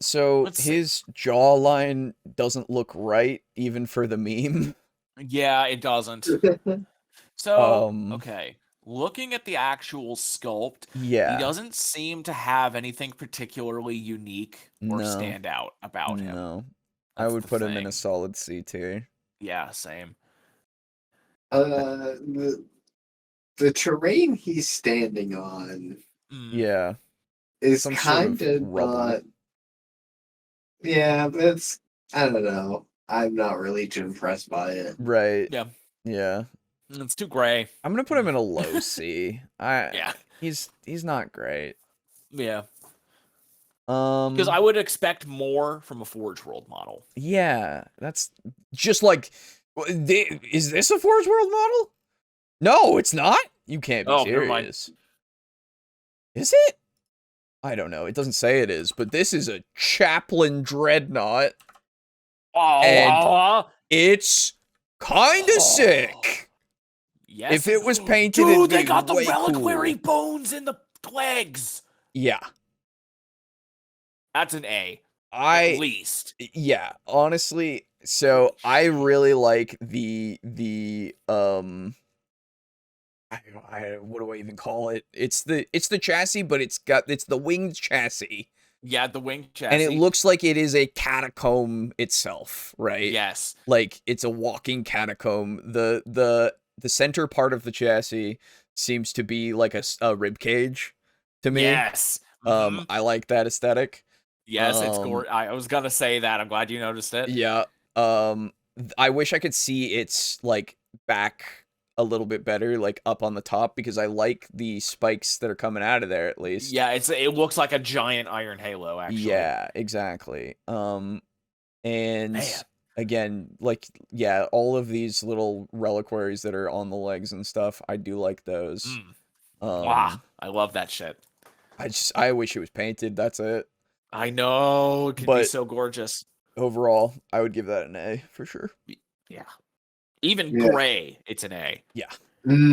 so Let's see. his jawline doesn't look right even for the meme. Yeah, it doesn't. So, Um, okay, looking at the actual sculpt, Yeah. he doesn't seem to have anything particularly unique or No. stand out about him. No. I That's would the put him in thing. a solid C tier. Yeah, same. The terrain he's standing on Yeah. is Some sort kind of of rubble. not. Yeah, that's. I don't know. I'm not really too impressed by it. Right. Yeah. Yeah. It's too gray. I'm gonna put him in a low C. Yeah. He's not great. Yeah. Because I would expect more from a Forge World model. Yeah, that's just like, is this a Forge World model? No, it's not. You can't be Never mind. serious. Is it? I don't know. It doesn't say it is, but this is a Chaplain Dreadnought, and it's kind of sick. Yes. If it was painted, dude, it'd they be got the way reliquary cool. bones in the legs. Yeah, that's an A. At least. Yeah, honestly. So I really like the what do I even call it? It's the chassis, but it's the winged chassis. Yeah, the winged chassis. And it looks like it is a catacomb itself, right? Yes. Like it's a walking catacomb. The center part of the chassis seems to be like a rib cage to me. Yes. I like that aesthetic. Yes, it's gorgeous. I was gonna say that. I'm glad you noticed it. Yeah. I wish I could see its like back a little bit better, like up on the top, because I like the spikes that are coming out of there at least. Yeah, it looks like a giant iron halo, actually. Yeah, exactly. And Man. again, like, yeah, all of these little reliquaries that are on the legs and stuff, I do like those. Wow, I love that shit. I wish it was painted. That's it. I know, it could be so gorgeous. Overall, I would give that an A for sure. Yeah. Even gray, it's an A. Yeah. That's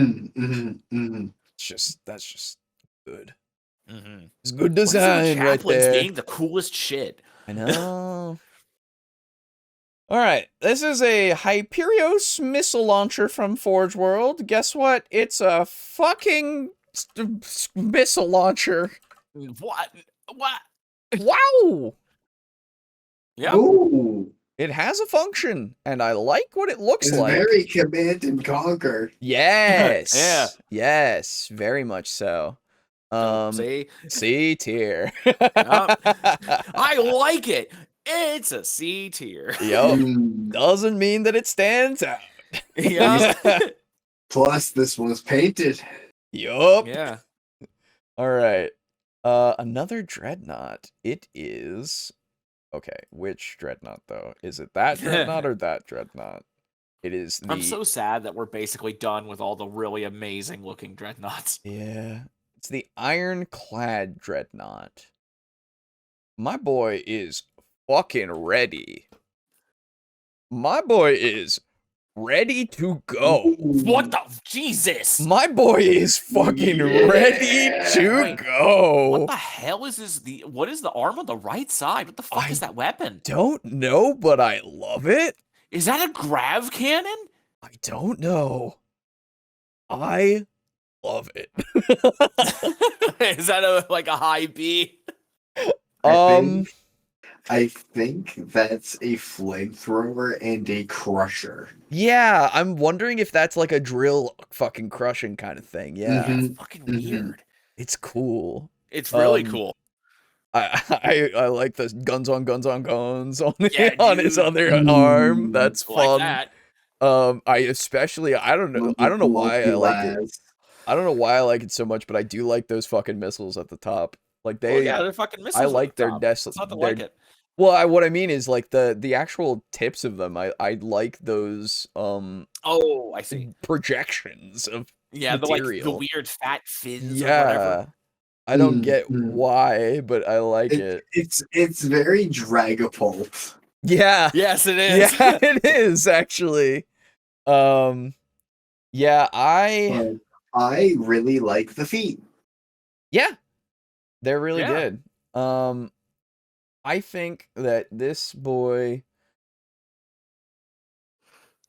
just good. It's good design right there. Being the coolest shit. I know. All right, this is a Hyperios missile launcher from Forge World. Guess what? It's a fucking missile launcher. What? Wow. Yeah. Ooh. It has a function, and I like what it looks like. It's very Command and Conquer. Yes. Yeah. Yes, very much so. C tier. I like it. It's a C tier. Yup. Doesn't mean that it stands out. Yeah. Plus, this was painted. Yup. Yeah. All right. Another dreadnought. It is. Okay, which dreadnought though? Is it that dreadnought or that dreadnought? It is the... I'm so sad that we're basically done with all the really amazing looking dreadnoughts. Yeah. It's the ironclad dreadnought. My boy is fucking ready. My boy is ready to go. What the Jesus? My boy is fucking ready to go. What the hell is this? What is the arm on the right side? What the fuck is that weapon? Don't know, but I love it. Is that a grav cannon? I don't know. I love it. Is that like a high B? I think that's a flamethrower and a crusher. Yeah, I'm wondering if that's like a drill fucking crushing kind of thing. Yeah. It's fucking weird. It's cool. It's really cool. I like the guns on guns on his other arm. That's fun. Like that. I especially I don't know why I like it. I don't know why I like it so much, but I do like those fucking missiles at the top. Like they're fucking missiles. I like their It's not to like it. Well, what I mean is like the actual tips of them. I like those oh, I see. projections of material. The weird fat fins or whatever. I don't get why, but I like it. It's very Dragapult. Yeah. Yes, it is. Yeah, it is actually. Yeah, I really like the feet. Yeah. They're really good. I think that this boy,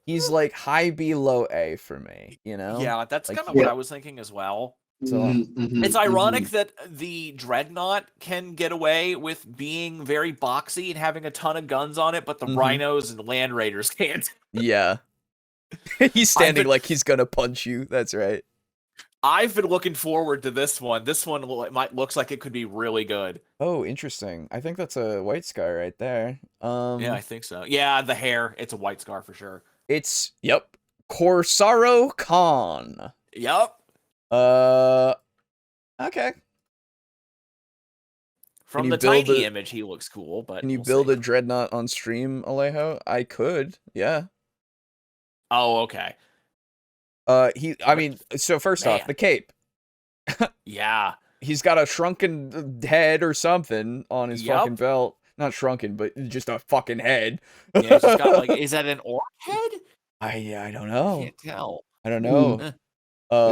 he's like high B, low A for me, you know? Yeah, that's kind of what I was thinking as well. So it's ironic that the Dreadnought can get away with being very boxy and having a ton of guns on it, but the Rhinos and Land Raiders can't. Yeah. He's standing like he's gonna punch you. That's right. I've been looking forward to this one. This one looks like it could be really good. Oh, interesting. I think that's a white sky right there. Yeah, I think so. Yeah, the hair. It's a white scar for sure. It's Corsaro Khan. Yep. Okay. From the tiny image, he looks cool, but can you build a dreadnought on stream, Alejo? I could, yeah. Oh, okay. I mean, so first off, the cape. Yeah. He's got a shrunken head or something on his fucking belt. Not shrunken, but just a fucking head. Yeah, he's just got like, is that an orc head? I don't know. I can't tell. I don't know.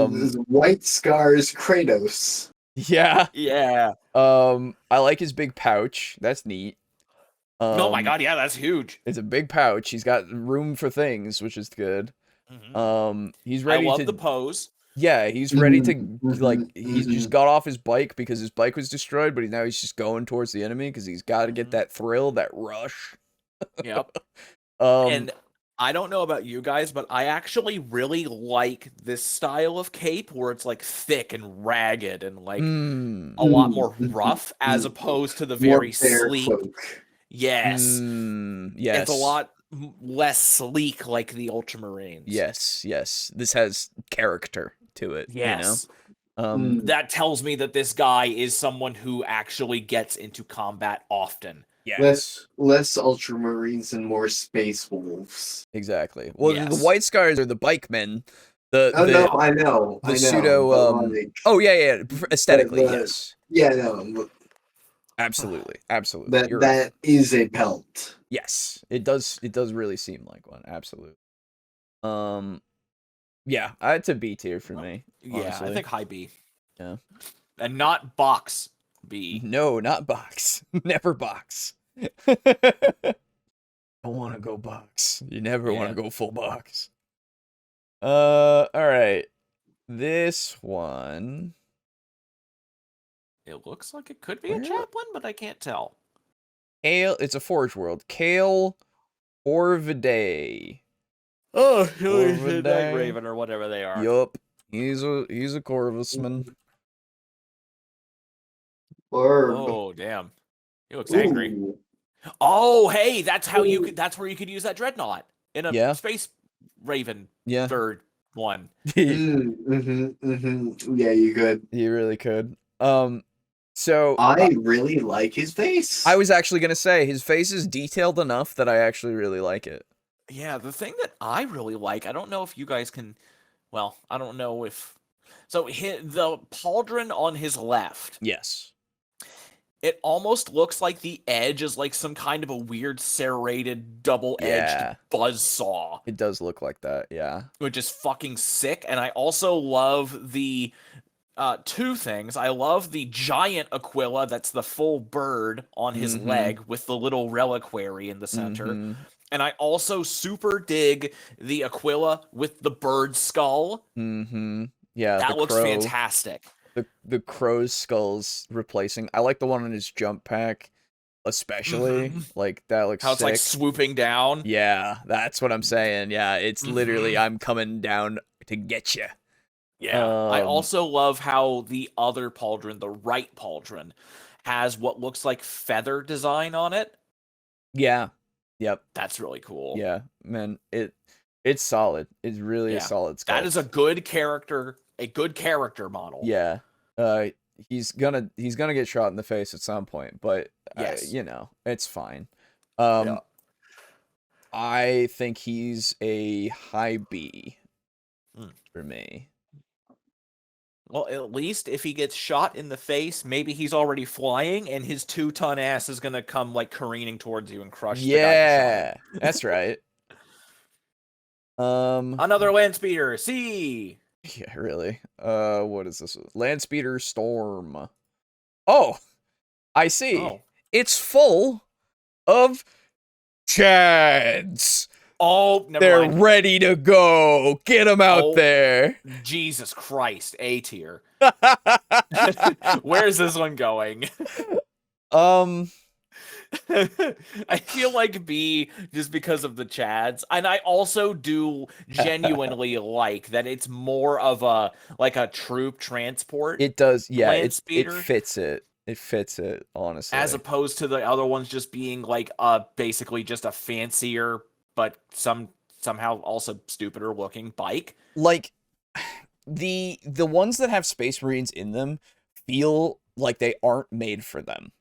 This white scars Kratos. Yeah. Yeah. I like his big pouch. That's neat. Oh my god, yeah, that's huge. It's a big pouch. He's got room for things, which is good. He's ready I love the pose. Yeah, he's ready to he's just got off his bike because his bike was destroyed, but now he's just going towards the enemy because he's got to get that thrill, that rush. Yep. And I don't know about you guys, but I actually really like this style of cape where it's like thick and ragged and like a lot more rough as opposed to the very sleek. Yes. Yes. It's a lot less sleek like the Ultramarines. Yes. This has character to it. Yes. You know? That tells me that this guy is someone who actually gets into combat often. Yes. Less Ultramarines and more Space Wolves. Exactly. Well, the White Scars are the bikemen. I know. The pseudo. Yeah. Aesthetically, yes. Yeah, no. Absolutely. That is a pelt. Yes, it does. It does really seem like one. Absolutely. Yeah, it's a B tier for me. Honestly. Yeah, I think high B. Yeah, and not box B. No, not box. Never box. Don't want to go box. You never want to go full box. All right. This one. It looks like it could be a chaplain, but I can't tell. Kale, it's a Forge World. Kale Orvidae. Oh, Night Raven or whatever they are. Yup. He's a Corvusman. Oh, damn. He looks angry. Oh, hey, that's how that's where you could use that dreadnought in a space Raven third one. Yeah, you could. You really could. So I really like his face. I was actually gonna say his face is detailed enough that I actually really like it. Yeah, the thing that I really like, I don't know if you guys can. Well, I don't know if. So the pauldron on his left. Yes. It almost looks like the edge is like some kind of a weird serrated double-edged buzzsaw. It does look like that, yeah. Which is fucking sick. And I also love the two things. I love the giant Aquila that's the full bird on his leg with the little reliquary in the center. And I also super dig the Aquila with the bird skull. Yeah, that looks fantastic. The crow's skull's replacing. I like the one on his jump pack, especially. Like that looks how it's sick. like swooping down. Yeah, that's what I'm saying. Yeah, it's literally I'm coming down to get you. Yeah. I also love how the other pauldron, the right pauldron, has what looks like feather design on it. Yeah. Yep. That's really cool. Yeah, man, it's solid. It's really a solid sculpt. That is a good character model. Yeah. He's gonna get shot in the face at some point, but you know, it's fine. I think he's a high B for me. Well, at least if he gets shot in the face, maybe he's already flying and his 2-ton ass is gonna come like careening towards you and crush the guy. Yeah, that's right. Another land speeder, C. Yeah, really. What is this? Land speeder Storm. Oh, I see. Oh. It's full of Chads. Oh, they're ready to go. Get them out there. Jesus Christ, A tier. Where's this one going? I feel like B just because of the Chads, and I also do genuinely like that it's more of a like a troop transport It does, yeah. land It speeder fits it. It fits it, as honestly. opposed to the other ones just being like basically just a fancier but somehow also stupider looking bike. Like the ones that have Space Marines in them feel like they aren't made for them.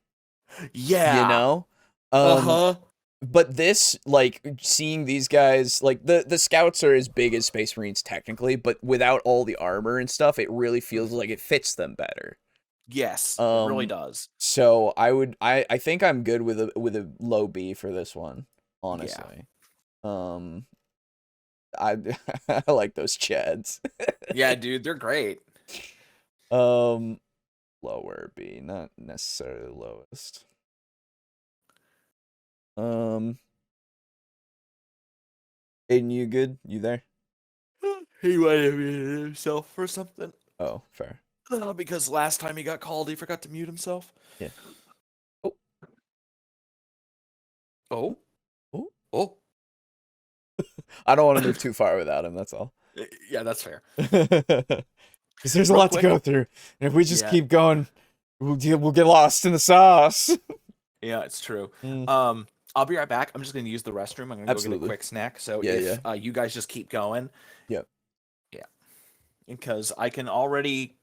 You Yeah. know? Uh-huh. But this, like, seeing these guys, like, the scouts are as big as Space Marines technically, but without all the armor and stuff, it really feels like it fits them better. Yes, it really Um, does. so I think I'm good with a low B for this one, Yeah. honestly. Um, I I like those Chads. Yeah, dude, they're great. Um, lower B, not necessarily the lowest. Aiden, you good? You there? He might have muted himself for something. Oh, fair. Because last time he got called, he forgot to mute himself. Yeah. Oh, Oh, oh. oh. I don't want to move too far without him. That's all. Yeah, that's fair. Because there's a Real lot to quick. go through, and if we just Yeah. keep going, we'll get lost in the sauce. Yeah, it's true. Mm. I'll be right back. I'm just gonna use the restroom. I'm gonna go get Absolutely. a quick snack. So Yeah, if you guys just keep going, Yep. yeah, because I can already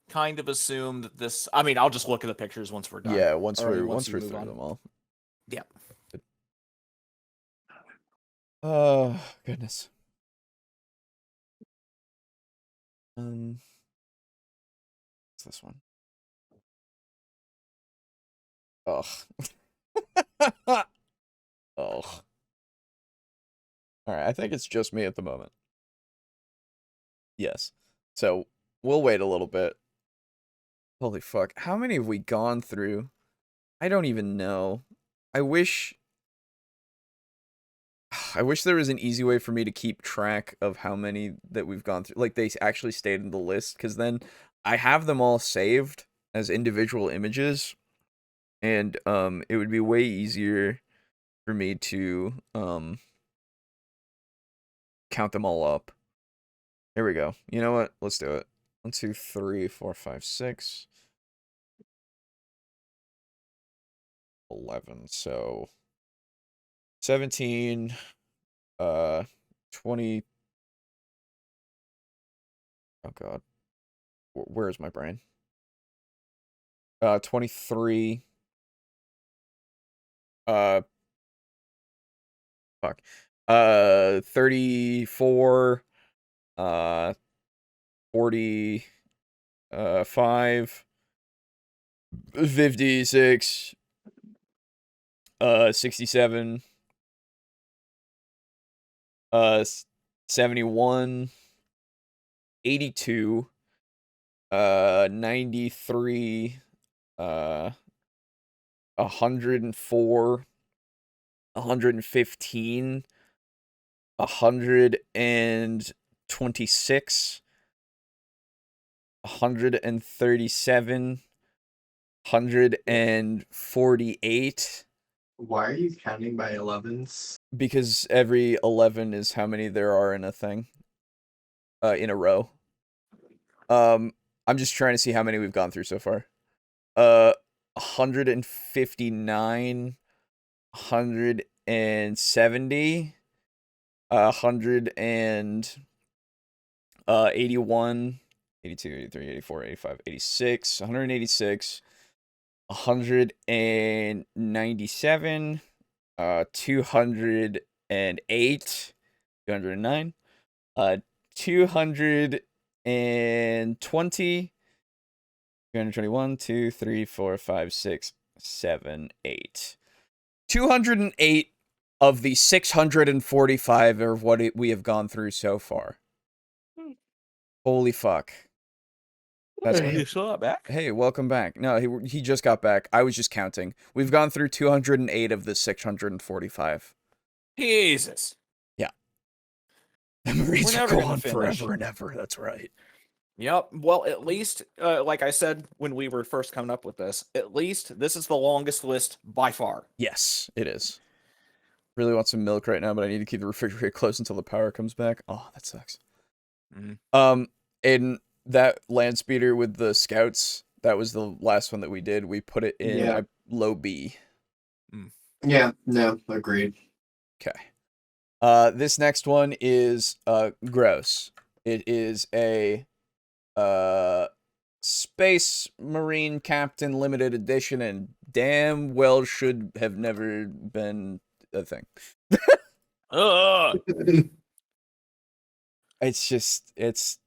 kind of assume that this. I mean, I'll just look at the pictures once we're done. Yeah, once Or, I mean, we're you move through on. them all. Yeah. Oh, goodness. What's this one? Ugh. Ugh. All right, I think it's just me at the moment. Yes. So we'll wait a little bit. Holy fuck. How many have we gone through? I don't even know. I wish there was an easy way for me to keep track of how many that we've gone through. Like they actually stayed in the list, because then I have them all saved as individual images, and it would be way easier for me to count them all up. Here we go. You know what? Let's do it. 1, 2, 3, 4, 5, 6, 11. So 17, 20. Oh god. Where is my brain? 23. Fuck. 34. 40. 5. 56. 67. 71. 82. 93. 104. 115. 126. 137. 148. Why are you counting by 11s? Because every 11 is how many there are in a thing. In a row. I'm just trying to see how many we've gone through so far. 159, 170, 181, 82, 83, 84, 85, 86, 186, 197, 208, 209, 220, 221, 2, 3, 4, 5, 6, 7, 8. 208 of the 645 are what we have gone through so far. Holy fuck. That's Hey, you still not back? Hey, welcome back. No, he just got back. I was just counting. We've gone through 208 of the 645. Jesus. Yeah. The Marines We're will never go gonna on finish. forever and ever. That's right. Yep. Well, at least, like I said when we were first coming up with this, at least this is the longest list by far. Yes, it is. Really want some milk right now, but I need to keep the refrigerator closed until the power comes back. Oh, that sucks. Aiden, that land speeder with the scouts, that was the last one that we did. We put it in low B. Yeah, no, agreed. Okay. This next one is gross. It is a Space Marine Captain limited edition, and damn well should have never been a thing. It's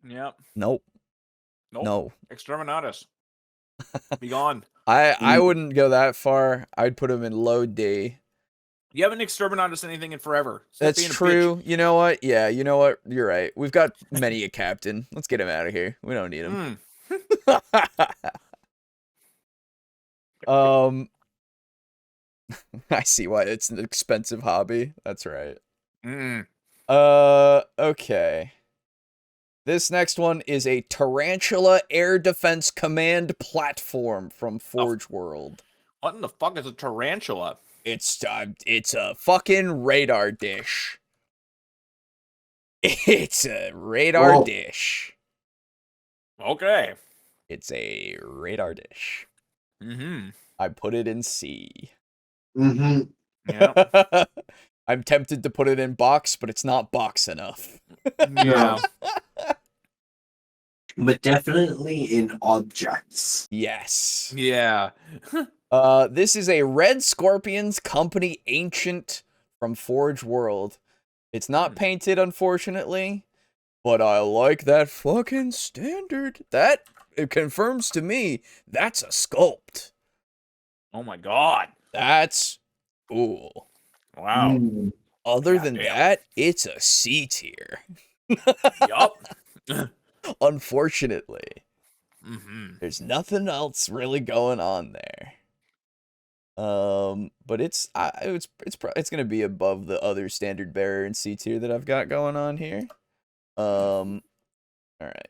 Yep. Nope. No. Exterminatus. Be gone. I wouldn't go that far. I'd put him in low D. You haven't exterminatus anything in forever. Stop That's being a true. bitch. You know what? Yeah, you know what? You're right. We've got many a captain. Let's get him out of here. We don't need him. I see why it's an expensive hobby. That's right. Okay. This next one is a Tarantula Air Defense Command platform from Forge World. What in the fuck is a tarantula? It's a fucking radar dish. It's a radar dish. Okay. It's a radar dish. Mm-hmm. I put it in C. Mm-hmm. Yeah. I'm tempted to put it in box, but it's not box enough. Yeah. But definitely in objects. Yes. Yeah. This is a Red Scorpions Company Ancient from Forge World. It's not painted, unfortunately, but I like that fucking standard. That, it confirms to me, that's a sculpt. Oh my god. That's cool. Wow. Other than that, it's a C tier. Yup. Unfortunately. Mm-hmm. There's nothing else really going on there. But it's gonna be above the other standard bearer and C tier that I've got going on here. All right.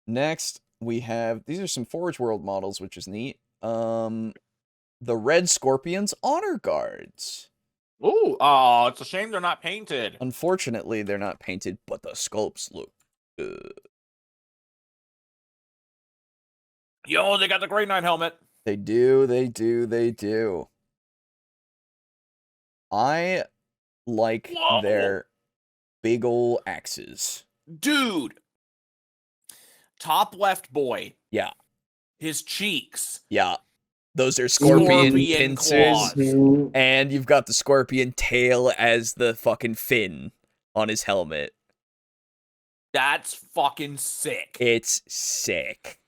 Next we have, these are some Forge World models, which is neat. The Red Scorpions Honor Guards. Ooh, oh, it's a shame they're not painted. Unfortunately, they're not painted, but the sculpts look good. Yo, they got the Grey Knight helmet. They do, they do, they do. I like their big ol' axes. Dude. Top left boy. Yeah. His cheeks. Yeah. Those are scorpion pincers. Claws. And you've got the scorpion tail as the fucking fin on his helmet. That's fucking sick. It's sick.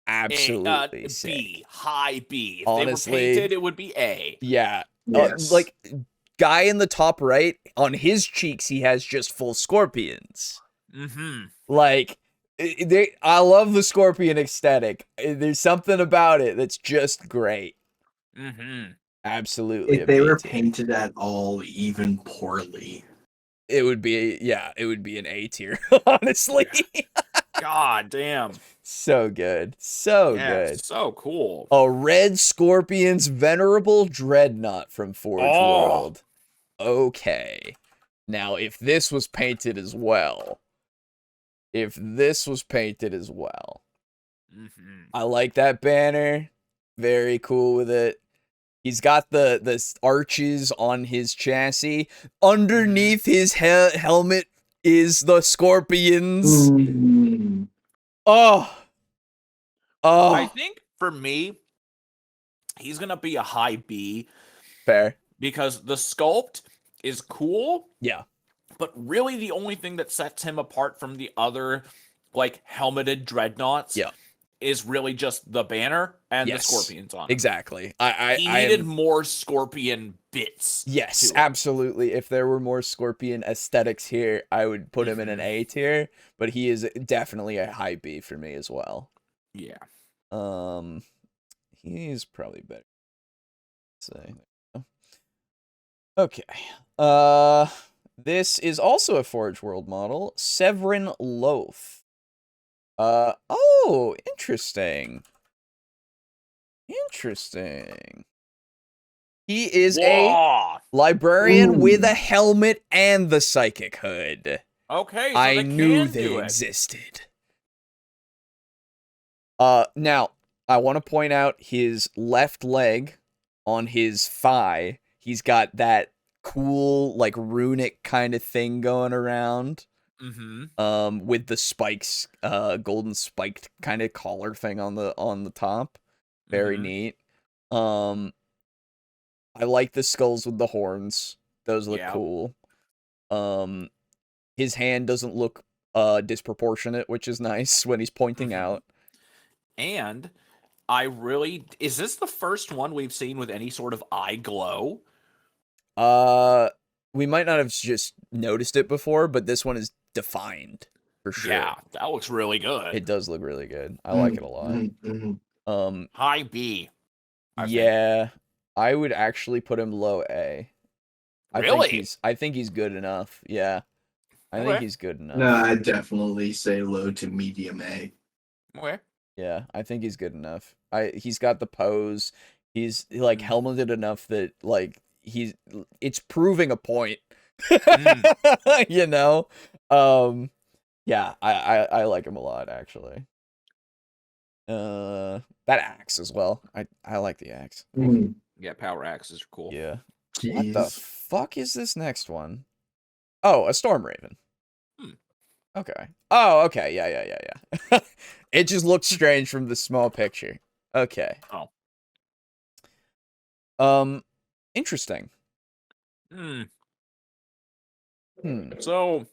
Absolutely sick. B. High B. If honestly, they were painted, it would be A. Yeah. Yes. Like, guy in the top right, on his cheeks, he has just full scorpions. Mm-hmm. Like, I love the scorpion aesthetic. There's something about it that's just great. Mm-hmm. Absolutely. If they were painted at all, even poorly, it would be, it would be an A tier, honestly. God damn. So good. So good. So cool. A Red Scorpion's Venerable Dreadnought from Forge World. Okay. Now, if this was painted as well. I like that banner. Very cool with it. He's got the arches on his chassis. Underneath his helmet is the scorpions. Oh. I think for me, he's gonna be a high B. Fair. Because the sculpt is cool. Yeah. But really the only thing that sets him apart from the other like helmeted dreadnoughts is really just the banner and the scorpions on it. Exactly. He needed more scorpion bits. Yes, absolutely. If there were more scorpion aesthetics here, I would put him in an A tier, but he is definitely a high B for me as well. Yeah. He's probably better. Let's say. Okay. This is also a Forge World model, Severin Loth. Oh, interesting. Interesting. He is a Whoa! librarian with a Ooh. helmet and the psychic hood. Okay, so I they knew can they do it. existed. Now, I want to point out his left leg on his thigh. He's got that cool, like, runic kind of thing going around. Mm-hmm. With the spikes, golden spiked kind of collar thing on the top. Very Mm-hmm. neat. I like the skulls with the horns. Those look Yeah. cool. His hand doesn't look disproportionate, which is nice when he's pointing Mm-hmm. out. And is this the first one we've seen with any sort of eye glow? We might not have just noticed it before, but this one is defined for sure. Yeah, that looks really good. It does look really good. I like it a lot. Mm-hmm. High B. Yeah, I would actually put him low A. Really? I think he's good enough. Yeah. I think Okay. he's good enough. No, I'd definitely say low to medium A. Okay. Yeah, I think he's good enough. He's got the pose. He's like helmeted enough that like it's proving a point. You know? Yeah, I like him a lot actually. That axe as well. I like the axe. Yeah, power axes are cool. Yeah. Jeez. What the fuck is this next one? Oh, a Storm Raven. Okay. Oh, okay. Yeah. It just looks strange from the small picture. Okay. Oh. Interesting. So,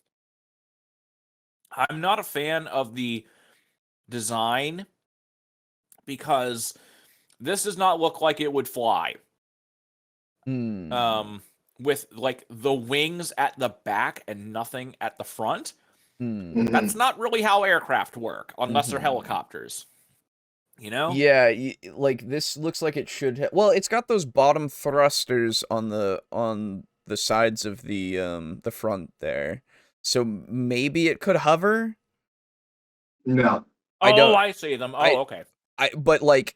I'm not a fan of the design because this does not look like it would fly. With like the wings at the back and nothing at the front. That's not really how aircraft work, unless they're helicopters. You know? Yeah, like this looks like it should well, it's got those bottom thrusters on the sides of the front there. So maybe it could hover? No. I see them. Okay. But like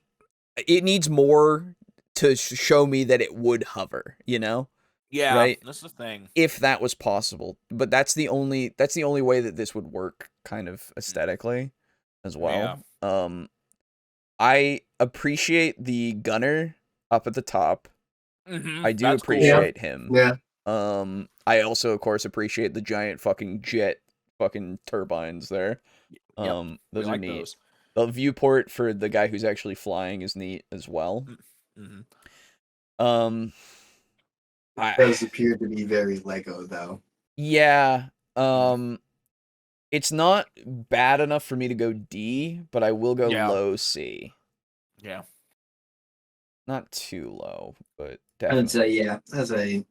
it needs more to show me that it would hover, you know? Yeah, right? That's the thing. If that was possible. But that's the only way that this would work kind of aesthetically as well. Yeah. I appreciate the gunner up at the top. I do That's appreciate him. Yeah. I also of course appreciate the giant fucking jet fucking turbines there. Yep. Those are like neat. those. The viewport for the guy who's actually flying is neat as well. It does appear to be very Lego though. Yeah. It's not bad enough for me to go D, but I will go low C. Yeah. Not too low, but definitely. I'd say as a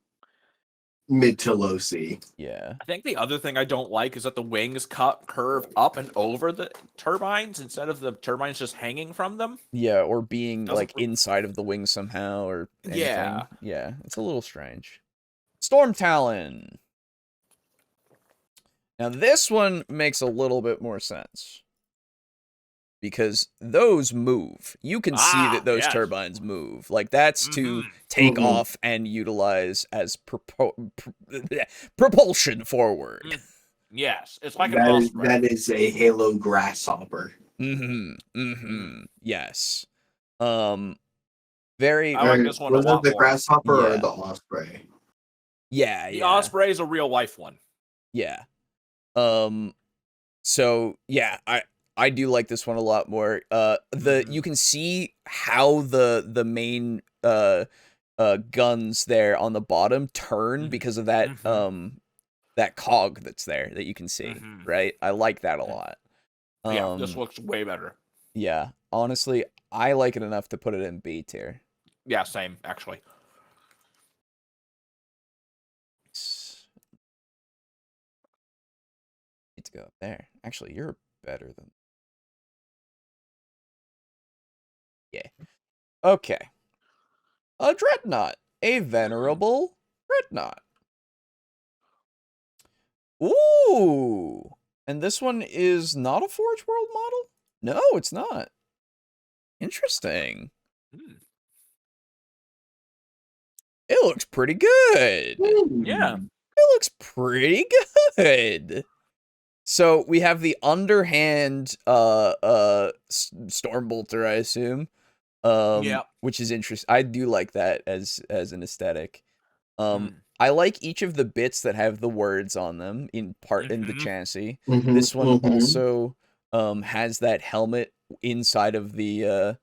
mid to low C. Yeah. I think the other thing I don't like is that the wings curve up and over the turbines instead of the turbines just hanging from them. Yeah, or being like inside of the wing somehow or anything. Yeah. Yeah, it's a little strange. Storm Talon. Now this one makes a little bit more sense. Because those move. You can see that those turbines move. Like, that's to take off and utilize as propulsion forward. Yes, it's like an osprey. That is a Halo grasshopper. Yes. Very. I like this one was a lot it the more. grasshopper or the osprey? Yeah, the osprey is a real life one. Yeah. So yeah, I do like this one a lot more. You can see how the main guns there on the bottom turn because of that that cog that's there that you can see, right? I like that a lot. Yeah, this looks way better. Yeah, honestly, I like it enough to put it in B tier. Yeah, same actually. Need to go up there. Actually, you're better than. Yeah. Okay. A dreadnought. A venerable dreadnought. Ooh. And this one is not a Forge World model? No, it's not. Interesting. It looks pretty good. Yeah. It looks pretty good. So we have the underhand Stormbolter, I assume. Yeah. Which is interesting. I do like that as an aesthetic. I like each of the bits that have the words on them in the chassis. This one also has that helmet inside of the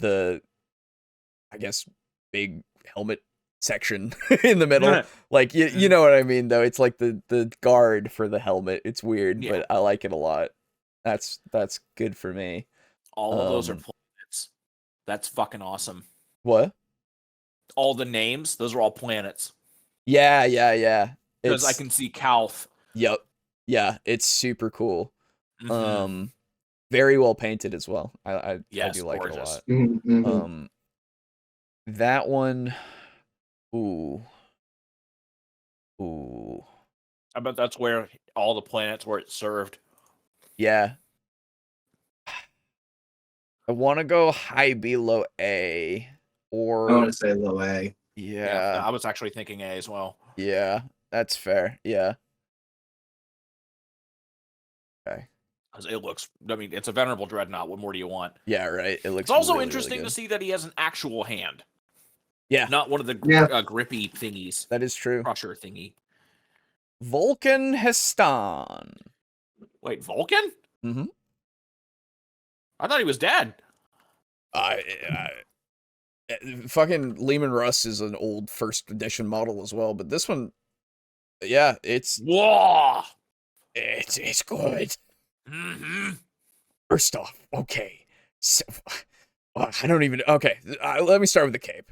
I guess big helmet section in the middle. Like you know what I mean though. It's like the guard for the helmet. It's weird, Yeah. but I like it a lot. That's good for me. All of those are planets. That's fucking awesome. What? All the names, those are all planets. Yeah. Because I can see Calth. Yep. Yeah, it's super cool. Very well painted as well. I do like gorgeous. it a lot. That one. Ooh. I bet that's where all the planets where it served. Yeah. I want to go high B, low A. Or I want to say low A. Yeah. I was actually thinking A as well. Yeah, that's fair. Yeah. Okay. It looks, I mean, it's a venerable dreadnought. What more do you want? Yeah, right. It looks. It's also really, interesting really to see that he has an actual hand. Yeah. Not one of the grippy thingies. That is true. Crusher thingy. Vulcan Heston. Wait, Vulcan? Mm-hmm. I thought he was dead. Fucking Lehman Russ is an old first edition model as well, but this one, yeah, it's whoa, it's good. First off, okay, so I don't even. Okay, let me start with the cape.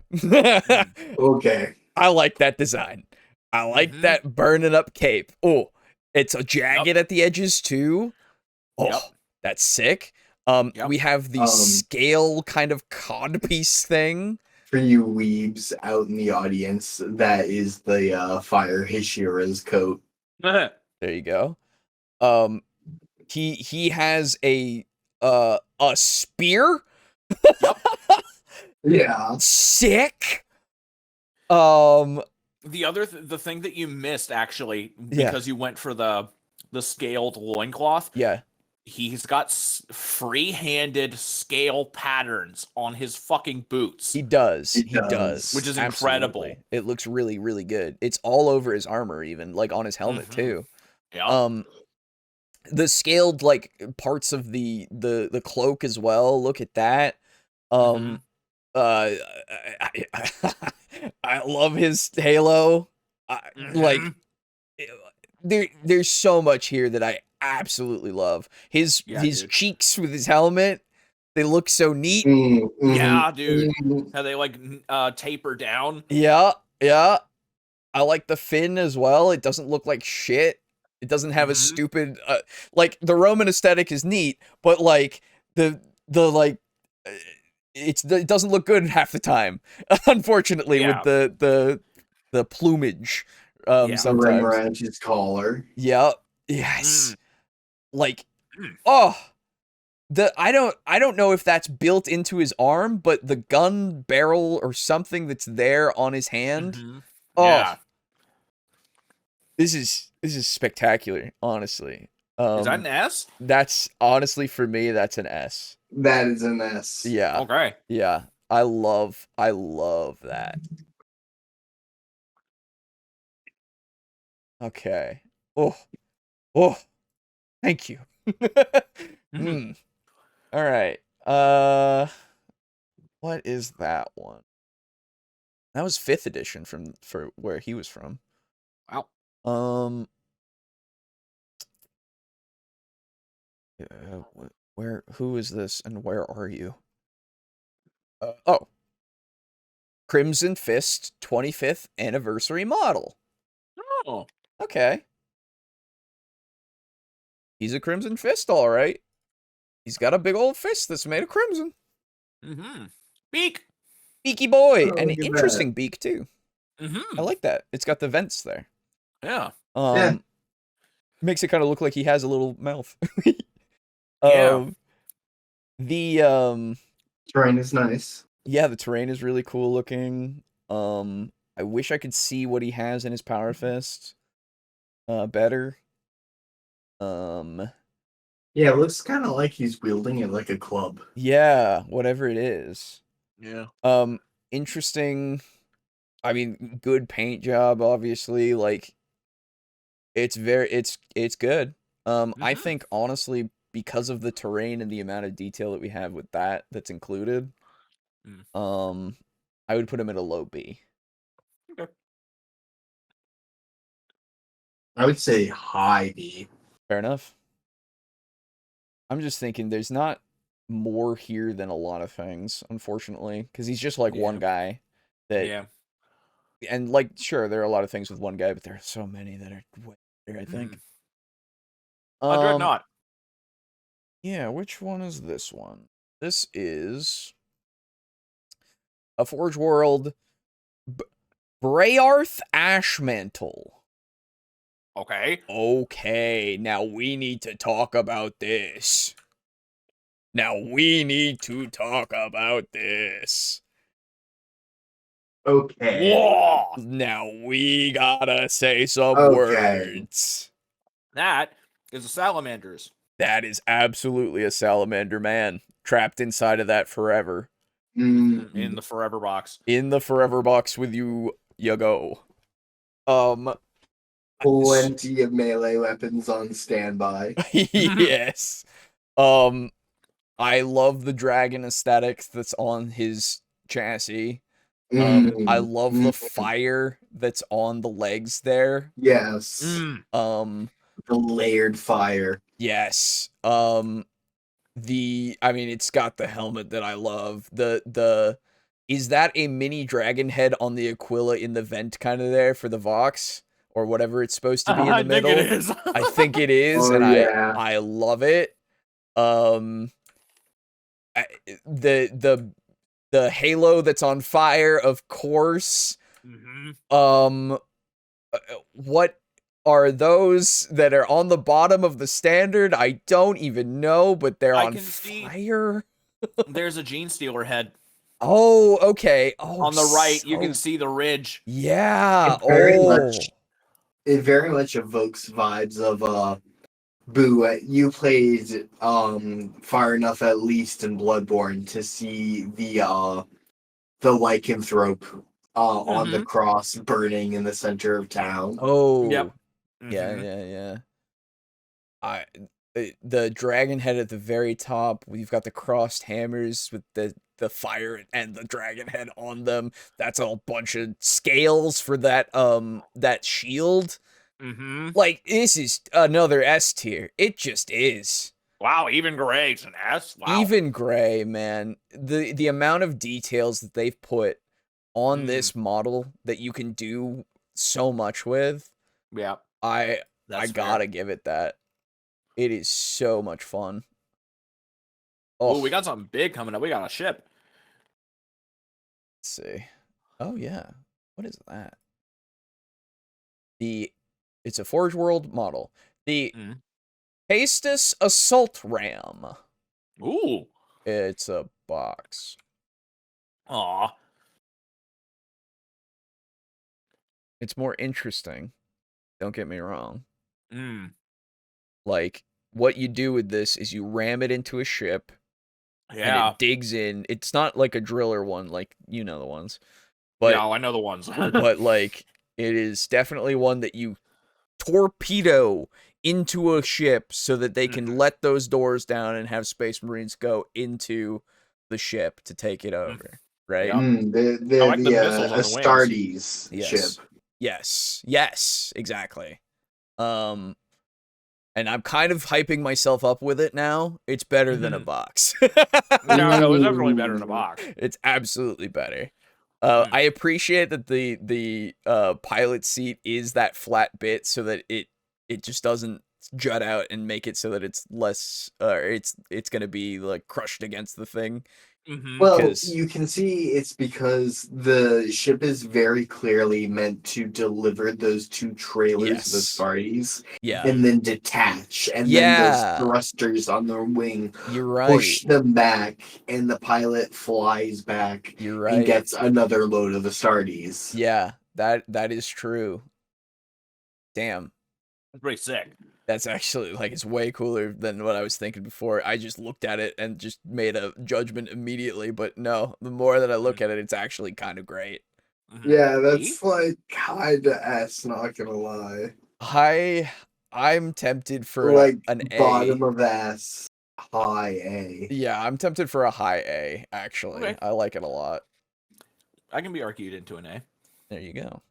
Okay, I like that design. I like that burning up cape. Oh, it's a jagged at the edges too. Oh, that's sick. We have the scale kind of codpiece thing. For you weebs out in the audience, that is the Fire Hishira's coat. There you go. He has a spear. Yep. Yeah. Sick. The other the thing that you missed actually because you went for the scaled loincloth. Yeah. He's got free-handed scale patterns on his fucking boots. He does. He does. Which is incredible. Absolutely. It looks really, really good. It's all over his armor, even like on his helmet too. Yeah. The scaled like parts of the cloak as well. Look at that. I love his halo. Like there's so much here that I absolutely love. His cheeks with his helmet, they look so neat. Yeah, dude. How they like taper down. Yeah. I like the fin as well. It doesn't look like shit. It doesn't have a stupid like the Roman aesthetic is neat, but like the like it doesn't look good half the time. Unfortunately, with the plumage. Sometimes the rim around his collar. Yeah. Yes. Like, I don't know if that's built into his arm, but the gun barrel or something that's there on his hand. This is spectacular, honestly. Is that an S? That's honestly for me, that's an S. That is an S. Yeah. Okay. Yeah. I love that. Okay. Oh. Thank you. All right. What is that one? That was 5th edition for where he was from. Wow. Who is this and where are you? Crimson Fist 25th anniversary model. Oh. Okay. He's a Crimson Fist, all right. He's got a big old fist that's made of crimson. Beak. Beaky boy. And an interesting beak, too. I I like that. It's got the vents there. Yeah. makes it kind of look like he has a little mouth. Yeah. The Terrain is nice. yeah, the terrain is really cool looking. I wish I could see what he has in his power fist better. Yeah, it looks kind of like he's wielding it like a club. Yeah, whatever it is. Yeah. Interesting. I mean, good paint job, obviously. Like, it's good. I think honestly, because of the terrain and the amount of detail that we have with that's included, I would put him at a low B. Okay. I would say high B. Fair enough. I'm just thinking there's not more here than a lot of things, unfortunately, because he's just like one guy that and like sure there are a lot of things with one guy, but there are so many that are way better, I think. Dreadnought. Yeah, which one is this one? This is a Forge World Brayarth Ashmantle. Okay, now we need to talk about this. Okay. Whoa! Now we gotta say some Okay. words. That is a salamanders. That is absolutely a salamander, man. Trapped inside of that forever. In the forever box. In the forever box with you go. Plenty of melee weapons on standby. Yes. I love the dragon aesthetics that's on his chassis. I love the fire that's on the legs there. Yes. The layered fire. Yes. I mean, it's got the helmet that I love. Is that a mini dragon head on the Aquila in the vent kind of there for the Vox? Or whatever it's supposed to be in the middle? I think it is. I think it is, and I love it. The halo that's on fire, of course. What are those that are on the bottom of the standard? I don't even know, but they're on fire. There's a Gene Stealer head. Oh, okay. Oh, on the right, you can see the ridge. Yeah. It very much evokes vibes of Boo. You played far enough at least in Bloodborne to see the lycanthrope on the cross burning in the center of town. Oh. Yep. Yeah. The dragon head at the very top. We've got the crossed hammers with the fire and the dragon head on them. That's a bunch of scales for that shield. Like, this is another S tier. It just is. Wow, even gray's an S. Wow. Even gray, man. The amount of details that they've put on this model that you can do so much with. Yeah. I gotta give it that. It is so much fun. Oh, we got something big coming up. We got a ship. Let's see. Oh yeah. What is that? It's a Forge World model. The Pastus Assault Ram. Ooh. It's a box. Aw. It's more interesting. Don't get me wrong. Like, what you do with this is you ram it into a ship. Yeah. And it digs in. It's not like a driller one, like, you know the ones. But, yeah, I know the ones. But, like, it is definitely one that you torpedo into a ship so that they can let those doors down and have Space Marines go into the ship to take it over. Right? The Astartes ship. Yes, exactly. And I'm kind of hyping myself up with it now. It's better than a box. No, it's definitely better than a box. It's absolutely better. I appreciate that the pilot seat is that flat bit so that it just doesn't jut out and make it so that it's less it's gonna be like crushed against the thing. Well, 'Cause- you can see it's because the ship is very clearly meant to deliver those two trailers Yes. of the Sparties Yeah. and then detach, and then Yeah. those thrusters on their wing You're right. push them back, and the pilot flies back You're right. and gets another load of the Stardies. Yeah, that is true. Damn. That's pretty sick. That's actually, like, it's way cooler than what I was thinking before. I just looked at it and just made a judgment immediately, but no, the more that I look at it, it's actually kind of great. Yeah, that's like kinda S, not gonna lie. I'm tempted for Like an A. bottom of S, high A. Yeah, I'm tempted for a high A, actually. Okay. I like it a lot. I can be argued into an A. There you go.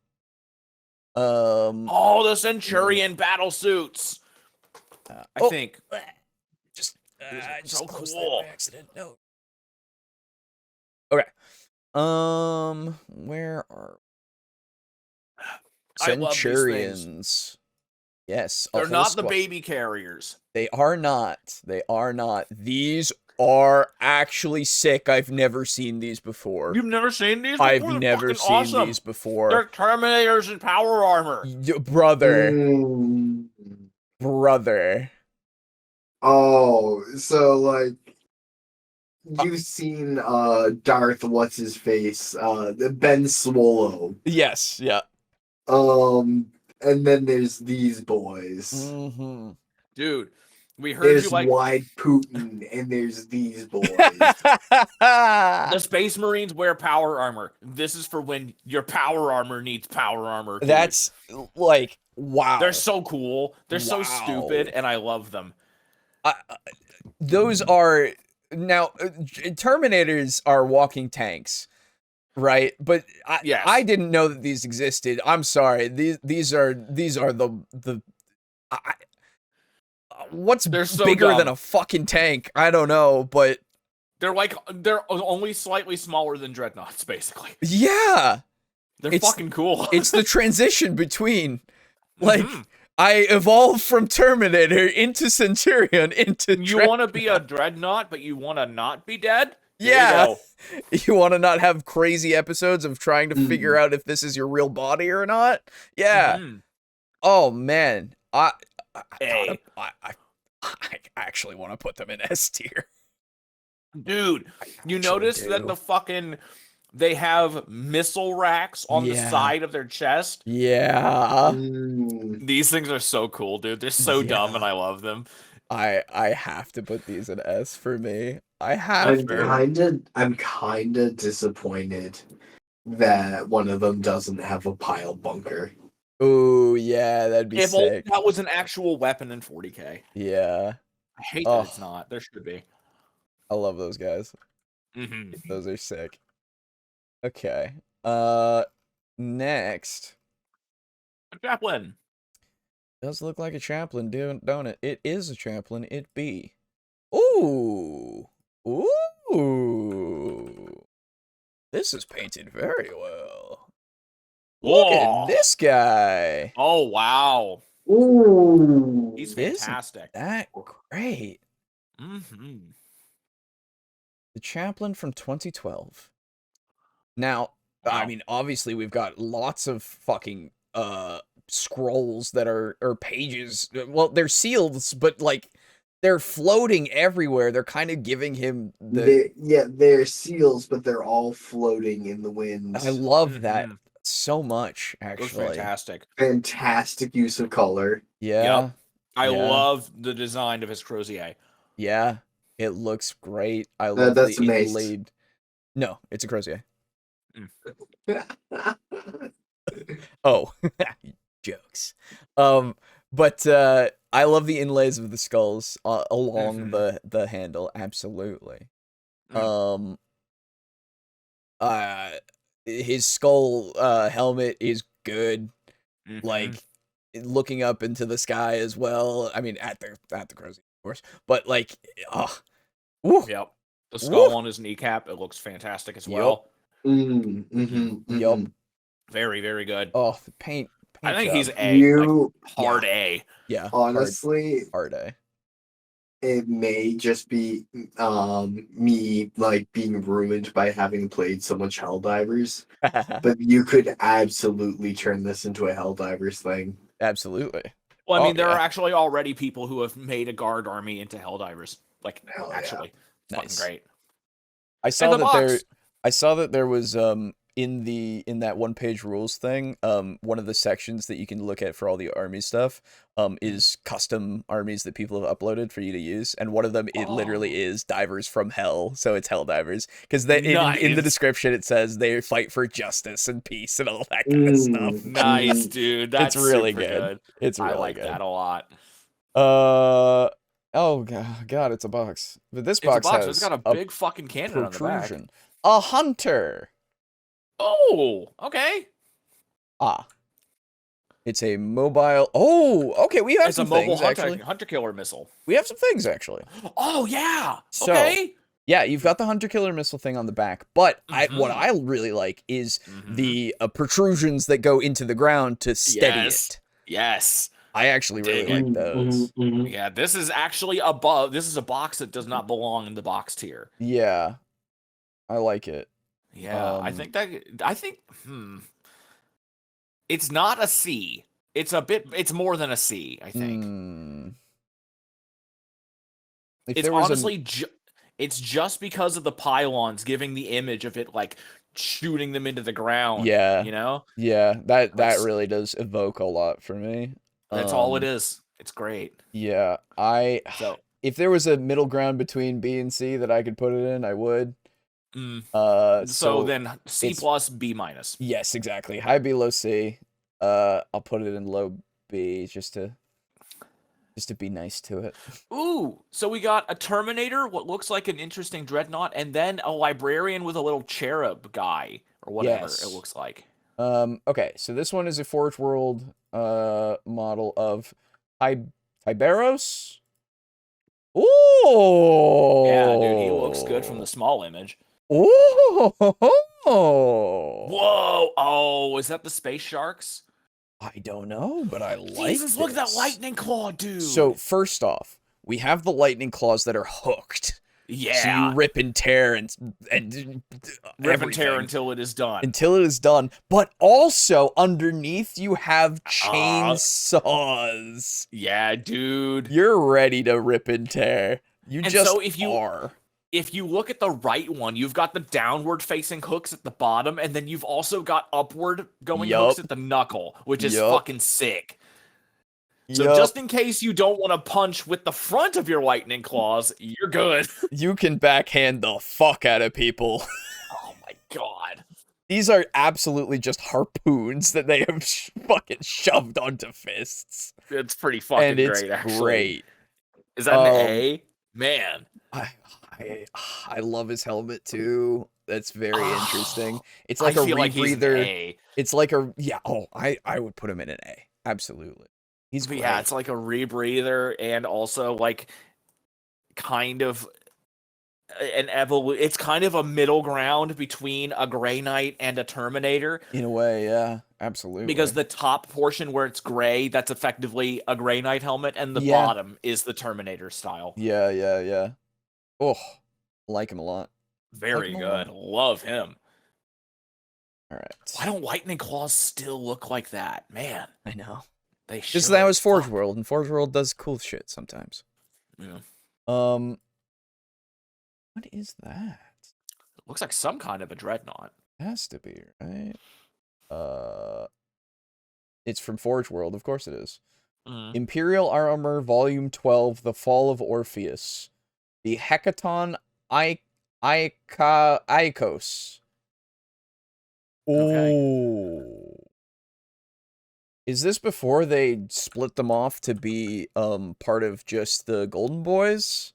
Oh, the Centurion battle suits. I think. Just so closed that cool. by accident. No. Okay. Where are I love these things. Centurions? Yes, a They're whole not the squad. baby carriers. They are not. They are not. These are actually sick. I've never seen these before. You've never seen these before? I've They're never fucking seen awesome. these before. They're Terminators in power armor. Brother. Mm. Brother. Oh, so like you've seen Darth what's his face, Ben Swallow. Yes, yeah. And then there's these boys. Mm-hmm. Dude, we heard There's you like Wide Putin, and there's these boys. the Space Marines wear power armor. This is for when your power armor needs power armor. Dude. That's like, wow. They're so cool. They're so Wow. stupid, and I love them. Those are now Terminators are walking tanks, right? But Yes. I didn't know that these existed. I'm sorry. These are the what's They're so bigger dumb. than a fucking tank? I don't know, but they're only slightly smaller than dreadnoughts, basically. yeah, They're fucking cool. It's the transition between like. Mhm. I evolved from Terminator into Centurion into You want to be a dreadnought, but you want to not be dead? There Yeah. you go. You want to not have crazy episodes of trying to figure out if this is your real body or not? Yeah. Mhm. Oh man. I A. actually want to put them in S tier. Dude, you actually notice that do. the fucking they have missile racks on the Yeah. side of their chest. Yeah. These things are so cool, dude. They're so dumb, and I love them. I have to put these in S for me. I have I'm kinda disappointed that one of them doesn't have a pile bunker. Ooh, yeah, that'd be If only sick. that was an actual weapon in 40K. Yeah. I hate that it's not. There should be. I love those guys. Mm-hmm. Those are sick. Okay. Next. A chaplain. Does look like a chaplain, don't it? It is a chaplain. It be. Ooh. Ooh. This is painted very well. Look Whoa. at this guy. Oh, wow. Ooh. He's Isn't fantastic. that great. Mm-hmm. The chaplain from 2012. Now, I Wow. mean, obviously we've got lots of fucking scrolls that are or pages. Well, they're seals, but like they're floating everywhere. They're kind of giving him They're seals, but they're all floating in the wind. I love that so much, It was actually. fantastic. Fantastic use of color. Yeah. Yep. I love the design of his crozier. Yeah. It looks great. I love That's the amazing. inlaid. No, it's a crozier. Oh, jokes. But I love the inlays of the skulls along the handle. Absolutely. His skull helmet is good. Like looking up into the sky as well. I mean, at the crozier, of course. But like, Yep. The skull on his kneecap, it looks fantastic as well. Yup. Very, very good. Oh, the paint I think job. he's A. Hard A. Yeah. Honestly, hard A. it may just be me like being ruined by having played so much Helldivers, but you could absolutely turn this into a Helldivers thing. Absolutely. Well, I Oh, mean, there yeah. are actually already people who have made a guard army into Helldivers. Like, Hell yeah. actually, it's fucking Nice. great. I In saw the that box. there was in that one page rules thing, one of the sections that you can look at for all the army stuff is custom armies that people have uploaded for you to use, and one of them it literally is divers from hell, so it's hell divers, because in the Nice. description it says they fight for justice and peace and all that kind of stuff. Nice, dude. That's It's really super good. good. It's I really like good. that a lot. Oh god, it's a box. But this It's a box box. has It's got a big fucking cannon on the back. protrusion. A hunter. Oh, okay. Ah. It's a mobile. Oh, okay. We have It's a some mobile things actually. hunter killer missile. We have some things actually. Oh yeah. So, Okay. yeah, you've got the hunter killer missile thing on the back, but what Mhm. I really like is Mhm. the protrusions that go into the ground to steady Yes. it. Yes. I actually really Dig like those. Yeah, this is actually above. This is a box that does not belong in the box tier. Yeah, I like it. Yeah, I think it's not a C. It's more than a C, I think. If It's there was honestly it's just because of the pylons giving the image of it like shooting them into the ground. Yeah. You know? Yeah, that Like, really does evoke a lot for me. that's all it is. It's great. Yeah, So if there was a middle ground between B and C that I could put it in, I would. so So then C it's plus, B minus. yes, exactly. High B, low C. I'll put it in low B just to be nice to it. Ooh, so we got a Terminator, what looks like an interesting dreadnought, and then a librarian with a little cherub guy or whatever it Yes. looks like. Okay, so this one is a Forge World model of Tiberos. Ooh. Yeah, dude, he looks good from the small image. Ooh. Whoa! Oh, is that the space sharks? I don't know, but I like Jesus, look at that this. lightning claw, dude. So first off, we have the lightning claws that are hooked. yeah, So you rip and tear and rip and tear everything until it is done. until it is done. But also underneath you have chainsaws. Yeah, dude. You're ready to rip and tear. You And just so if you are. If you look at the right one, you've got the downward facing hooks at the bottom, and then you've also got upward going hooks at the knuckle, which is fucking sick. So just in case you don't want to punch with the front of your lightning claws, you're good. You can backhand the fuck out of people. Oh my god. These are absolutely just harpoons that they have fucking shoved onto fists. It's pretty fucking And it's great, actually. great. Is that an A? Man. I love his helmet too. That's very interesting. It's like a rebreather. It's like a I would put him in an A. Absolutely. He's great. Yeah, it's like a rebreather and also like kind of an it's kind of a middle ground between a Grey Knight and a Terminator. In a way, yeah, absolutely. Because the top portion where it's gray, that's effectively a Grey Knight helmet, and the bottom is the Terminator style. Yeah. Oh, like him a lot. Very good. Love him. All right. Why don't Lightning Claws still look like that? Man. I know. They should. Just that was Forge World, and Forge World does cool shit sometimes. Yeah. What is that? It looks like some kind of a dreadnought. Has to be, right? It's from Forge World, of course it is. Imperial Armor, Volume 12, The Fall of Orpheus. The Hecaton Iacos. Oh. Is this before they split them off to be part of just the Golden Boys?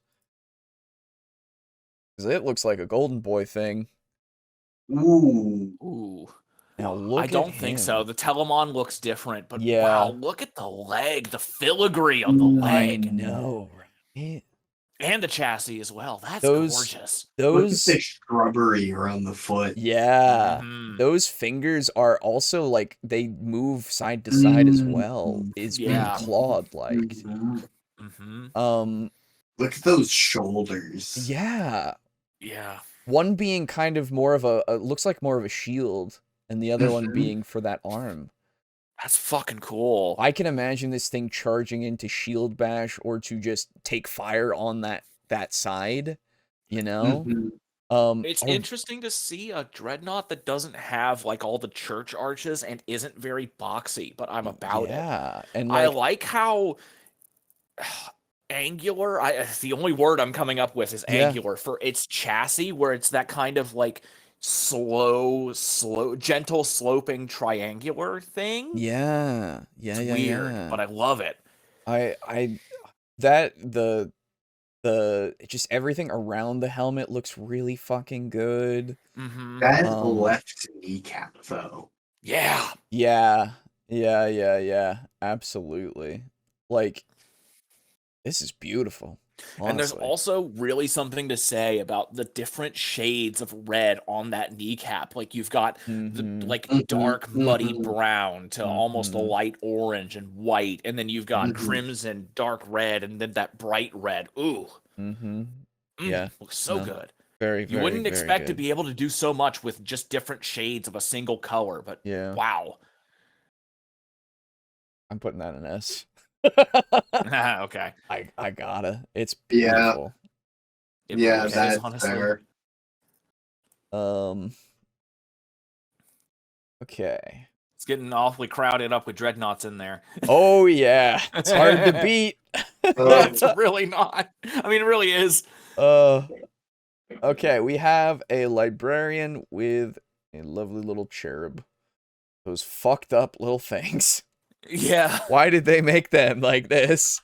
Because it looks like a Golden Boy thing. Ooh. Now look I don't think so. The Telemon looks different, but wow, look at the leg, the filigree on the leg. I know, right? And the chassis as well. That's gorgeous. Look at the shrubbery around the foot. Yeah. Those fingers are also like they move side to side as well. It's being clawed like. Look at those shoulders. Yeah. Yeah. One being kind of more of a looks like more of a shield, and the other one being for that arm. That's fucking cool. I can imagine this thing charging into shield bash or to just take fire on that side, you know? It's interesting to see a dreadnought that doesn't have like all the church arches and isn't very boxy, but I'm about it. Yeah, and I like like how angular. The only word I'm coming up with is Yeah. angular for its chassis, where it's that kind of like slow, gentle sloping triangular thing. yeah, It's weird, but I love it. That the just everything around the helmet looks really fucking good. That left kneecap though. Yeah. Yeah, absolutely. Like, this is beautiful. Honestly. And there's also really something to say about the different shades of red on that kneecap. Like you've got the like dark muddy brown to almost a light orange and white, and then you've got crimson, dark red, and then that bright red. Ooh. Yeah. Looks so good. Very, you wouldn't very expect to good. be able to do so much with just different shades of a single color, but yeah. Wow. I'm putting that in S. Okay. I gotta. It's beautiful. Yeah, really that's honestly fair. Okay. It's getting awfully crowded up with dreadnoughts in there. Oh yeah, it's hard to beat. It's really not. I mean, it really is. Okay, we have a librarian with a lovely little cherub. Those fucked up little things. Yeah. Why did they make them like this?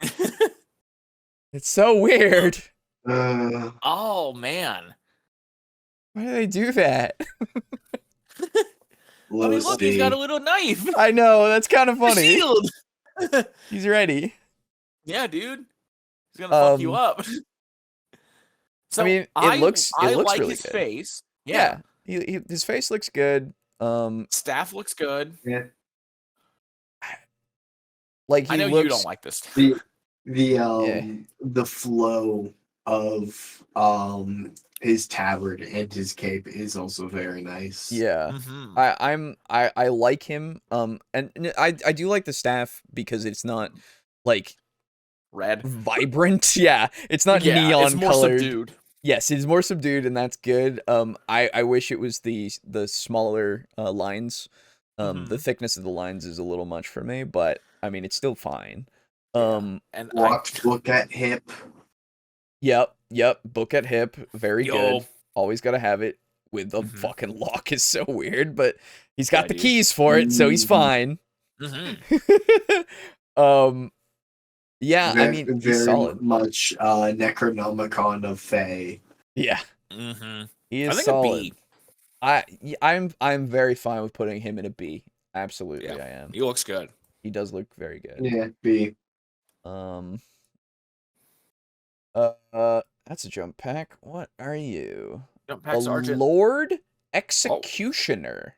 It's so weird. Oh man. Why do they do that? I mean, look, he's got a little knife. I know, that's kind of funny. Shield. He's ready. Yeah, dude. He's gonna fuck you up. So I mean, it looks like really his good. face. Yeah. His face looks good. Staff looks good. Yeah. Like I know you don't like this. The flow of his tabard and his cape is also very nice. Yeah. I like him. And I do like the staff because it's not like red vibrant. Yeah. It's not neon it's more colored. Subdued. Yes, it's more subdued, and that's good. I wish it was the smaller lines. The thickness of the lines is a little much for me, but I mean it's still fine. And book at hip. Yep. Book at hip, very good. Always gotta have it. With the fucking lock is so weird, but he's got the keys for it, so he's fine. Yeah, I mean, he's solid. Much Necronomicon of Fae. Yeah. He is solid. I'm very fine with putting him in a B. Absolutely, I am. He looks good. He does look very good. Yeah, B. That's a jump pack. What are you? Jump pack sergeant. Lord Executioner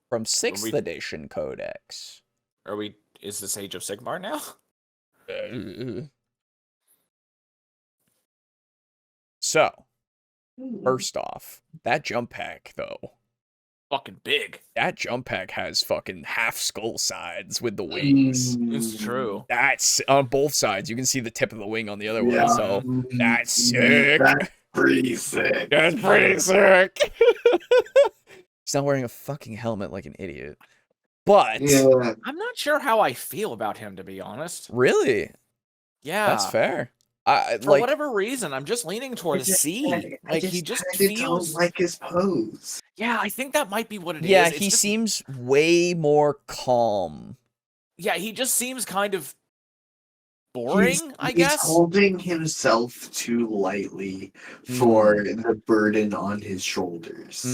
from 6th edition Codex. Is this Age of Sigmar now? So, first off, that jump pack though, fucking big. That jump pack has fucking half skull sides with the wings. It's true. That's on both sides. You can see the tip of the wing on the other one. So that's sick. That's pretty sick. That's pretty sick. He's not wearing a fucking helmet like an idiot. But I'm not sure how I feel about him, to be honest. Really? Yeah, that's fair. For whatever reason, I'm just leaning towards C. He just feels like his pose. Yeah, I think that might be what it is. Yeah, he seems way more calm. Yeah, he just seems kind of boring, I guess. He's holding himself too lightly for the burden on his shoulders.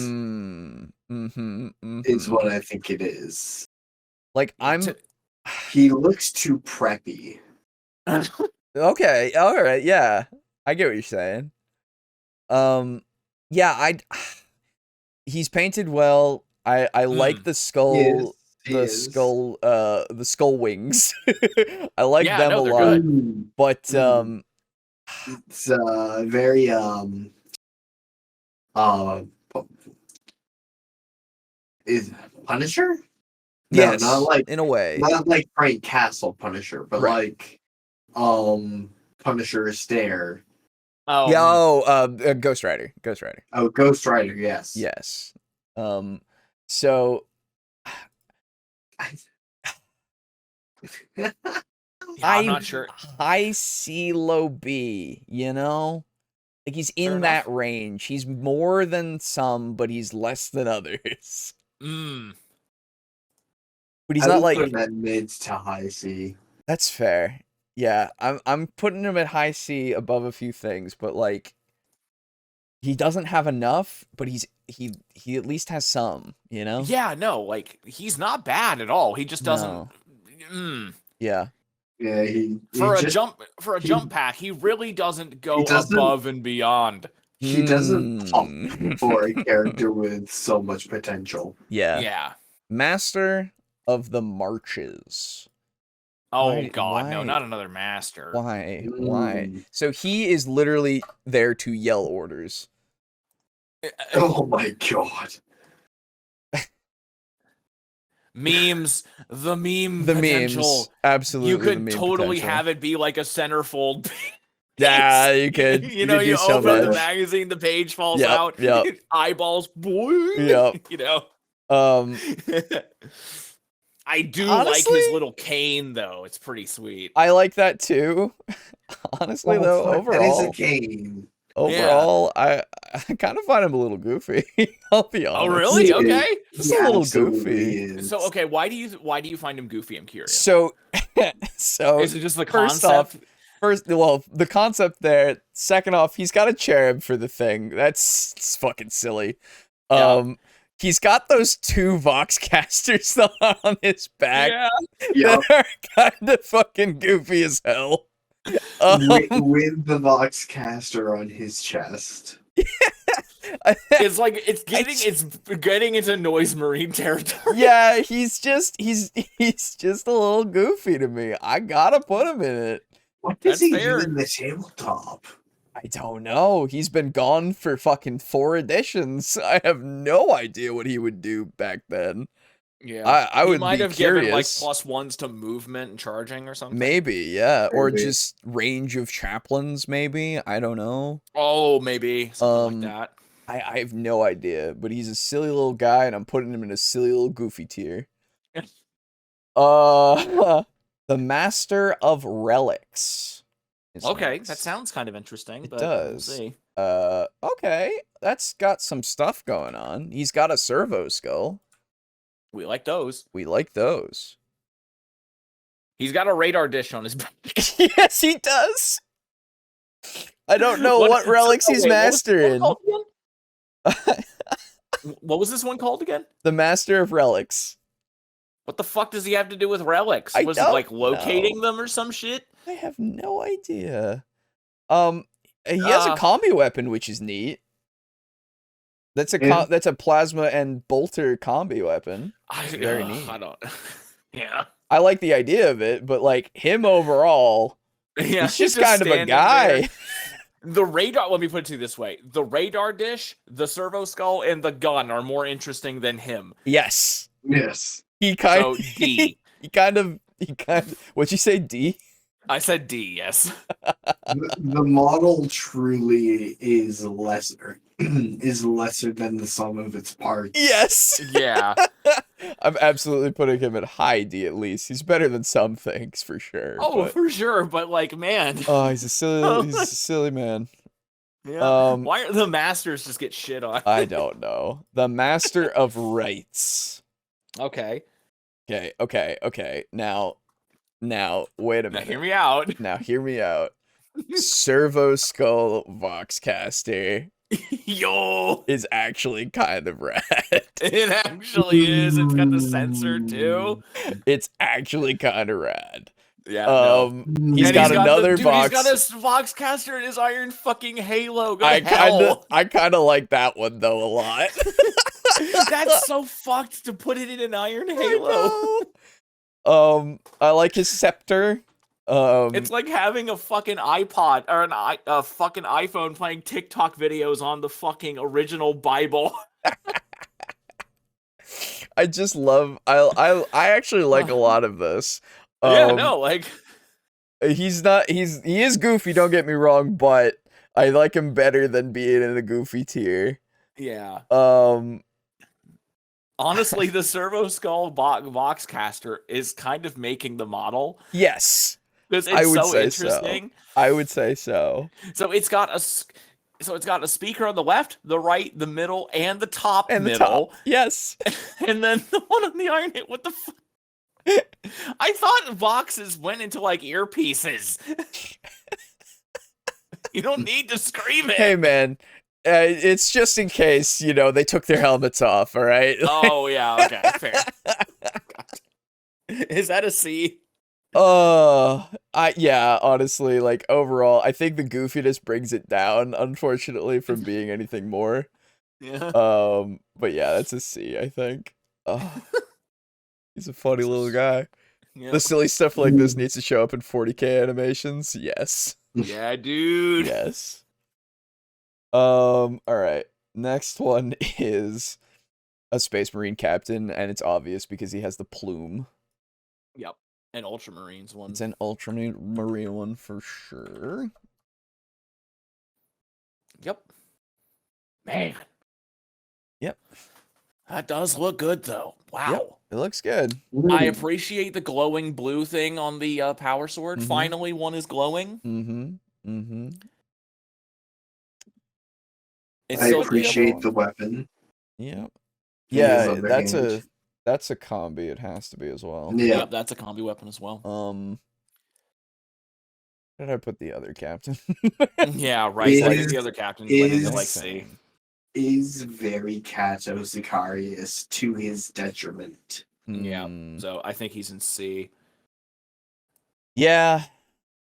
Is what I think it is. Like, he looks too preppy. Okay, all right, yeah. I get what you're saying. Yeah, he's painted well. I like the skull, the skull wings. I like them a lot. But It's very uh is Punisher? No, Yes, in a way. not like Frank Castle Punisher, but Right. like Punisher Stare. Yeah, Um, Ghost Rider. Ghost Rider. Oh, Ghost Rider, yes. Yes. So yeah, I'm not sure. high C, low B, you know? Like he's Fair in enough. that range. He's more than some, but he's less than others. Mm. But he's I not would put like him at mid to high C. that's fair. Yeah, I'm putting him at high C above a few things, but like he doesn't have enough, but he at least has some, you know? Yeah, no, like he's not bad at all. He just doesn't. No. Mm. Yeah. Yeah, he For a just jump pack, he really doesn't go doesn't- above and beyond. he doesn't pop for a Hmm. character with so much potential. Yeah. Yeah. Master of the Marches. Oh Why- God, no, why- not another master. Why? Why? Mm. So he is literally there to yell orders. Oh my god. Memes, the meme The potential. memes. Absolutely. You the could meme totally potential. have it be like a centerfold. Yeah, you could. You know, could you do so open the much. magazine, the page falls Yep, out, yep. eyeballs, boing, Yep. you know. Um, I do like Honestly? his little cane, though. It's pretty sweet. I like that too. Honestly, though, That is a overall, game. I kind of find him a little goofy. I'll be honest. Oh, really? He Okay. Just a little absolutely goofy. is. So, okay, why do you find him goofy? I'm curious. So, Is it just the first concept? well, the concept there. Second off, he's got a cherub for the thing. It's fucking silly. Yeah. He's got those two Voxcasters on his back Yeah, that are kind of fucking goofy as hell. with the Voxcaster on his chest. It's like it's getting into noise marine territory. Yeah, he's just a little goofy to me. I gotta put him in it. What does That's he fair. do in the tabletop? I don't know. He's been gone for fucking 4 editions. I have no idea what he would do back then. Yeah, I he would might be have given like curious. +1s to movement and charging or something. Maybe, yeah, or Maybe. just range of chaplains. Maybe I don't know. Oh, maybe something like that. I have no idea. But he's a silly little guy, and I'm putting him in a silly little goofy tier. The Master of Relics. is Okay, next. that sounds kind of interesting. It But does. We'll see. Okay, that's got some stuff going on. He's got a servo skull. We like those. We like those. He's got a radar dish on his back. Yes, he does. I don't know what relics he's Okay, what was this one mastering. called again? What was this one called again? The Master of Relics. What the fuck does he have to do with relics? I Was it don't like locating know. them or some shit? I have no idea. He has a combi weapon, which is neat. That's Yeah. that's a plasma and bolter combi weapon. Very neat. I don't. Yeah. I like the idea of it, but like him overall, Yeah. he's just kind of a standing guy. there. The radar. Let me put it to you this way: the radar dish, the servo skull, and the gun are more interesting than him. Yes, Yes. he kind So D. he kind of what'd you say, D? I said D. Yes. The model truly is lesser than the sum of its parts. Yes. Yeah. I'm absolutely putting him at high D at least. He's better than some things for sure. Oh, but- for sure. But like, man. Oh, he's a silly man. Yeah. Why are the masters just get shit on? I don't know. The Master of Rights. Okay. Okay. Now, wait a Now minute. hear me out. Now, hear me out. Servo Skull Voxcaster Yo. is actually kind of rad. It actually is. It's got the sensor too. It's actually kind of rad. Yeah. No. He's And got another He's Vox. got his Voxcaster and his iron fucking halo. Go I to hell. kind of like that one though a lot. That's so fucked to put it in an iron halo. I know. I like his scepter. It's like having a fucking iPod or a fucking iPhone playing TikTok videos on the fucking original Bible. I just love. I actually like a lot of this. Yeah, no, like He's not. He is goofy. Don't get me wrong, but I like him better than being in the goofy tier. yeah. Um, Honestly, the Servo Skull Voxcaster is kind of making the model yes, because I it's would so say interesting. so. I would say so. So it's got a speaker on the left, the right, the middle, and the top And the middle, top, yes. and then the one on the Iron Hit. What the fuck? I thought Voxes went into like earpieces. You don't need to scream it. Hey man, it's just in case they took their helmets off. All right. Oh yeah, okay, fair. Is that a C? Yeah, honestly, like overall, I think the goofiness brings it down, unfortunately, from being anything more. Yeah. But yeah, that's a C, I think. He's a funny little guy. Yeah. The silly stuff like this needs to show up in 40K animations. Yes. Yeah, dude. Yes. All right. Next one is a Space Marine captain, and it's obvious because he has the plume. Yep. An Ultramarines one. It's an Ultramarine one for sure. Yep. Man. Yep. That does look good though. Wow. Yep. It looks good. I appreciate the glowing blue thing on the power sword. Mhm. Finally, one is glowing. It's I so appreciate the weapon. Yep. in his Yeah, other that's hand. a combi. It has to be as well. Yeah. Yep, that's a combi weapon as well. Where did I put the other captain? Yeah, right. Is- So I think the other captain went into like is- C. Is very Kato Sicarius to his detriment. Yeah. Hmm. So I think he's in C. Yeah.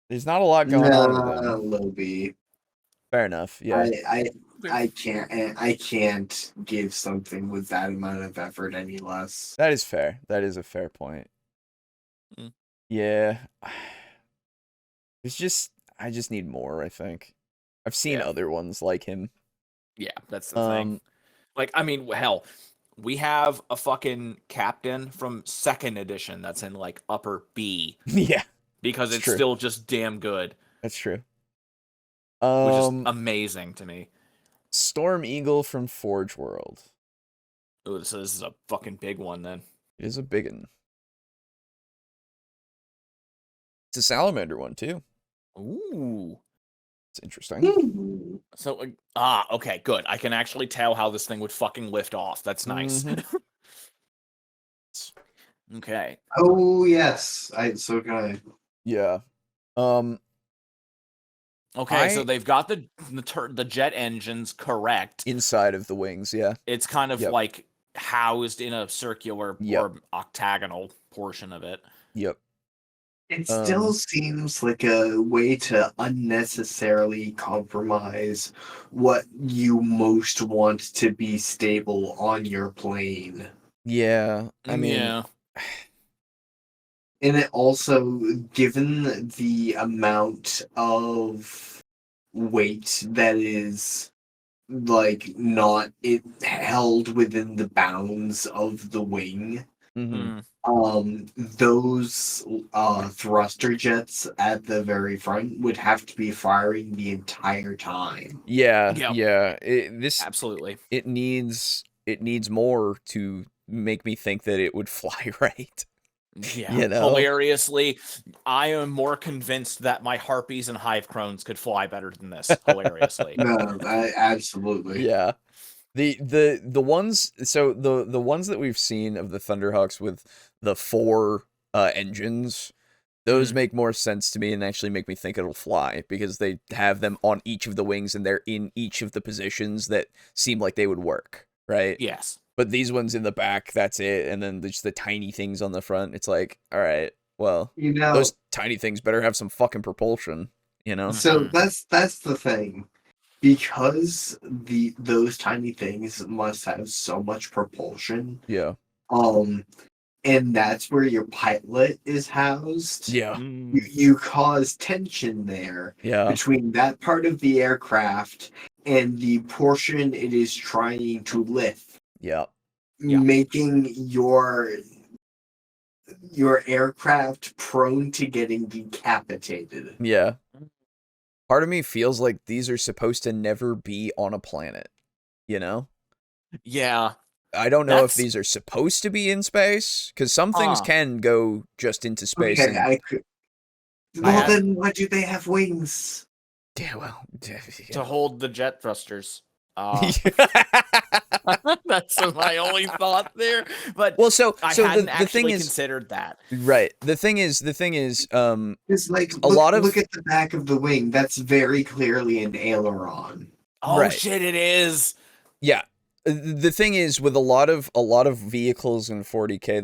There's not a lot going on with Nah, him. low B. Fair enough. Yeah. I can't give something with that amount of effort any less. That is fair. That is a fair point. Mm. Yeah. I just need more, I think. I've seen Yeah. other ones like him. Yeah, that's the thing. Like, I mean, hell, we have a fucking captain from 2nd edition that's in like upper B Yeah, because It's it's true. still just damn good, that's true. which is amazing to me. Storm Eagle from Forge World. Ooh, so this is a fucking big one then. It is a big one. It's a salamander one too. Ooh. It's interesting. Hmm. So, okay, good. I can actually tell how this thing would fucking lift off. That's nice. Okay. Oh yes, so can I. Yeah. Okay, so they've got the jet engines correct. Inside of the wings, yeah. It's kind of Yep. like housed in a circular Yep. or octagonal portion of it. Yep. It still seems like a way to unnecessarily compromise what you most want to be stable on your plane. Yeah. I mean, yeah. And it also, given the amount of weight that is like not it held within the bounds of the wing, mhm. those thruster jets at the very front would have to be firing the entire time. Yeah, Yep. yeah. Absolutely. It needs more to make me think that it would fly right. Yeah. You know? Hilariously, I am more convinced that my harpies and hive crones could fly better than this. Hilariously. No, absolutely. Yeah. The ones the ones that we've seen of the Thunderhawks with the 4 engines, those make more sense to me and actually make me think it'll fly because they have them on each of the wings and they're in each of the positions that seem like they would work, right? Yes. But these ones in the back, that's it, and then just the tiny things on the front. It's like, all right, well, those tiny things better have some fucking propulsion, you know? So that's the thing. Because those tiny things must have so much propulsion. Yeah. and that's where your pilot is housed. Yeah. You cause tension there Yeah. between that part of the aircraft and the portion it is trying to lift, Yeah. making your aircraft prone to getting decapitated. Yeah. Part of me feels like these are supposed to never be on a planet, you know? Yeah. I don't know if That's- these are supposed to be in space, because some things can go just into space. Okay, And, I could. Well, then why do they have wings? yeah, well, to hold the jet thrusters. That's my only thought there. But well, so I so hadn't the actually thing is, considered that. right? The thing is, It's like a lot of look at the back of the wing. That's very clearly an aileron. Oh Right. shit! It is. Yeah. The thing is, with a lot of vehicles in 40K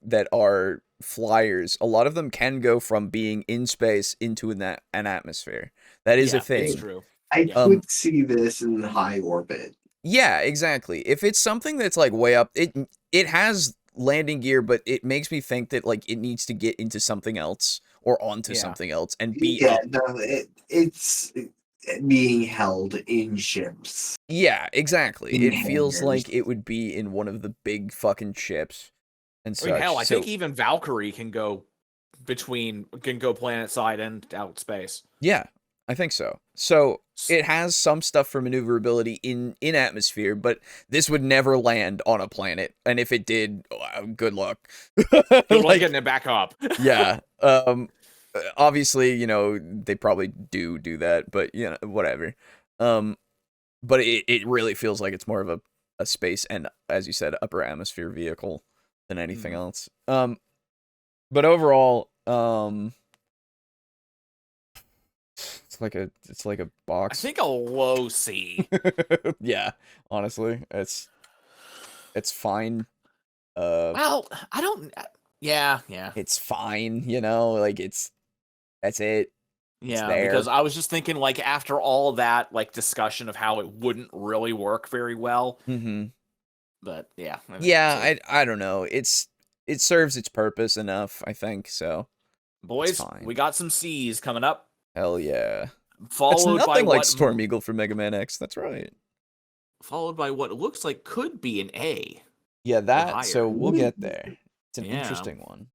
that are flyers, a lot of them can go from being in space into an atmosphere. That is a thing. It's true. I could see this in high orbit. Yeah, exactly. If it's something that's like way up, it has landing gear, but it makes me think that like it needs to get into something else or onto something else and be up. No, it's being held in ships. Yeah, exactly. In It feels hangars. like it would be in one of the big fucking ships and I such. mean, hell, I So- think even Valkyrie can go planet side and out space. Yeah, I think so. So it has some stuff for maneuverability in atmosphere, but this would never land on a planet. And if it did, good luck. Like Like, getting it back up. yeah. Obviously, you know, they probably do that, but you know, whatever. But it really feels like it's more of a space and, as you said, upper atmosphere vehicle than anything else. But overall, it's like a box. I think a low C. Yeah, honestly, it's fine. Well, I don't. Yeah. It's fine, you know, like that's it. Yeah, there. because I was just thinking, like, after all that, like, discussion of how it wouldn't really work very well. Mm-hmm. But yeah. Yeah, I don't know. It serves its purpose enough, I think. So, boys, we got some C's coming up. Hell yeah! Followed it's nothing by like Storm Eagle from Mega Man X. That's right. Followed by what looks like could be an A. Yeah, that. So we'll get there. It's an interesting one.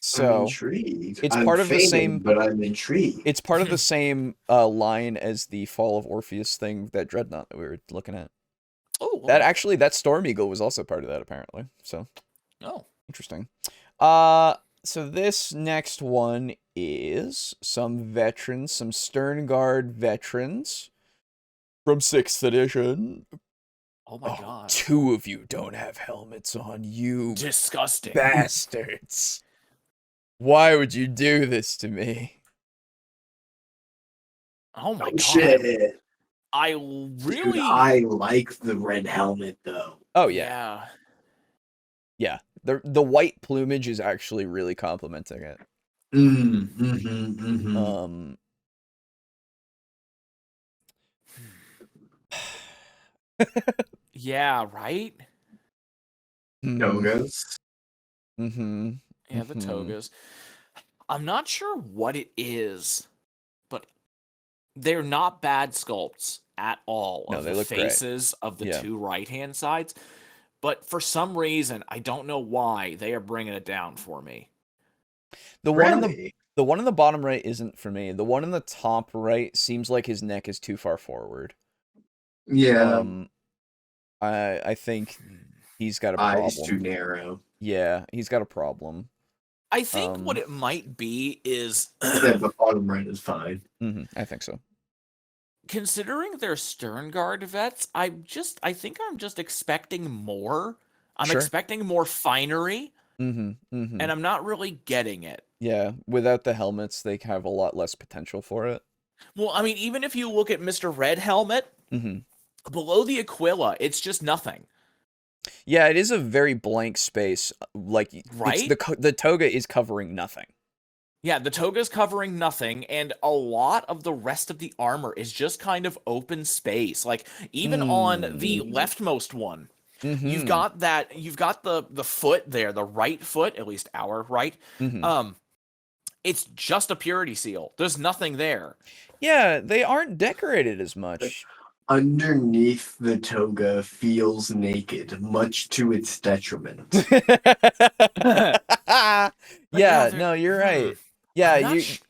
So I'm intrigued. It's I'm part of the fading, same, but I'm intrigued. It's part of the same line as the Fall of Orpheus thing, that Dreadnought that we were looking at. Oh, well. that Storm Eagle was also part of that, apparently. So, interesting. So this next one is some veterans, some Stern Guard veterans from 6th edition. Oh my god. 2 of you don't have helmets on, you disgusting bastards. Why would you do this to me? Oh my god. Shit. I really Dude, I like the red helmet though. Oh yeah. Yeah. The white plumage is actually really complimenting it. Yeah, right? Togas. Yeah, the togas. I'm not sure what it is, but they're not bad sculpts at all of the faces of the 2 right-hand sides. But for some reason, I don't know why, they are bringing it down for me. The one on the bottom right isn't for me. The one in the top right seems like his neck is too far forward. Yeah. I think he's got a problem. Eyes too narrow. Yeah, he's got a problem. I think what it might be is the bottom right is fine. I think so. Considering they're Stern Guard vets, I think I'm just expecting more. I'm expecting more finery. And I'm not really getting it. Yeah, without the helmets, they have a lot less potential for it. Well, I mean, even if you look at Mr. Red Helmet, below the Aquila, it's just nothing. Yeah, it is a very blank space. Like, right? The toga is covering nothing. Yeah, the toga's covering nothing, and a lot of the rest of the armor is just kind of open space. Like, even on the leftmost one, You've Mm-hmm. got that. You've got the foot there, the right foot, at least our right. Mm-hmm. It's just a purity seal. There's nothing there. Yeah, they aren't decorated as much. Underneath the toga feels naked, much to its detriment. Yeah, no, you're right. Yeah, I'm not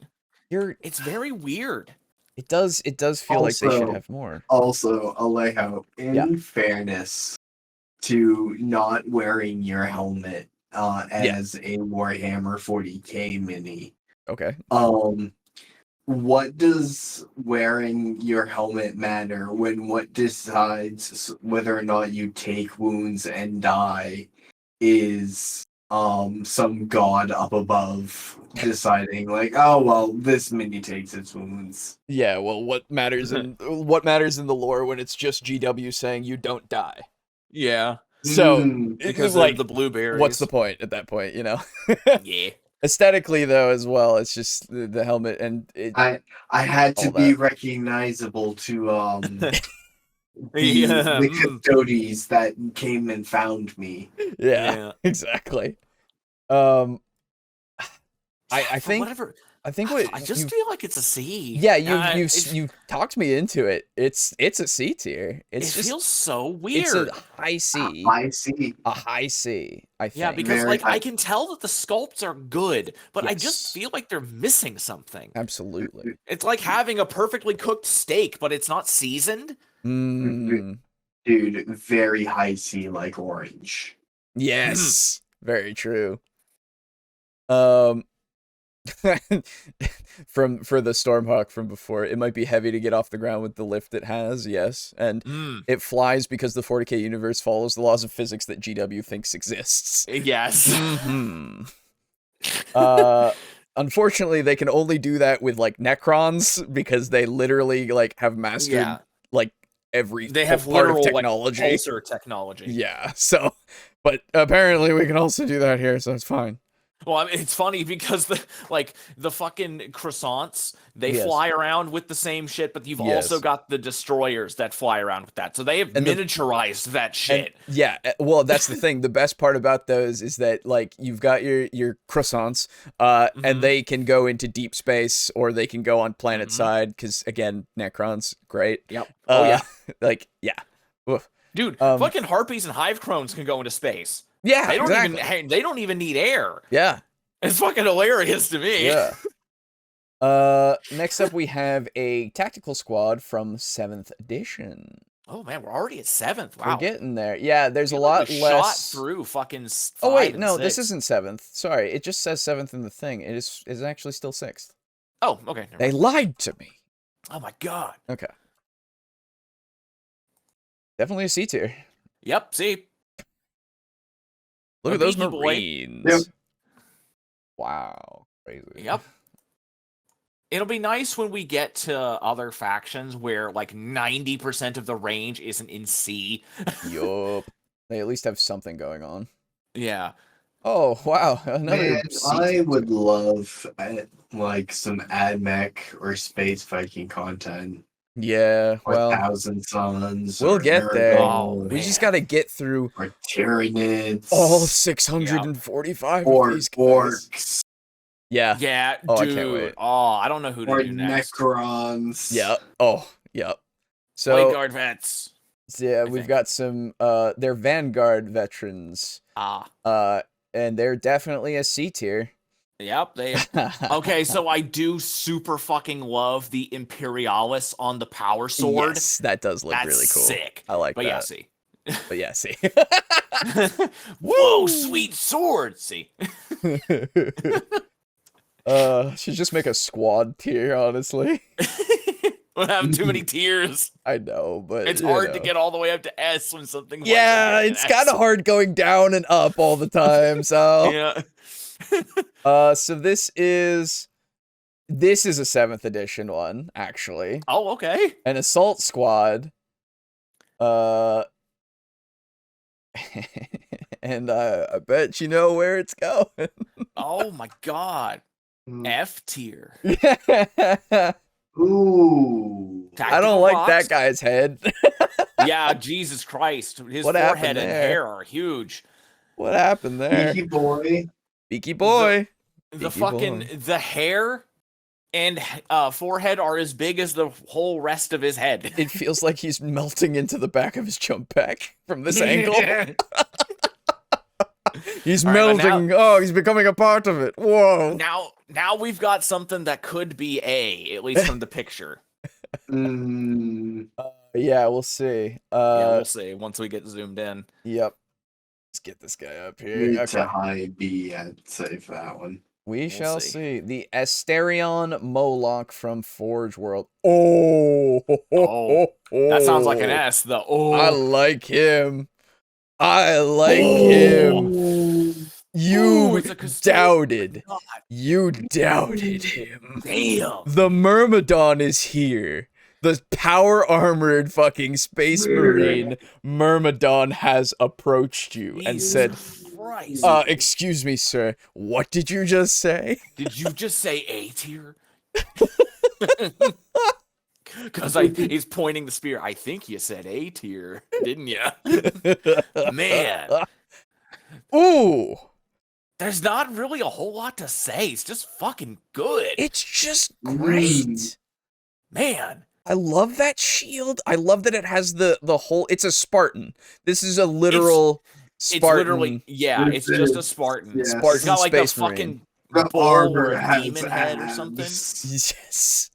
you're It's very weird. it does feel like they should have more. Also, Alejo, Yeah. in fairness to not wearing your helmet as a Warhammer 40k mini, Okay. what does wearing your helmet matter when what decides whether or not you take wounds and die is some god up above deciding like, oh well, this mini takes its wounds. Yeah, well, what matters in the lore when it's just GW saying you don't die? Yeah. So, Because like, of the blueberries. what's the point at that point, you know? Yeah. Aesthetically, though, as well, it's just the helmet and it. I had to all be that. recognizable to Yeah. the custodies that came and found me. Yeah, exactly. I think Whatever. I think what I just feel like it's a C. Yeah, you talked me into it. It's a C tier. It feels so weird. It's a high C. I see. A high C, I think. Yeah, because Very like high. I can tell that the sculpts are good, but I Yes. just feel like they're missing something. Absolutely. It's like having a perfectly cooked steak, but it's not seasoned. Mm, Dude, very high C like orange. yes, very true. For the Stormhawk from before, it might be heavy to get off the ground with the lift it has, yes, and it flies because the 40k universe follows the laws of physics that GW thinks exists. Yes. Mm-hmm. Unfortunately, they can only do that with like Necrons because they literally like have mastered like every they have part literal of technology. like, pulsar technology. Yeah, so, but apparently we can also do that here, so it's fine. Well, I mean, it's funny because the fucking croissants, they fly around with the same shit, but you've also got the destroyers that fly around with that. So they have miniaturized that shit. Yeah, well, that's the thing. The best part about those is that like you've got your croissants, and they can go into deep space or they can go on planet side because again, Necrons, great. Yep. Like yeah. Oof. Dude, fucking harpies and hive crones can go into space. Yeah, they don't even need air. Yeah, it's fucking hilarious to me. Yeah. Next up we have a tactical squad from 7th edition. Oh man, we're already at 7th. Wow, we're getting there. Yeah, there's a lot less. Shot through fucking. Oh wait, no, this isn't 7th. Sorry, it just says 7th in the thing. It is actually still 6th. Oh, okay. They lied to me. Oh my god. Okay. Definitely a C tier. Yep. See. Look at those Marines. Yep. Wow. Crazy. Yep. It'll be nice when we get to other factions where like 90% of the range isn't in C. Yup. They at least have something going on. Yeah. Oh, wow. Man, I would love like some AdMech or space Viking content. Yeah, or well, Thousand Suns. We'll get there. Oh, we just got to get through or Tyranids. all 645 or of these guys. Orcs. Yeah. Yeah, oh, dude. I can't wait. Oh, I don't know who to do next. Necrons. Yeah. Oh, yep. So Blade Guard vets. Yeah, we've got some they're Vanguard veterans. And they're definitely a C tier. Yep, they okay, so I do super fucking love the Imperialis on the power sword. Yes, that does look really cool. Sick. I like but that. Yeah, see. But yeah, see. Whoa, sweet sword, see. Should just make a squad tier, honestly. We'll have too many tiers. I know, but it's hard to get all the way up to S when something. Yeah, it's kind of hard going down and up all the time. So yeah. So this is a 7th edition one, actually. Oh, okay. An assault squad. And I bet you know where it's going. Oh my god. F tier. Ooh. I don't like that guy's head. Yeah, Jesus Christ. His What happened forehead and there? hair are huge. What happened there? Beaky boy. Beaky boy. The Beaky fucking boy. the hair and forehead are as big as the whole rest of his head. It feels like he's melting into the back of his jump pack from this angle. He's All right, melting. He's becoming a part of it. Whoa. Now we've got something that could be at least from the picture. Yeah, we'll see. Yeah, we'll see once we get zoomed in. Yep. Let's get this guy up here. Need to high B, I'd say for that one. We shall see. The Asterion Moloch from Forge World. That sounds like an S. I like him. I like him. You doubted. You doubted him. Damn. The Myrmidon is here. The power armored fucking space marine Myrmidon has approached you and said, excuse me, sir. What did you just say? Did you just say A tier? Because he's pointing the spear. I think you said A tier, didn't you? Man. Ooh. There's not really a whole lot to say. It's just fucking good. It's just great. Man. I love that shield. I love that it has the whole... It's a Spartan. This is a literal Spartan. It's literally... Yeah, it's just a Spartan. Yeah. Spartan It's got like Space a fucking The bull armor or a has demon head or something. Yes.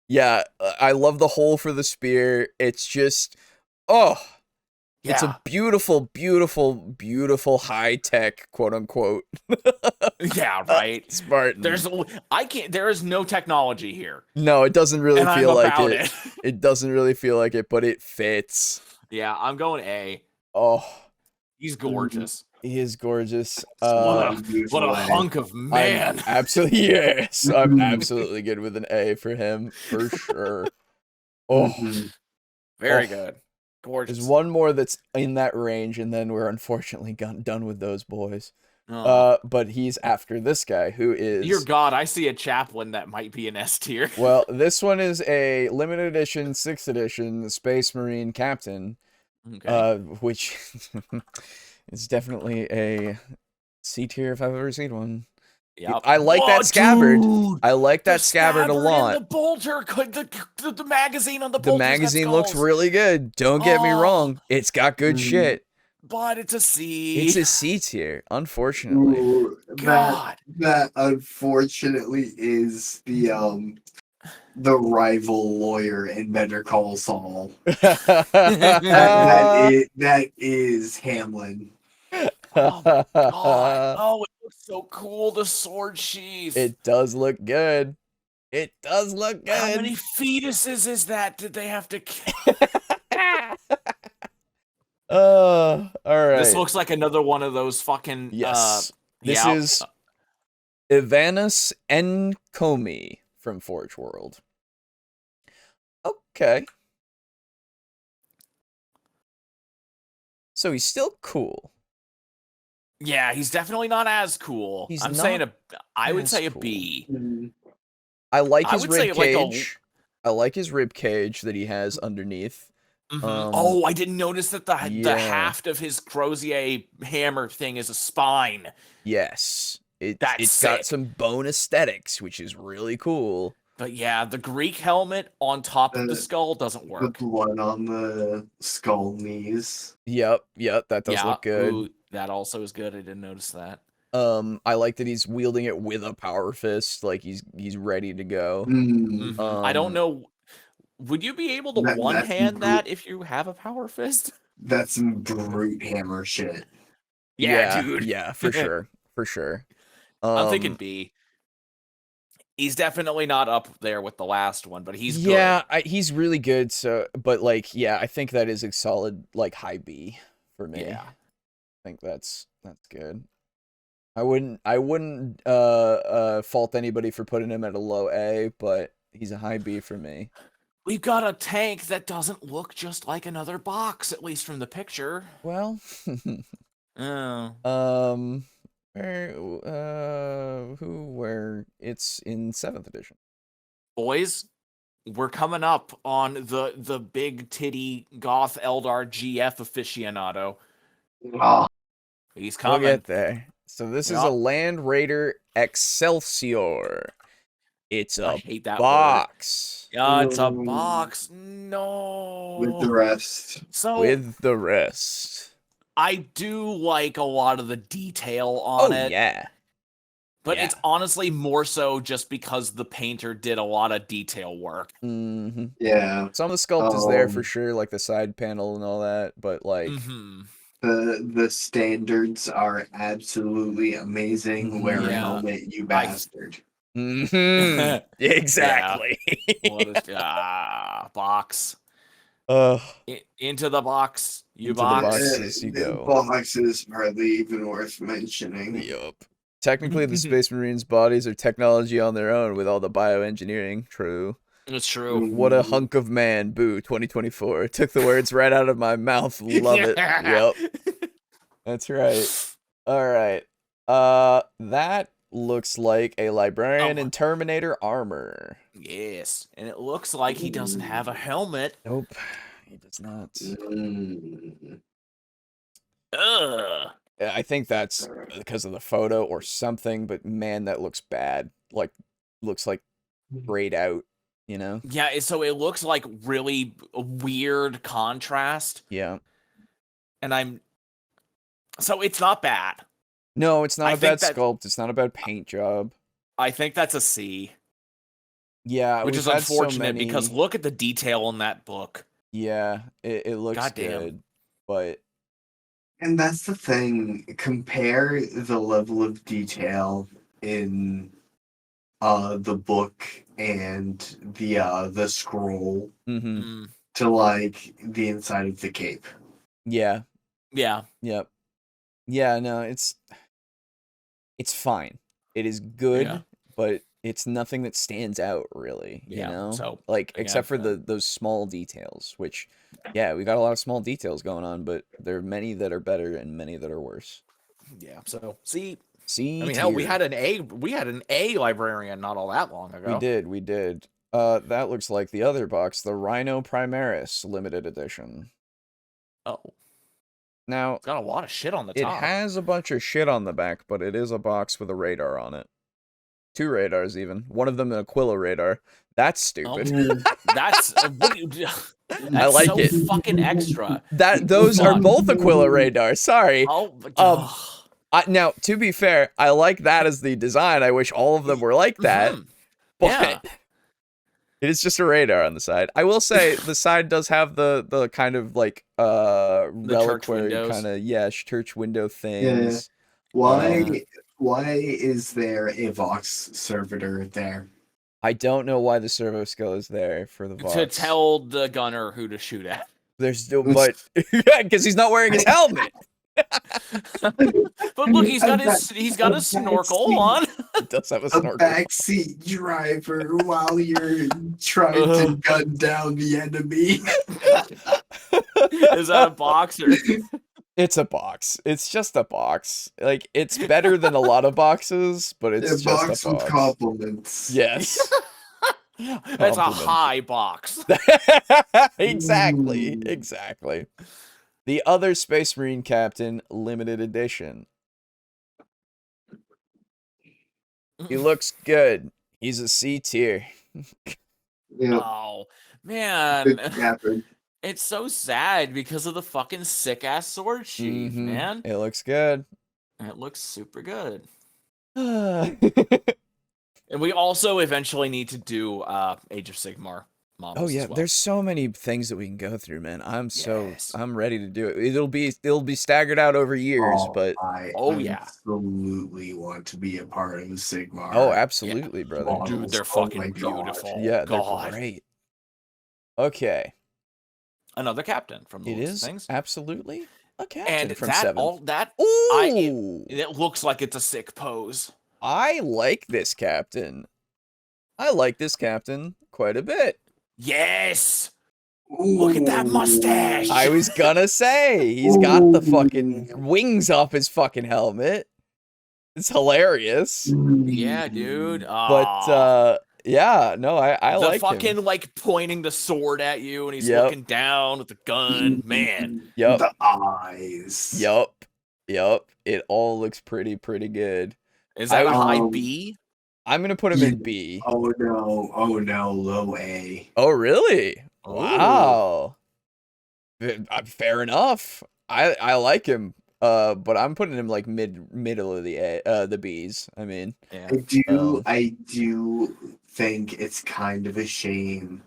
Yeah, I love the hole for the spear. It's just... Oh... Yeah. It's a beautiful, beautiful, beautiful high-tech, quote-unquote. Yeah, right. Spartan. There is no technology here. No, it doesn't really And feel I'm like about it. It doesn't really feel like it, but it fits. Yeah, I'm going A. Oh, He's gorgeous. he is gorgeous. What a hunk of man. Absolutely, yes. I'm absolutely good with an A for him, for sure. Oh, Very good. Gorgeous. There's one more that's in that range, and then we're unfortunately done with those boys. But he's after this guy, who is... Dear God, I see a chaplain that might be an S tier. Well, this one is a limited edition, 6th edition Space Marine Captain, which is definitely a C tier if I've ever seen one. Yep. I like that scabbard. Dude, I like that scabbard a lot. And the bolter, the magazine on the The bolter. magazine looks really good. Don't get me wrong. It's got good shit. But it's a C. It's a C tier, unfortunately. Ooh, God. That unfortunately is the rival lawyer in Better Call Saul. That is Hamlin. Oh my God. Oh, it looks so cool, the sword sheath. It does look good. It does look good. How many fetuses is that? Did they have to kill? All right. This looks like another one of those fucking... Yes. This is Ivanus Enkomi from Forge World. Okay. So he's still cool. Yeah, he's definitely not as cool. He's I'm saying I would as say a cool. B. I like his would say rib like cage. I like his rib cage that he has underneath. Oh, I didn't notice that the yeah. haft of his Crozier hammer thing is a spine. Yes. It's sick. got some bone aesthetics, which is really cool. But yeah, the Greek helmet on top of the skull doesn't The work. blood on the skull knees. Yep, that does look good. Ooh, that also is good. I didn't notice that. I like that he's wielding it with a power fist, like he's ready to go. I don't know. Would you be able to one-hand that if you have a power fist? That's some brute hammer shit. Yeah, dude. Yeah, for sure. For sure. I'm thinking B. He's definitely not up there with the last one, but he's good. Yeah, he's really good. So, but like, yeah, I think that is a solid like high B for me. Yeah, I think that's good. I wouldn't fault anybody for putting him at a low A, but he's a high B for me. We've got a tank that doesn't look just like another box, at least from the picture. Well, Oh. where it's in 7th edition. Boys, we're coming up on the big titty goth Eldar GF aficionado. Oh, He's We'll coming. get there. So this is a Yup. Land Raider Excelsior. It's I a hate that box Yeah, it's a Ooh. box. No. with the rest. So with the rest. I do like a lot of the detail Oh on it, yeah. but yeah. it's honestly more so just because the painter did a lot of detail work. Mm-hmm. Yeah. Some of the sculpt is there for Um, sure, like the side panel and all that, but like Mm-hmm. The standards are absolutely amazing. Wear a Yeah. helmet, you bastard. mhm. Exactly. What is box? Ugh. Into the box. You Into the box. boxes you The go. boxes hardly even worth mentioning. Yup. Technically, the Space Marines' bodies are technology on their own with all the bioengineering. True. It's true. What a hunk of man. Boo. 2024. Took the words right out of my mouth. Love it. Yep. That's right. All right. That looks like a librarian and Terminator armor. Yes, and it looks like he doesn't have a helmet. Nope. He does not. Mm. Ugh. I think that's because of the photo or something, but man, that looks bad. Like, looks like grayed out, you know? Yeah, so it looks like really weird contrast, Yeah. and so it's not bad. No, it's not I a think bad sculpt. It's not a bad paint job. I think that's a C, Yeah, which we've is had so unfortunate because many- look at the detail in that book. Yeah, it looks Goddamn. good, but And that's the thing. Compare the level of detail in the book and the scroll mm-hmm. Mm, to like the inside of the cape. Yeah. yeah, Yep. Yeah, no, it's fine. It is good, Yeah. but it's nothing that stands out really, Yeah, you know? so, Like again, except for those small details, which yeah, we got a lot of small details going on, but there are many that are better and many that are worse. yeah. So see, See, I mean, hell, we had an A librarian not all that long ago. we did. That looks like the other box, the Rhino Primaris limited edition. Oh, Now, it's got a lot of shit on the it top. has a bunch of shit on the back, but it is a box with a radar on it. 2 radars even. One of them an Aquila radar. That's stupid. That's I like so it. fucking extra. Those are both Aquila radars. Sorry. Oh, Now, to be fair, I like that as the design. I wish all of them were like that. But Yeah. it is just a radar on the side. I will say the side does have the kind of like reliquary kind of church window things. Why is there a Vox servitor there? I don't know why the servo skill is there for the Vox. To tell the gunner who to shoot at. There's still, but because he's not wearing his helmet. But look, he's got a snorkel on. He does have a A snorkel. backseat driver while you're trying to gun down the enemy. Is that a box or? It's a box. It's just a box. Like, it's better than a lot of boxes, but it's A just box a box. with compliments. Yes. That's a high box. Exactly. The other Space Marine Captain limited edition. He looks good. He's a C tier. Yeah. Oh man, Good captain. it's so sad because of the fucking sick ass sword sheath, Mhm. man. It looks good. It looks super good. Oh And we also eventually need to do Age of Sigmar models. yeah, as well. there's so many things that we can go through, man. Yes. I'm ready to do it. It'll be staggered out over years, but I yeah. absolutely want to be a part of the Sigmar. oh, absolutely, brother. Dude, they're Oh fucking my God. beautiful. Yeah, God. they're great. Okay, Another captain from the it looks of is things. absolutely a captain And from that 7. all that Ooh, it looks like it's a sick pose. I like this captain. I like this captain quite a bit. Yes. Look at that mustache. I was gonna say, he's got the fucking wings off his fucking helmet. It's hilarious. Yeah, dude. But Yeah, no, I the like fucking him. like pointing the sword at you, and he's Yep. looking down with the gun. Man, Yep. The eyes. Yup. It all looks pretty good. is that a high Um, B? I'm gonna put him in B. Oh no, low A. Oh, really? Ooh. Wow. Fair enough. I like him. But I'm putting him like middle of the B's. I mean, Yeah. I do think it's kind of a shame.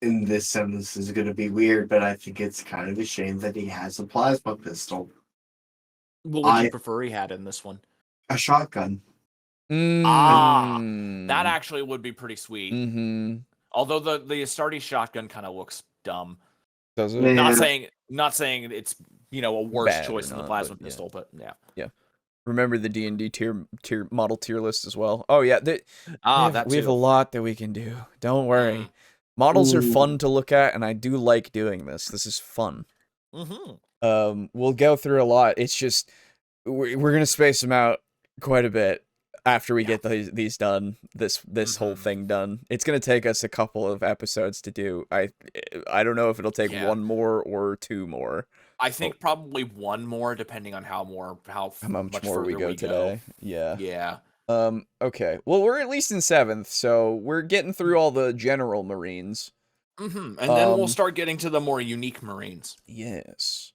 And this sentence is going to be weird, but I think it's kind of a shame that he has a plasma pistol, What would you prefer he had in this one? a shotgun. That actually would be pretty sweet. Mm-hmm. Although the Astartes shotgun kind of looks dumb. Does it? Yeah. Not saying it's a worse Bad choice or than the not, plasma but pistol, but yeah. Remember the D&D tier model tier list as well. Oh yeah, we have a too. lot that we can do. Don't worry. Models are fun to look at, and I do like doing this. This is fun. Mm-hmm. We'll go through a lot. It's just we're gonna space them out quite a bit after we get these done. This whole thing done. It's gonna take us a couple of episodes to do. I don't know if it'll take one more or two more. I think probably one more, depending on how much more we go today. Yeah. Yeah. Okay. Well, we're at least in 7th, so we're getting through all the general Marines. And then we'll start getting to the more unique Marines. Yes.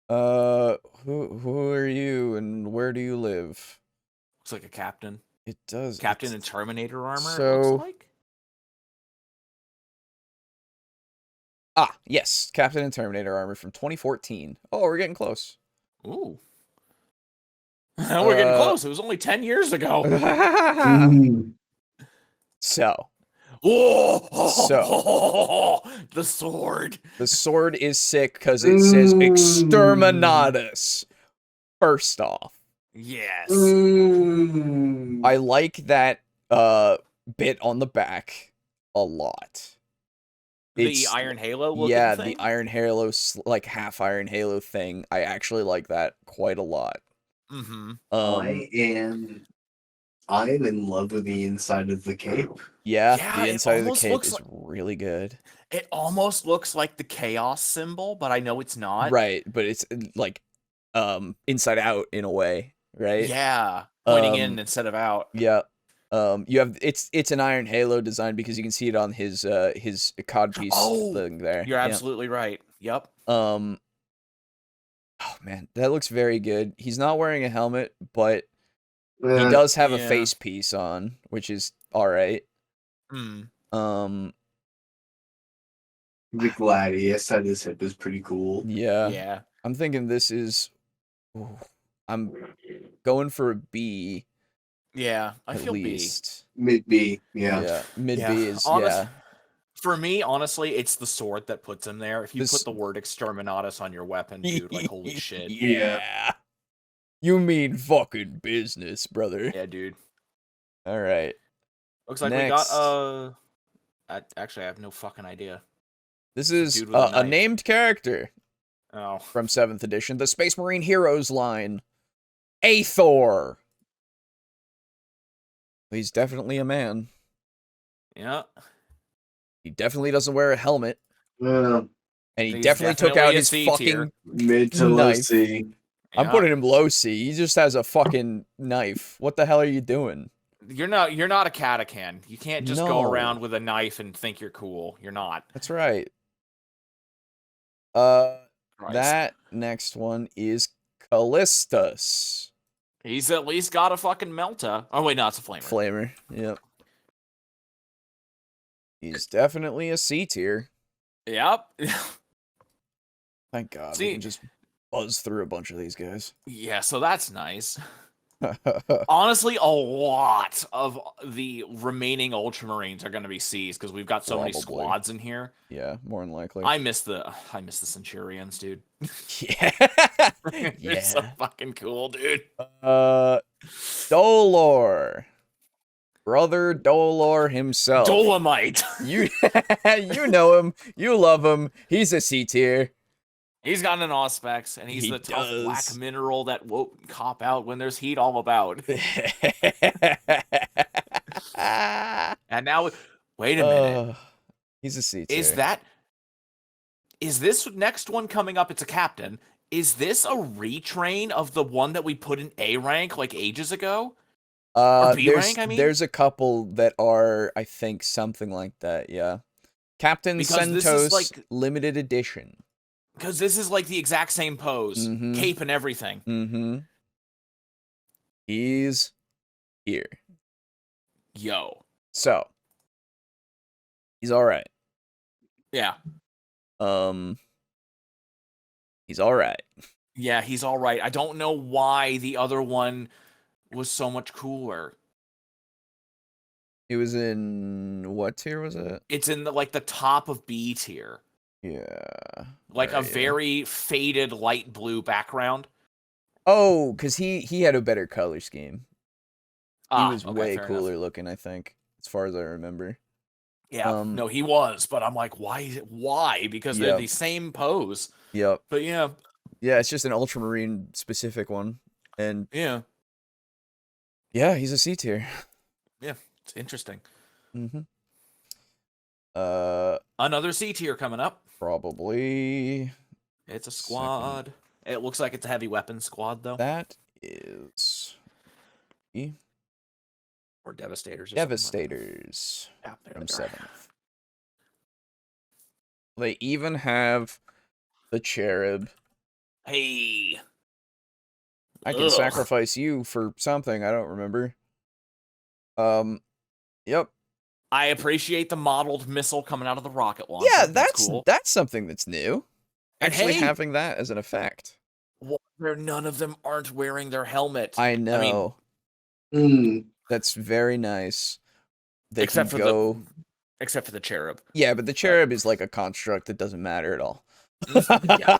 Who are you and where do you live? Looks like a captain. It does. Captain in Terminator armor, so, it looks like. Yes. Captain in Terminator armor from 2014. Oh, we're getting close. Ooh. We're getting close. It was only 10 years ago. So. The sword. The sword is sick because it says Exterminatus. First off. Yes. I like that bit on the back a lot. The Iron Halo looking thing? The Iron Halo, like half Iron Halo thing. I actually like that quite a lot. Mm-hmm. I'm in love with the inside of the cape. Yeah, the inside of the cape is really good. It almost looks like the Chaos symbol, but I know it's not. Right, but it's like inside out in a way, right? Yeah, pointing in instead of out. Yeah. You have it's an Iron Halo design because you can see it on his codpiece thing there. You're absolutely right. Yep. Oh man, that looks very good. He's not wearing a helmet, but he does have a face piece on, which is all right. The Gladius at his hip is pretty cool. Yeah. I'm thinking this is. I'm going for a B. Yeah, I feel least. Mid B. Yeah. Mid B is For me, honestly, it's the sword that puts him there. If you put the word Exterminatus on your weapon, dude, like holy shit. Yeah. You mean fucking business, brother. Yeah, dude. All right. Looks like we got actually, I have no fucking idea. This is a named character. Oh. From 7th edition, the Space Marine Heroes line. Aethor. He's definitely a man. Yeah. He definitely doesn't wear a helmet. And he definitely took out his fucking mid to low C. I'm putting him low C. He just has a fucking knife. What the hell are you doing? You're not a catacan. You can't just go around with a knife and think you're cool. You're not. That's right. That next one is Callistus. He's at least got a fucking melta. Oh wait, no, it's a flamer. Flamer, yep. He's definitely a C tier. Yep. Thank God. We can just buzz through a bunch of these guys. Yeah, so that's nice. Honestly, a lot of the remaining Ultramarines are going to be C's because we've got so many squads in here. Yeah, more than likely. I miss the Centurions, dude. Yeah. They're so fucking cool, dude. Dolor. Brother Dolor himself. Dolomite. You know him. You love him. He's a C tier. He's got an Auspex, and he's the tough black mineral that won't cop out when there's heat all about. And And now, wait a minute. He's a C tier. Is this next one coming up? It's a captain. Is this a retrain of the one that we put in A rank like ages ago? Or B rank, I mean? There's a couple that are, I think, something like that, yeah. Captain Because this is Centos like limited edition. Because this is like the exact same pose, cape and everything. Mm-hmm. He's here. Yo. So, he's all right. Yeah. He's all right. Yeah, he's all right. I don't know why the other one was so much cooler. It was in what tier was it? It's in the top of B tier. Yeah. Like a very faded light blue background. Oh, because he had a better color scheme. He was okay, way fair cooler enough. looking, I think, as far as I remember. Yeah, no, he was, but I'm like, why? Because they're the same pose. Yep. But yeah. Yeah, it's just an ultramarine specific one. And yeah, he's a C tier. Yeah, it's interesting. Mm-hmm. Another C tier coming up. Probably. It's a squad. It looks like it's a heavy weapon squad, though. That is E. Or Devastators. Devastators. Yeah, from 7th. They even have the cherub. Hey. I can sacrifice you for something. I don't remember. Yep. I appreciate the modeled missile coming out of the rocket launcher. Yeah, that's cool. That's something that's new. And Actually hey, having that as an effect. None of them aren't wearing their helmet. I know. I mean, that's very nice. They except for the cherub. Yeah, but the cherub is like a construct that doesn't matter at all. Yeah.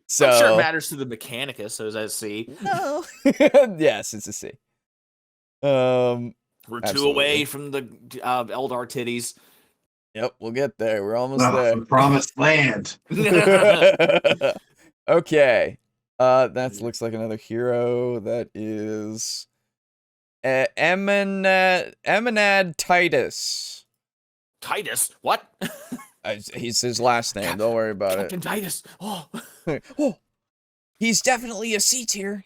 So I'm sure it matters to the Mechanicus as a C. No. Yes, it's a C. We're absolutely. 2 away from the Eldar titties. Yep, we'll get there. We're almost there. The promised land. Okay. That looks like another hero. That is Emanad Titus. Titus? What? He's his last name. Don't worry about Captain Titus. Oh, he's definitely a C tier.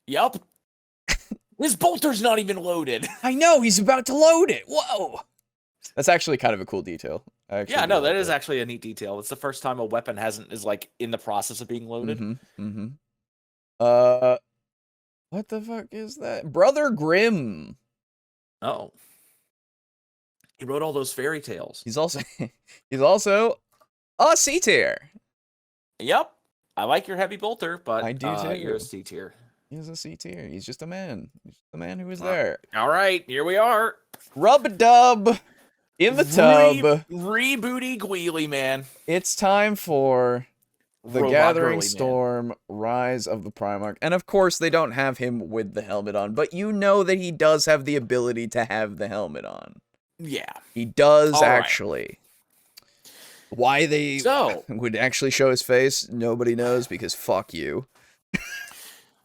Yep. His bolter's not even loaded. I know, he's about to load it. Whoa. That's actually kind of a cool detail. Yeah, no, that is actually a neat detail. It's the first time a weapon is like in the process of being loaded. What the fuck is that? Brother Grimm. Oh. He wrote all those fairy tales. He's also a C tier. Yep. I like your heavy bolter, but I do too. You're a C tier. He's a C tier. He's just a man. He's just the man who was there. All right, here we are. Rub-a-dub in the tub. Rebooty Gweely, man. It's time for the Robot Gathering Girly Storm, Rise of the Primarch. And of course, they don't have him with the helmet on, but you know that he does have the ability to have the helmet on. Yeah. He does all actually. Right. Why they would actually show his face, nobody knows, because fuck you.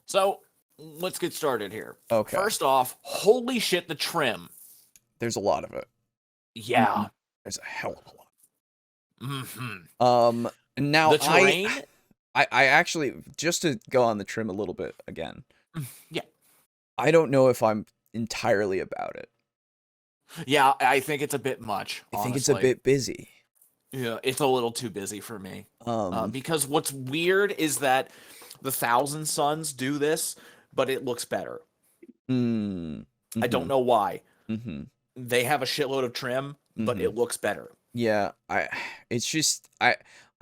So, let's get started here. Okay. First off, holy shit, the trim. There's a lot of it. Yeah. There's a hell of a lot. Mm-hmm. Now the terrain? I actually, just to go on the trim a little bit again. Yeah. I don't know if I'm entirely about it. Yeah, I think it's a bit much. I think it's a bit busy. Yeah, it's a little too busy for me. Because what's weird is that the Thousand Suns do this, but it looks better. I don't know why. They have a shitload of trim, but it looks better. Yeah, it's just I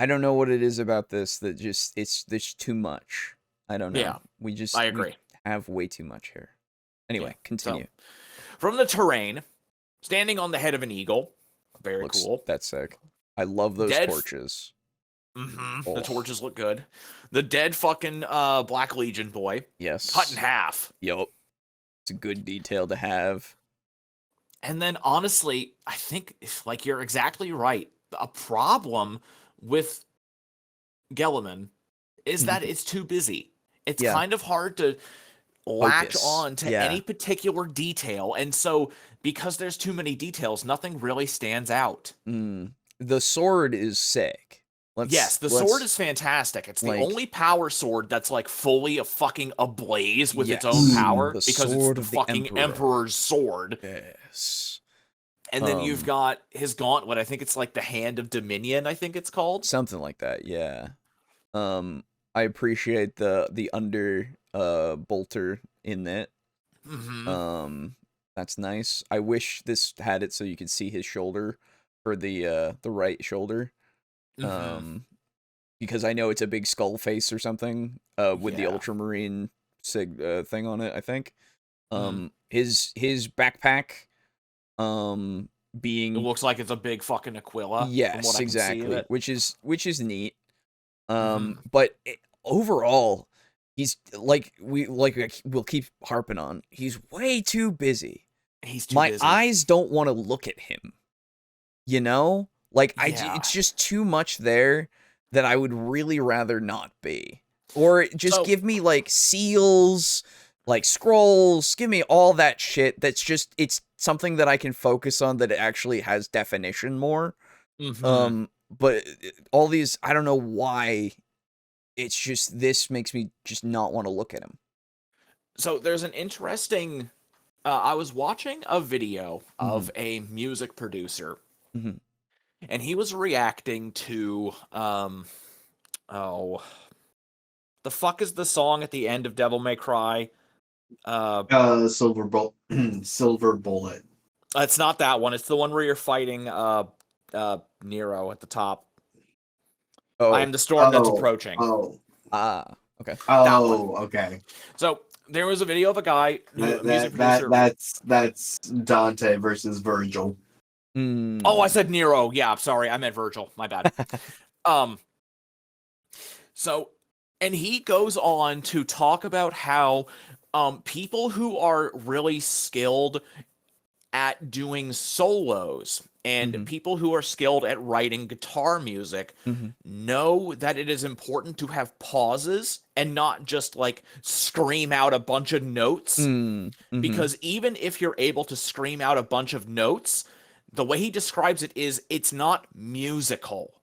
don't know what it is about this that just there's too much. I don't know. Yeah, I agree. We have way too much here. Anyway, continue. So, from the terrain, standing on the head of an eagle, very cool. That's sick. I love those torches. Oh. The torches look good. The dead fucking Black Legion boy. Yes. Cut in half. Yup. It's a good detail to have. And then, honestly, I think, you're exactly right. A problem with Gellerman is that it's too busy. It's kind of hard to latch Focus. on to Yeah. any particular detail, and so because there's too many details, nothing really stands out. The sword is sick. Yes, the sword is fantastic. It's the only power sword that's like fully a fucking ablaze with its own power, the because it's sword the of the fucking Emperor's sword. Yes. And then you've got his gauntlet. I think it's like the Hand of Dominion, I think it's called. Something like that, yeah. I appreciate the under bolter in that. That's nice. I wish this had it so you could see his shoulder for the right shoulder. Because I know it's a big skull face or something with the ultramarine thing on it, I think. His backpack being, it looks like it's a big fucking Aquila. yes, from what I can exactly, see of it. which is neat. But overall, he's we'll keep harping on. He's way too busy. He's too My busy. eyes don't want to look at him. You know, like it's just too much there that I would really rather not be. Or just give me like seals, like scrolls, give me all that shit. That's just, it's something that I can focus on that actually has definition more. But all these, I don't know why. It's just, this makes me just not want to look at him. So there's an interesting, I was watching a video of a music producer, and he was reacting to, the fuck is the song at the end of Devil May Cry? Silver Bullet. It's not that one. It's the one where you're fighting Nero at the top. I am the storm that's approaching. Okay. Okay. So there was a video of a guy, music producer. That's Dante versus Virgil. Oh, I said Nero. Yeah, sorry, I meant Virgil. My bad. So, and he goes on to talk about how people who are really skilled at doing solos and people who are skilled at writing guitar music know that it is important to have pauses and not just like scream out a bunch of notes. Because even if you're able to scream out a bunch of notes, the way he describes it is it's not musical.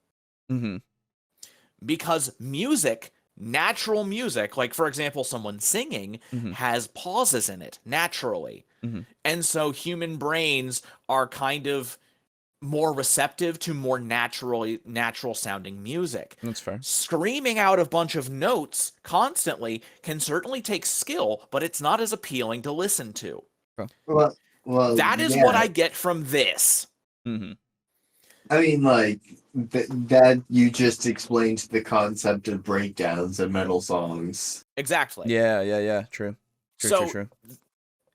Because music, natural music, like for example, someone singing has pauses in it naturally. And so human brains are kind of more receptive to more natural sounding music. That's fair. Screaming out a bunch of notes constantly can certainly take skill, but it's not as appealing to listen to. Well, that is what I get from this. I mean, like, that you just explained the concept of breakdowns in metal songs. Exactly. Yeah. True. True.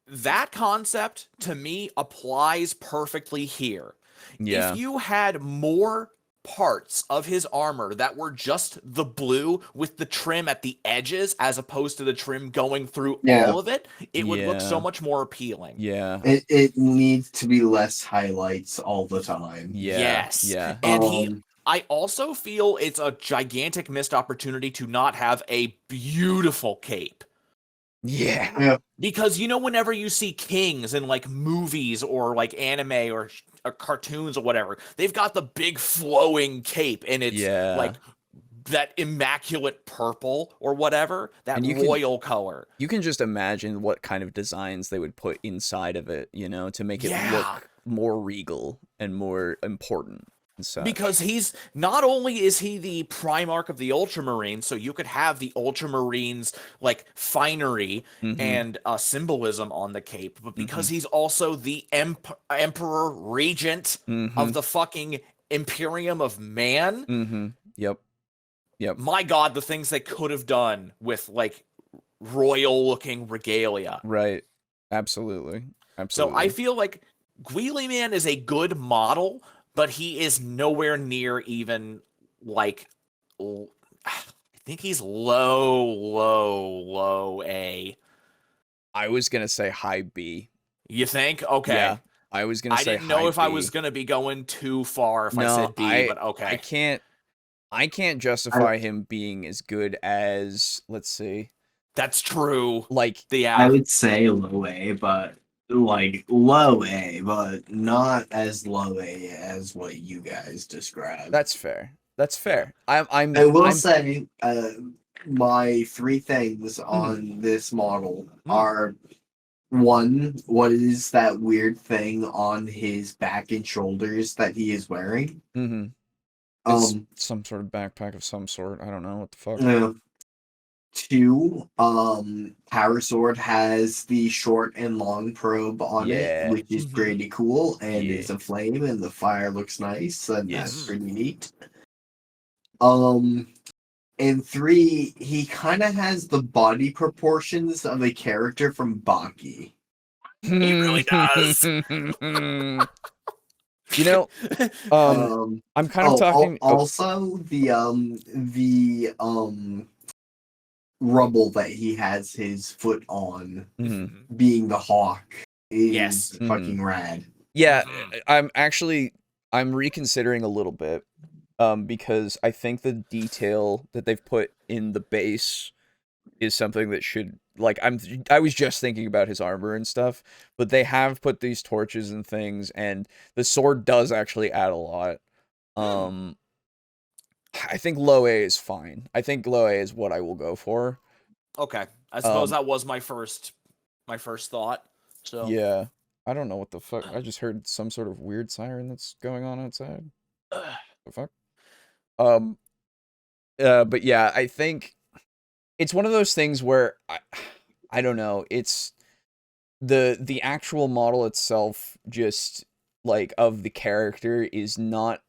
That concept, to me, applies perfectly here. Yeah. If you had more parts of his armor that were just the blue with the trim at the edges as opposed to the trim going through all of it, it would look so much more appealing. Yeah. It needs to be less highlights all the time. Yes. Yeah. And I also feel it's a gigantic missed opportunity to not have a beautiful cape. Yeah. Because, you know, whenever you see kings in like movies or like anime or cartoons or whatever, they've got the big flowing cape and it's like that immaculate purple or whatever, that royal color. You can just imagine what kind of designs they would put inside of it, you know, to make it look more regal and more important. Because he's not only is he the Primarch of the Ultramarines, so you could have the Ultramarines like finery and symbolism on the cape, but because he's also the Emperor Regent of the fucking Imperium of Man. Yep. My God, the things they could have done with like royal looking regalia. Right. Absolutely. So I feel like Guile Man is a good model, but he is nowhere near even like, I think he's low A. I was gonna say high B. You think? Okay. Yeah, I was gonna say high B. I didn't know if I was gonna be going too far if I said B, but okay. I can't justify him being as good as, let's see, That's true. Like, I would say low A, but like low A, but not as low A as what you guys described. that's fair. That's fair. I'm I will I'm say, my three things on this model are: one, what is that weird thing on his back and shoulders that he is wearing? It's some sort of backpack of some sort. I don't know what the fuck. Two, Power Sword has the short and long probe on it, which is pretty cool, and it's a flame, and the fire looks nice, and that's pretty neat. And three, he kind of has the body proportions of a character from Baki. He really does. You know, I'm kind of talking. Also, the rubble that he has his foot on, being the hawk, is fucking rad. Yeah, I'm reconsidering a little bit, because I think the detail that they've put in the base is something that should, like, I was just thinking about his armor and stuff, but they have put these torches and things, and the sword does actually add a lot. I think low A is fine. I think low A is what I will go for. Okay, I suppose that was my first thought. So yeah, I don't know what the fuck. I just heard some sort of weird siren that's going on outside. The fuck. But yeah, I think it's one of those things where I don't know. It's the actual model itself, just like of the character, is not.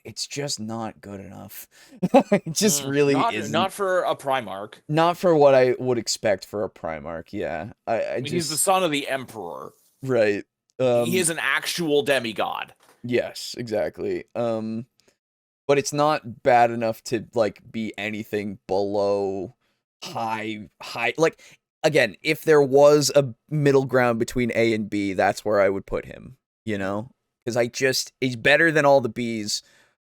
It's just not good enough. It just really isn't. Not for a Primarch. Not for what I would expect for a Primarch. Yeah, I mean, he's the son of the Emperor. Right. He is an actual demigod. Yes, exactly. But it's not bad enough to like be anything below high. Like, again, if there was a middle ground between A and B, that's where I would put him. You know, because he's better than all the Bs,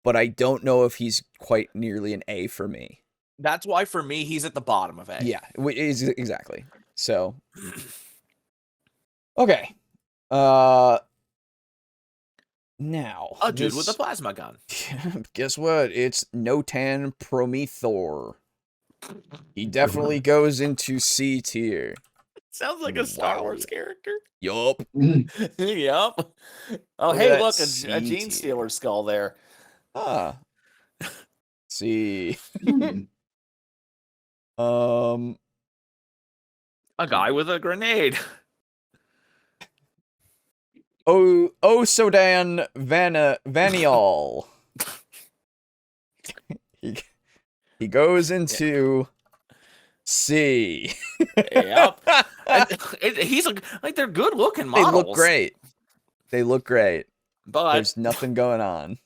but I don't know if he's quite nearly an A for me. That's why for me he's at the bottom of A. Yeah, exactly. So, okay. Now, a dude with a plasma gun. Guess what? It's Notan Promethor. He definitely goes into C tier. Sounds like a Star Wars character. Yup. Yup. Oh, hey, look, a Gene Stealer skull there. Ah. See. A guy with a grenade. Sodan Vaniol. He goes into C. Yep. He's like, they're good looking models. They look great. But there's nothing going on.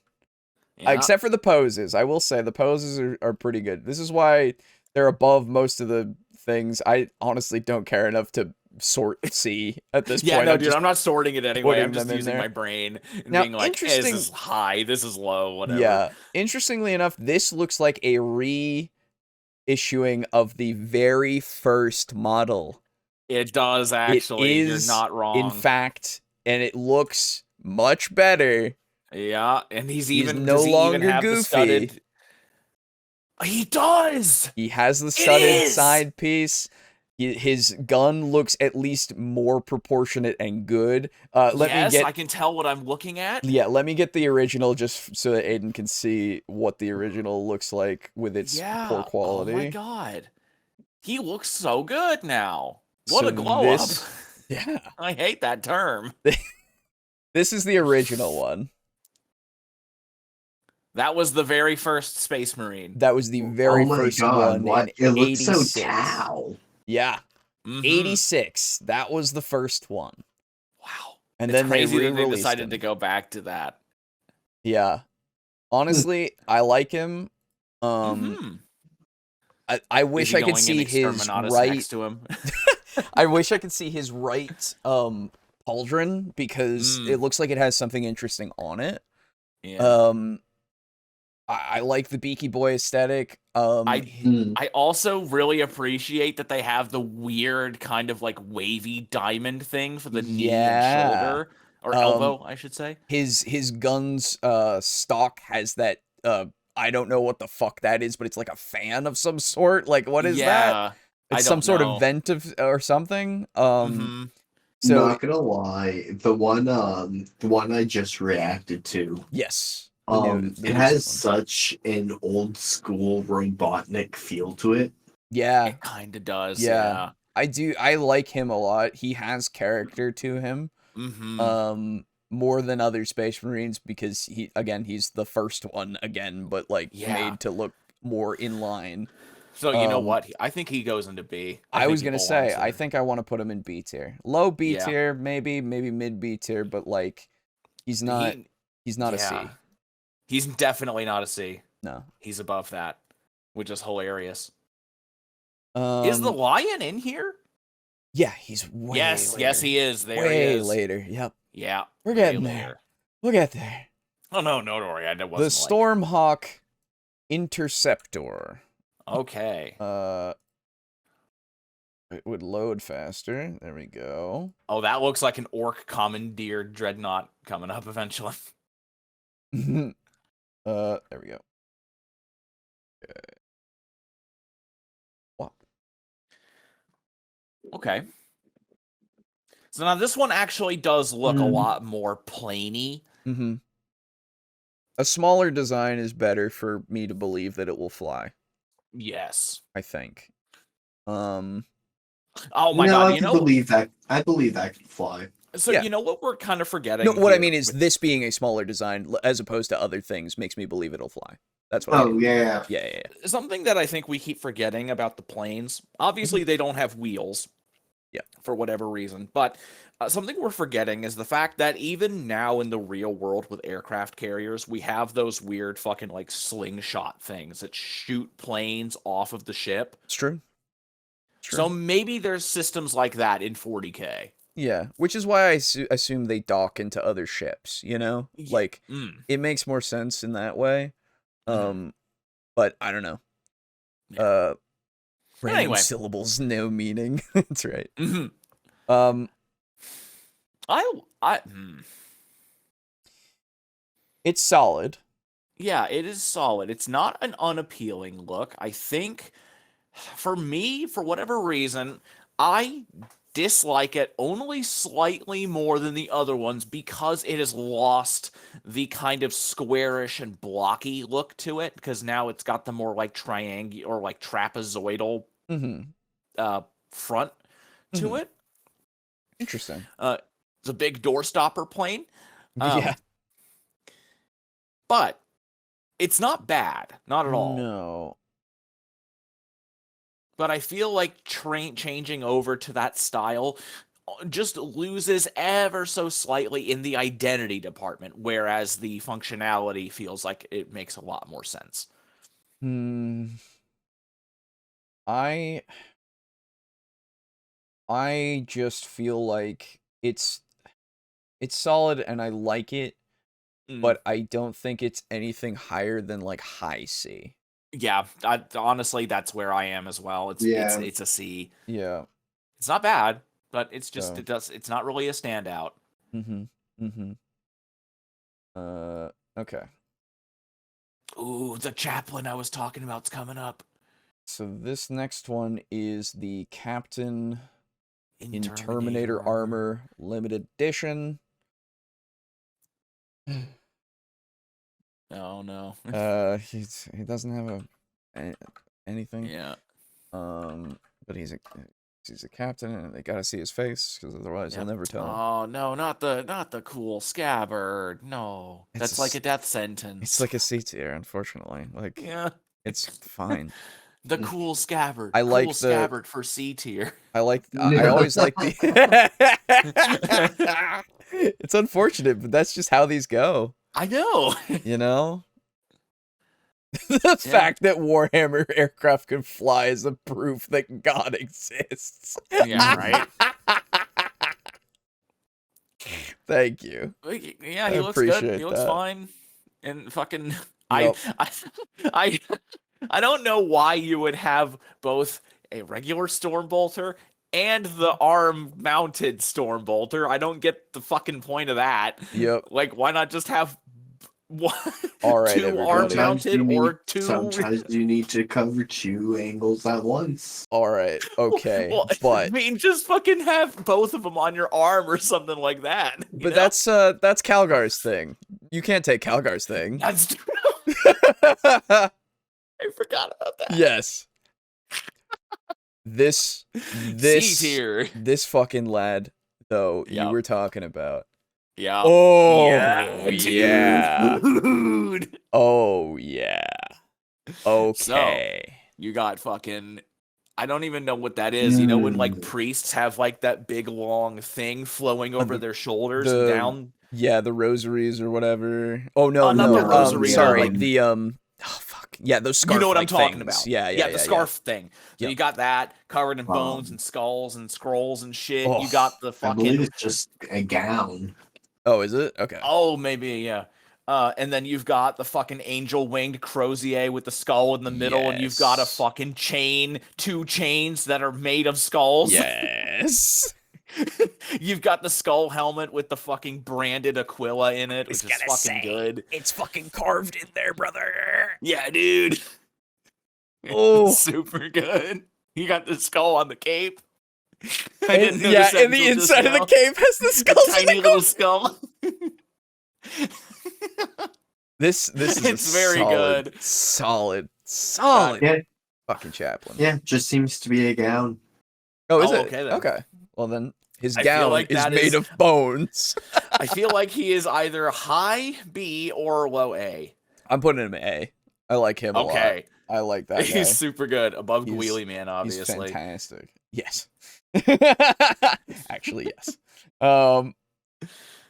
Except for the poses. I will say the poses are pretty good. This is why they're above most of the things. I honestly don't care enough to sort C at this point. No, dude, I'm not sorting it anyway. I'm just using my brain and now, being like, this is high, this is low, whatever. Yeah. Interestingly enough, this looks like a reissuing of the very first model. It does, actually. You're not wrong. In fact, and it looks much better. Yeah, and he's no longer goofy. He does! He has the studded side piece. His gun looks at least more proportionate and good. I can tell what I'm looking at. Yeah, let me get the original just so that Aiden can see what the original looks like with its poor quality. Oh my god. He looks so good now. What a glow up. Yeah. I hate that term. This is the original one. That was the very first Space Marine. That was the very first one. What? It looks so tau. Yeah. 86. That was the first one. Wow. And then crazy they that they decided to go back to that. Yeah. Honestly, I like him. I wish I could see his right next to him. I wish I could see his right pauldron, because it looks like it has something interesting on it. Yeah. I like the Beaky Boy aesthetic. I also really appreciate that they have the weird kind of like wavy diamond thing for the knee and shoulder or elbow, I should say. His gun's stock has that I don't know what the fuck that is, but it's like a fan of some sort. Like, what is that? It's some sort of vent of or something. So not gonna lie, the one I just reacted to. Yes. It has such an old school Robotnik feel to it. Yeah. It kind of does. Yeah. I like him a lot. He has character to him. More than other Space Marines because he's the first one again, but like made to look more in line. So you know what? I think he goes into B. I was gonna say, I think I want to put him in B tier. Low B tier, maybe mid B tier, but like he's not a C. He's definitely not a C. No. He's above that, which is hilarious. Is the lion in here? Yeah, he's way later. Yes, he is. There way he is. Later, yep. Yeah. We're getting there. We'll get there. Oh, no, don't worry. I wasn't the Stormhawk Interceptor. Okay. It would load faster. There we go. Oh, that looks like an orc commandeered dreadnought coming up eventually. There we go. Okay. What? Okay. So now this one actually does look a lot more plainy. A smaller design is better for me to believe that it will fly. Yes. I think. Oh my god, I believe that can fly. So you know what we're kind of forgetting? No, what I mean is this being a smaller design as opposed to other things makes me believe it'll fly. That's what I mean. Yeah. Something that I think we keep forgetting about the planes. Obviously, they don't have wheels. Yeah. For whatever reason. But something we're forgetting is the fact that even now in the real world with aircraft carriers, we have those weird fucking like slingshot things that shoot planes off of the ship. It's true. So maybe there's systems like that in 40K. Yeah, which is why I assume they dock into other ships, you know? Like, it makes more sense in that way. But I don't know. Random syllables, no meaning. That's right. It's solid. Yeah, it is solid. It's not an unappealing look. I think, for me, for whatever reason, I dislike it only slightly more than the other ones because it has lost the kind of squarish and blocky look to it, because now it's got the more like triangular or like trapezoidal front to it. Interesting. It's a big door stopper plane. Yeah. But it's not bad. Not at all. No. But I feel like changing over to that style just loses ever so slightly in the identity department, whereas the functionality feels like it makes a lot more sense. I just feel like it's solid and I like it, but I don't think it's anything higher than like high C. Yeah, honestly, that's where I am as well. It's a C. Yeah, it's not bad, but it's just it's not really a standout. Okay. Ooh, the chaplain I was talking about's coming up. So this next one is the Captain in Terminator Armor Limited Edition. Oh no. He doesn't have anything. Yeah. But he's a captain, and they gotta see his face because otherwise he'll never tell him. Oh no, not the cool scabbard. No, that's like a death sentence. It's like a C tier, unfortunately. Like it's fine. The cool scabbard. I like cool scabbard for C tier. I always like the. It's unfortunate, but that's just how these go. I know. You know? The fact that Warhammer aircraft can fly is a proof that God exists. Yeah, right? Thank you. Yeah, he looks good. He looks fine. And fucking I, Yup. I, I don't know why you would have both a regular Stormbolter and the arm-mounted Stormbolter. I don't get the fucking point of that. Yep. Like, why not just have one, All right, two everybody. arm-mounted or two? Sometimes you need to cover 2 angles at once. All right. Okay. Well, I but mean, just fucking have both of them on your arm or something like that. you but know? that's Calgar's thing. You can't take Calgar's thing. That's true. I forgot about that. Yes. This C tier. this fucking lad though you Yup. were talking about. Yeah. Oh yeah. yeah. Dude. Oh yeah. Okay. You got fucking. I don't even know what that is. You know when like priests have like that big long thing flowing over their shoulders and down. Yeah, the rosaries or whatever. Oh no, not no. the rosary, sorry, like- the Oh fuck. Yeah, those scarf. You know what I'm talking things. about? Yeah, the scarf thing. So Yep. you got that covered in bones and skulls and scrolls and shit. Oh, You got the I believe fucking. it's just a gown. Oh, is it? Okay. Oh, maybe yeah. And then you've got the fucking angel winged crozier with the skull in the middle, and you've got a Yes. fucking chain, 2 chains that are made of skulls. Yes. You've got the skull helmet with the fucking branded Aquila in it, which is fucking good. It's fucking carved in there, brother. Yeah, dude. Oh. Super good. You got the skull on the cape. I And, didn't notice that and the until just inside of the now. cave has the The skulls. tiny little skull. This is It's a very solid, good. solid Yeah. fucking chaplain. Yeah, just seems to be a gown. Oh, is Oh, it? okay then. Okay. Well then, his I feel gown like is that made is- of bones. I feel like he is either high B or low A. I'm putting him A. I like him a lot. Okay. I like that guy. He's super good. Above He's- Wheelie Man, He's obviously. fantastic. Yes. Actually, yes.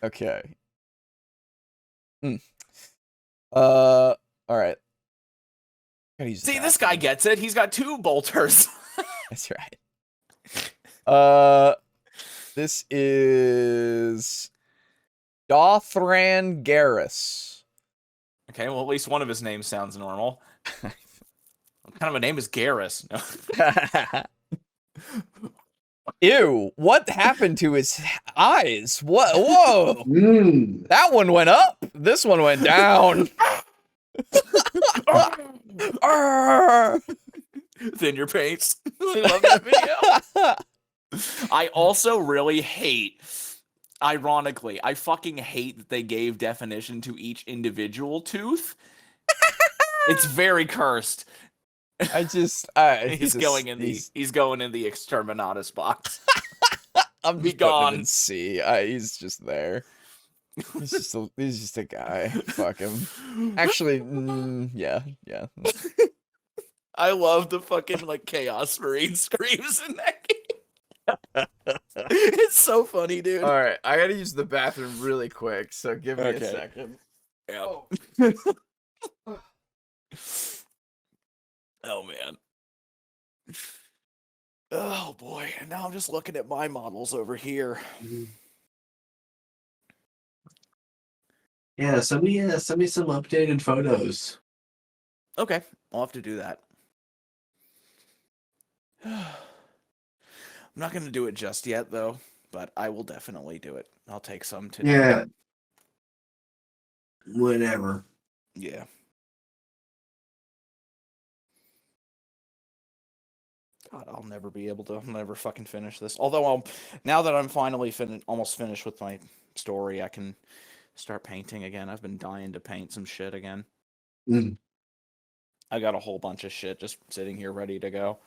Okay. All right. Gotta use the See, this guy bathroom. gets it. He's got 2 bolters. That's right. This is Dothran Garrus. Okay, well, at least one of his names sounds normal. What kind of a name is Garrus? No. Ew! What happened to his eyes? What? Whoa! Mm. That one went up. This one went down. Arr! Thin your paints. I love that video. I also really hate, ironically, I fucking hate that they gave definition to each individual tooth. It's very cursed. he's He's going in the exterminatus box. I'm Be just putting him gone. in C. He's just there. He's just a guy. Fuck him. Actually, yeah. I love the fucking like Chaos Marine screams in that game. It's so funny, dude. All right, I gotta use the bathroom really quick, so give me a Okay. second. Yeah. Oh man. Oh boy. And now I'm just looking at my models over here. Yeah, send me some updated photos. Okay, I'll have to do that. I'm not gonna do it just yet though, but I will definitely do it. I'll take some today. Yeah. Whatever. Yeah. God, I'll never be able to. I'll never fucking finish this. Although now that I'm finally almost finished with my story, I can start painting again. I've been dying to paint some shit again. Mm. I got a whole bunch of shit just sitting here ready to go.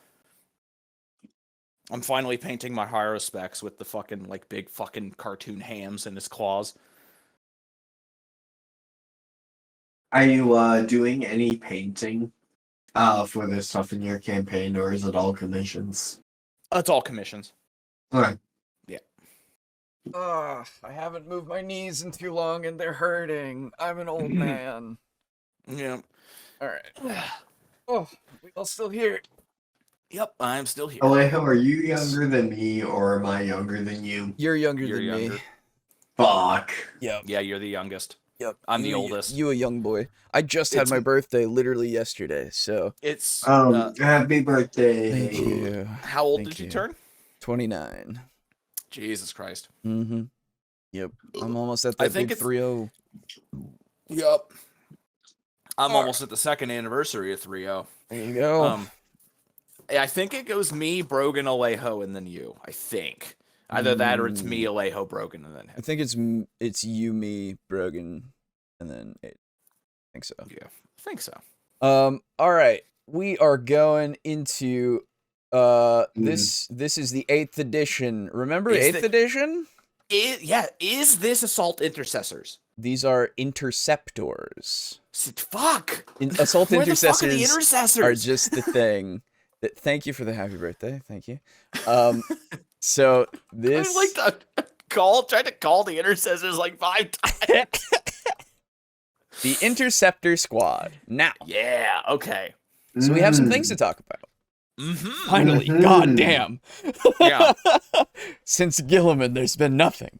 I'm finally painting my Hierospecs with the fucking like big fucking cartoon hams in his claws. Are you doing any painting for this stuff in your campaign, or is it all commissions? It's all commissions. Okay. I haven't moved my knees in too long, and they're hurting. I'm an old man. Yeah. All right. Oh, we all still here. Yep, I'm still here. Alejo, are you younger than me, or am I younger than you? You're younger You're than younger. me. Fuck. Yep. Yeah, you're the youngest. Yep. I'm the oldest. You a young boy. I just had my birthday literally yesterday, so. It's happy birthday. Thank you. How old Thank did you you. turn? 29. Jesus Christ. Mm-hmm. Yep. I'm almost at that big 3-0. Yep. I'm almost at the second anniversary of 3-0. There you go. I think it goes me, Brogan, Alejo, and then you. I think either that or it's me, Alejo, Brogan, and then him. I think it's you, me, Brogan, and then Aiden. I think so. Yeah, I think so. All right. We are going into this is the 8th edition. Remember 8th edition? Is this Assault Intercessors? These are interceptors. Fuck. Assault Where intercessors, the fuck are the intercessors? are just the thing. Thank you for the happy birthday. Thank you. So this I tried to call the intercessors like 5 times. The Interceptor Squad. Now. Yeah, okay. So we have some things to talk about. Mm-hmm. Finally, goddamn. Yeah. Since Gilliman, there's been nothing.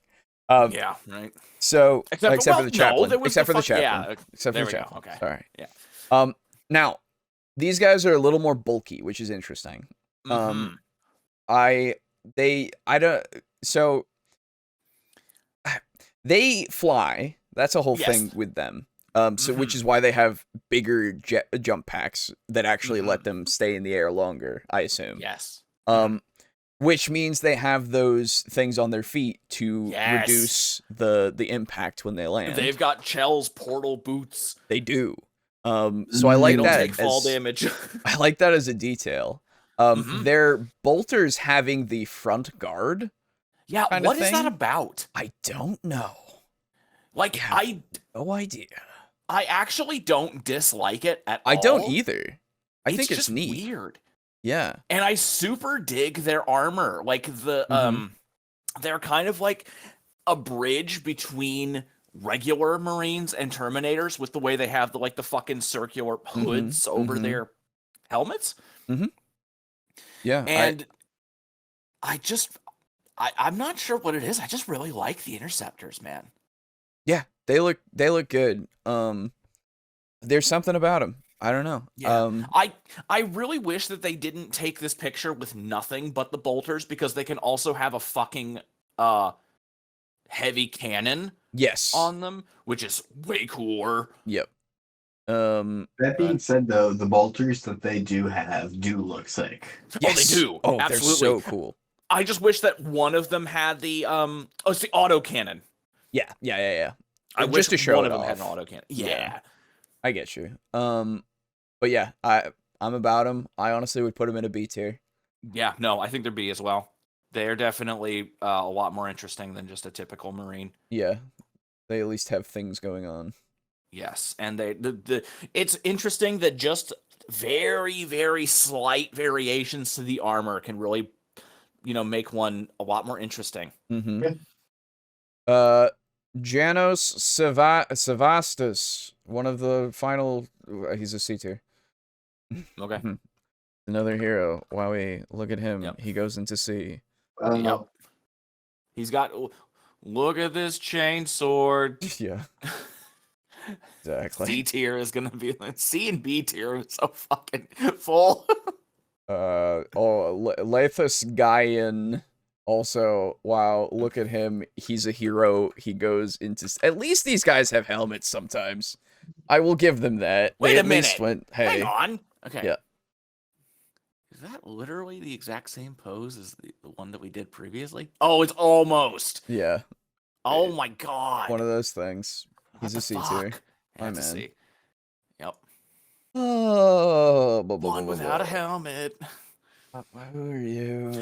Yeah, right. So except for the chaplain. No, except for the chaplain. Yeah, except for the there we chaplain. go. Okay. Sorry. Yeah. Now, these guys are a little more bulky, which is interesting. Mm-hmm. They fly. That's a whole thing with them. Which is why they have bigger jump packs that actually let them stay in the air longer, I assume. Yes. Which means they have those things on their feet to reduce the impact when they land. They've got Chell's portal boots. They do. So I like they don't that. Take fall damage. I like that as a detail. Their bolters having the front guard. Yeah, what is that about? I don't know. Like, no idea. I actually don't dislike it at all. I don't either. I think it's just neat. Weird. Yeah. And I super dig their armor. Like they're kind of like a bridge between regular Marines and Terminators with the way they have the fucking circular hoods over their helmets. Yeah. And I'm not sure what it is. I just really like the Interceptors, man. Yeah, they look good. There's something about them. I don't know. Yeah. I really wish that they didn't take this picture with nothing but the bolters, because they can also have a fucking heavy cannon on them, which is way cooler. Yep. That being said, though, the bolters that they do have do look sick. Yes. Oh, they do. Oh, absolutely. They're so cool. I just wish that one of them had the it's the auto cannon. Yeah. I wish to show one of them had an auto cannon. Yeah. I get you. But yeah, I'm about them. I honestly would put them in a B tier. Yeah, no, I think they're B as well. They're definitely a lot more interesting than just a typical Marine. Yeah, they at least have things going on. Yes, and it's interesting that just very, very slight variations to the armor can really, make one a lot more interesting. Janos Savastus, one of the final. He's a C tier. Okay. Another hero. Wowie, look at him. Yep. He goes into C. Yep. He's got. Look at this chain sword. Yeah. Exactly. C tier is gonna be C and B tier is so fucking full. Lathus Gaian. Also, wow, look at him. He's a hero. He goes into... At least these guys have helmets sometimes. I will give them that. Wait they a at minute. Least went, hey. Hang on. Okay. Yeah. Is that literally the exact same pose as the one that we did previously? Oh, it's almost. Yeah. Oh my god. One of those things. He's a C tier. My man. Yep. Oh. One without a helmet. Who are you?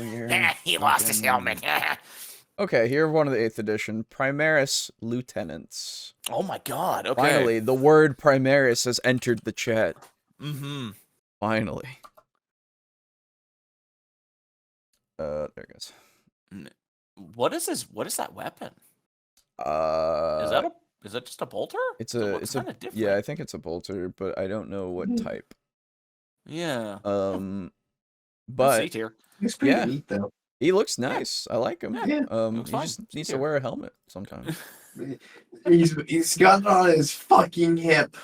He lost his helmet. Okay, here one of the 8th edition. Primaris Lieutenants. Oh my god, okay. Finally, the word Primaris has entered the chat. Finally. There it goes. What is that weapon? Is that just a bolter? It's a different. Yeah, I think it's a bolter, but I don't know what type. Yeah. But it's pretty neat though. He looks nice. I like him. Yeah. Looks He fine. just Looks needs to cute. wear a helmet sometimes. He's got it on his fucking hip.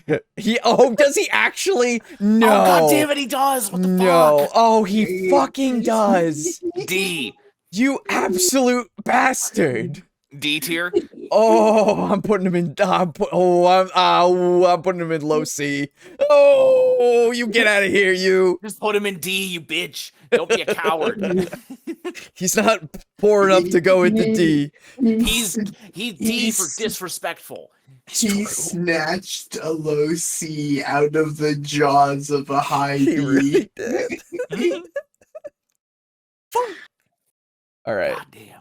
Does he actually? No. Oh god damn it, he does. What the No. fuck? Oh, he fucking does. D. You absolute bastard. D tier. Oh, I'm putting him in. I'm putting him in low C. Oh, you get out of here, you. Just put him in D, you bitch. Don't be a coward. He's not poor enough to go into D. He's D for disrespectful. He snatched a low C out of the jaws of a high He D. really did. All right. God damn.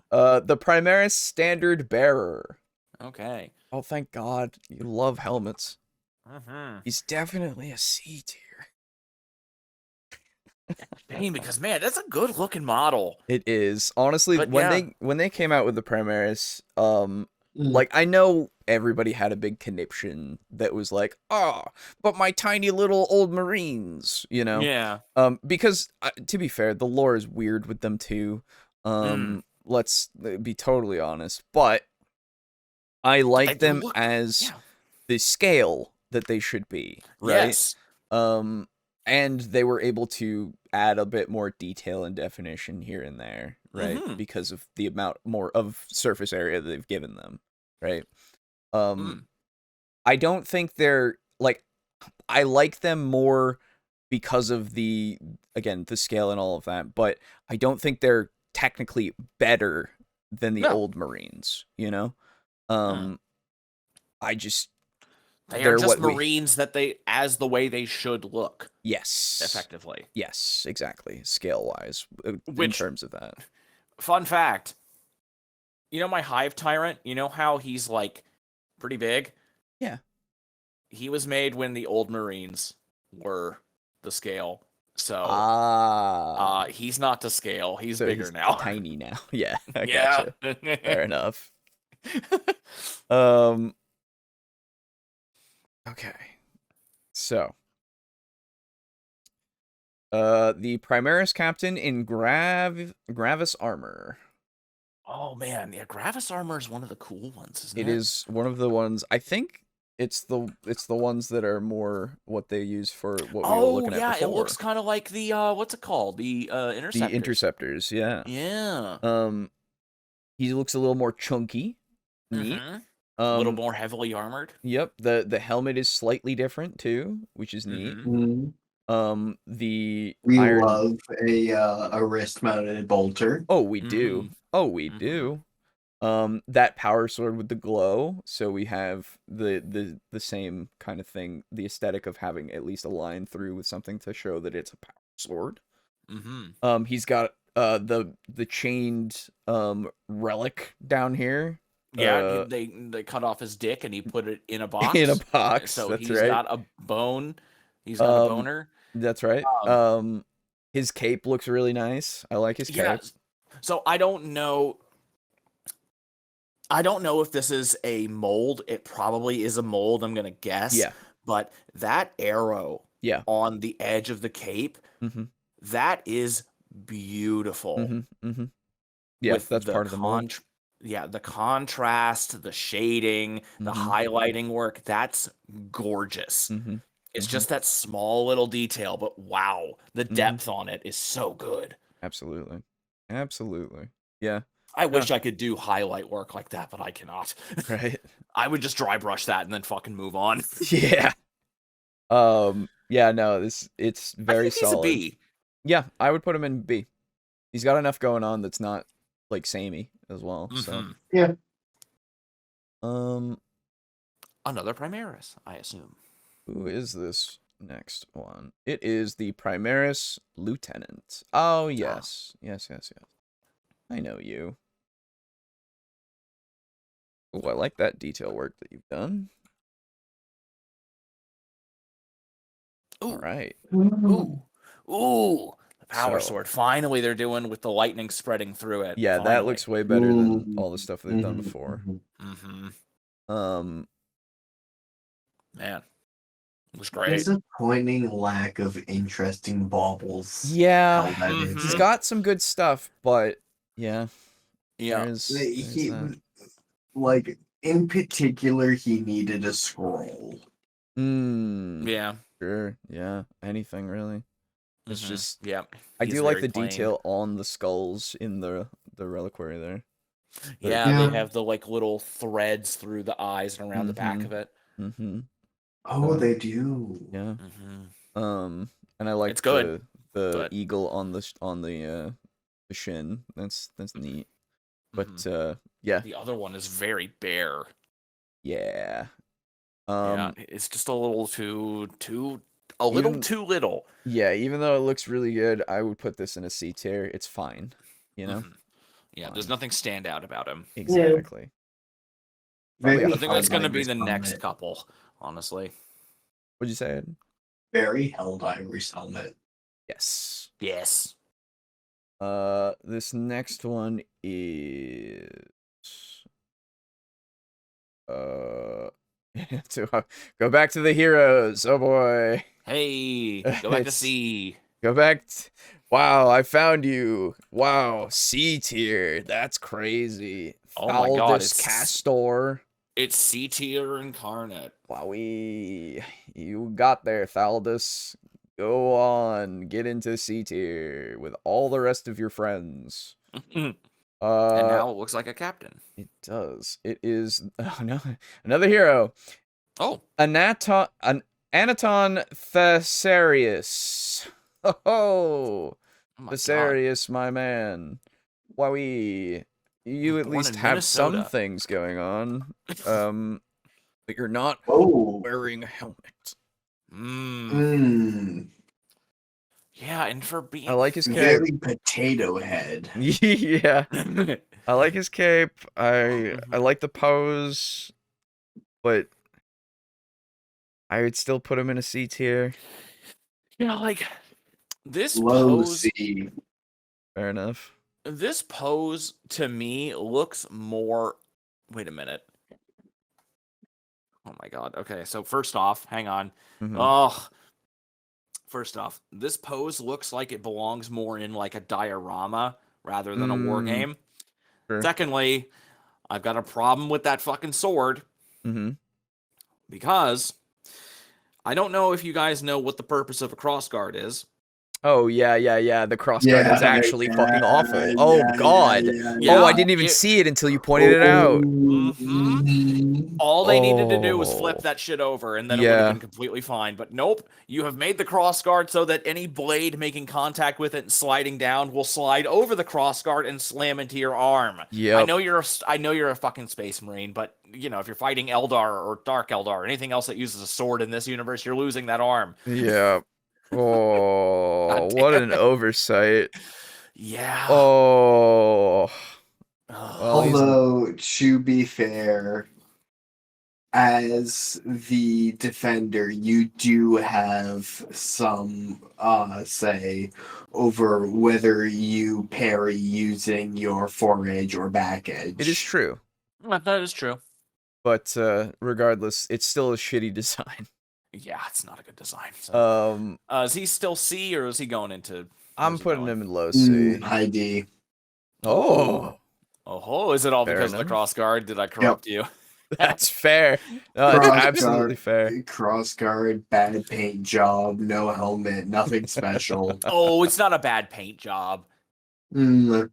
The Primaris Standard Bearer. Okay. Oh, thank God. You love helmets. Mm-hmm. He's definitely a C tier. Dang, because man, that's a good looking model. It is. Honestly, But when they came out with the Primaris, like, I know everybody had a big conniption that was like, but my tiny little old Marines, you know? Yeah. Because, to be fair, the lore is weird with them too. Let's be totally honest. But I like them as the scale that they should be, right? Yes. And they were able to add a bit more detail and definition here and there, right? Because of the amount more of surface area that they've given them, right? I don't think they're like, I like them more because of the scale and all of that, but I don't think they're technically better than the old Marines, you know? I just, they're just Marines that as the way they should look. Yes. Effectively. Yes, exactly. Scale-wise, in terms of that. Fun fact. You know my Hive Tyrant? You know how he's, like, pretty big? Yeah. He was made when the old Marines were the scale. So, he's not to scale. He's bigger now. Tiny now. Yeah, I yeah. Gotcha. Fair enough. Okay. So, the Primaris Captain in Gravis Armor. Oh man, yeah, Gravis Armor is one of the cool ones, isn't it? It is one of the ones. I think it's the ones that are more what they use for what we were looking at before. It looks kind of like the what's it called? The Interceptors. The Interceptors, yeah. Yeah. He looks a little more chunky. Neat. A little more heavily armored. Yep. The helmet is slightly different too, which is neat. We love a wrist mounted bolter. Oh, we do. Oh, we do. That power sword with the glow, so we have the same kind of thing, the aesthetic of having at least a line through with something to show that it's a power sword. He's got the chained relic down here. Yeah, they cut off his dick and he put it in a box. In a box. So that's he's right. got a bone. He's got a boner. That's right. His cape looks really nice. I like his cape. Yeah. So I don't know if this is a mold. It probably is a mold, I'm gonna guess. Yeah. But that arrow on the edge of the cape, that is beautiful. Yeah, that's part of the mold. Yeah, the contrast, the shading, the highlighting work, that's gorgeous. It's just that small little detail, but wow, the depth on it is so good. Absolutely. Yeah. I wish I could do highlight work like that, but I cannot. Right. I would just dry brush that and then fucking move on. Yeah. Yeah, no, it's very solid. He's a B. Yeah, I would put him in B. He's got enough going on that's not like samey as well. So yeah. Another Primaris, I assume. Who is this next one? It is the Primaris Lieutenant. Oh yes. Yes. I know you. Oh, I like that detail work that you've done. Ooh. All right. Ooh. The power sword. Finally, they're doing with the lightning spreading through it. Yeah, Finally. that looks way better than all the stuff they've done before. Man. It was great. Disappointing lack of interesting baubles. Yeah, How that is. he's got some good stuff, but yeah, Yeah. there's that. Like, in particular, he needed a scroll. Yeah. Sure, yeah, anything really. It's just, yeah. I He's do like very the plain. detail on the skulls in the reliquary there. Yeah, Yeah. they have the like little threads through the eyes and around the back of it. Mm-hmm. Oh, they do. Yeah. Mm-hmm. And I like It's good, the but- eagle on the shin. That's neat. But yeah. The other one is very bare. Yeah. Yeah, it's just a little too little. Yeah, even though it looks really good, I would put this in a C tier. It's fine, you know. Yeah, Fine. there's nothing stand out about him. Exactly. Very I think that's going to be Helldivers the next helmet. couple, honestly. What'd you say, Ed? Very Helldivers helmet. Yes. Yes. This next one is to go back to the heroes. Oh boy. Hey, go back to C. Go back. Wow, I found you. Wow, C tier. That's crazy. Oh my god, Thaldus Castor. It's C tier incarnate. Wowie. You got there, Thaldus. Go on, get into C tier with all the rest of your friends. And now it looks like a captain. It does. It is no, another hero. Oh. Anaton Thessarius. Oh, my Thessarius, my man. Wowie. You at least have some things going on. But you're not wearing a helmet. Yeah, and for being I like his cape. Very potato head. Yeah. I like his cape. I like the pose, but I would still put him in a C tier. Yeah, like this Low pose. C. Fair enough. This pose to me looks more. Wait a minute. Oh my god. Okay, so first off, hang on. Oh, first off, this pose looks like it belongs more in like a diorama rather than a war game. Sure. Secondly, I've got a problem with that fucking sword. Because I don't know if you guys know what the purpose of a crossguard is. Oh, yeah. The crossguard is actually fucking awful. Oh, God. Yeah, I didn't even see it until you pointed it out. All they needed to do was flip that shit over, and then it would have been completely fine. But nope, you have made the crossguard so that any blade making contact with it and sliding down will slide over the crossguard and slam into your arm. Yeah. I know you're a fucking space marine, but you know if you're fighting Eldar or Dark Eldar or anything else that uses a sword in this universe, you're losing that arm. Yeah. Oh, what an oversight. Yeah. Oh. Although, to be fair, as the defender, you do have some say over whether you parry using your foredge or back edge. It is true. That is true. But regardless, it's still a shitty design. Yeah, it's not a good design. So. Is he still C or is he going into? I'm putting him in low C. High D. Oh. Oh, is it all because of the crossguard? Did I corrupt you? That's fair. No, it's absolutely fair. Crossguard, bad paint job, no helmet, nothing special. Oh, it's not a bad paint job. Not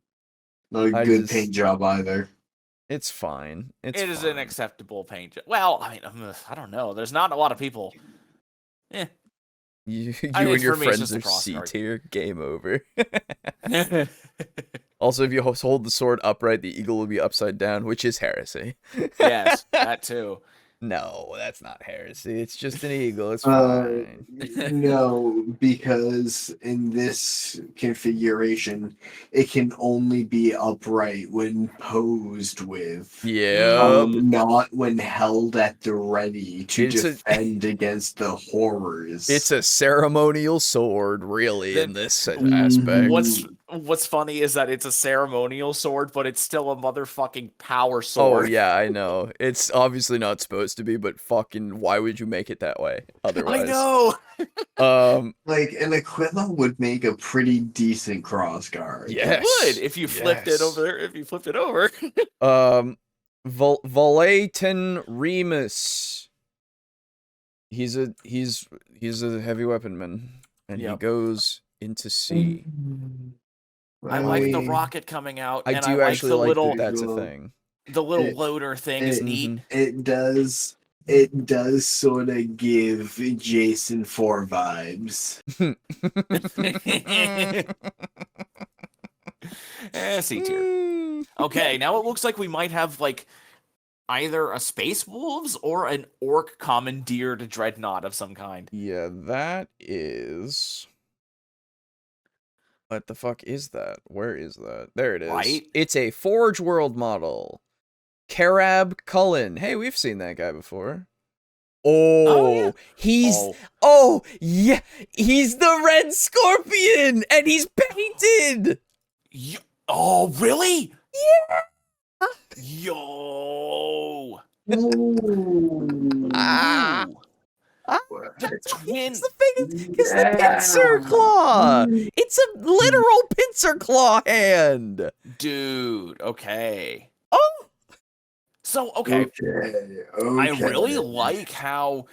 a good paint job either. It's fine. It is an acceptable paint job. Well, I mean, I don't know. There's not a lot of people. You and your friends are C tier. Game over. Also, if you hold the sword upright, the eagle will be upside down, which is heresy. Yes, that too. No, that's not heresy. It's just an eagle. It's fine. No, because in this configuration, it can only be upright when posed with. Yeah. Not when held at the ready to defend against the horrors. It's a ceremonial sword, really, in this aspect. what's funny is that it's a ceremonial sword, but it's still a motherfucking power Oh sword. yeah, I know. It's obviously not supposed to be, but fucking why would you make it that way otherwise? I know. Like an Aquila would make a pretty decent crossguard. Yes. It would if you flipped it over there. If you flipped it over. Volatin Remus. He's a heavy weaponman, and he Yep. goes into sea. I like the rocket coming out. I and do I actually the like little, that that's a thing. The little loader thing is neat. It does sort of give Jason 4 vibes. C tier. Okay, now it looks like we might have like either a Space Wolves or an Orc commandeered dreadnought of some kind. Yeah, that is. What the fuck is that? Where is that? There it is. Right? It's a Forge World model. Karab Cullen. Hey, we've seen that guy before. Yeah. Yeah, he's the Red Scorpion, and he's painted. Oh, really? Yeah. Yo. Ah. The twin. It's the thing, it's the pincer claw. It's a literal pincer claw hand. Dude, okay. Oh. So, okay. I really Okay. like how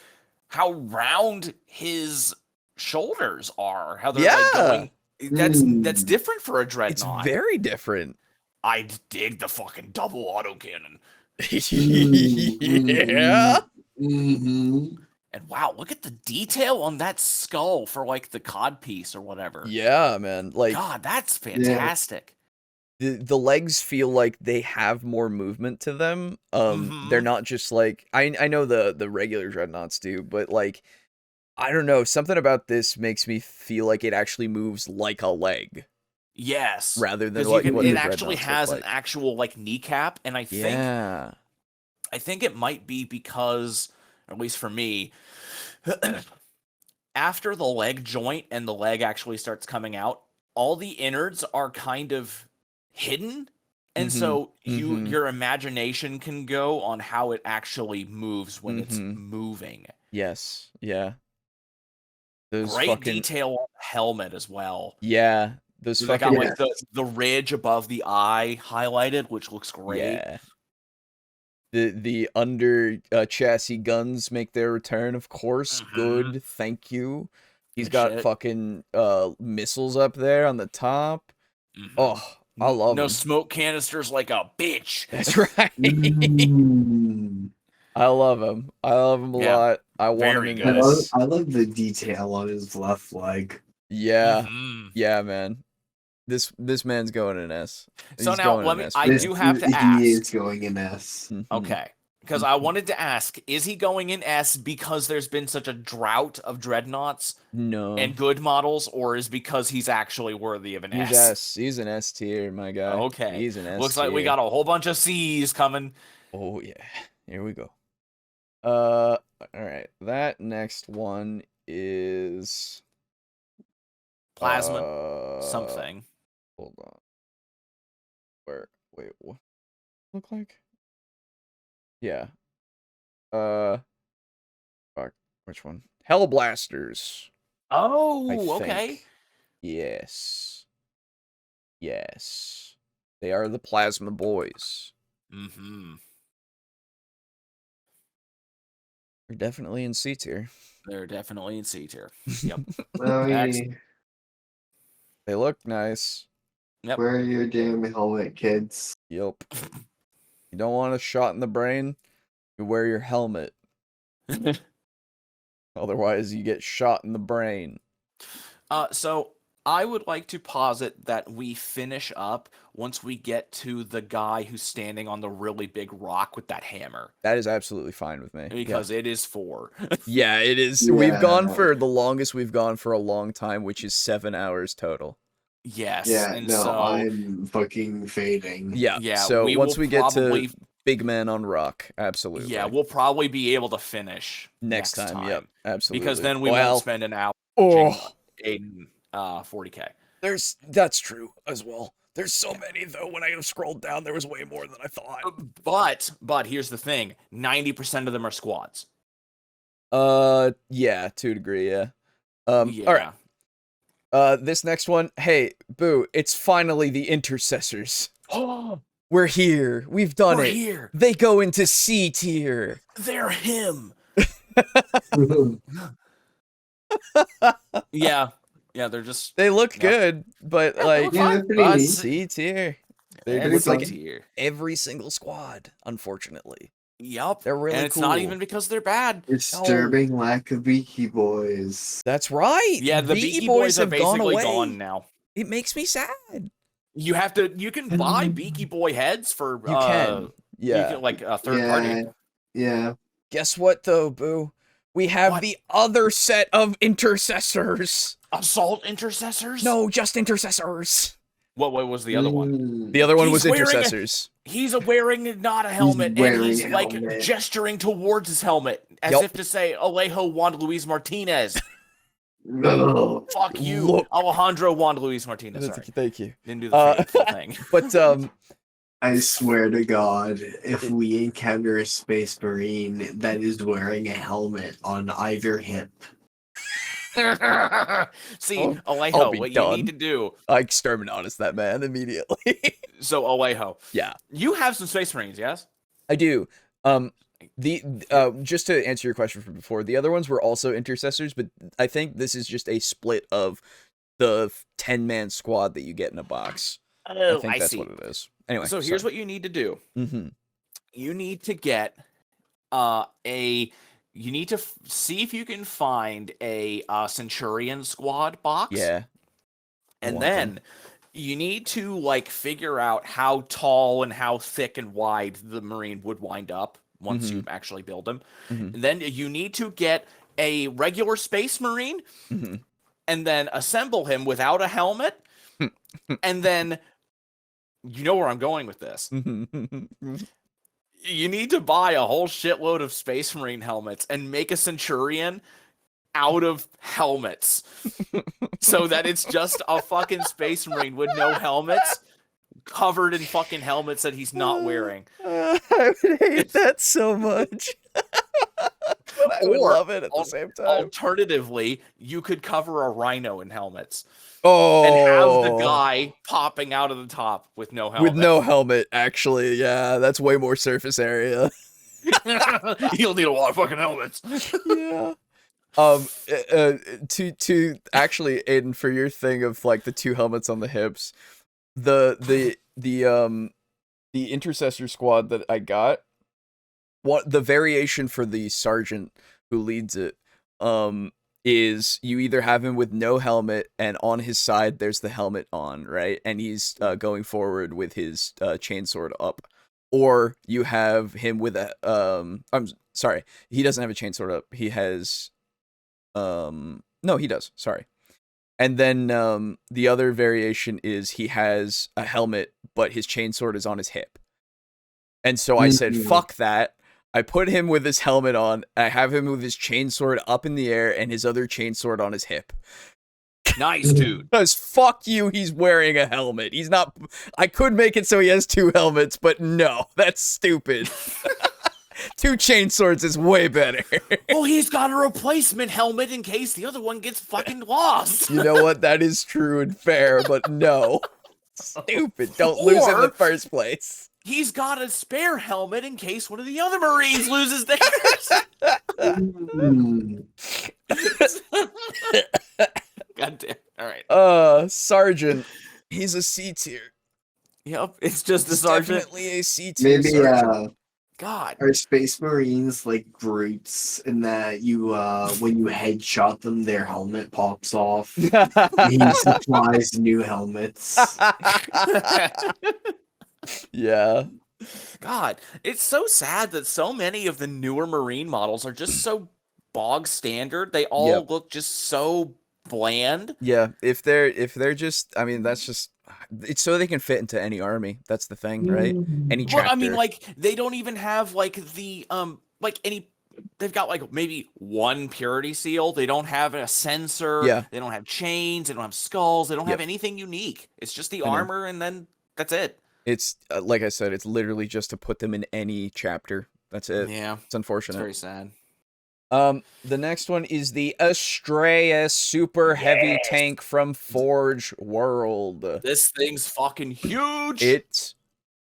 round his shoulders are. How they're Yeah. like going. That's different for a dreadnought. It's very different. I dig the fucking double autocannon. Yeah. And wow, look at the detail on that skull for like the codpiece or whatever. Yeah, man. Like, God, that's fantastic. the legs feel like they have more movement to them. They're not just like I know the regular dreadnoughts do, but like I don't know, something about this makes me feel like it actually moves like a leg. Yes. Rather than Because what it the actually dreadnoughts has look an like. actual like kneecap, and I think it might be because, at least for me, after the leg joint and the leg actually starts coming out, all the innards are kind of hidden. And so your imagination can go on how it actually moves when it's moving. Yes. Yeah. Those Great fucking detail on the helmet as well. Yeah. Those They fucking got like the ridge above the eye highlighted, which looks great. Yeah. The under chassis guns make their return, of course. Good, thank you. He's got fucking missiles up there on the top. Oh, I love no him. smoke canisters like a bitch. That's right. I love him. I love him a lot. I want him in this. I love the detail on his left leg. Yeah. Yeah, man. This man's going in S. So He's now going in S. I do have to ask. He is going in S. Okay. Because I wanted to ask, is he going in S because there's been such a drought of dreadnoughts and good models, or is because he's actually worthy of an He's S? S. He's an S tier, my guy. Okay. He's an S Looks like we got a whole bunch of C's coming. Oh, yeah. Here we go. All right. That next one is... Plasma something. Hold on. Wait, what look like? Yeah. Fuck. Which one? Hellblasters. Oh, okay. Yes. They are the Plasma Boys. They're definitely in C tier. They're definitely in C tier. Yep. They look nice. Yep. Wear your damn helmet, kids. Yep. You don't want a shot in the brain? You wear your helmet. Otherwise, you get shot in the brain. So I would like to posit that we finish up once we get to the guy who's standing on the really big rock with that hammer. That is absolutely fine with me. Because it is 4. Yeah, it is. Yeah. We've gone for the longest we've gone for a long time, which is 7 hours total. Yes. Yeah, and no, so, I'm fucking fading. Yeah. So once we get to Big Man on Rock, absolutely. Yeah, we'll probably be able to finish next time. Yep, absolutely. Because then we won't spend an hour watching Aiden 40K. That's true as well. There's so many though. When I scrolled down, there was way more than I thought. But here's the thing: 90% of them are squads. Yeah, to a degree, yeah. Yeah. All right. This next one, hey, Boo, it's finally the intercessors. Oh, We're here. We've done we're it. here. They go into C tier. They're him. Yeah, they're just. They look Yep. good, but Yeah, like Yeah, they're pretty neat. C tier. They And look it's like tier. every single squad, unfortunately. Yep. They're really and it's cool. not even because they're bad. Disturbing lack of Beaky Boys. That's right. Yeah, the Beaky Boys are have gone basically away. gone now. It makes me sad. You can buy Beaky Boy heads for You can. Yeah. like a third party. Yeah. Guess what though, Boo? We have What? the other set of intercessors. Assault intercessors? No, just intercessors. What was the other one? The other one He's was wearing intercessors. He's wearing not a helmet, and wearing he's a like helmet. gesturing towards his helmet as Yup. if to say, Alejo Juan Luis Martinez. Ugh. Fuck you, Look. Alejandro Juan Luis Martinez. Sorry. Thank you. Didn't do the full thing. But I swear to God, if we encounter a Space Marine that is wearing a helmet on either hip, See, I'll Alejo, be what done. you need to do. I exterminatus that man immediately. So, Alejo, Yeah, you have some Space Marines, yes? I do. Just to answer your question from before, the other ones were also intercessors, but I think this is just a split of the 10-man squad that you get in a box. Oh, I think that's see. what it is. Anyway, So here's what you need to do. Mm-hmm. You need to get you need to see if you can find a Centurion squad box. Yeah. And then you need to like figure out how tall and how thick and wide the Marine would wind up once you actually build him. Mhm. And then you need to get a regular Space Marine Mhm. and then assemble him without a helmet. And then you know where I'm going with this. You need to buy a whole shitload of Space Marine helmets and make a Centurion out of helmets so that it's just a fucking Space Marine with no helmets, covered in fucking helmets that he's not wearing. I would hate that so much. But I would Or love it at the same time. Alternatively, you could cover a Rhino in helmets Oh, and have the guy popping out of the top with no helmet. with no helmet, actually. Yeah, that's way more surface area. He'll need a lot of fucking helmets. Yeah. To actually, Aiden, for your thing of like the two helmets on the hips, the intercessor squad that I got, the variation for the sergeant who leads it, is you either have him with no helmet and on his side there's the helmet on, right? And he's going forward with his chainsword up. Or you have him with a I'm sorry, he doesn't have a chainsword up. He has no, he does. Sorry. And then the other variation is he has a helmet but his chainsword is on his hip. And so I said, fuck that. I put him with his helmet on. I have him with his chainsword up in the air and his other chainsword on his hip. Nice, dude. Because fuck you, he's wearing a helmet. He's not. I could make it so he has two helmets, but no, that's stupid. Two chainswords is way better. Well, he's got a replacement helmet in case the other one gets fucking lost. You know what? That is true and fair, but no. Stupid. Don't lose in the first place. He's got a spare helmet in case one of the other Marines loses theirs. God damn. All right. Sergeant. He's a C tier. Yep. It's just a He's sergeant. definitely a C tier. maybe sergeant. God. are Space Marines like Groots in that you when you headshot them, their helmet pops off. He supplies new helmets. Yeah. God, it's so sad that so many of the newer Marine models are just so bog standard. They all look just so bland. Yeah, if they're just, I mean, that's just, it's so they can fit into any army. That's the thing, right? Any chapter. Well, I mean, like they don't even have like the like any they've got like maybe one purity seal. They don't have a sensor. Yeah. They don't have chains. They don't have skulls. They don't have Yep. anything unique. It's just the I know. armor, and then that's it. It's like I said, it's literally just to put them in any chapter. That's it. Yeah, It's it's unfortunate. very sad. The next one is the Astrea super heavy tank from Forge World. This thing's fucking huge. It's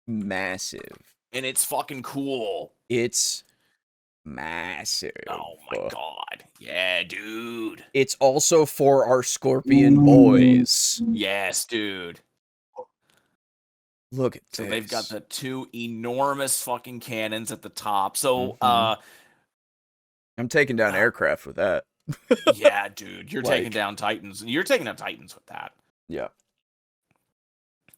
massive. And it's fucking cool. It's massive. Oh my god. Yeah, dude. It's also for our Scorpion boys. Yes, dude. Look at So this. they've got the two enormous fucking cannons at the top. So, I'm taking down aircraft with that. yeah, dude, you're taking Like- down Titans. You're taking down Titans with that. Yeah.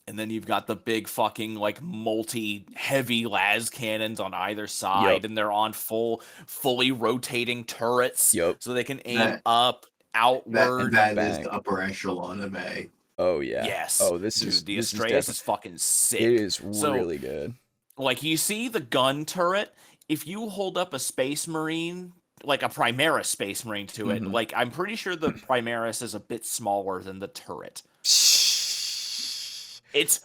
And then you've got the big fucking like multi-heavy las cannons on either side, Yep. and they're on fully rotating turrets, Yep. so they can aim That- up, outward. That is bang. the upper echelon of A. Oh yeah. Yes. Oh, this Dude, is the this Astreus is fucking sick. It is So- really good. Like, you see the gun turret, if you hold up a Space Marine, like a Primaris Space Marine to it, Mhm. like, I'm pretty sure the Primaris is a bit smaller than the turret. It's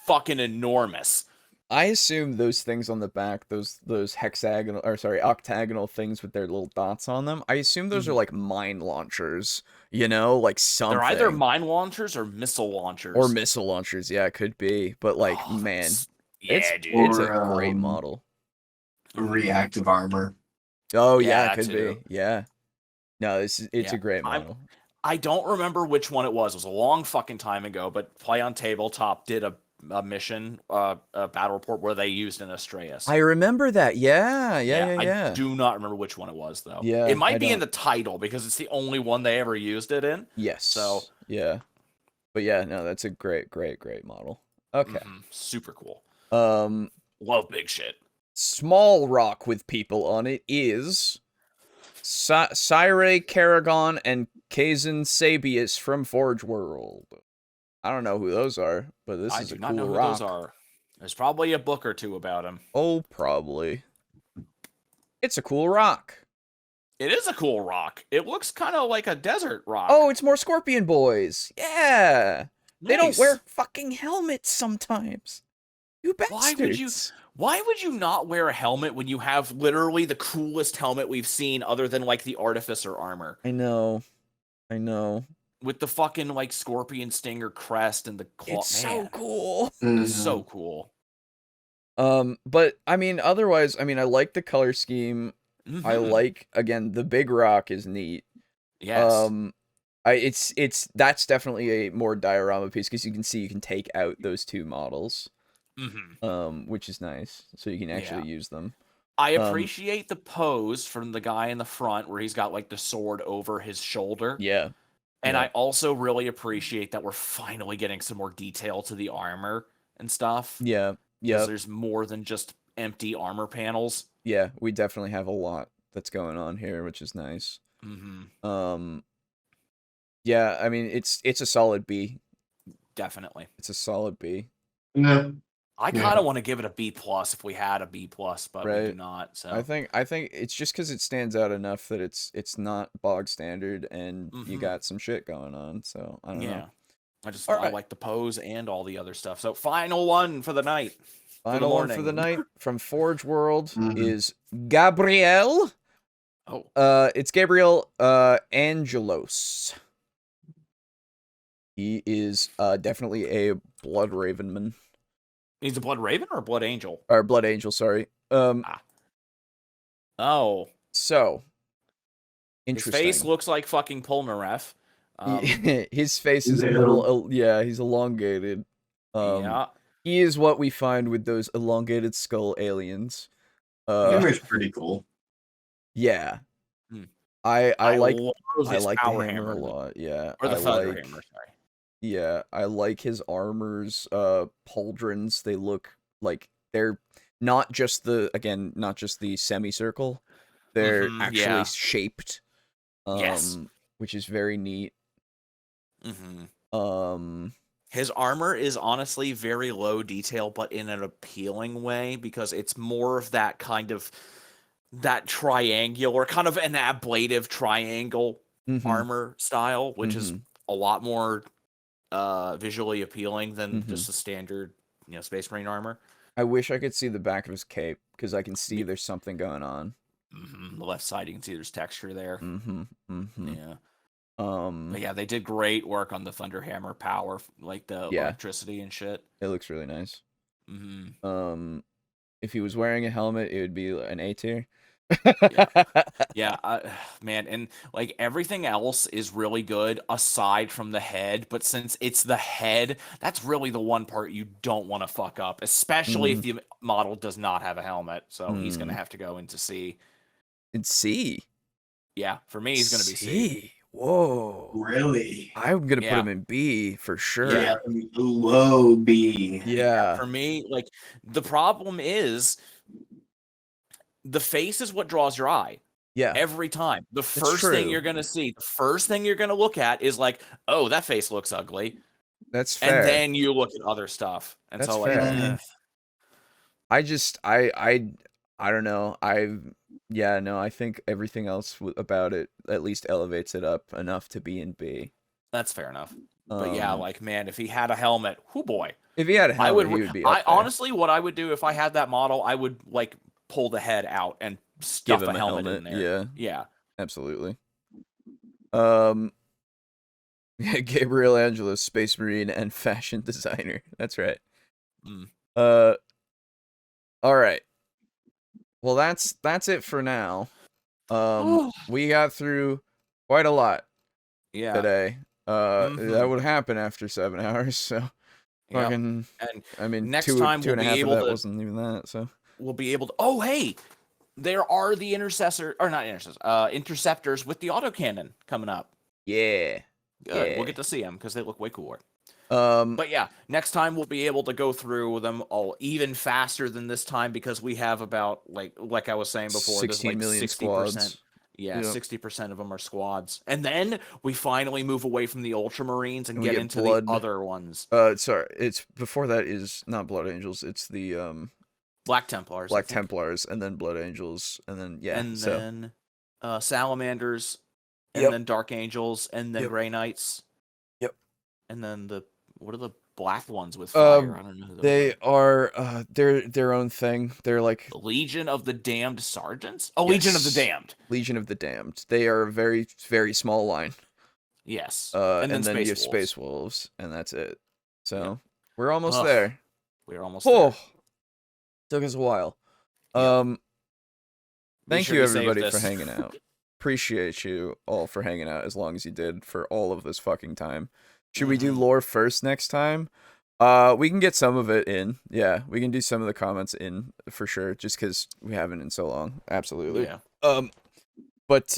fucking enormous. I assume those things on the back, those hexagonal or sorry, octagonal things with their little dots on them. I assume those are like mine launchers, like something. They're either mine launchers or missile launchers. or missile launchers. Yeah, it could be. But like, Oh, man, yeah, it's dude. it's a Or, great model. Reactive armor. Oh Yeah, yeah, it that could too. be. Yeah. No, it's Yeah, a great I'm- model. I don't remember which one it was. It was a long fucking time ago, but Play on Tabletop did a mission, a battle report where they used an Astreus. I remember that. Yeah. I do not remember which one it was, though. Yeah, It might I be in don't- the title because it's the only one they ever used it in. Yes. So- yeah. But yeah, no, that's a great model. Okay. Super cool. Um, Love big shit. small rock with people on it is Syre Karagon and Kazan Sabius from Forge World. I don't know who those are, but this I is do a not cool know who rock. those are. There's probably a book or two about them. Oh, probably. It's a cool rock. It is a cool rock. It looks kind of like a desert rock. Oh, it's more Scorpion boys. Yeah. They don't Nice. wear fucking helmets sometimes. You bastards. Why would you not wear a helmet when you have literally the coolest helmet we've seen other than like the Artificer armor? I know. With the fucking like scorpion stinger crest and the claw. It's so Man, cool. it's so cool. But I mean, otherwise, I mean, I like the color scheme. I Mhm. like, again, the big rock is neat. Yes. That's definitely a more diorama piece because you can see you can take out those two models, which is nice. So you can actually use them. I appreciate the pose from the guy in the front where he's got like the sword over his shoulder. Yeah. And yeah. I also really appreciate that we're finally getting some more detail to the armor and stuff. Yeah. 'Cause Yeah. there's more than just empty armor panels. Yeah. We definitely have a lot that's going on here, which is nice. Yeah, I mean, it's a solid B. Definitely. It's a solid B. No. I Yeah. kind of want to give it a B plus if we had a B plus, but we do Right. not. So I think it's just because it stands out enough that it's not bog standard and you Mhm. got some shit going on. So I don't yeah, know. I Alright. like the pose and all the other stuff. So final one for the night. Final one for the morning. night from Forge World Mhm. is Gabriel. Oh, It's Gabriel Angelos. He is definitely a Blood Ravenman. he's a Blood Raven or a Blood Angel? Or Blood Angel, sorry. Oh, So his interesting. face looks like fucking Polnareff. His face is a Yeah. little he's elongated. Yeah, He is what we find with those elongated skull aliens. Hammer's pretty cool. Yeah. Hmm. I like love I his like the power hammer a lot. Yeah. or the I Thunder like, Hammer. Sorry. Yeah, I like his armors, pauldrons. They look like they're not just the semicircle. They're Mhm, actually yeah. shaped. Yes. Which is very neat. His armor is honestly very low detail, but in an appealing way because it's more of that kind of that triangular, kind of an ablative triangle Mm-hmm. armor style, which is Mhm. a lot more visually appealing than Mhm. just the standard, Space Marine armor. I wish I could see the back of his cape because I can see there's something going on. The left side, you can see there's texture there. Yeah. But yeah, they did great work on the Thunderhammer power, like the electricity and shit. It looks really nice. Mm-hmm. If he was wearing a helmet, it would be an A tier. Yeah, man, and like everything else is really good aside from the head, but since it's the head, that's really the one part you don't want to fuck up, especially if the model does not have a helmet. So he's gonna have to go into C. In C? Yeah, for me, he's gonna be C. Whoa. Really? I'm gonna put him in B for sure. Yeah. Low B. Yeah. For me, like the problem is the face is what draws your eye. Yeah. Every time. The first thing you're going to see, the first thing you're going to look at is like, oh, that face looks ugly. That's fair. And then you look at other stuff. And that's so fair. like, I don't know. I think everything else about it at least elevates it up enough to be in B. That's fair enough. But yeah, like, man, if he had a helmet, whoo boy. If he had a helmet, he would be up there. Honestly, what I would do if I had that model, I would like pull the head out and stuff a helmet in there. Yeah. Yeah. Absolutely. Gabriel Angelos, Space Marine and fashion designer. That's right. All right. Well, that's it for now. We got through quite a lot today. That would happen after 7 hours, so fucking I mean next two time and a half of that wasn't even that, so we'll be able to hey, there are the interceptors with the autocannon coming up. Yeah. Good. Yeah. We'll get to see them because they look way cooler. But yeah, next time we'll be able to go through them all even faster than this time because we have about like I was saying before, 16 million 60%. squads. Yeah, 60% of them are squads. And then we finally move away from the Ultramarines and get into the other ones. Sorry, it's before that is not Blood Angels, it's the Black Templars. Black Templars, and then Blood Angels, and then then Salamanders, and then Dark Angels, and then Grey Knights. Yep. And then what are the black ones with fire? I don't know. They are they're their own thing. They're like the Legion of the Damned Sergeants. Oh, yes. Legion of the Damned. Legion of the Damned. They are a very, very small line. Yes. And then you have Space Wolves, and that's it. So we're almost there. We're almost there. Took us a while. Thank you everybody for hanging out. Appreciate you all for hanging out as long as you did for all of this fucking time. Should we do lore first next time? We can get some of it in. Yeah, we can do some of the comments in for sure, just because we haven't in so long. Absolutely. Yeah. But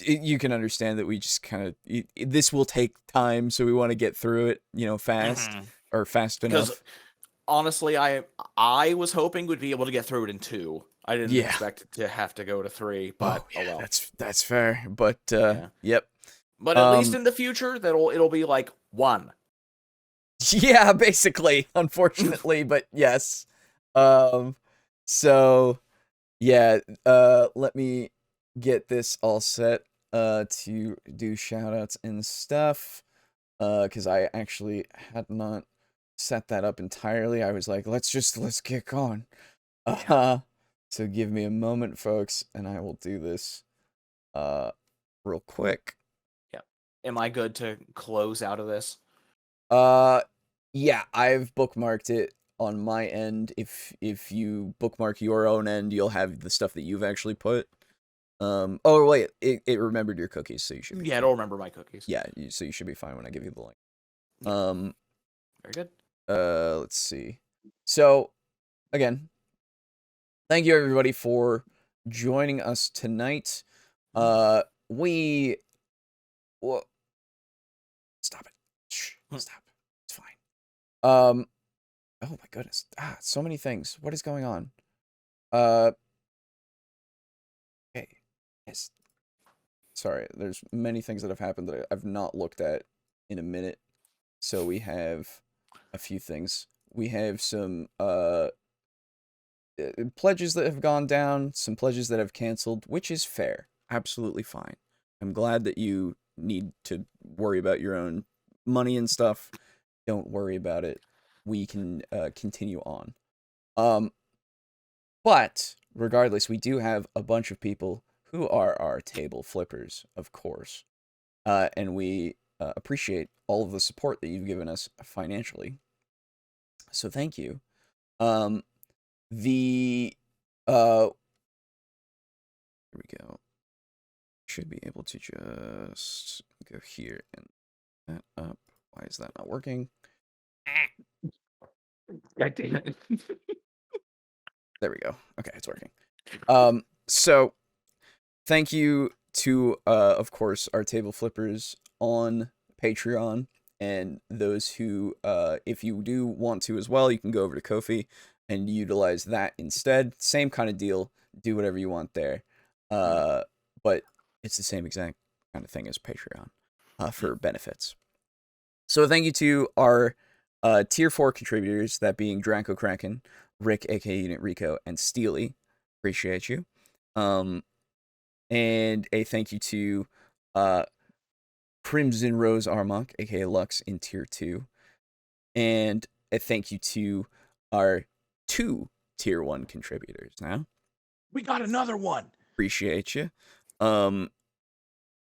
you can understand that we just kind of this will take time, so we want to get through it, fast or fast enough. Because honestly, I was hoping we'd be able to get through it in 2. I didn't expect it to have to go to 3, but oh well. That's fair. But yep. But at least in the future, it'll be like 1. Yeah, basically, unfortunately, but yes. So yeah, let me get this all set to do shoutouts and stuff. Because I actually had not set that up entirely. I was like, let's get going. So give me a moment, folks, and I will do this real quick. Am I good to close out of this? Yeah, I've bookmarked it on my end. If you bookmark your own end, you'll have the stuff that you've actually put. Oh wait, it remembered your cookies, so you should. It'll remember my cookies. Yeah, so you should be fine when I give you the link. Very good. Let's see. So, again, thank you everybody for joining us tonight. Stop it. Shh, stop. It's fine. Oh my goodness. So many things. What is going on? Okay. Yes. Sorry, there's many things that have happened that I've not looked at in a minute. So we have a few things. We have some pledges that have gone down, some pledges that have canceled, which is fair. Absolutely fine. I'm glad that you need to worry about your own money and stuff. Don't worry about it. We can continue on. But regardless, we do have a bunch of people who are our table flippers, of course. And we appreciate all of the support that you've given us financially. So thank you. The here we go. Should be able to just go here and that up. Why is that not working? God damn it. There we go. Okay, it's working. So thank you to of course our table flippers on Patreon, and those who if you do want to as well, you can go over to Ko-fi and utilize that instead. Same kind of deal. Do whatever you want there. But it's the same exact kind of thing as Patreon for benefits. So thank you to our tier 4 contributors, that being Dranko Kraken, Rick, aka Unit Rico, and Steely. Appreciate you. And a thank you to Crimson Rose Armok, aka Lux, in tier 2. And a thank you to our 2 tier 1 contributors now. We got another one. Appreciate you. And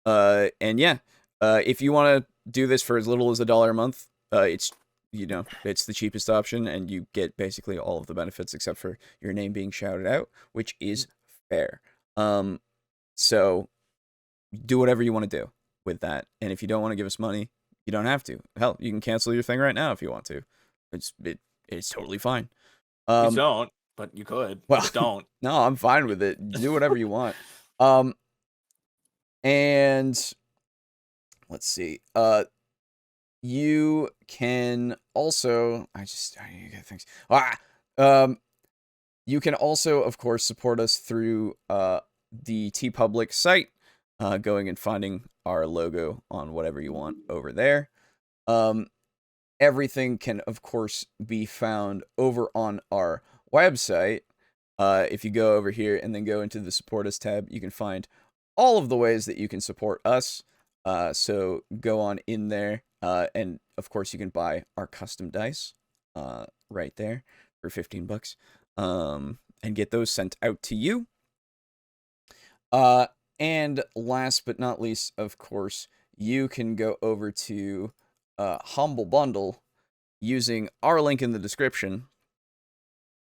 yeah, if you want to do this for as little as $1 a month, it's it's the cheapest option, and you get basically all of the benefits except for your name being shouted out, which is fair. So do whatever you want to do with that, and if you don't want to give us money, you don't have to. Hell, you can cancel your thing right now if you want to. It's totally fine. Please don't, but you could. Well, Just don't. No, I'm fine with it. Do whatever you want. And let's see. You can also I need to get things. You can also, of course, support us through the TeePublic site, going and finding our logo on whatever you want over there. Everything can, of course, be found over on our website. If you go over here and then go into the Support Us tab, you can find all of the ways that you can support us. So go on in there, and of course you can buy our custom dice right there for $15, and get those sent out to you. And last but not least, of course, you can go over to Humble Bundle using our link in the description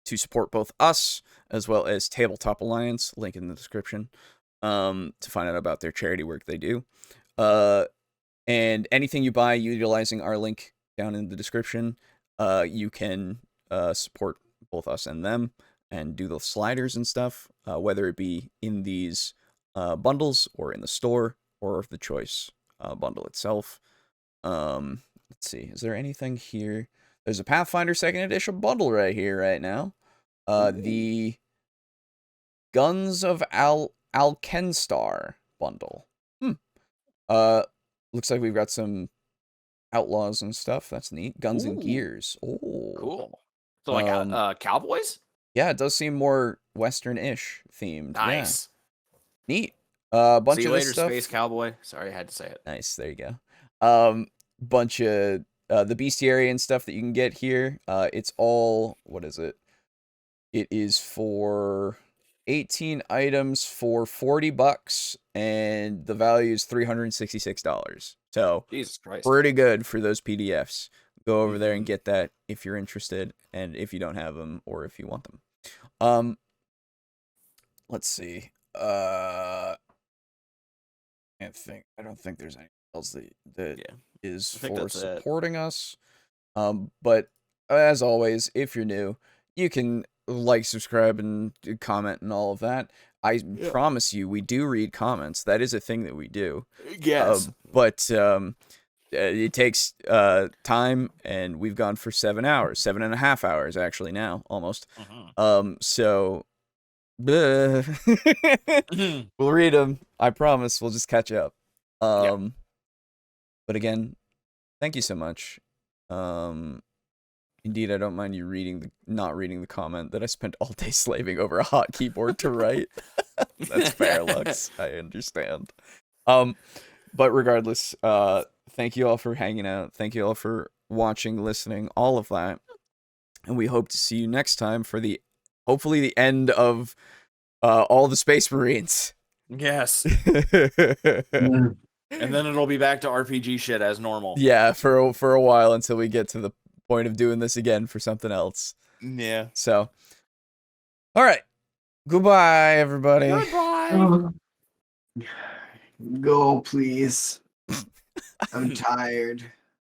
to support both us as well as Tabletop Alliance, link in the description, to find out about their charity work they do. And anything you buy utilizing our link down in the description, you can support both us and them and do the sliders and stuff, whether it be in these bundles or in the store or the choice bundle itself. Let's see, is there anything here? There's a Pathfinder 2nd Edition bundle right here, right now. The Guns of Alkenstar bundle. Looks like we've got some outlaws and stuff. That's neat. Guns and Gears. Oh, cool. So like cowboys? Yeah, it does seem more Western-ish themed. Nice. Yeah. Neat. Bunch See you of later, this stuff. Space Cowboy. Sorry, I had to say it. Nice. There you go. Bunch of the bestiary and stuff that you can get here. It's all, what is it? It is for 18 items for $40, and the value is $366. So Jesus Christ, pretty good for those PDFs. Go over there and get that if you're interested, and if you don't have them or if you want them. Let's see. I don't think there's anything else that is for supporting us. But as always, if you're new, you can like, subscribe, and comment and all of that. I promise you, we do read comments. That is a thing that we do. Yes. But it takes time, and we've gone for 7 hours, 7.5 hours actually now, almost. So we'll read them. I promise. We'll just catch up. But again, thank you so much. Indeed, I don't mind you not reading the comment that I spent all day slaving over a hot keyboard to write. That's fair, Lux. I understand. But regardless, thank you all for hanging out. Thank you all for watching, listening, all of that. And we hope to see you next time for hopefully the end of all the Space Marines. Yes. And then it'll be back to RPG shit as normal. Yeah, for a while until we get to the point of doing this again for something else. Yeah. So, all right. Goodbye, everybody. Goodbye. Go, please. I'm tired.